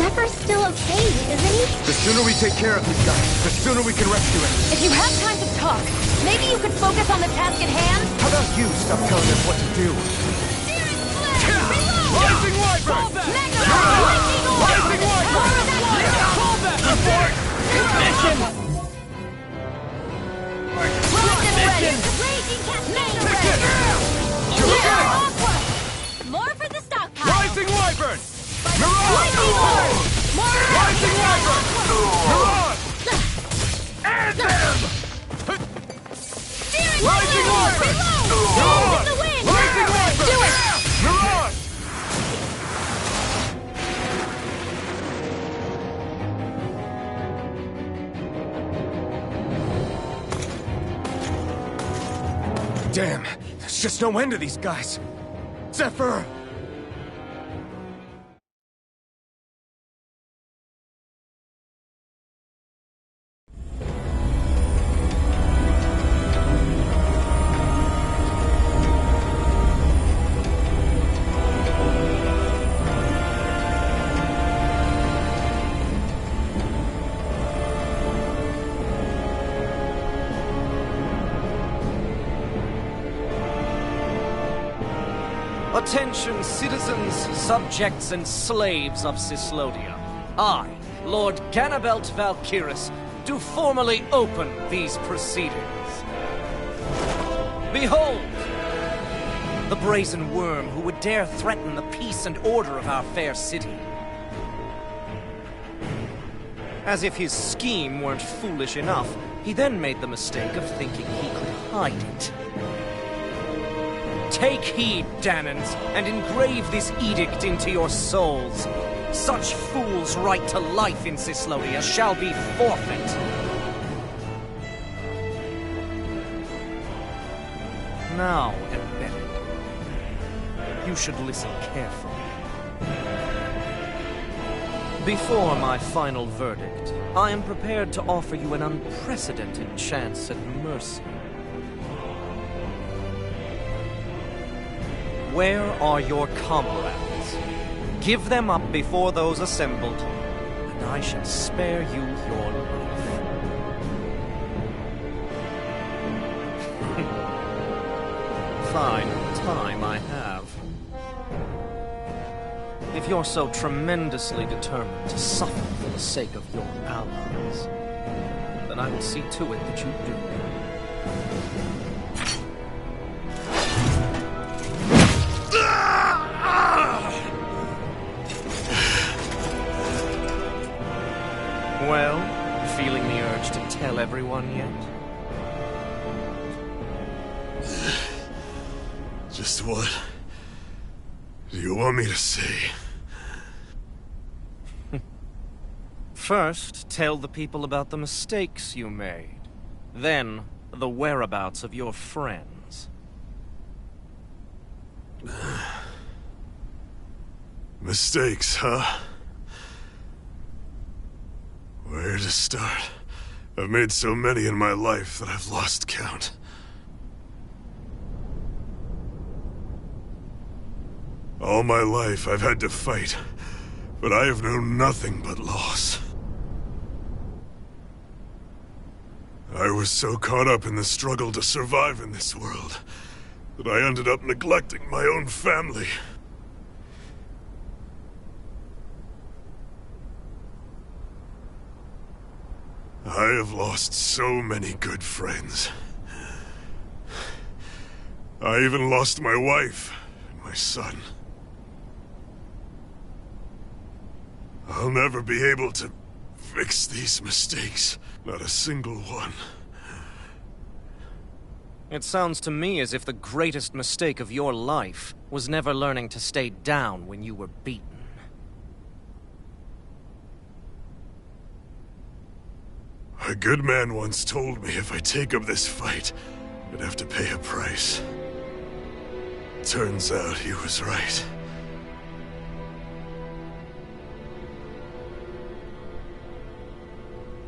[SPEAKER 5] Zephyr's still okay, isn't he?
[SPEAKER 4] The sooner we take care of these guys, the sooner we can rescue him.
[SPEAKER 9] If you have time to talk, maybe you could focus on the task at hand?
[SPEAKER 2] How about you stop telling us what to do?
[SPEAKER 13] Rising Wyvern!
[SPEAKER 9] Mega!
[SPEAKER 13] Rising Wyvern! Call that! Report! Mission!
[SPEAKER 9] Raging Cat Mega Red! Aqua! More for the stockpile!
[SPEAKER 13] Rising Wyvern!
[SPEAKER 9] Lightning Horn! More
[SPEAKER 13] Rising Wyvern! Mirage! And them! Rising Wyvern!
[SPEAKER 9] Reload! The wind!
[SPEAKER 13] Rising Wyvern!
[SPEAKER 9] Do it!
[SPEAKER 13] Mirage!
[SPEAKER 4] Damn, there's just no end to these guys. Zephyr!
[SPEAKER 14] Attention, citizens, subjects, and slaves of Cyslodia. I, Lord Ganabelt Valkyris, do formally open these proceedings. Behold! The brazen worm who would dare threaten the peace and order of our fair city. As if his scheme weren't foolish enough, he then made the mistake of thinking he could hide it. Take heed, Danans, and engrave this edict into your souls. Such fools' right to life in Cyslodia shall be forfeit. Now, embedded, you should listen carefully. Before my final verdict, I am prepared to offer you an unprecedented chance at mercy. Where are your comrades? Give them up before those assembled, and I shall spare you your life. Fine time I have. If you're so tremendously determined to suffer for the sake of your allies, then I will see to it that you do. Well, feeling the urge to tell everyone yet?
[SPEAKER 1] Just what do you want me to say?
[SPEAKER 14] First, tell the people about the mistakes you made. Then, the whereabouts of your friends.
[SPEAKER 1] Mistakes, huh? Where to start? I've made so many in my life that I've lost count. All my life I've had to fight, but I have known nothing but loss. I was so caught up in the struggle to survive in this world that I ended up neglecting my own family. I have lost so many good friends. I even lost my wife and my son. I'll never be able to fix these mistakes. Not a single one.
[SPEAKER 14] It sounds to me as if the greatest mistake of your life was never learning to stay down when you were beaten.
[SPEAKER 1] A good man once told me if I take up this fight, I'd have to pay a price. Turns out he was right.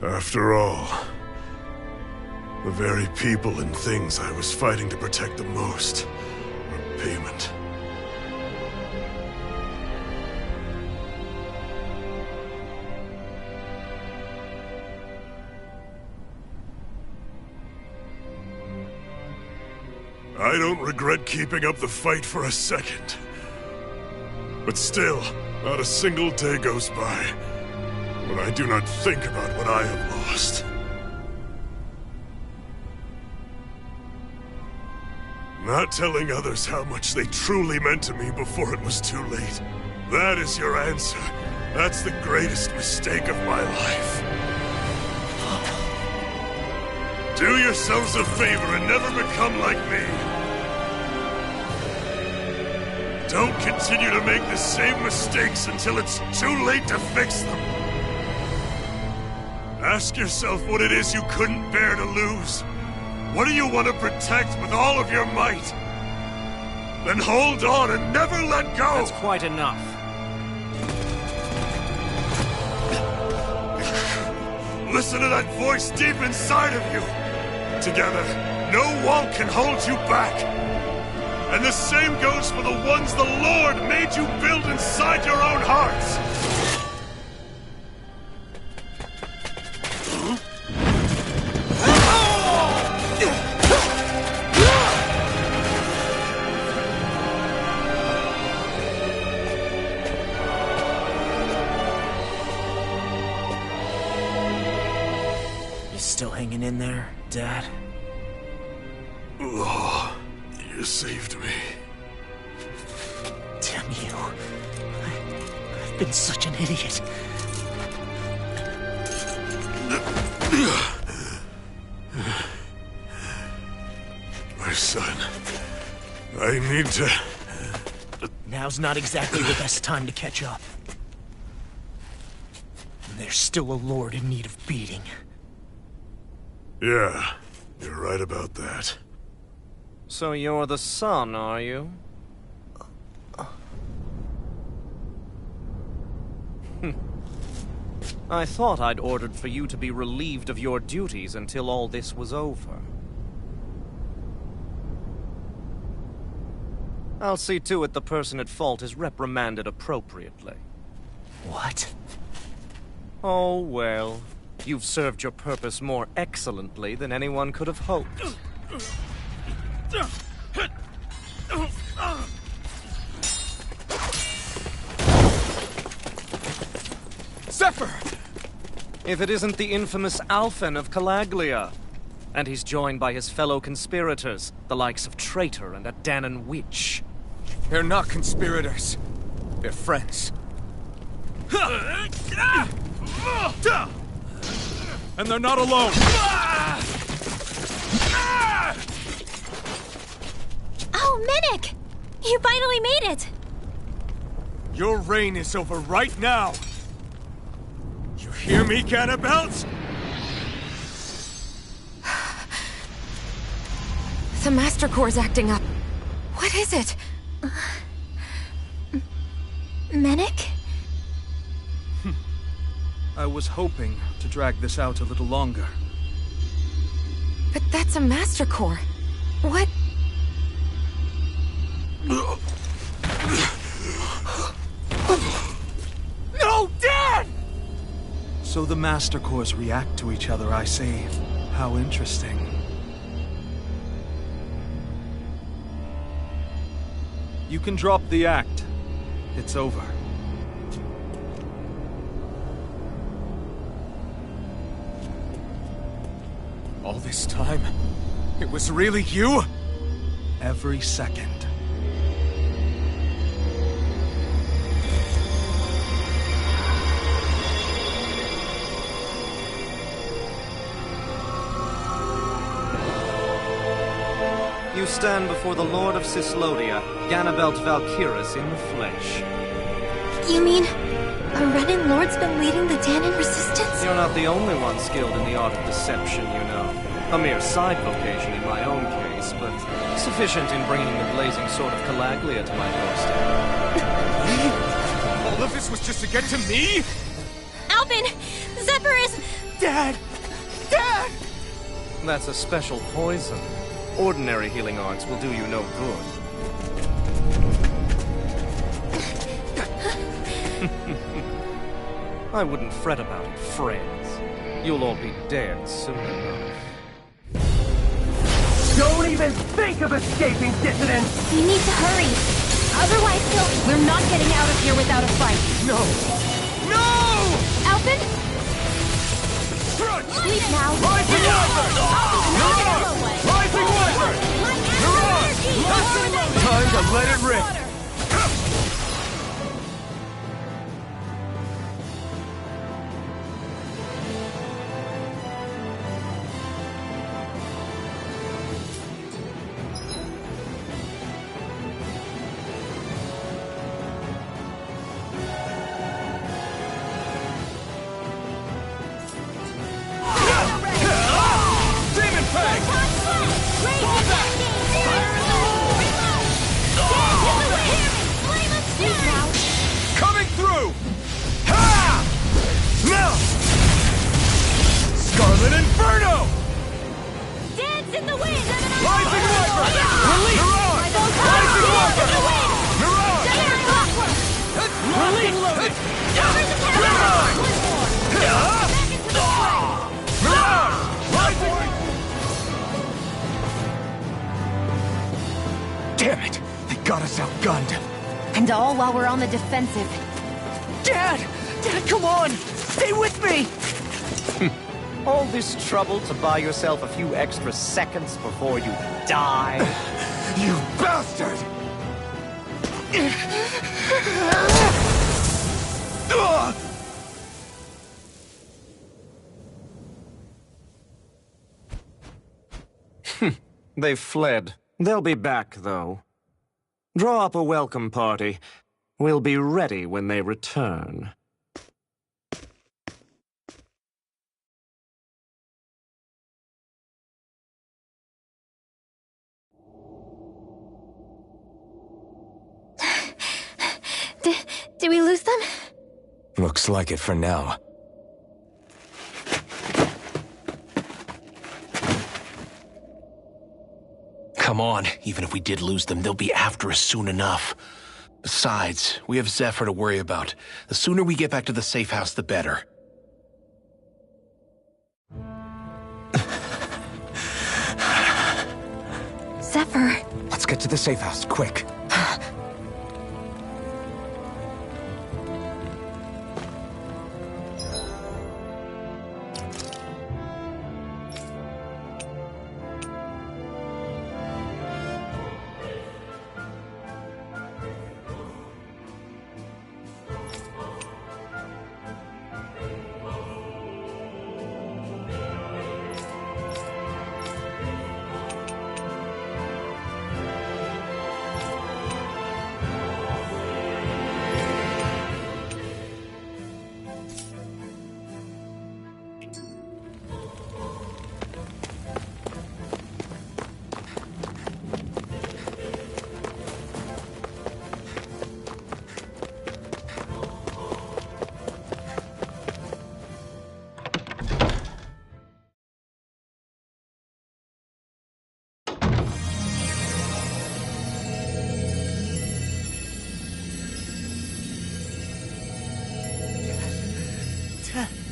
[SPEAKER 1] After all, the very people and things I was fighting to protect the most were payment. I don't regret keeping up the fight for a second. But still, not a single day goes by when I do not think about what I have lost. Not telling others how much they truly meant to me before it was too late. That is your answer. That's the greatest mistake of my life. Do yourselves a favor and never become like me. Don't continue to make the same mistakes until it's too late to fix them. Ask yourself what it is you couldn't bear to lose. What do you want to protect with all of your might? Then hold on and never let go!
[SPEAKER 14] That's quite enough.
[SPEAKER 1] Listen to that voice deep inside of you! Together, no wall can hold you back! And the same goes for the ones the Lord made you build inside your own hearts!
[SPEAKER 7] Still hanging in there, Dad?
[SPEAKER 1] Oh, you saved me.
[SPEAKER 7] Damn you. I've been such an idiot.
[SPEAKER 1] My son, I need to...
[SPEAKER 7] Now's not exactly the best time to catch up. There's still a lord in need of beating.
[SPEAKER 1] Yeah, you're right about that.
[SPEAKER 14] So you're the son, are you? I thought I'd ordered for you to be relieved of your duties until all this was over. I'll see to it the person at fault is reprimanded appropriately.
[SPEAKER 7] What?
[SPEAKER 14] Oh, well. You've served your purpose more excellently than anyone could have hoped.
[SPEAKER 7] Zephyr!
[SPEAKER 14] If it isn't the infamous Alphen of Calaglia. And he's joined by his fellow conspirators, the likes of Traitor and a Dahnan witch.
[SPEAKER 7] They're not conspirators. They're friends.
[SPEAKER 2] And they're not alone!
[SPEAKER 5] Oh, Minik! You finally made it!
[SPEAKER 7] Your reign is over right now! You hear me, Ganabelt?
[SPEAKER 3] The Master Core's acting up. What is it?
[SPEAKER 5] Minik?
[SPEAKER 11] I was hoping to drag this out a little longer.
[SPEAKER 3] But that's a Master Core. What?
[SPEAKER 7] No, Dad!
[SPEAKER 11] So the Master Cores react to each other, I see. How interesting. You can drop the act. It's over.
[SPEAKER 7] All this time, it was really you?
[SPEAKER 11] Every second.
[SPEAKER 14] You stand before the Lord of Cyslodia, Ganabelt Valkyrus in the flesh.
[SPEAKER 5] You mean... A Renin Lord's been leading the Danan resistance?
[SPEAKER 14] You're not the only one skilled in the art of deception, you know. A mere side vocation in my own case, but sufficient in bringing the blazing sword of Calaglia to my doorstep.
[SPEAKER 2] All of this was just to get to me?
[SPEAKER 9] Alvin! Zephyr is...
[SPEAKER 7] Dad! Dad!
[SPEAKER 14] That's a special poison. Ordinary healing arts will do you no good. I wouldn't fret about it, friends. You'll all be dead soon enough.
[SPEAKER 13] Don't even think of escaping, dissident!
[SPEAKER 3] We need to hurry. Otherwise, we're not getting out of here without a fight.
[SPEAKER 2] No! No!
[SPEAKER 3] Alvin? Sleep now.
[SPEAKER 2] Rising Wyvern! You're on! Rising Wyvern! You're on! Time to let it rip! Coming through! Ha! Now! Scarlet Inferno!
[SPEAKER 9] Dance in the wind!
[SPEAKER 2] Rising Wyvern! Release! Rising Wyvern! Mirage! Release! Mirage! Rising!
[SPEAKER 7] Damn it! They got us outgunned.
[SPEAKER 3] And all while we're on the defensive.
[SPEAKER 7] Dad! Dad, come on! Stay with me!
[SPEAKER 14] All this trouble to buy yourself a few extra seconds before you die?
[SPEAKER 7] You bastard!
[SPEAKER 14] They've fled. They'll be back, though. Draw up a welcome party. We'll be ready when they return.
[SPEAKER 5] Did we lose them?
[SPEAKER 4] Looks like it for now.
[SPEAKER 15] Come on, even if we did lose them, they'll be after us soon enough. Besides, we have Zephyr to worry about. The sooner we get back to the safe house, the better.
[SPEAKER 5] Zephyr.
[SPEAKER 4] Let's get to the safe house, quick.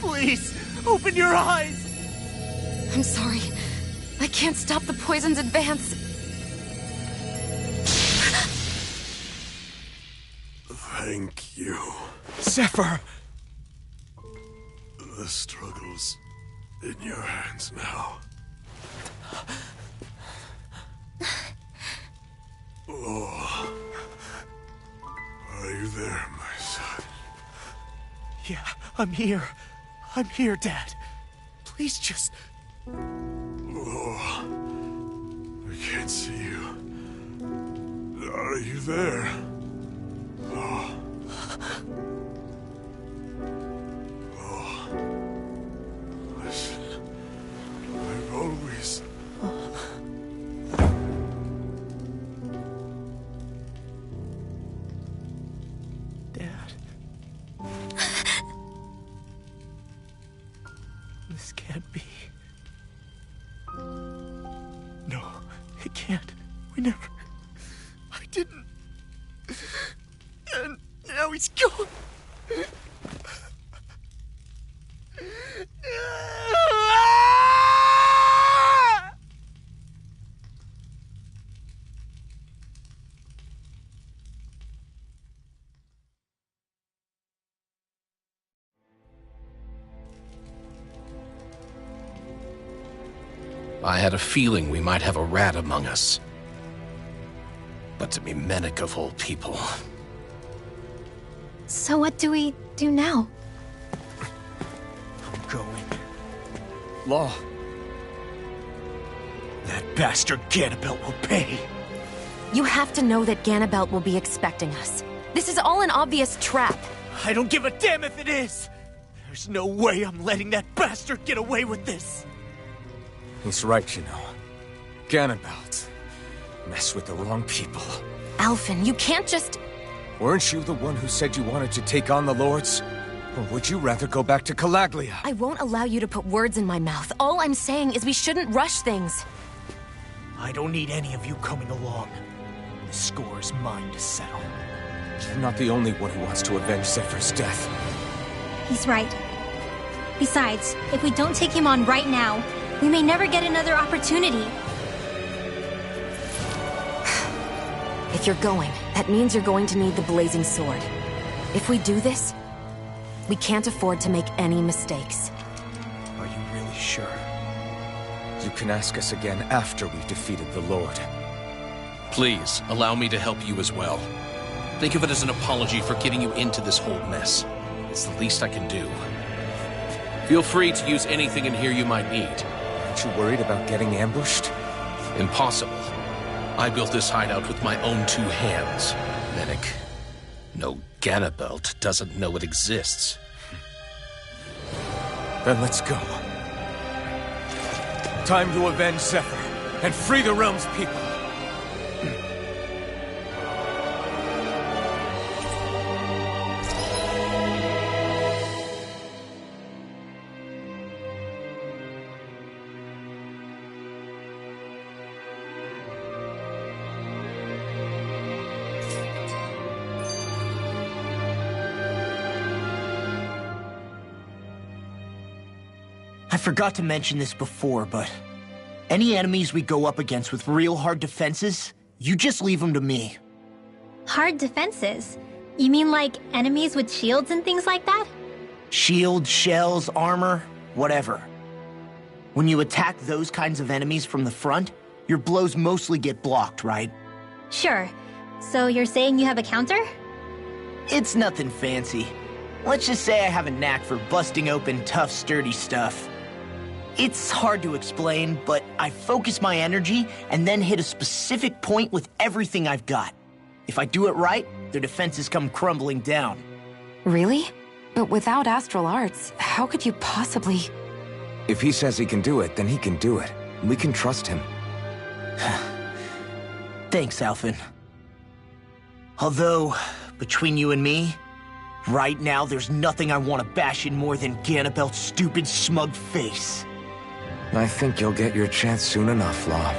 [SPEAKER 7] Please, open your eyes!
[SPEAKER 3] I'm sorry. I can't stop the poison's advance.
[SPEAKER 1] Thank you.
[SPEAKER 7] Zephyr!
[SPEAKER 1] The struggle's in your hands now. Oh. Are you there, my son?
[SPEAKER 7] Yeah, I'm here. I'm here, Dad. Please just...
[SPEAKER 1] Oh. I can't see you. Are you there? Oh.
[SPEAKER 7] This can't be. No, it can't. We never... I didn't... And now he's gone.
[SPEAKER 15] I had a feeling we might have a rat among us. But to be Menek of all people...
[SPEAKER 5] So what do we do now?
[SPEAKER 7] I'm going.
[SPEAKER 8] Law.
[SPEAKER 7] That bastard Ganabelt will pay.
[SPEAKER 3] You have to know that Ganabelt will be expecting us. This is all an obvious trap.
[SPEAKER 7] I don't give a damn if it is! There's no way I'm letting that bastard get away with this!
[SPEAKER 8] He's right, you know. Ganabelt. Mess with the wrong people.
[SPEAKER 3] Alphen, you can't just...
[SPEAKER 8] Weren't you the one who said you wanted to take on the Lords? Or would you rather go back to Calaglia?
[SPEAKER 3] I won't allow you to put words in my mouth. All I'm saying is we shouldn't rush things.
[SPEAKER 7] I don't need any of you coming along. The score is mine to settle.
[SPEAKER 8] You're not the only one who wants to avenge Zephyr's death.
[SPEAKER 5] He's right. Besides, if we don't take him on right now, we may never get another opportunity.
[SPEAKER 3] If you're going, that means you're going to need the Blazing Sword. If we do this, we can't afford to make any mistakes.
[SPEAKER 7] Are you really sure?
[SPEAKER 8] You can ask us again after we've defeated the Lord.
[SPEAKER 15] Please, allow me to help you as well. Think of it as an apology for getting you into this whole mess. It's the least I can do. Feel free to use anything in here you might need.
[SPEAKER 8] Aren't you worried about getting ambushed?
[SPEAKER 15] Impossible. I built this hideout with my own 2 hands. Menek. No, Ganabelt doesn't know it exists.
[SPEAKER 8] Then let's go. Time to avenge Zephyr and free the realm's people.
[SPEAKER 7] I forgot to mention this before, but any enemies we go up against with real hard defenses, you just leave them to me.
[SPEAKER 5] Hard defenses? You mean like enemies with shields and things like that?
[SPEAKER 7] Shields, shells, armor, whatever. When you attack those kinds of enemies from the front, your blows mostly get blocked, right?
[SPEAKER 5] Sure. So you're saying you have a counter?
[SPEAKER 7] It's nothing fancy. Let's just say I have a knack for busting open tough, sturdy stuff. It's hard to explain, but I focus my energy and then hit a specific point with everything I've got. If I do it right, their defenses come crumbling down.
[SPEAKER 3] Really? But without Astral Arts, how could you possibly...
[SPEAKER 4] If he says he can do it, then he can do it. We can trust him.
[SPEAKER 7] Thanks, Alphen. Although, between you and me, right now there's nothing I want to bash in more than Ganabelt's stupid, smug face.
[SPEAKER 4] I think you'll get your chance soon enough, Law.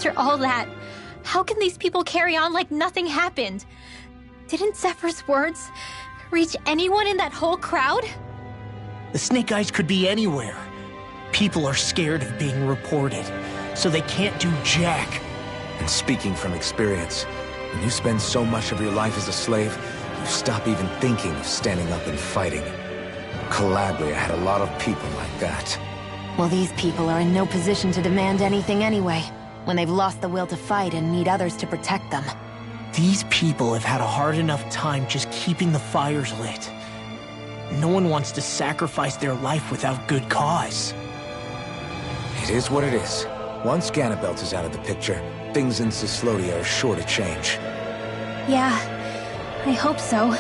[SPEAKER 5] After all that, how can these people carry on like nothing happened? Didn't Zephyr's words reach anyone in that whole crowd?
[SPEAKER 7] The Snake Eyes could be anywhere. People are scared of being reported, so they can't do jack.
[SPEAKER 4] And speaking from experience, when you spend so much of your life as a slave, you stop even thinking of standing up and fighting. Calabria had a lot of people like that.
[SPEAKER 3] Well, these people are in no position to demand anything anyway, when they've lost the will to fight and need others to protect them.
[SPEAKER 7] These people have had a hard enough time just keeping the fires lit. No one wants to sacrifice their life without good cause.
[SPEAKER 4] It is what it is. Once Ganabelt is out of the picture, things in Cyslodia are sure to change.
[SPEAKER 5] Yeah, I hope so.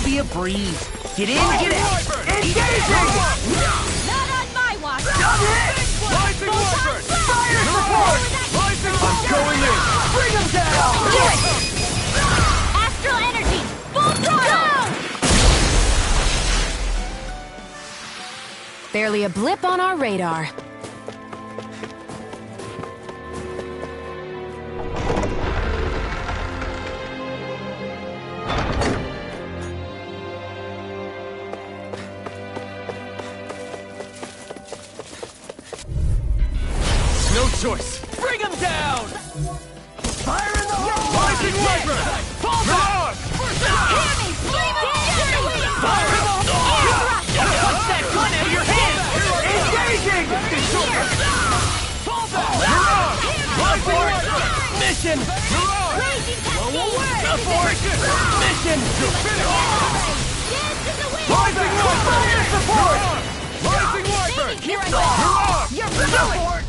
[SPEAKER 7] Be a breeze. Get in, get out.
[SPEAKER 9] Engaging! Not on my watch!
[SPEAKER 2] Rising Wyvern! Fire support! Rising I'm going in! Bring him down!
[SPEAKER 9] Do it! Astral energy! Full throttle!
[SPEAKER 3] Barely a blip on our radar.
[SPEAKER 2] No choice! Bring him down! Fire in the hole! Rising Wyvern! Fall back!
[SPEAKER 9] Hammy! Flame of Fury!
[SPEAKER 2] Fire in the hole!
[SPEAKER 7] Punch that gun out of your hand!
[SPEAKER 2] Engaging! Fall back! Rising Wyvern!
[SPEAKER 7] Mission!
[SPEAKER 2] Blow away!
[SPEAKER 7] Mission!
[SPEAKER 2] Rising Wyvern! Fire support! Rising Wyvern!
[SPEAKER 9] Here I
[SPEAKER 2] You're off!
[SPEAKER 9] You're support!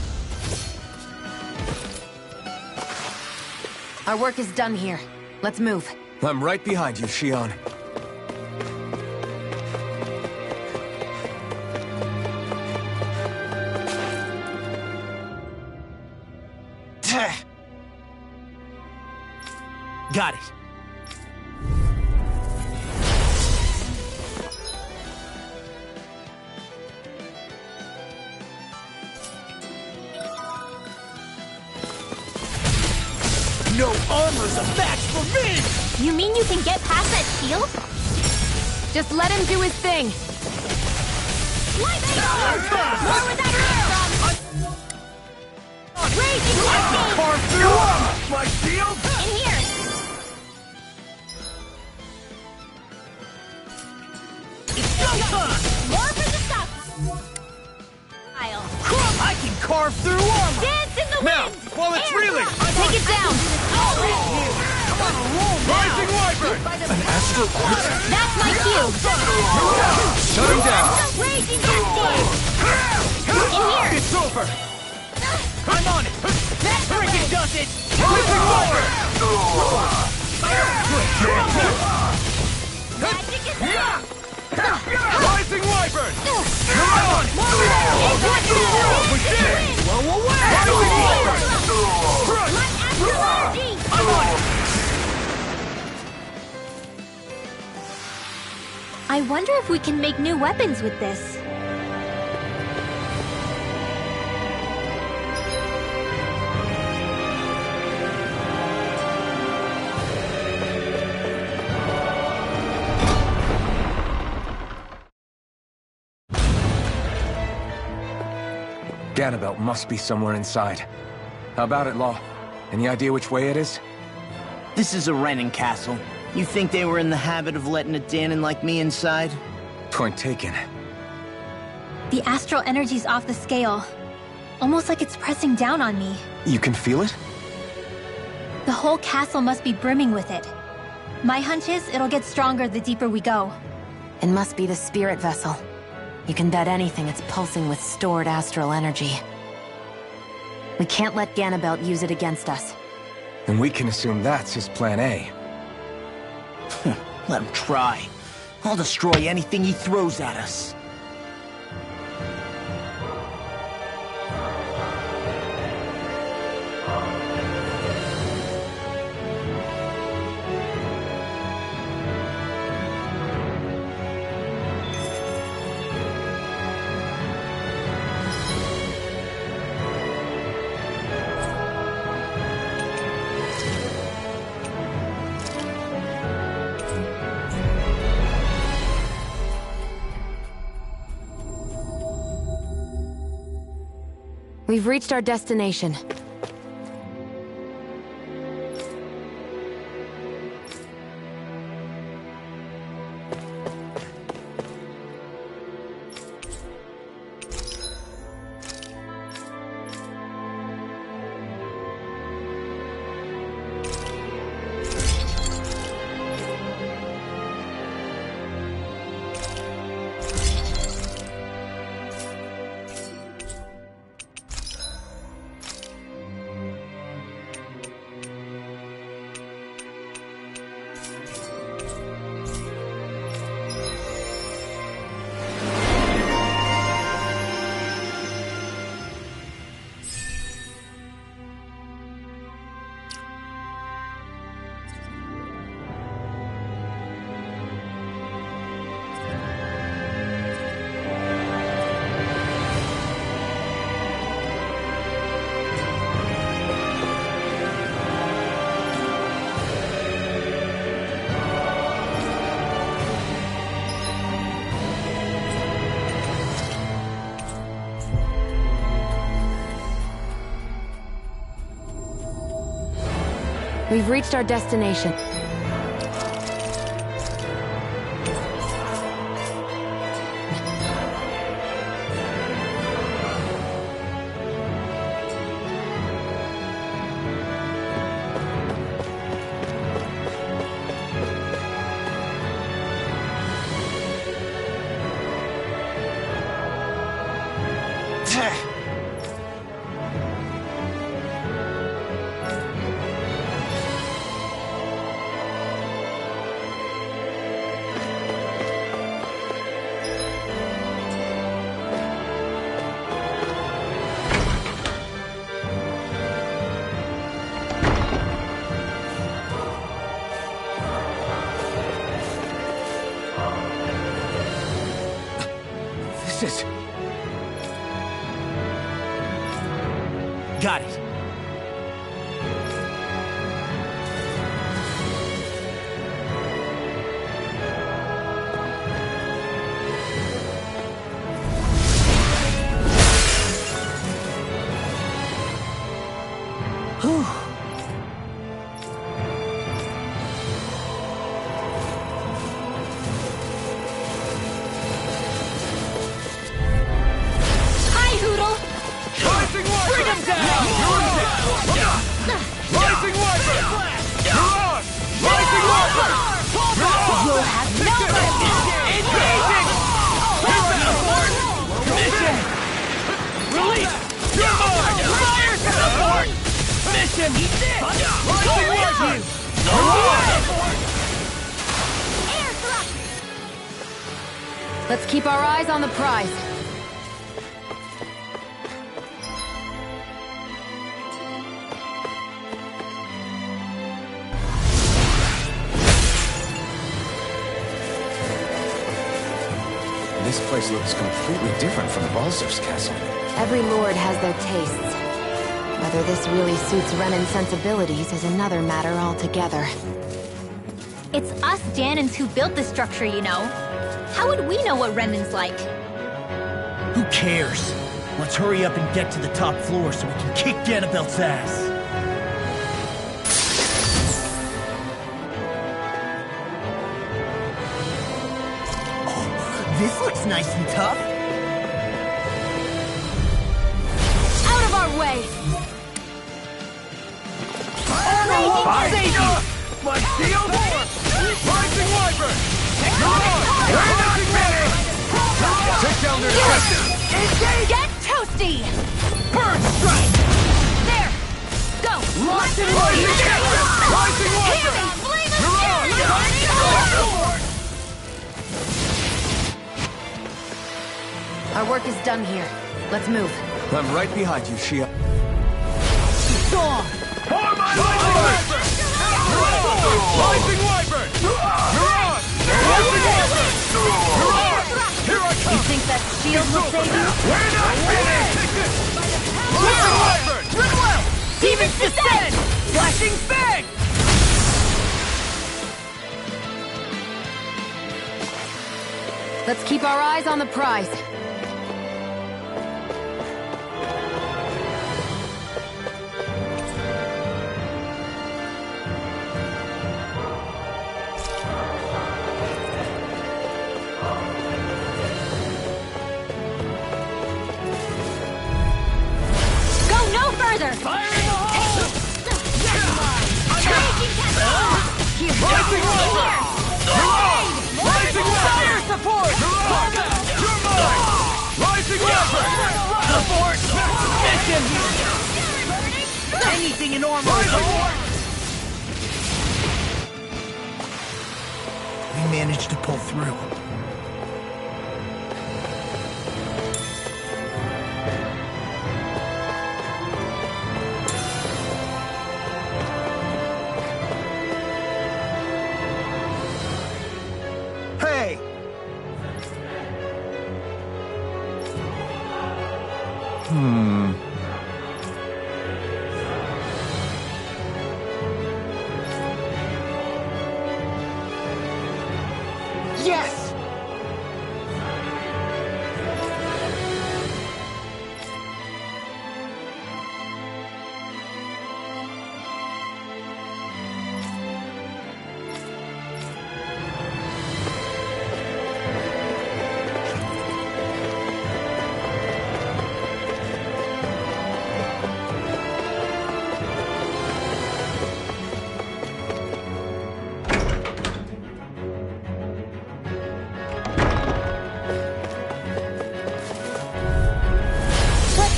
[SPEAKER 3] Our work is done here. Let's move.
[SPEAKER 4] I'm right behind you, Shion.
[SPEAKER 7] Got it. No armor's a match for me!
[SPEAKER 5] You mean you can get past that shield?
[SPEAKER 3] Just let him do his thing.
[SPEAKER 9] Where would that come from? Raging Cascade!
[SPEAKER 2] Carve through my shield!
[SPEAKER 9] In here!
[SPEAKER 7] It's go time!
[SPEAKER 9] More for the stuff!
[SPEAKER 7] I can carve through armor!
[SPEAKER 9] Dance in the
[SPEAKER 2] Now,
[SPEAKER 9] wind!
[SPEAKER 2] while it's
[SPEAKER 9] Air
[SPEAKER 2] reeling!
[SPEAKER 9] drop.
[SPEAKER 3] Take it down.
[SPEAKER 2] Come on, roll now! Rising Wyvern!
[SPEAKER 4] An astral art?
[SPEAKER 3] That's my cue.
[SPEAKER 2] Shut him down!
[SPEAKER 9] Raging Cascade! In here!
[SPEAKER 2] It's over!
[SPEAKER 7] I'm on it!
[SPEAKER 9] That
[SPEAKER 7] Freaking does it!
[SPEAKER 2] Rising Wyvern!
[SPEAKER 9] Magic is out!
[SPEAKER 2] Rising Wyvern!
[SPEAKER 9] You're on!
[SPEAKER 2] We did it!
[SPEAKER 7] Blow away!
[SPEAKER 2] Rising Wyvern!
[SPEAKER 9] My astral energy!
[SPEAKER 7] I'm on it!
[SPEAKER 5] I wonder if we can make new weapons with this.
[SPEAKER 4] Ganabelt must be somewhere inside. How about it, Law? Any idea which way it is?
[SPEAKER 7] This is a Renin castle. You think they were in the habit of letting a Danon like me inside?
[SPEAKER 4] Point taken.
[SPEAKER 5] The astral energy's off the scale. Almost like it's pressing down on me.
[SPEAKER 4] You can feel it?
[SPEAKER 5] The whole castle must be brimming with it. My hunch is it'll get stronger the deeper we go.
[SPEAKER 3] It must be the spirit vessel. You can bet anything it's pulsing with stored astral energy. We can't let Ganabelt use it against us.
[SPEAKER 4] And we can assume that's his plan A.
[SPEAKER 7] Let him try. I'll destroy anything he throws at us.
[SPEAKER 3] We've reached our destination. We've reached our destination.
[SPEAKER 7] Got it. Let's keep our eyes on the prize.
[SPEAKER 4] This place looks completely different from Balzer's castle.
[SPEAKER 3] Every lord has their tastes. Whether this really suits Renin's sensibilities is another matter altogether.
[SPEAKER 5] It's us Danons who built this structure, you know. How would we know what Renin's like?
[SPEAKER 7] Who cares? Let's hurry up and get to the top floor so we can kick Ganabelt's ass. Oh, this looks nice and tough.
[SPEAKER 9] Out of our way!
[SPEAKER 2] Save you! My shield! Rising Wyvern! We're not ready! Take down their defenses!
[SPEAKER 9] Get toasty!
[SPEAKER 2] Burn strike!
[SPEAKER 9] There! Go!
[SPEAKER 2] Rising Wyvern!
[SPEAKER 3] Our work is done here. Let's move.
[SPEAKER 8] I'm right behind you, Shia.
[SPEAKER 2] Storm! For my Wyvern! Rising Wyvern! You're on! Rising Wyvern! You're on! Here I come!
[SPEAKER 3] You think that shield will save you?
[SPEAKER 2] We're not finished! Rising Wyvern!
[SPEAKER 7] Rinwell! Demon's Descent! Flashing Fang!
[SPEAKER 3] Let's keep our eyes on the prize.
[SPEAKER 9] Fire in the hole!
[SPEAKER 2] Rising Wyvern! Rising Fire support! You're mine! Rising Wyvern!
[SPEAKER 7] Support! Mission! Anything in armor is support! We managed to pull through.
[SPEAKER 2] Yes!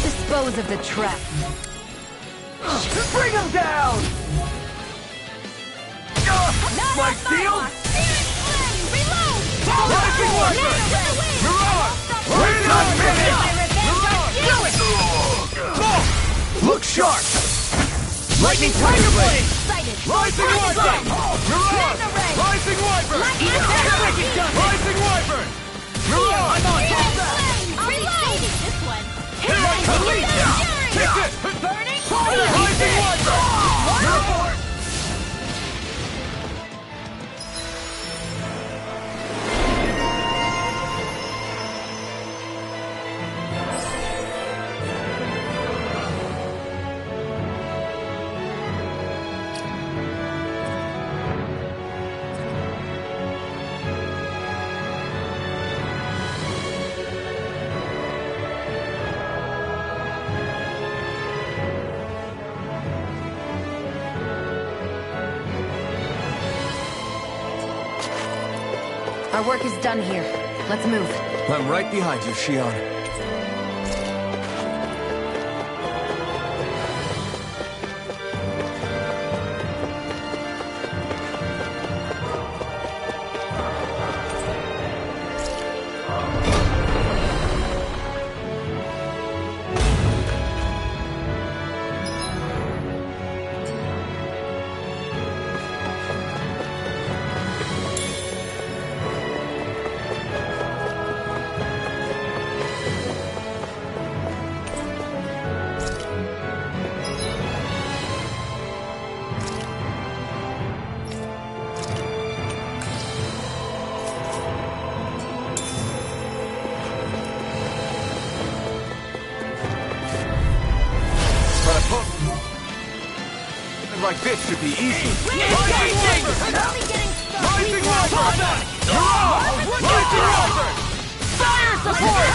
[SPEAKER 3] Dispose of the trap.
[SPEAKER 2] Bring him down! My shield! Rising Wyvern! You're on! We're not finished! You're on! Look sharp! Lightning Tiger Blade! Rising Wyvern! You're on! Rising Wyvern! Rising Wyvern! You're on! I'm on!
[SPEAKER 9] This one.
[SPEAKER 2] Here I come! Kick it!
[SPEAKER 9] Burning!
[SPEAKER 2] Rising Wyvern! You're on!
[SPEAKER 3] Our work is done here. Let's move.
[SPEAKER 8] I'm right behind you, Shion. like this should be easy.
[SPEAKER 2] Rising Wiper! Rising Wiper!
[SPEAKER 9] Fire support!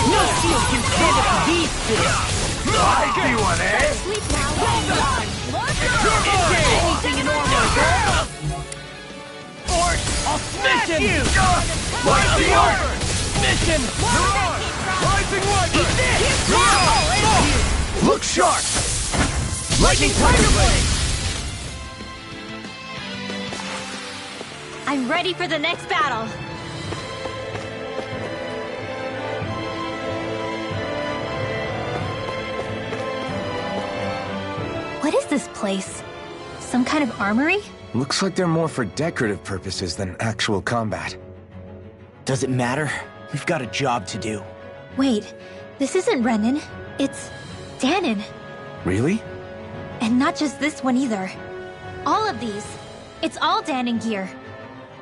[SPEAKER 9] No shield can stand up to these fists!
[SPEAKER 2] I see one, eh?
[SPEAKER 9] Sleep now. Anything in order.
[SPEAKER 2] Fort, I'll smash you! Rising Wiper!
[SPEAKER 9] Mission!
[SPEAKER 2] Rising Wiper!
[SPEAKER 8] Look sharp!
[SPEAKER 9] Lightning Tiger Blade! I'm ready for the next battle.
[SPEAKER 5] What is this place? Some kind of armory?
[SPEAKER 4] Looks like they're more for decorative purposes than actual combat.
[SPEAKER 7] Does it matter? We've got a job to do.
[SPEAKER 5] Wait, this isn't Renan. It's Danon.
[SPEAKER 4] Really?
[SPEAKER 5] And not just this one either. All of these. It's all Danon gear.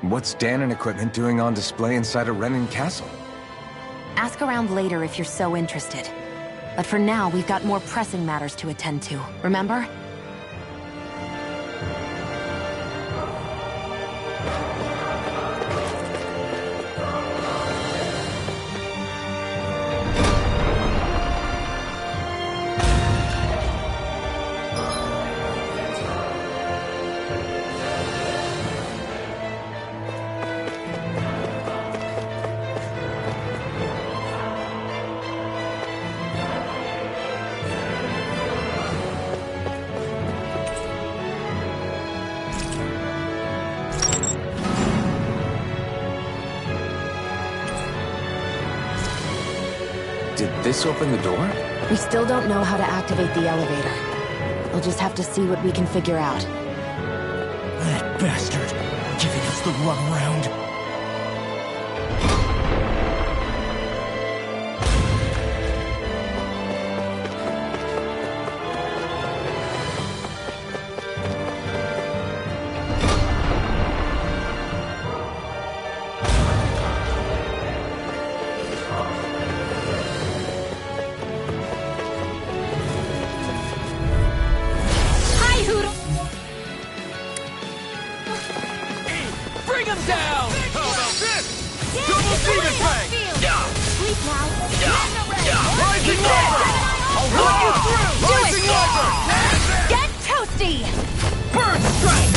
[SPEAKER 4] What's Danon equipment doing on display inside a Renan castle?
[SPEAKER 3] Ask around later if you're so interested. But for now, we've got more pressing matters to attend to, remember?
[SPEAKER 4] Did this open the door?
[SPEAKER 3] We still don't know how to activate the elevator. We'll just have to see what we can figure out.
[SPEAKER 7] That bastard, giving us the runaround.
[SPEAKER 2] Bring him down! How about this? Double Demon Fang!
[SPEAKER 9] Sleep now.
[SPEAKER 2] Rising Wiper!
[SPEAKER 9] I'll run you through!
[SPEAKER 2] Rising Wiper!
[SPEAKER 9] Get toasty!
[SPEAKER 2] Burn Strike!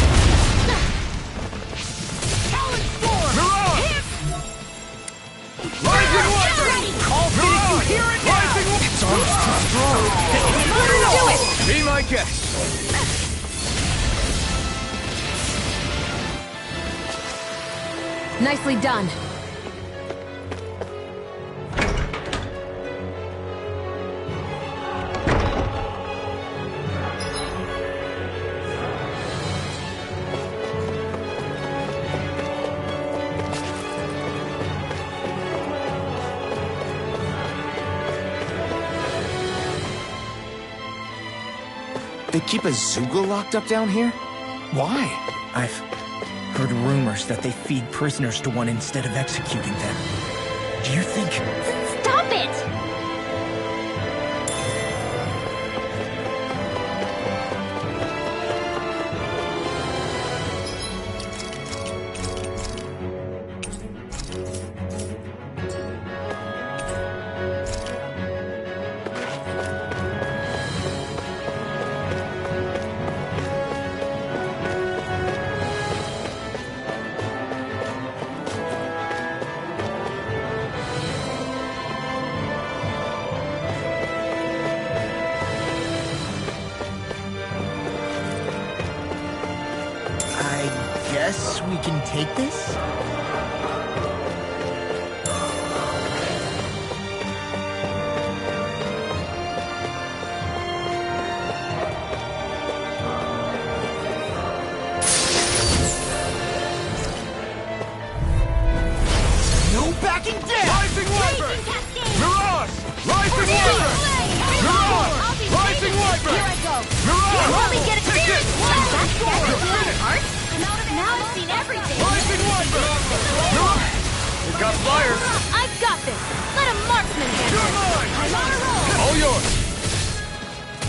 [SPEAKER 2] Talon Storm! Mirage! Rising Wiper!
[SPEAKER 9] I'll finish you here and now!
[SPEAKER 2] Rising Wiper!
[SPEAKER 8] It's almost too strong.
[SPEAKER 9] Do it!
[SPEAKER 8] Be my guest.
[SPEAKER 3] Nicely done.
[SPEAKER 4] They keep a Zoogle locked up down here? Why?
[SPEAKER 7] I've heard rumors that they feed prisoners to one instead of executing them. Do you think...
[SPEAKER 9] Stop it!
[SPEAKER 7] Guess we can take this?
[SPEAKER 2] No backing down! Rising Wiper! Mirage! Rising Wiper! Mirage! Rising Wiper!
[SPEAKER 9] Here I go!
[SPEAKER 2] Mirage!
[SPEAKER 9] Let me get it!
[SPEAKER 2] Take it!
[SPEAKER 9] That's
[SPEAKER 2] You're finished!
[SPEAKER 9] Now I've seen everything!
[SPEAKER 2] Rising Wiper! Mirage! We've got flyers!
[SPEAKER 9] I've got this! Let a marksman handle
[SPEAKER 2] You're
[SPEAKER 9] it!
[SPEAKER 2] mine!
[SPEAKER 9] I'm on a roll!
[SPEAKER 2] All yours!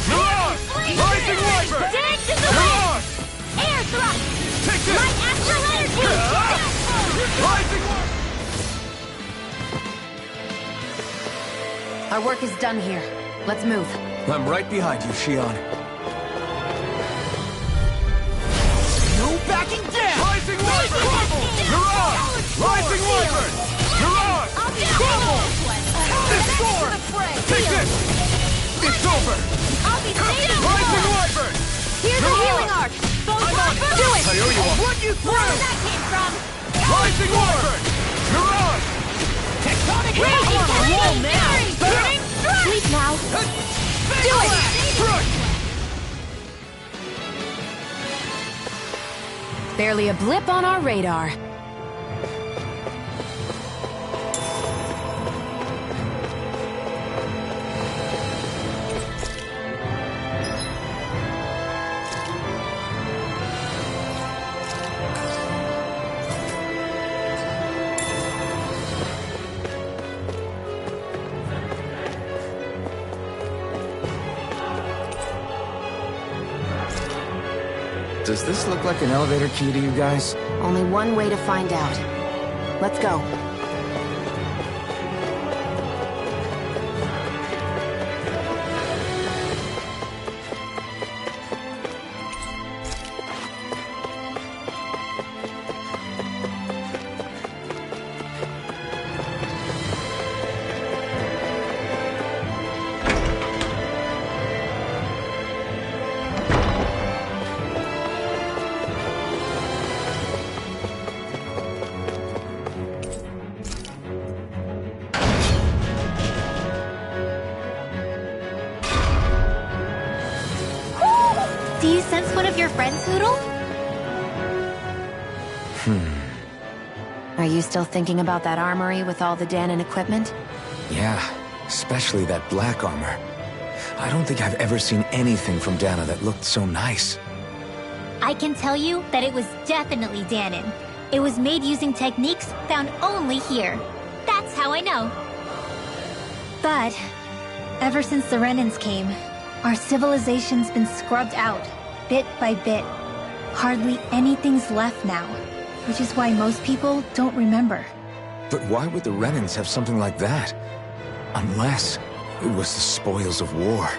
[SPEAKER 2] Mirage! Rising Wiper!
[SPEAKER 9] Dance in the wind!
[SPEAKER 2] Mirage!
[SPEAKER 9] thrust!
[SPEAKER 2] Take this!
[SPEAKER 9] My astral energy!
[SPEAKER 2] Rising Warper!
[SPEAKER 3] Our work is done here. Let's move.
[SPEAKER 4] I'm right behind you, Shion.
[SPEAKER 2] No backing down! Rising Wyvern! Mirage! Rising Wyvern! Mirage! Crumble! This sword! Take this! It's over!
[SPEAKER 9] I'll be saving
[SPEAKER 2] Rising Wyvern!
[SPEAKER 9] Here's a healing arc! Do it!
[SPEAKER 2] I owe you one! What you threw!
[SPEAKER 9] Where that came from?
[SPEAKER 2] Rising Wyvern! Mirage! Tectonic
[SPEAKER 9] Raging
[SPEAKER 2] on the wall
[SPEAKER 9] Lightning
[SPEAKER 2] now!
[SPEAKER 9] Fury! Burning Thrust!
[SPEAKER 3] Sleep now.
[SPEAKER 9] Do it!
[SPEAKER 3] Barely a blip on our radar.
[SPEAKER 4] Does this look like an elevator key to you guys?
[SPEAKER 3] Only one way to find out. Let's go.
[SPEAKER 5] Do you sense one of your friends, Hootle?
[SPEAKER 3] Are you still thinking about that armory with all the Danon equipment?
[SPEAKER 4] Yeah, especially that black armor. I don't think I've ever seen anything from Dana that looked so nice.
[SPEAKER 5] I can tell you that it was definitely Danon. It was made using techniques found only here. That's how I know. But, ever since the Renans came, our civilization's been scrubbed out, bit by bit. Hardly anything's left now, which is why most people don't remember.
[SPEAKER 4] But why would the Renans have something like that? Unless it was the spoils of war.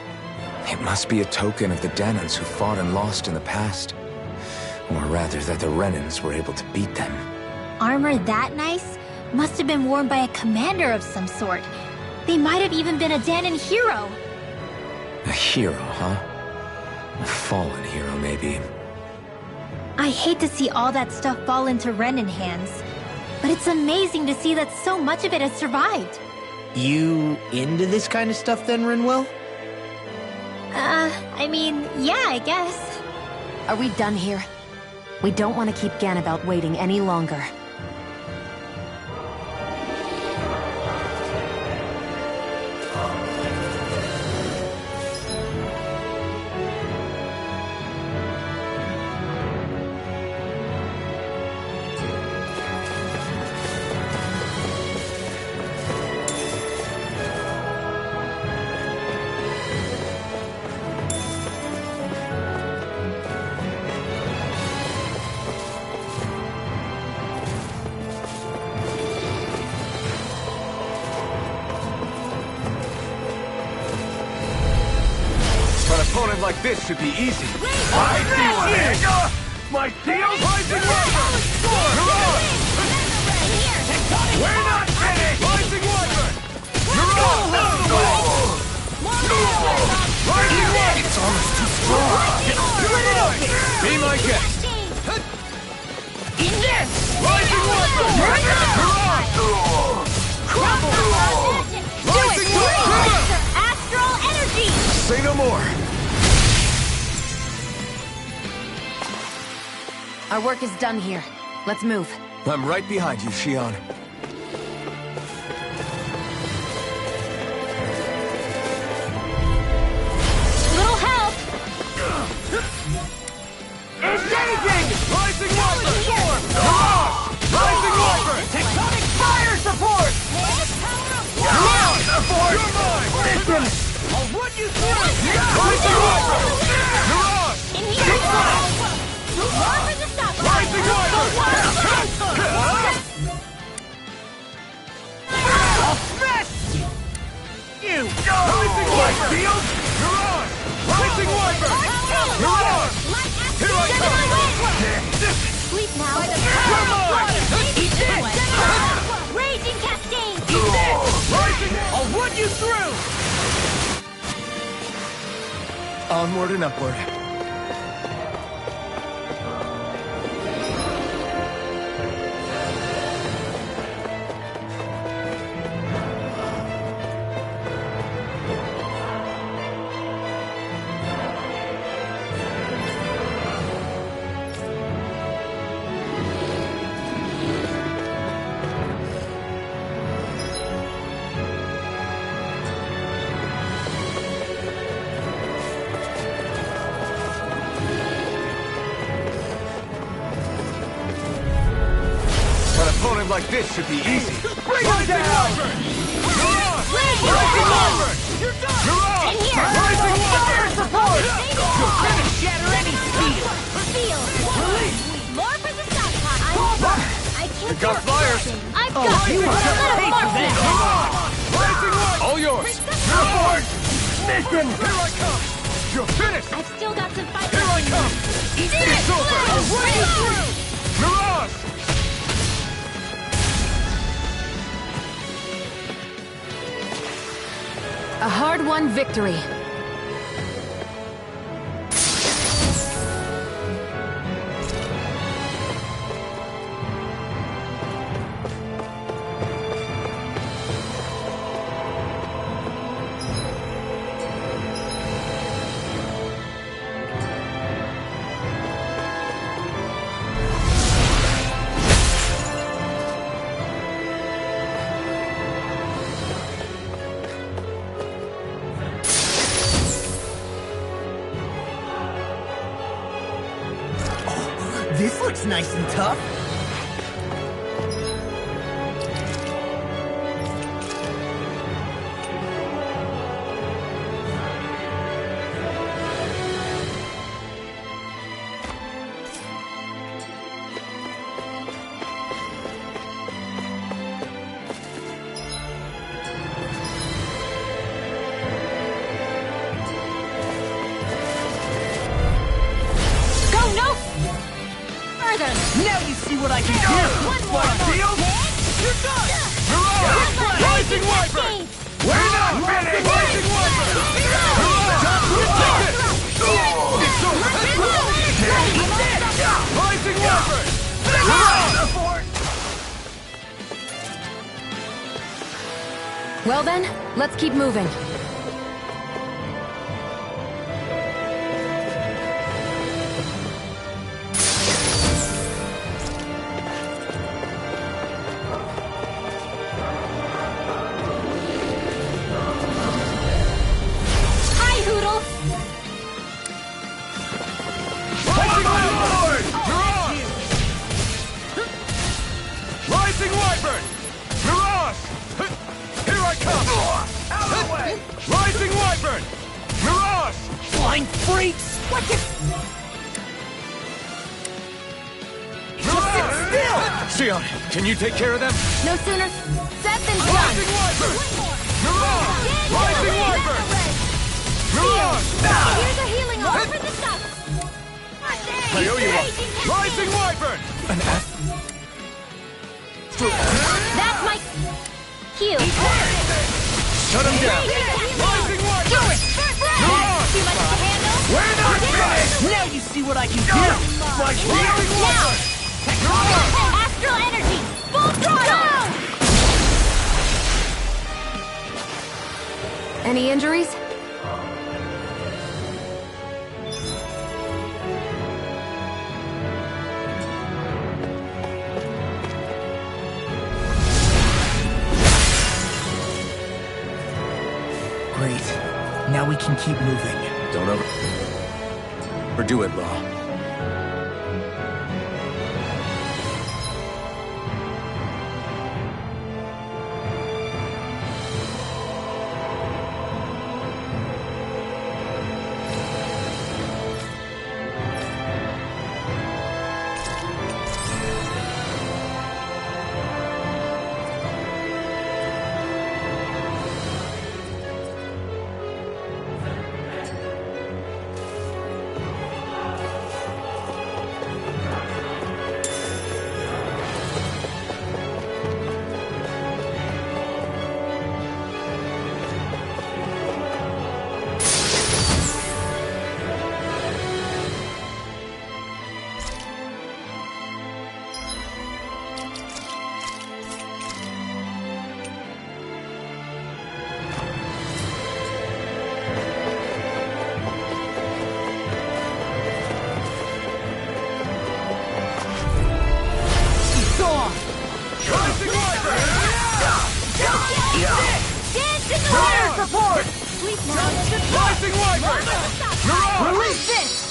[SPEAKER 4] It must be a token of the Danons who fought and lost in the past. Or rather, that the Renans were able to beat them.
[SPEAKER 5] Armor that nice must have been worn by a commander of some sort. They might have even been a Danon hero.
[SPEAKER 4] A hero, huh? A fallen hero, maybe.
[SPEAKER 5] I hate to see all that stuff fall into Renan hands, but it's amazing to see that so much of it has survived.
[SPEAKER 7] You into this kind of stuff then, Rinwell?
[SPEAKER 5] I mean, yeah, I guess.
[SPEAKER 3] Are we done here? We don't want to keep Ganabelt waiting any longer.
[SPEAKER 2] An opponent like this should be easy. I see what it is! My shield! Rising Wyvern! Mirage! We're not finished! Rising Wyvern! Mirage! Rising Wyvern! It's almost too strong! Be my guest!
[SPEAKER 9] In this!
[SPEAKER 2] Rising Wyvern! Mirage! Rising Wyvern!
[SPEAKER 9] Astral energy!
[SPEAKER 2] Say no more!
[SPEAKER 3] Our work is done here. Let's move.
[SPEAKER 4] I'm right behind you, Shion.
[SPEAKER 9] Little help!
[SPEAKER 2] Engaging! Rising Wyvern! Mirage! Rising Wyvern! Tectonic fire support! Mirage! You're mine! Listen! I'll run you through! Rising Wyvern! Mirage!
[SPEAKER 9] In here! More for the stop.
[SPEAKER 2] Rising Wyvern!
[SPEAKER 7] I'll smash you!
[SPEAKER 2] Rising Wyvern! You're on! Rising Wyvern! You're on! Here I come!
[SPEAKER 9] Sleep now.
[SPEAKER 2] Come on!
[SPEAKER 9] Eat this! Raging Cascade!
[SPEAKER 2] Eat this! Rising!
[SPEAKER 7] I'll run you through!
[SPEAKER 8] Onward and upward.
[SPEAKER 2] Like this should be easy. Bring him down! You're on! Rising Wyvern! You're done! You're on! Rising Wyvern!
[SPEAKER 7] Support! You're gonna shatter any steel!
[SPEAKER 9] Steel! More for the stop pot! I can't
[SPEAKER 2] We've got flyers!
[SPEAKER 9] I've got you!
[SPEAKER 2] Come on! Rising Wyvern!
[SPEAKER 15] All yours!
[SPEAKER 2] You're aboard! Mission! Here I come! You're finished!
[SPEAKER 9] I've still got some fight.
[SPEAKER 2] Here I come! It's over!
[SPEAKER 9] I'll run you through!
[SPEAKER 2] You're on!
[SPEAKER 3] A hard-won victory.
[SPEAKER 7] This looks nice and tough. Now you see what I can do!
[SPEAKER 2] One more! Field? You're done! You're on! Rising Wyvern! We're not finished! Rising Wyvern! It's over! Rising Wyvern!
[SPEAKER 3] Well then, let's keep moving.
[SPEAKER 2] Rising Wyvern! You're on! Here I come! Out of the way! Rising Wyvern! You're on!
[SPEAKER 7] Flying freaks! What the... Just sit still!
[SPEAKER 2] Xion, can you take care of them?
[SPEAKER 3] No sooner said than done!
[SPEAKER 2] Rising Wyvern! You're on! Rising Wyvern! You're on!
[SPEAKER 9] Here's a healing orb for the stop!
[SPEAKER 2] I owe you one! Rising Wyvern!
[SPEAKER 8] An F?
[SPEAKER 9] That's my cue.
[SPEAKER 2] Shut him down! Rising Wyvern!
[SPEAKER 9] Do it!
[SPEAKER 2] You're on!
[SPEAKER 9] Too much to handle?
[SPEAKER 2] We're not finished!
[SPEAKER 7] Now you see what I can do!
[SPEAKER 2] Like Rising Wyvern! You're on!
[SPEAKER 9] Astral energy! Full throttle!
[SPEAKER 3] Any injuries?
[SPEAKER 7] Great. Now we can keep moving.
[SPEAKER 4] Don't overdo it, Law.
[SPEAKER 2] report!
[SPEAKER 9] Sleep now.
[SPEAKER 2] Rising Wyvern!
[SPEAKER 9] Release this!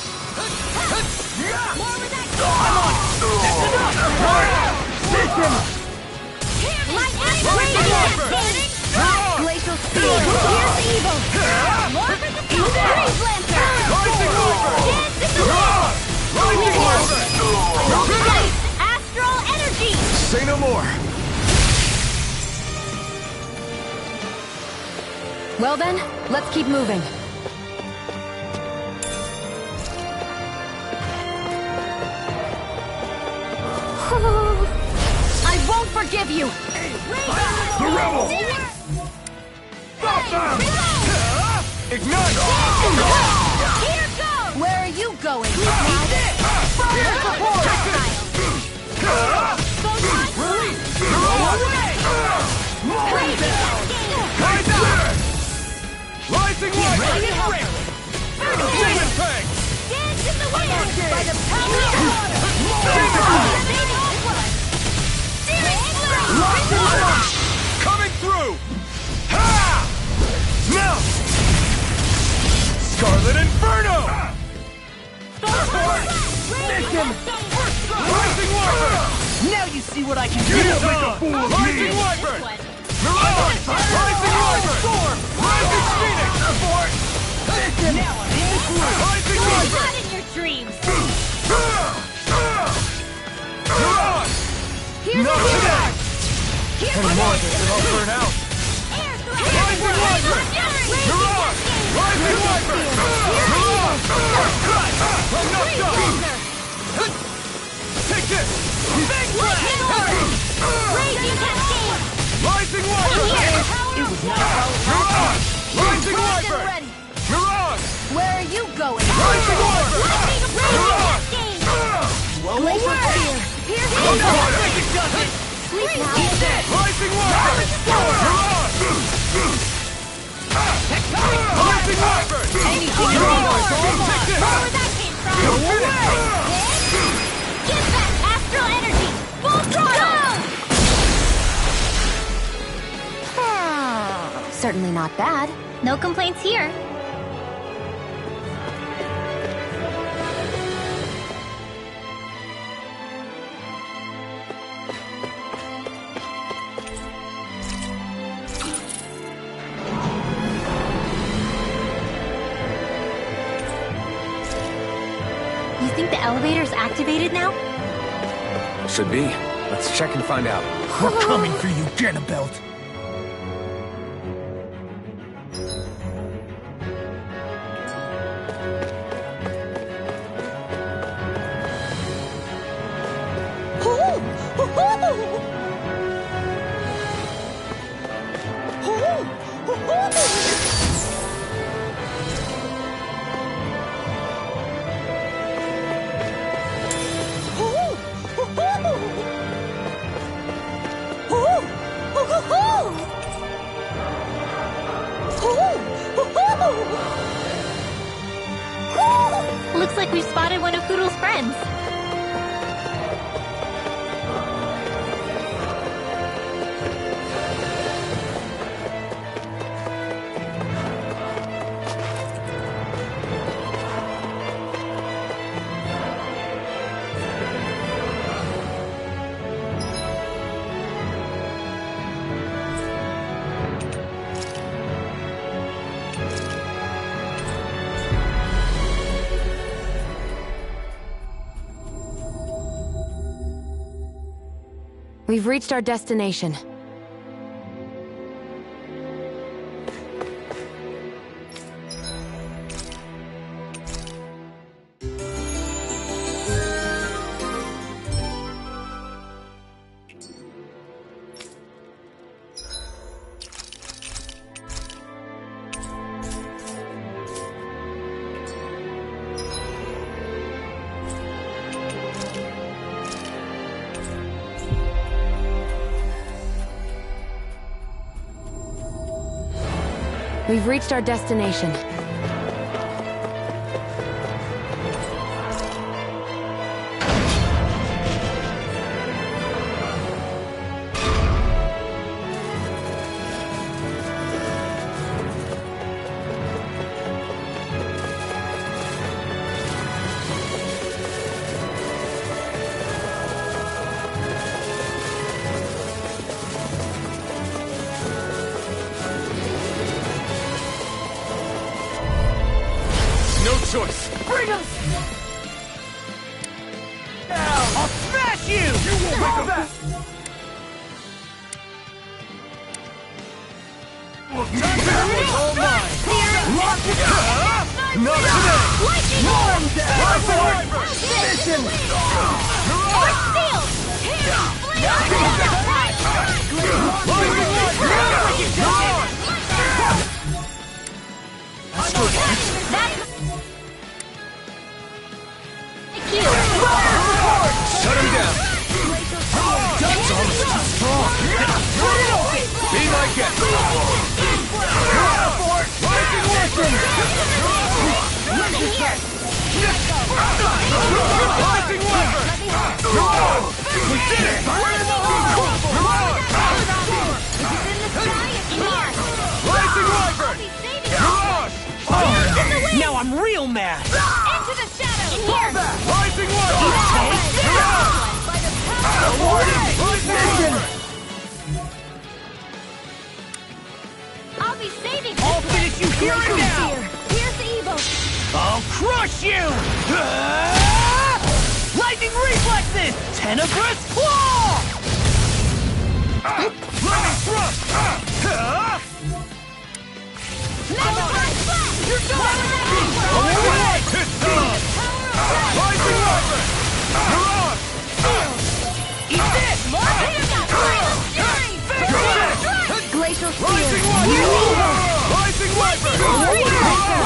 [SPEAKER 9] More with that Glacial Spear! Here's the evil! More for the Freeze Lancer!
[SPEAKER 2] Rising Wyvern!
[SPEAKER 9] Dance in the wind!
[SPEAKER 2] Rising Wyvern!
[SPEAKER 9] Astral Energy!
[SPEAKER 1] Say no more.
[SPEAKER 3] Well then, let's keep moving. I won't forgive you!
[SPEAKER 2] The rebel! Stop them! Ignite!
[SPEAKER 9] Here goes!
[SPEAKER 3] Where are you going?
[SPEAKER 9] Fire support!
[SPEAKER 2] Rising Wyvern! Demon Fang!
[SPEAKER 9] Dance in the wind! By the power of water!
[SPEAKER 2] Coming through! Ha! Now! Scarlet Inferno!
[SPEAKER 9] Mission!
[SPEAKER 2] Rising Wyvern!
[SPEAKER 7] Now you see what I can do!
[SPEAKER 2] Rising Wyvern! Rising Wyvern! Rising Phoenix!
[SPEAKER 9] Now I'm in the groove!
[SPEAKER 2] Rising Wyvern!
[SPEAKER 9] Not in your dreams!
[SPEAKER 2] You're on!
[SPEAKER 9] Here's
[SPEAKER 2] Not
[SPEAKER 9] the
[SPEAKER 2] today!
[SPEAKER 9] Here's
[SPEAKER 2] Any more of this and I'll burn out! Rising Wyvern! You're on! Rising Wyvern! You're on! I'm not done! Take this! Big Blast!
[SPEAKER 9] Raging Cascade!
[SPEAKER 2] Rising Wyvern!
[SPEAKER 9] It was not
[SPEAKER 2] You're on! Rising Wyvern!
[SPEAKER 3] Ready.
[SPEAKER 2] You're on!
[SPEAKER 3] Where are you going?
[SPEAKER 2] Rising Wyvern! You're on!
[SPEAKER 3] Glacial Spear! Here's the
[SPEAKER 2] Come
[SPEAKER 3] evil!
[SPEAKER 2] on!
[SPEAKER 3] Sleep now!
[SPEAKER 2] Rising Wyvern! You're on! Rising Wyvern!
[SPEAKER 9] Anything you
[SPEAKER 2] You're
[SPEAKER 9] need,
[SPEAKER 2] on!
[SPEAKER 9] Lord.
[SPEAKER 2] Take this!
[SPEAKER 9] Where that came from?
[SPEAKER 2] Go finish!
[SPEAKER 9] Give back Astral Energy! Full throttle!
[SPEAKER 3] Certainly not bad.
[SPEAKER 5] No complaints here. You think the elevator's activated now?
[SPEAKER 4] Should be. Let's check and find out.
[SPEAKER 7] We're coming for you, Ganabelt.
[SPEAKER 5] Looks like we've spotted one of Poodle's friends.
[SPEAKER 3] We've reached our destination. We've reached our destination.
[SPEAKER 2] choice! Bring him! I'll smash you! You won't make him back! All mine! Lock it up! Not today! Warm down! Mission! Shut him down! That's almost too strong! Be my guest! Rising Weapon! Rising Weapon! We did it! Rising Weapon!
[SPEAKER 7] Now I'm real mad!
[SPEAKER 9] Into the shadows! In here!
[SPEAKER 2] Rising Weapon!
[SPEAKER 9] I'll be saving you!
[SPEAKER 7] I'll finish you here and now!
[SPEAKER 9] Here's the evil!
[SPEAKER 7] I'll crush you! Lightning reflexes! Tenebrous claw!
[SPEAKER 2] Lightning thrust!
[SPEAKER 9] Mega Blast! You're done!
[SPEAKER 2] It's done! Rising Weapon! You're on!
[SPEAKER 7] Eat this!
[SPEAKER 9] Glacial Spear!
[SPEAKER 2] Rising Weapon! Rising Weapon!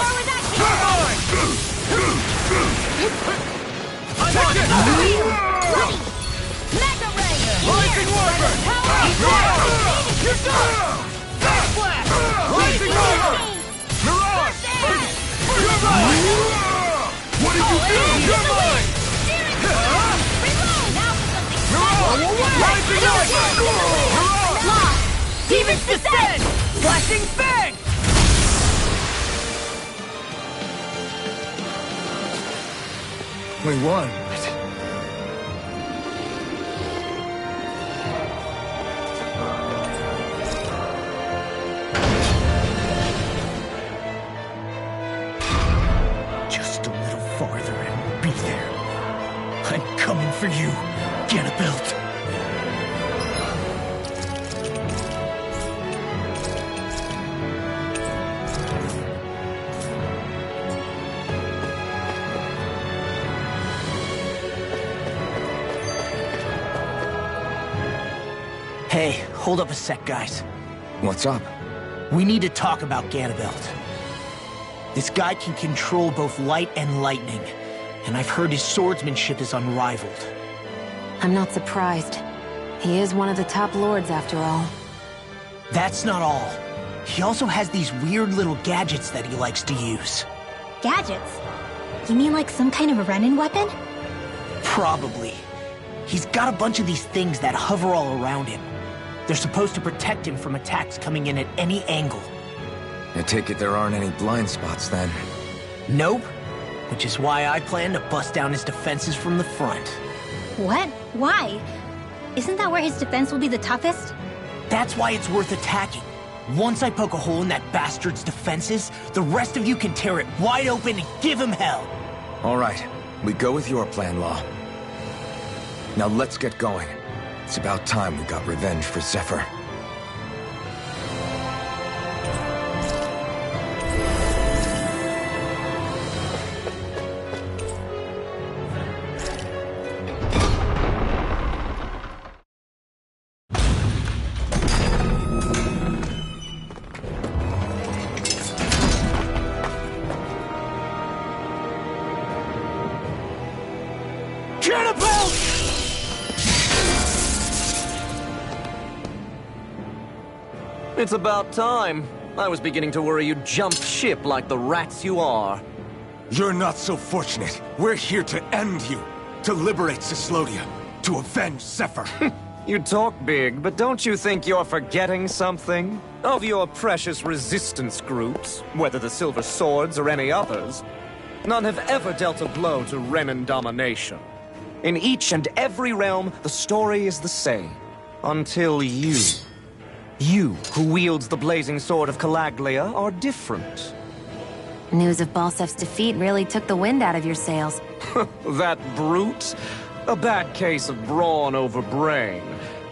[SPEAKER 2] Take it!
[SPEAKER 9] Mega Ray!
[SPEAKER 2] Rising Weapon! You're done!
[SPEAKER 7] Fast Blast!
[SPEAKER 2] Rising Weapon! You're on! You're mine! What did you do? You're mine! You're on! Rising Weapon! You're on!
[SPEAKER 7] Demon's Descent! Flashing Fang!
[SPEAKER 2] We won.
[SPEAKER 7] Just a little farther and we'll be there. I'm coming for you, Ganabelt. Hey, hold up a sec, guys.
[SPEAKER 4] What's up?
[SPEAKER 7] We need to talk about Ganabelt. This guy can control both light and lightning, and I've heard his swordsmanship is unrivaled.
[SPEAKER 3] I'm not surprised. He is one of the top lords, after all.
[SPEAKER 7] That's not all. He also has these weird little gadgets that he likes to use.
[SPEAKER 5] Gadgets? You mean like some kind of a run-in weapon?
[SPEAKER 7] Probably. He's got a bunch of these things that hover all around him. They're supposed to protect him from attacks coming in at any angle.
[SPEAKER 4] I take it there aren't any blind spots, then?
[SPEAKER 7] Nope. Which is why I plan to bust down his defenses from the front.
[SPEAKER 5] What? Why? Isn't that where his defense will be the toughest?
[SPEAKER 7] That's why it's worth attacking. Once I poke a hole in that bastard's defenses, the rest of you can tear it wide open and give him hell.
[SPEAKER 4] All right. We go with your plan, Law. Now let's get going. It's about time we got revenge for Zephyr.
[SPEAKER 14] It's about time. I was beginning to worry you'd jump ship like the rats you are.
[SPEAKER 8] You're not so fortunate. We're here to end you. To liberate Cyslodia. To avenge Zephyr.
[SPEAKER 14] You talk big, but don't you think you're forgetting something? Of your precious resistance groups, whether the Silver Swords or any others, none have ever dealt a blow to Renan domination. In each and every realm, the story is the same. Until you... You, who wields the blazing sword of Calaglia, are different.
[SPEAKER 3] News of Balsef's defeat really took the wind out of your sails.
[SPEAKER 14] That brute? A bad case of brawn over brain.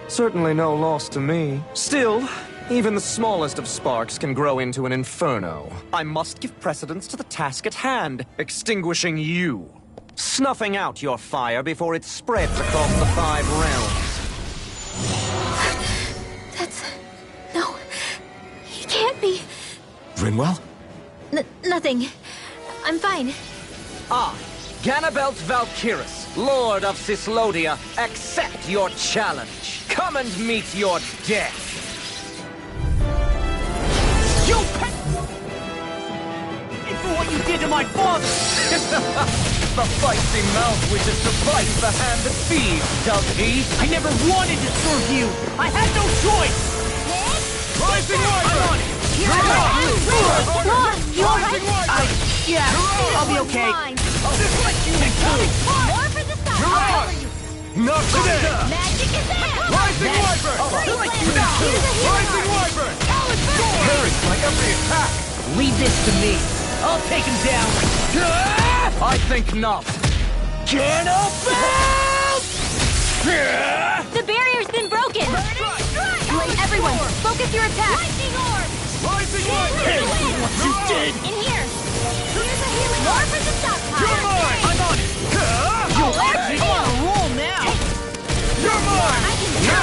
[SPEAKER 14] Certainly no loss to me. Still, even the smallest of sparks can grow into an inferno. I must give precedence to the task at hand, extinguishing you. Snuffing out your fire before it spreads across the 5 realms.
[SPEAKER 5] No. He can't be.
[SPEAKER 4] Rinwell?
[SPEAKER 5] Nothing. I'm fine.
[SPEAKER 14] Ah, Ganabelt Valkyrus, Lord of Cyslodia, accept your challenge. Come and meet your death.
[SPEAKER 2] You pet! And for what you did to my father!
[SPEAKER 14] The feisty mouth wishes to bite the hand that feeds, does he?
[SPEAKER 2] I never wanted to serve you! I had no choice! Rising Wyvern! I'm on it!
[SPEAKER 9] You alright?
[SPEAKER 2] Yeah, I'll be okay.
[SPEAKER 9] More for the stop! I'll cover you!
[SPEAKER 2] Not today!
[SPEAKER 9] Magic is there!
[SPEAKER 2] Rising Wyvern! Rising Wyvern! Parry like every attack!
[SPEAKER 7] Leave this to me. I'll take him down.
[SPEAKER 14] I think not.
[SPEAKER 3] The barrier's been broken! Everyone, focus your attack!
[SPEAKER 9] Lightning orb!
[SPEAKER 2] Rising Wyvern!
[SPEAKER 9] What
[SPEAKER 2] you did!
[SPEAKER 9] In here! Here's a healing orb for the stockpile!
[SPEAKER 2] You're mine! I'm on it!
[SPEAKER 7] You're on a roll now!
[SPEAKER 2] You're mine!
[SPEAKER 9] I can do it!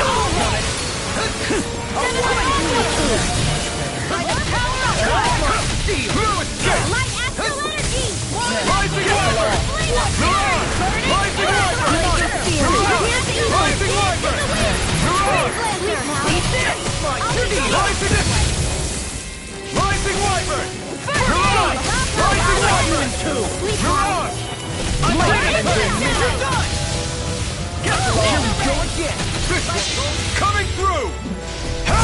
[SPEAKER 9] Light astral energy!
[SPEAKER 2] Rising Wyvern! Rising Wyvern! Rising Wyvern! Rising Wyvern! Rising Wyvern! You're on! I'm ready! You're done! Here we go again! Coming through! Ha!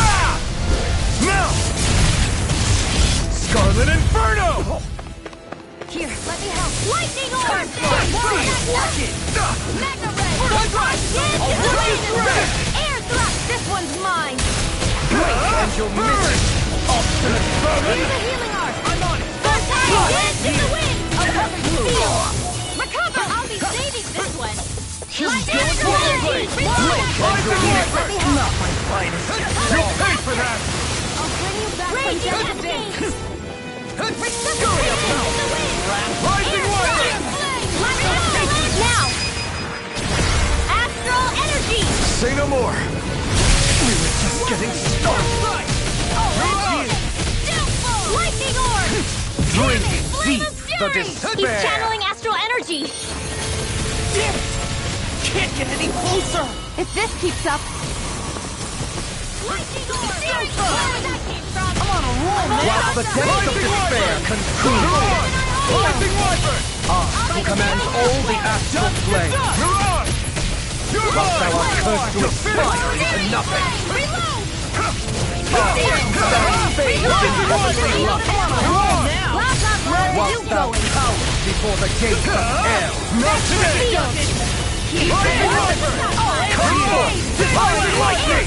[SPEAKER 2] Now! Scarlet Inferno!
[SPEAKER 9] Here, let me help! Lightning orb!
[SPEAKER 2] Watch it!
[SPEAKER 9] Magna Red! Air thrust! This one's mine!
[SPEAKER 14] And you'll miss it! Obstinate vermin!
[SPEAKER 9] Here's a healing arc!
[SPEAKER 2] I'm on it!
[SPEAKER 9] First dance in the wind! I'll cover you! Recover! I'll be saving this one! Light astral energy!
[SPEAKER 2] Rising Wyvern!
[SPEAKER 7] Not my finest.
[SPEAKER 2] You'll pay for that!
[SPEAKER 9] I'll bring you back from cascades! Precipitation in the wind!
[SPEAKER 2] Rising Wyvern!
[SPEAKER 9] Now! Astral energy!
[SPEAKER 2] Say no more! We were just getting started!
[SPEAKER 9] Lightning orb!
[SPEAKER 14] Drink deep the
[SPEAKER 3] He's
[SPEAKER 14] despair!
[SPEAKER 3] channeling astral energy!
[SPEAKER 2] Damn it! Can't get any closer!
[SPEAKER 3] If this keeps up,
[SPEAKER 9] Lightning orb! Where that came from?
[SPEAKER 2] I'm on a roll, man!
[SPEAKER 14] While the depths of despair consume
[SPEAKER 2] Rising Wyvern!
[SPEAKER 14] who commands all the astral flame.
[SPEAKER 2] You're on! You're
[SPEAKER 14] Whilst thou art
[SPEAKER 2] mine!
[SPEAKER 14] cursed to aspire into nothing.
[SPEAKER 9] Reload!
[SPEAKER 14] Whilst thou cowers before the gates of hell.
[SPEAKER 2] Not today! Rising Wyvern! Come forth! Rising Lightning!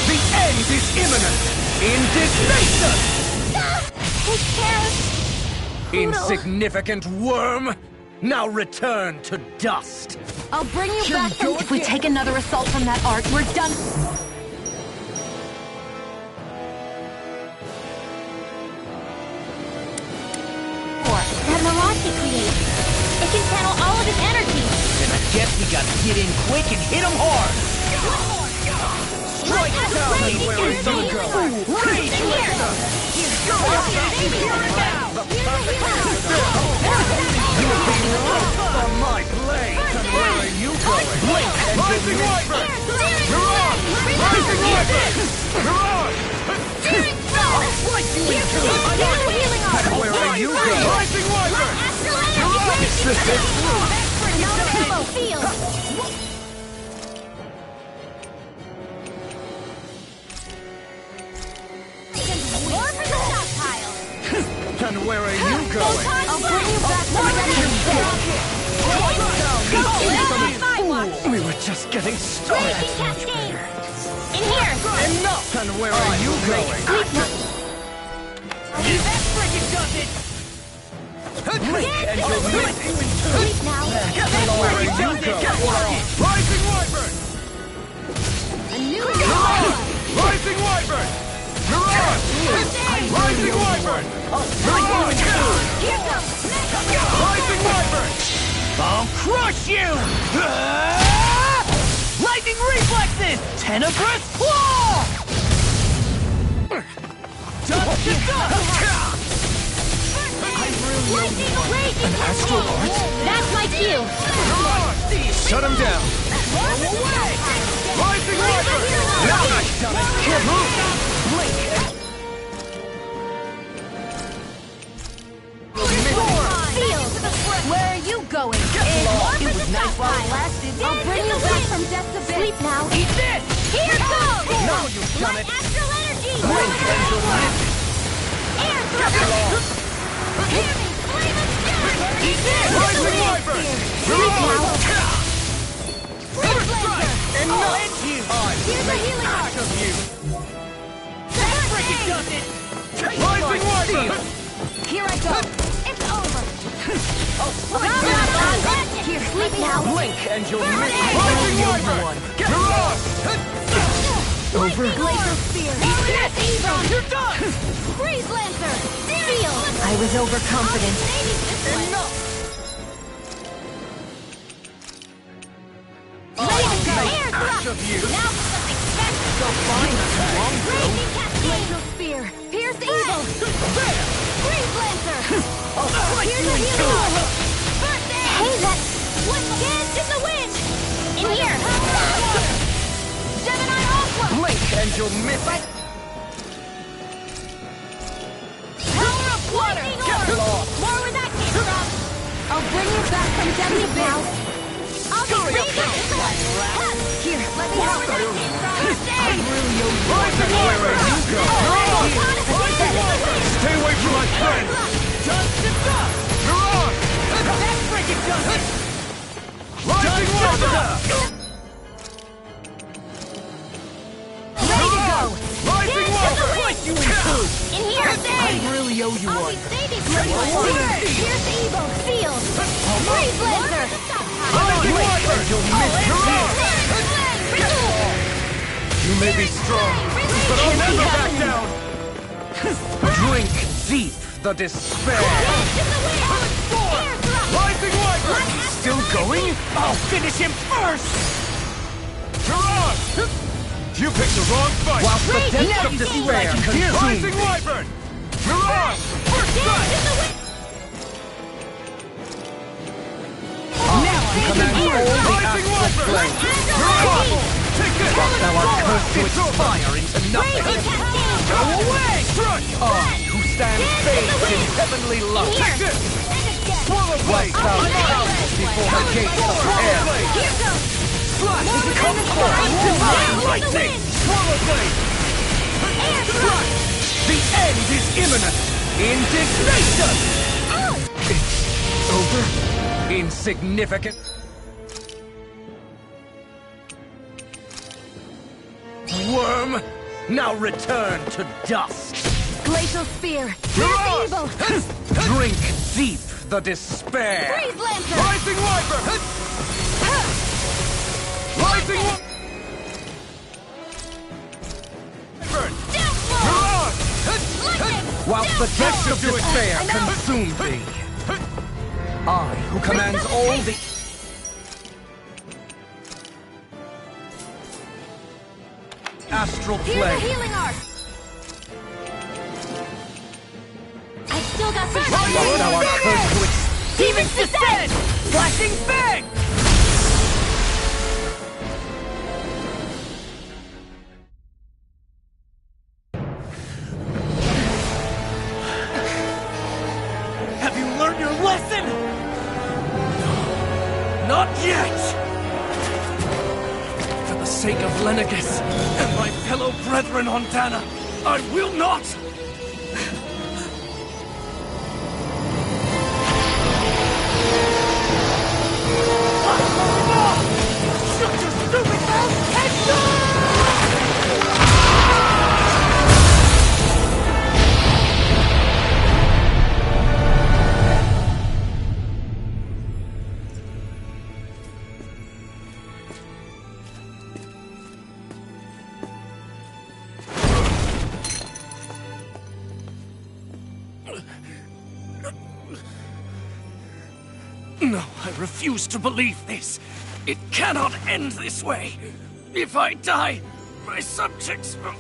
[SPEAKER 14] The end is imminent! Indignation!
[SPEAKER 9] Take care!
[SPEAKER 14] Insignificant worm! Now return to dust!
[SPEAKER 3] I'll bring you back from... If we take another assault from that arc, we're done.
[SPEAKER 9] That mirage he created. It can channel all of his energy.
[SPEAKER 7] Then I guess we gotta get in quick and hit him hard.
[SPEAKER 9] Strike down where it's gonna go. Rage here.
[SPEAKER 14] On my blade! Where are you going? Blink and
[SPEAKER 2] Rising Wyvern! You're on! Rising Wyvern! You're on!
[SPEAKER 9] I'll slice you in two.
[SPEAKER 14] Where are you going?
[SPEAKER 2] Rising Wyvern! You're on!
[SPEAKER 9] More for the stockpile.
[SPEAKER 14] And where are you going?
[SPEAKER 9] I'll bring you back to
[SPEAKER 14] We were just getting started.
[SPEAKER 9] Raging cascade. In here.
[SPEAKER 14] Enough! And where are you going?
[SPEAKER 9] I'll be back Sleep now.
[SPEAKER 2] Where you go? Rising Wyvern!
[SPEAKER 9] A new
[SPEAKER 2] Rising Wyvern! You're on! Rising Wyvern! You're on!
[SPEAKER 9] Here goes.
[SPEAKER 2] Rising Wyvern!
[SPEAKER 7] I'll crush you! Lightning reflexes! Tenebrous claw! Dust to dust!
[SPEAKER 9] An
[SPEAKER 2] astral art?
[SPEAKER 9] That's my cue.
[SPEAKER 2] Shut him down! Rising Wyvern! Now I've done it! Can't move!
[SPEAKER 9] Where are you going? It was nice while it lasted. I'll bring you back from death to bit. Sleep now.
[SPEAKER 7] Eat this!
[SPEAKER 9] Here goes!
[SPEAKER 2] Now you've done it!
[SPEAKER 9] Astral energy!
[SPEAKER 2] Blink and you'll live!
[SPEAKER 9] Air thrust! Flame of fury!
[SPEAKER 2] Eat this! Rising Wyvern!
[SPEAKER 9] Sleep now.
[SPEAKER 2] First strike! And not you!
[SPEAKER 9] Here's a healing art!
[SPEAKER 2] Of you!
[SPEAKER 9] That
[SPEAKER 7] freaking does it!
[SPEAKER 2] Rising Wyvern!
[SPEAKER 9] Here I go! It's over! Here, sleep now!
[SPEAKER 2] Blink and you'll miss! Rising Wyvern! You're on!
[SPEAKER 9] Over? Glacial Spear! That's evil!
[SPEAKER 7] You're done!
[SPEAKER 9] Freeze Lancer! Feel!
[SPEAKER 3] I was overconfident.
[SPEAKER 9] Enough! Air thrust!
[SPEAKER 2] Of you!
[SPEAKER 9] Now for something special!
[SPEAKER 2] So fine not too long ago!
[SPEAKER 9] Raging Glacial Spear! Pierce evil! Freeze Lancer! Here's a healing art! First aid! Hey, that... What dance in the wind? In here! Gemini Aqua!
[SPEAKER 2] Blink and you'll miss it!
[SPEAKER 9] Power of water!
[SPEAKER 2] Get lost!
[SPEAKER 9] More where that came from! I'll bring you back from deadly now. I'll be saving this one! Here, let me help where that came from! First aid!
[SPEAKER 2] Rising Wyvern! You go! Stay away from my friend!
[SPEAKER 7] Dust to dust!
[SPEAKER 2] You're on!
[SPEAKER 7] That freaking does it!
[SPEAKER 2] Rising Wyvern!
[SPEAKER 9] Ready to go!
[SPEAKER 2] Rising Wyvern!
[SPEAKER 7] You include!
[SPEAKER 9] In here!
[SPEAKER 7] I really owe you
[SPEAKER 9] I'll
[SPEAKER 7] one.
[SPEAKER 9] be saving this one! Here's evil! Field! Freeze Lancer!
[SPEAKER 2] Rising Wyvern! You'll miss! You're on! You may be strong, but I'll never back down!
[SPEAKER 14] Drink deep the despair.
[SPEAKER 2] Rising Wyvern!
[SPEAKER 14] Still going? I'll finish him first!
[SPEAKER 2] You're on! You picked the wrong fight!
[SPEAKER 14] While the depths of despair consume
[SPEAKER 2] Rising Wyvern! You're on! First strike!
[SPEAKER 14] Now I command all the
[SPEAKER 2] Rising
[SPEAKER 14] astral
[SPEAKER 2] Wyvern!
[SPEAKER 14] flame.
[SPEAKER 2] You're on! Take this!
[SPEAKER 14] Thou art cursed to expire into nothing.
[SPEAKER 2] Go away! Strike!
[SPEAKER 14] I, who stand bathed in heavenly love.
[SPEAKER 2] Take this! Swallow blade!
[SPEAKER 14] Thou bows before the gates of hell.
[SPEAKER 9] Here goes!
[SPEAKER 2] Slash!
[SPEAKER 14] Come forth, divine lightning!
[SPEAKER 2] Swallow blade!
[SPEAKER 9] Air thrust!
[SPEAKER 14] The end is imminent! Indignation! It's over? Insignificant? Worm! Now return to dust!
[SPEAKER 9] Glacial Spear!
[SPEAKER 2] You're
[SPEAKER 9] Pierce
[SPEAKER 2] on!
[SPEAKER 9] evil!
[SPEAKER 14] Drink deep the despair!
[SPEAKER 9] Freeze Lancer!
[SPEAKER 2] Rising Wyvern! Rising Wyvern! You're on!
[SPEAKER 14] Whilst the depths of despair consume thee, I, who commands all the... Astral
[SPEAKER 9] Here's a
[SPEAKER 14] flame.
[SPEAKER 9] healing art! I've still got some
[SPEAKER 14] While thou art cursed to its...
[SPEAKER 7] Demons descend! Flashing bang! Have you learned your lesson? No, not yet! For the sake of Lenegus and my fellow brethren on Dana, I will not! Shut your stupid mouth and die!
[SPEAKER 2] No, I refuse to believe this. It cannot end this way. If I die, my subjects will...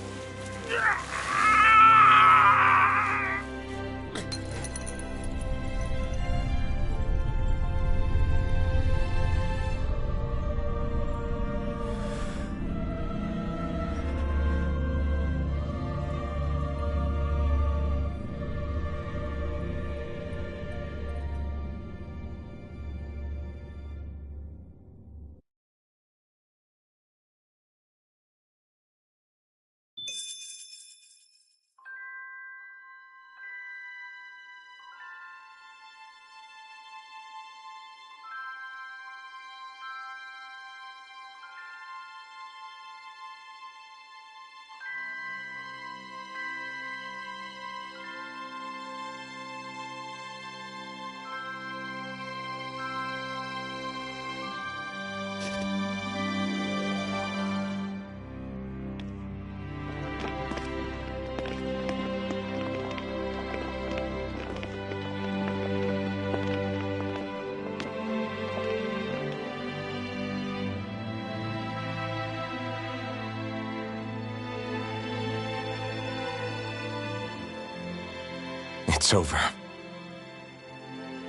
[SPEAKER 4] It's over.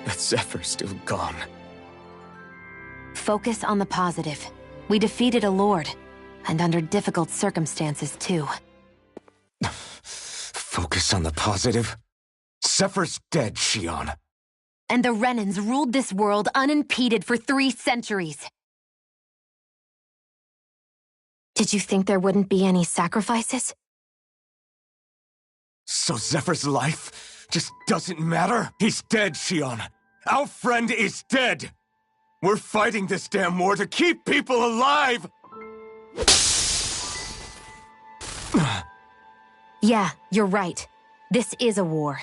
[SPEAKER 4] But Zephyr's still gone.
[SPEAKER 3] Focus on the positive. We defeated a lord, and under difficult circumstances, too.
[SPEAKER 4] Focus on the positive? Zephyr's dead, Shionne.
[SPEAKER 3] And the Renans ruled this world unimpeded for 3 centuries. Did you think there wouldn't be any sacrifices?
[SPEAKER 4] So Zephyr's life just doesn't matter? He's dead, Shionne. Our friend is dead. We're fighting this damn war to keep people alive!
[SPEAKER 3] Yeah, you're right. This is a war.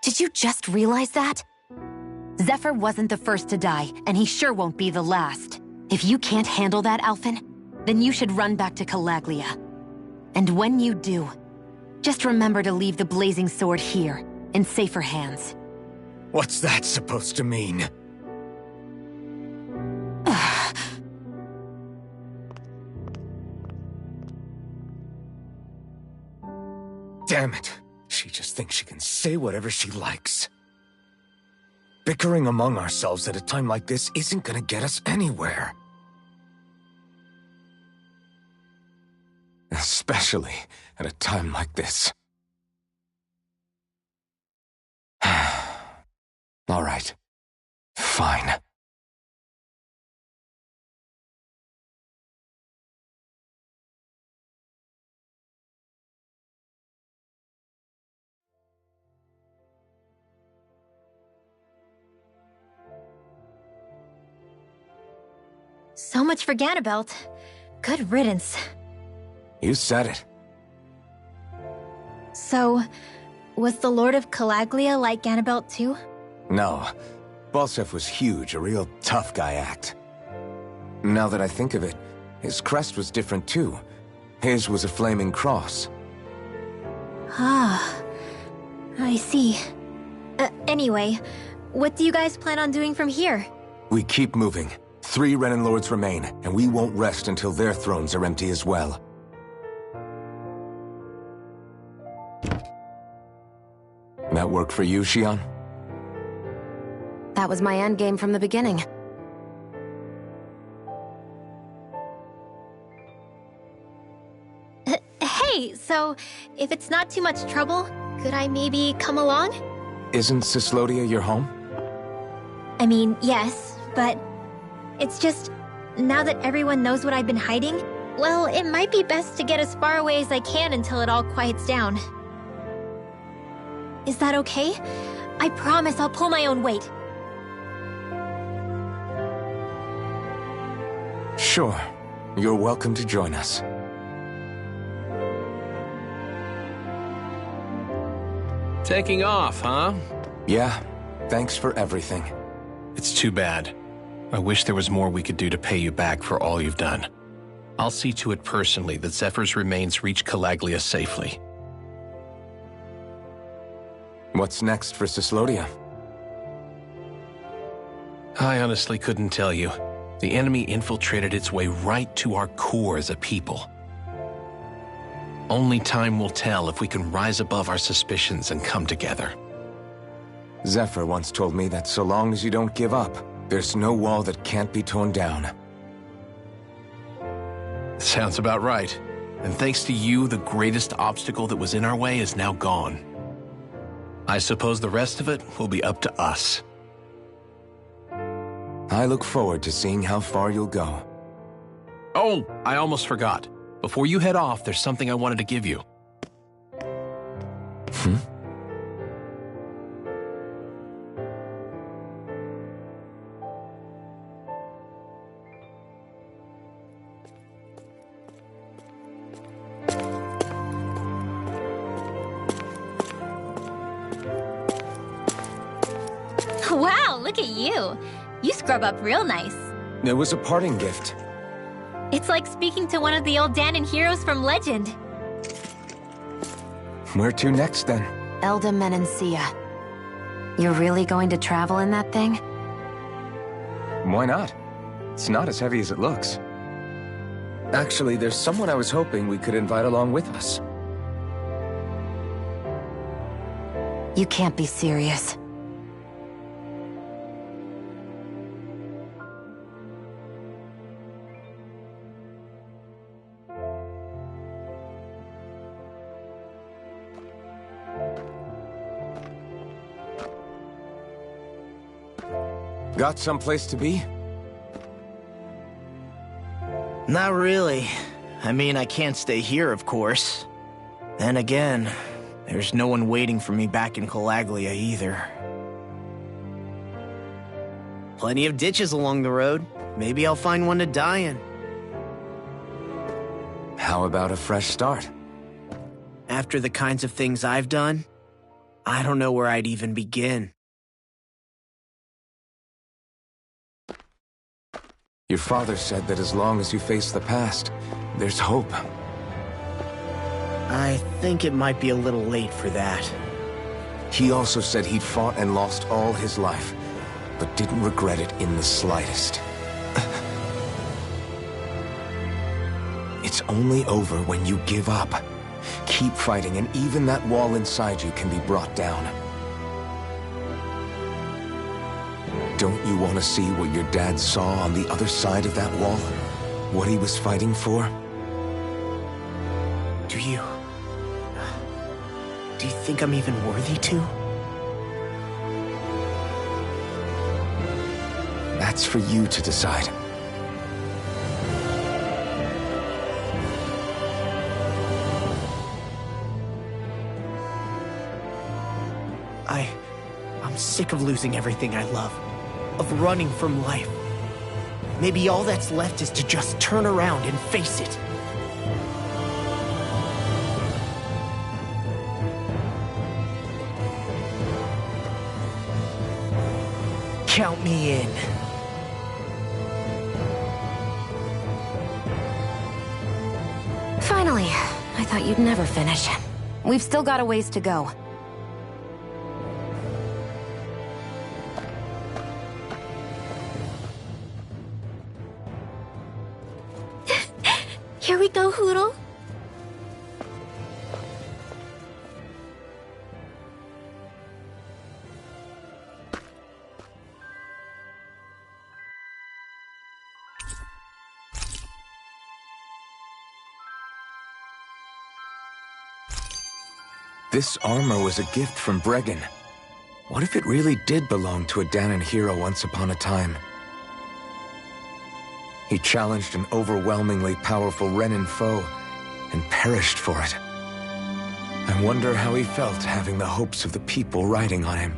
[SPEAKER 3] Did you just realize that? Zephyr wasn't the first to die, and he sure won't be the last. If you can't handle that, Alphen, then you should run back to Calaglia. And when you do, just remember to leave the blazing sword here, in safer hands.
[SPEAKER 4] What's that supposed to mean? Damn it. She just thinks she can say whatever she likes. Bickering among ourselves at a time like this isn't gonna get us anywhere. Especially at a time like this. All right. Fine.
[SPEAKER 5] So much for Ganabelt. Good riddance.
[SPEAKER 4] You said it.
[SPEAKER 5] So, was the Lord of Calaglia like Ganabelt too?
[SPEAKER 4] No. Balseph was huge, a real tough guy act. Now that I think of it, his crest was different too. His was a flaming cross.
[SPEAKER 5] Ah, I see. Anyway, what do you guys plan on doing from here?
[SPEAKER 4] We keep moving. 3 Renan Lords remain, and we won't rest until their thrones are empty as well. That work for you, Shionne?
[SPEAKER 3] That was my endgame from the beginning.
[SPEAKER 5] Hey, so if it's not too much trouble, could I maybe come along?
[SPEAKER 4] Isn't Cyslodia your home?
[SPEAKER 5] I mean, yes, but it's just, now that everyone knows what I've been hiding, well, it might be best to get as far away as I can until it all quiets down. Is that okay? I promise I'll pull my own weight.
[SPEAKER 4] Sure. You're welcome to join us.
[SPEAKER 15] Taking off, huh?
[SPEAKER 4] Yeah. Thanks for everything.
[SPEAKER 15] It's too bad. I wish there was more we could do to pay you back for all you've done. I'll see to it personally that Zephyr's remains reach Calaglia safely.
[SPEAKER 4] What's next for Cyslodia?
[SPEAKER 15] I honestly couldn't tell you. The enemy infiltrated its way right to our core as a people. Only time will tell if we can rise above our suspicions and come together.
[SPEAKER 4] Zephyr once told me that so long as you don't give up, there's no wall that can't be torn down.
[SPEAKER 15] Sounds about right. And thanks to you, the greatest obstacle that was in our way is now gone. I suppose the rest of it will be up to us.
[SPEAKER 4] I look forward to seeing how far you'll go.
[SPEAKER 15] Oh, I almost forgot. Before you head off, there's something I wanted to give you.
[SPEAKER 5] Wow, look at you. You scrub up real nice.
[SPEAKER 4] It was a parting gift.
[SPEAKER 5] It's like speaking to one of the old Dahnan heroes from legend.
[SPEAKER 4] Where to next, then?
[SPEAKER 3] Elda Menancia. You're really going to travel in that thing?
[SPEAKER 4] Why not? It's not as heavy as it looks. Actually, there's someone I was hoping we could invite along with us.
[SPEAKER 3] You can't be serious.
[SPEAKER 4] Got someplace to be?
[SPEAKER 7] Not really. I mean, I can't stay here, of course. Then again, there's no one waiting for me back in Calaglia either. Plenty of ditches along the road. Maybe I'll find one to die in.
[SPEAKER 4] How about a fresh start?
[SPEAKER 7] After the kinds of things I've done, I don't know where I'd even begin.
[SPEAKER 4] Your father said that as long as you face the past, there's hope.
[SPEAKER 7] I think it might be a little late for that.
[SPEAKER 4] He also said he'd fought and lost all his life, but didn't regret it in the slightest. It's only over when you give up. Keep fighting, and even that wall inside you can be brought down. Don't you want to see what your dad saw on the other side of that wall? What he was fighting for?
[SPEAKER 7] Do you think I'm even worthy to?
[SPEAKER 4] That's for you to decide.
[SPEAKER 7] I'm sick of losing everything I love. Of running from life. Maybe all that's left is to just turn around and face it. Count me in.
[SPEAKER 3] Finally. I thought you'd never finish. We've still got a ways to go.
[SPEAKER 5] Here we go, Hootle.
[SPEAKER 4] This armor was a gift from Bregan. What if it really did belong to a Dahnan hero once upon a time? He challenged an overwhelmingly powerful Renan foe, and perished for it. I wonder how he felt having the hopes of the people riding on him.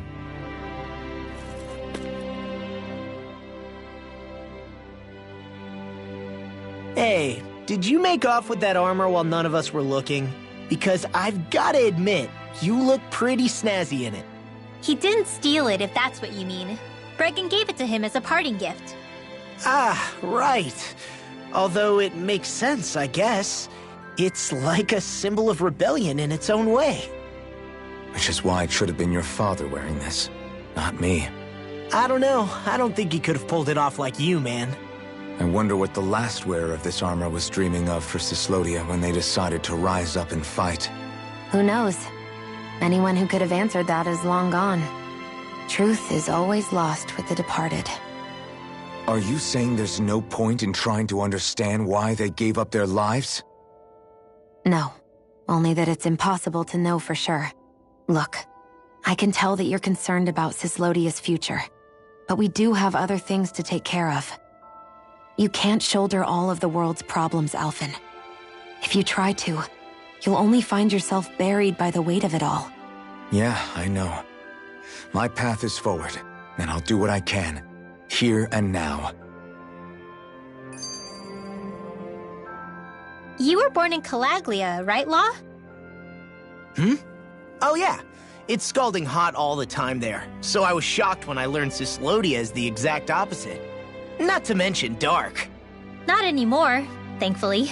[SPEAKER 7] Hey, did you make off with that armor while none of us were looking? Because I've gotta admit, you look pretty snazzy in it.
[SPEAKER 5] He didn't steal it, if that's what you mean. Bregan gave it to him as a parting gift.
[SPEAKER 7] Ah, right. Although it makes sense, I guess. It's like a symbol of rebellion in its own way.
[SPEAKER 4] Which is why it should have been your father wearing this, not me.
[SPEAKER 7] I don't know. I don't think he could have pulled it off like you, man.
[SPEAKER 4] I wonder what the last wearer of this armor was dreaming of for Cyslodia when they decided to rise up and fight.
[SPEAKER 3] Who knows? Anyone who could have answered that is long gone. Truth is always lost with the departed.
[SPEAKER 4] Are you saying there's no point in trying to understand why they gave up their lives?
[SPEAKER 3] No. Only that it's impossible to know for sure. Look, I can tell that you're concerned about Cyslodia's future, but we do have other things to take care of. You can't shoulder all of the world's problems, Alphen. If you try to, you'll only find yourself buried by the weight of it all.
[SPEAKER 4] Yeah, I know. My path is forward, and I'll do what I can, here and now.
[SPEAKER 5] You were born in Calaglia, right, Law?
[SPEAKER 7] Oh yeah. It's scalding hot all the time there, so I was shocked when I learned Cyslodia is the exact opposite. Not to mention dark.
[SPEAKER 5] Not anymore, thankfully.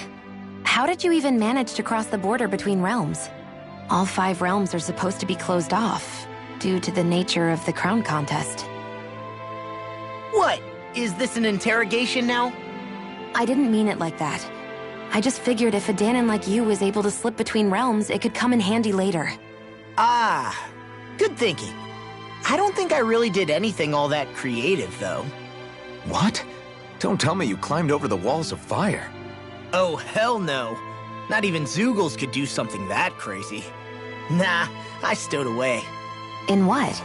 [SPEAKER 3] How did you even manage to cross the border between realms? All 5 realms are supposed to be closed off, due to the nature of the crown contest.
[SPEAKER 7] What? Is this an interrogation now?
[SPEAKER 3] I didn't mean it like that. I just figured if a Dahnan like you was able to slip between realms, it could come in handy later.
[SPEAKER 7] Ah, good thinking. I don't think I really did anything all that creative, though.
[SPEAKER 4] What? Don't tell me you climbed over the walls of fire.
[SPEAKER 7] Oh, hell no. Not even Zeugles could do something that crazy. Nah, I stowed away.
[SPEAKER 3] In what?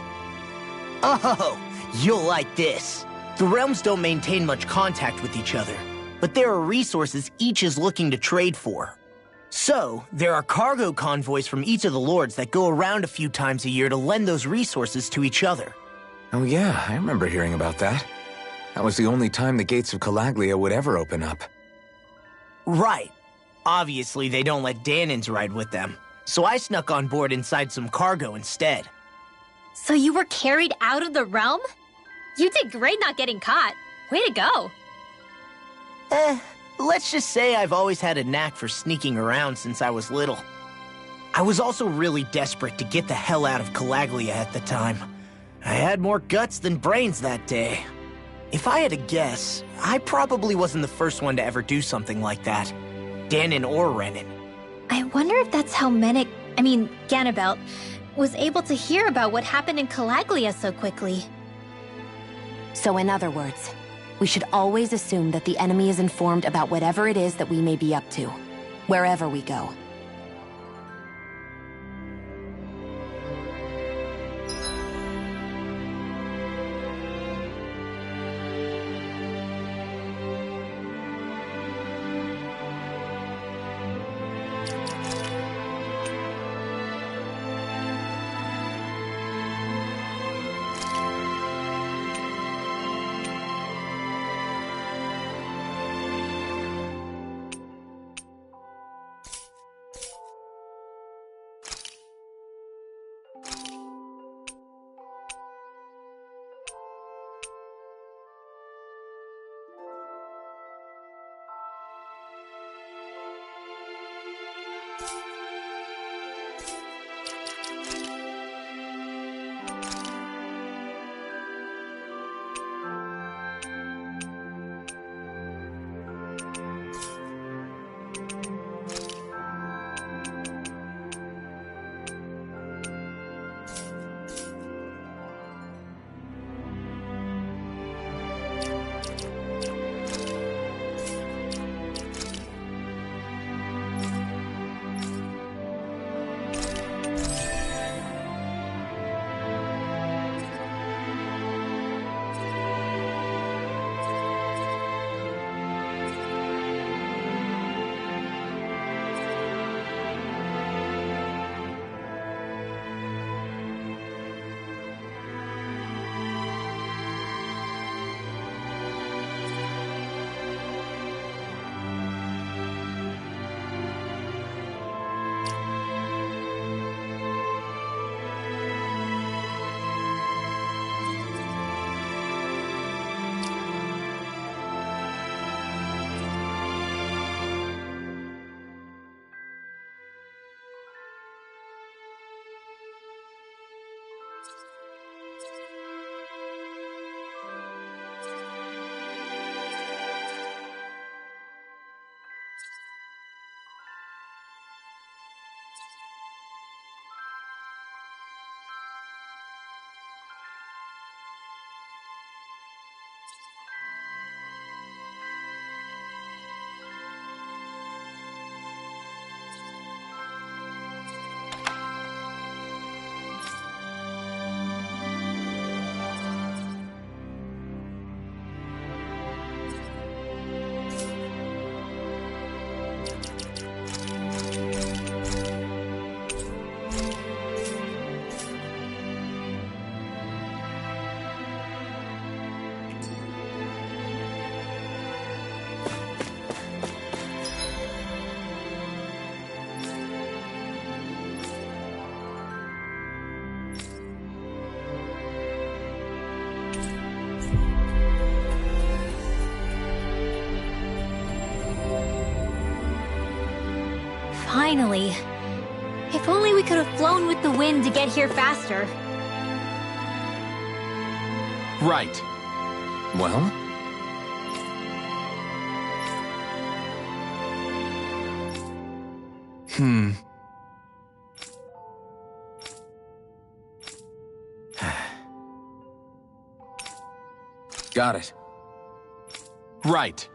[SPEAKER 7] Oh, you'll like this. The realms don't maintain much contact with each other, but there are resources each is looking to trade for. So, there are cargo convoys from each of the lords that go around a few times a year to lend those resources to each other.
[SPEAKER 4] Oh yeah, I remember hearing about that. That was the only time the gates of Calaglia would ever open up.
[SPEAKER 7] Right. Obviously, they don't let Dahnans ride with them, so I snuck on board inside some cargo instead.
[SPEAKER 5] So you were carried out of the realm? You did great not getting caught. Way to go.
[SPEAKER 7] Let's just say I've always had a knack for sneaking around since I was little. I was also really desperate to get the hell out of Calaglia at the time. I had more guts than brains that day. If I had to guess, I probably wasn't the first one to ever do something like that. Dahnan or Renan.
[SPEAKER 5] I wonder if that's how Ganabelt, was able to hear about what happened in Calaglia so quickly.
[SPEAKER 3] So in other words, we should always assume that the enemy is informed about whatever it is that we may be up to, wherever we go.
[SPEAKER 5] Finally. If only we could have flown with the wind to get here faster.
[SPEAKER 15] Right.
[SPEAKER 4] Well? Got it.
[SPEAKER 15] Right.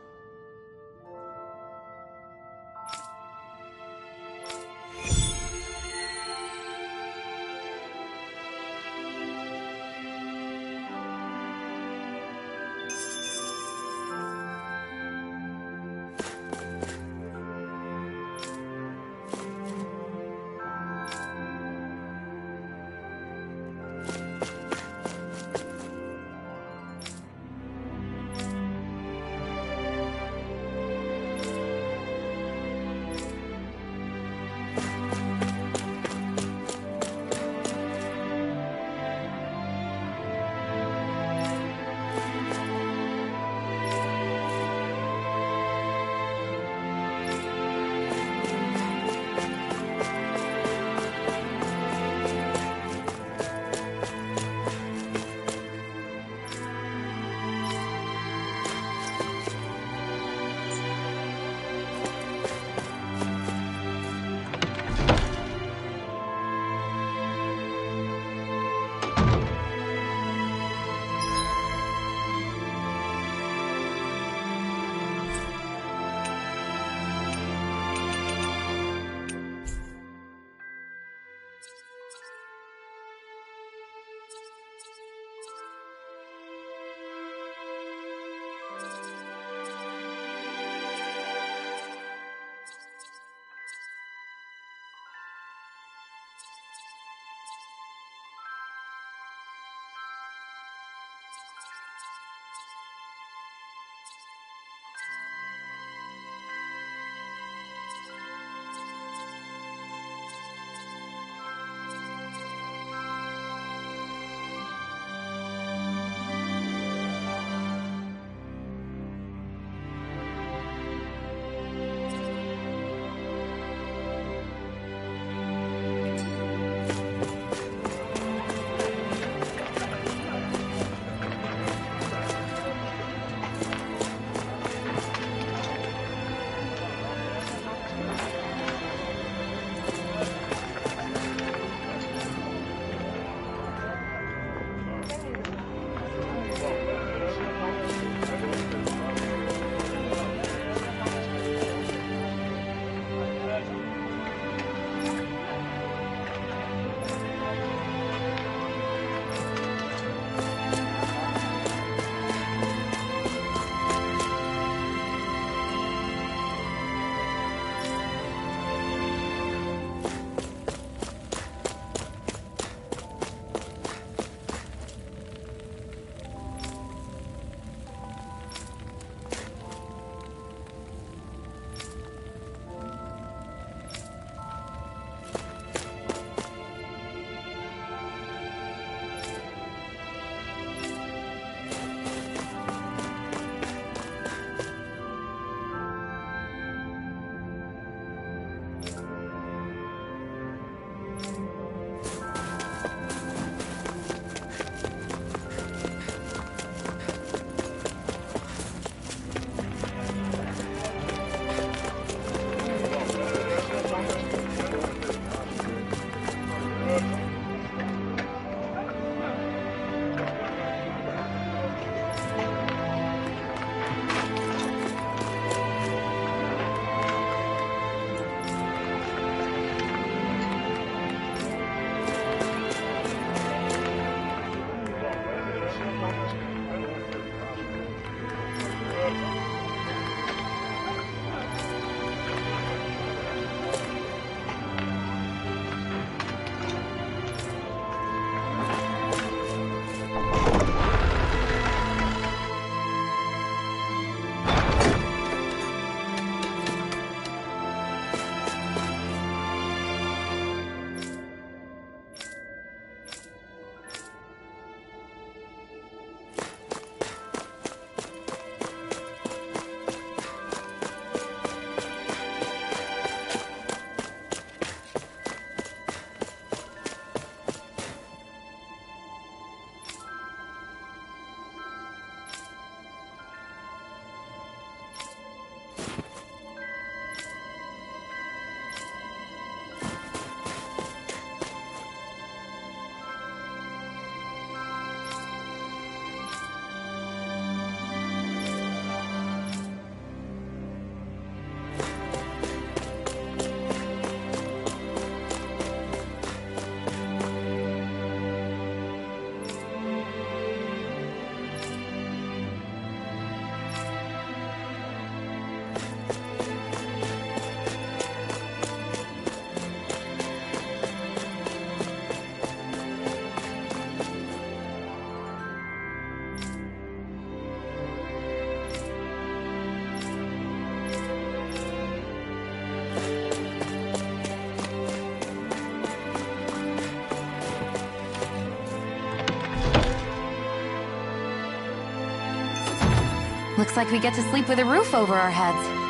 [SPEAKER 3] Looks like we get to sleep with a roof over our heads.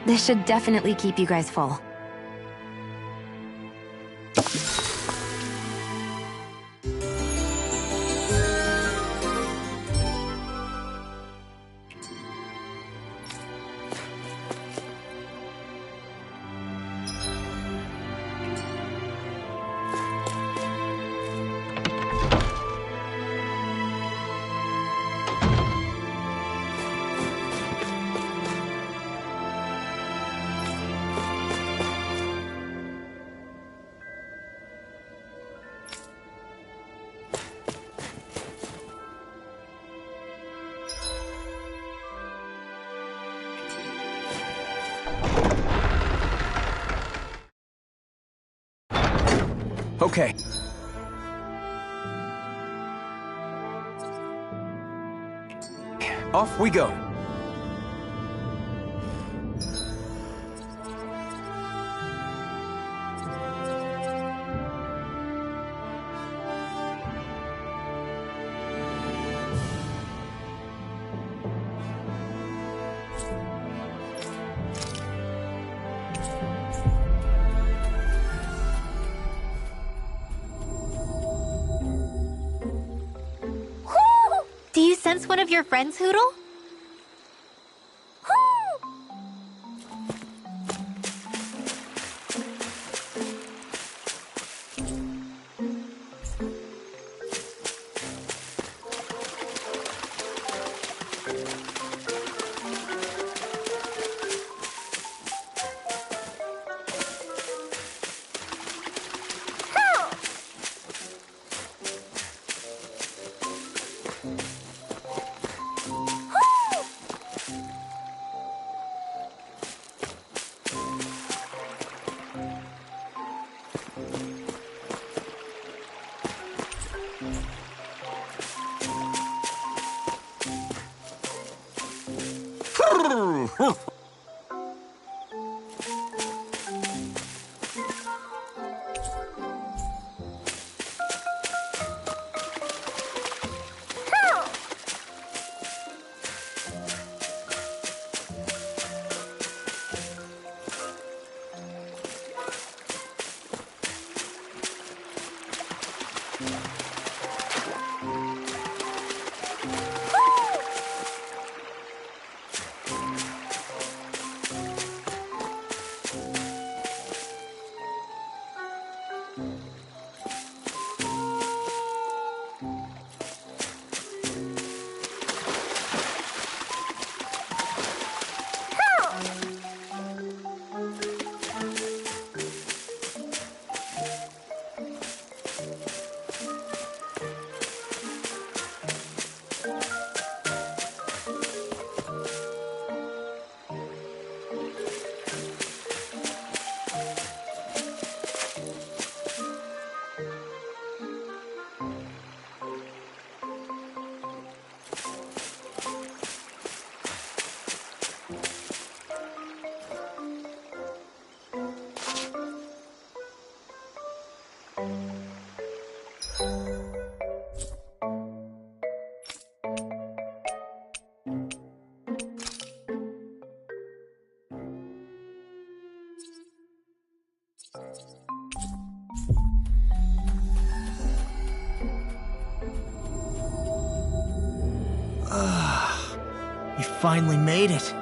[SPEAKER 3] This should definitely keep you guys full.
[SPEAKER 4] Okay. Off we go.
[SPEAKER 5] Do you sense one of your friends, Hootle?
[SPEAKER 7] You finally made it.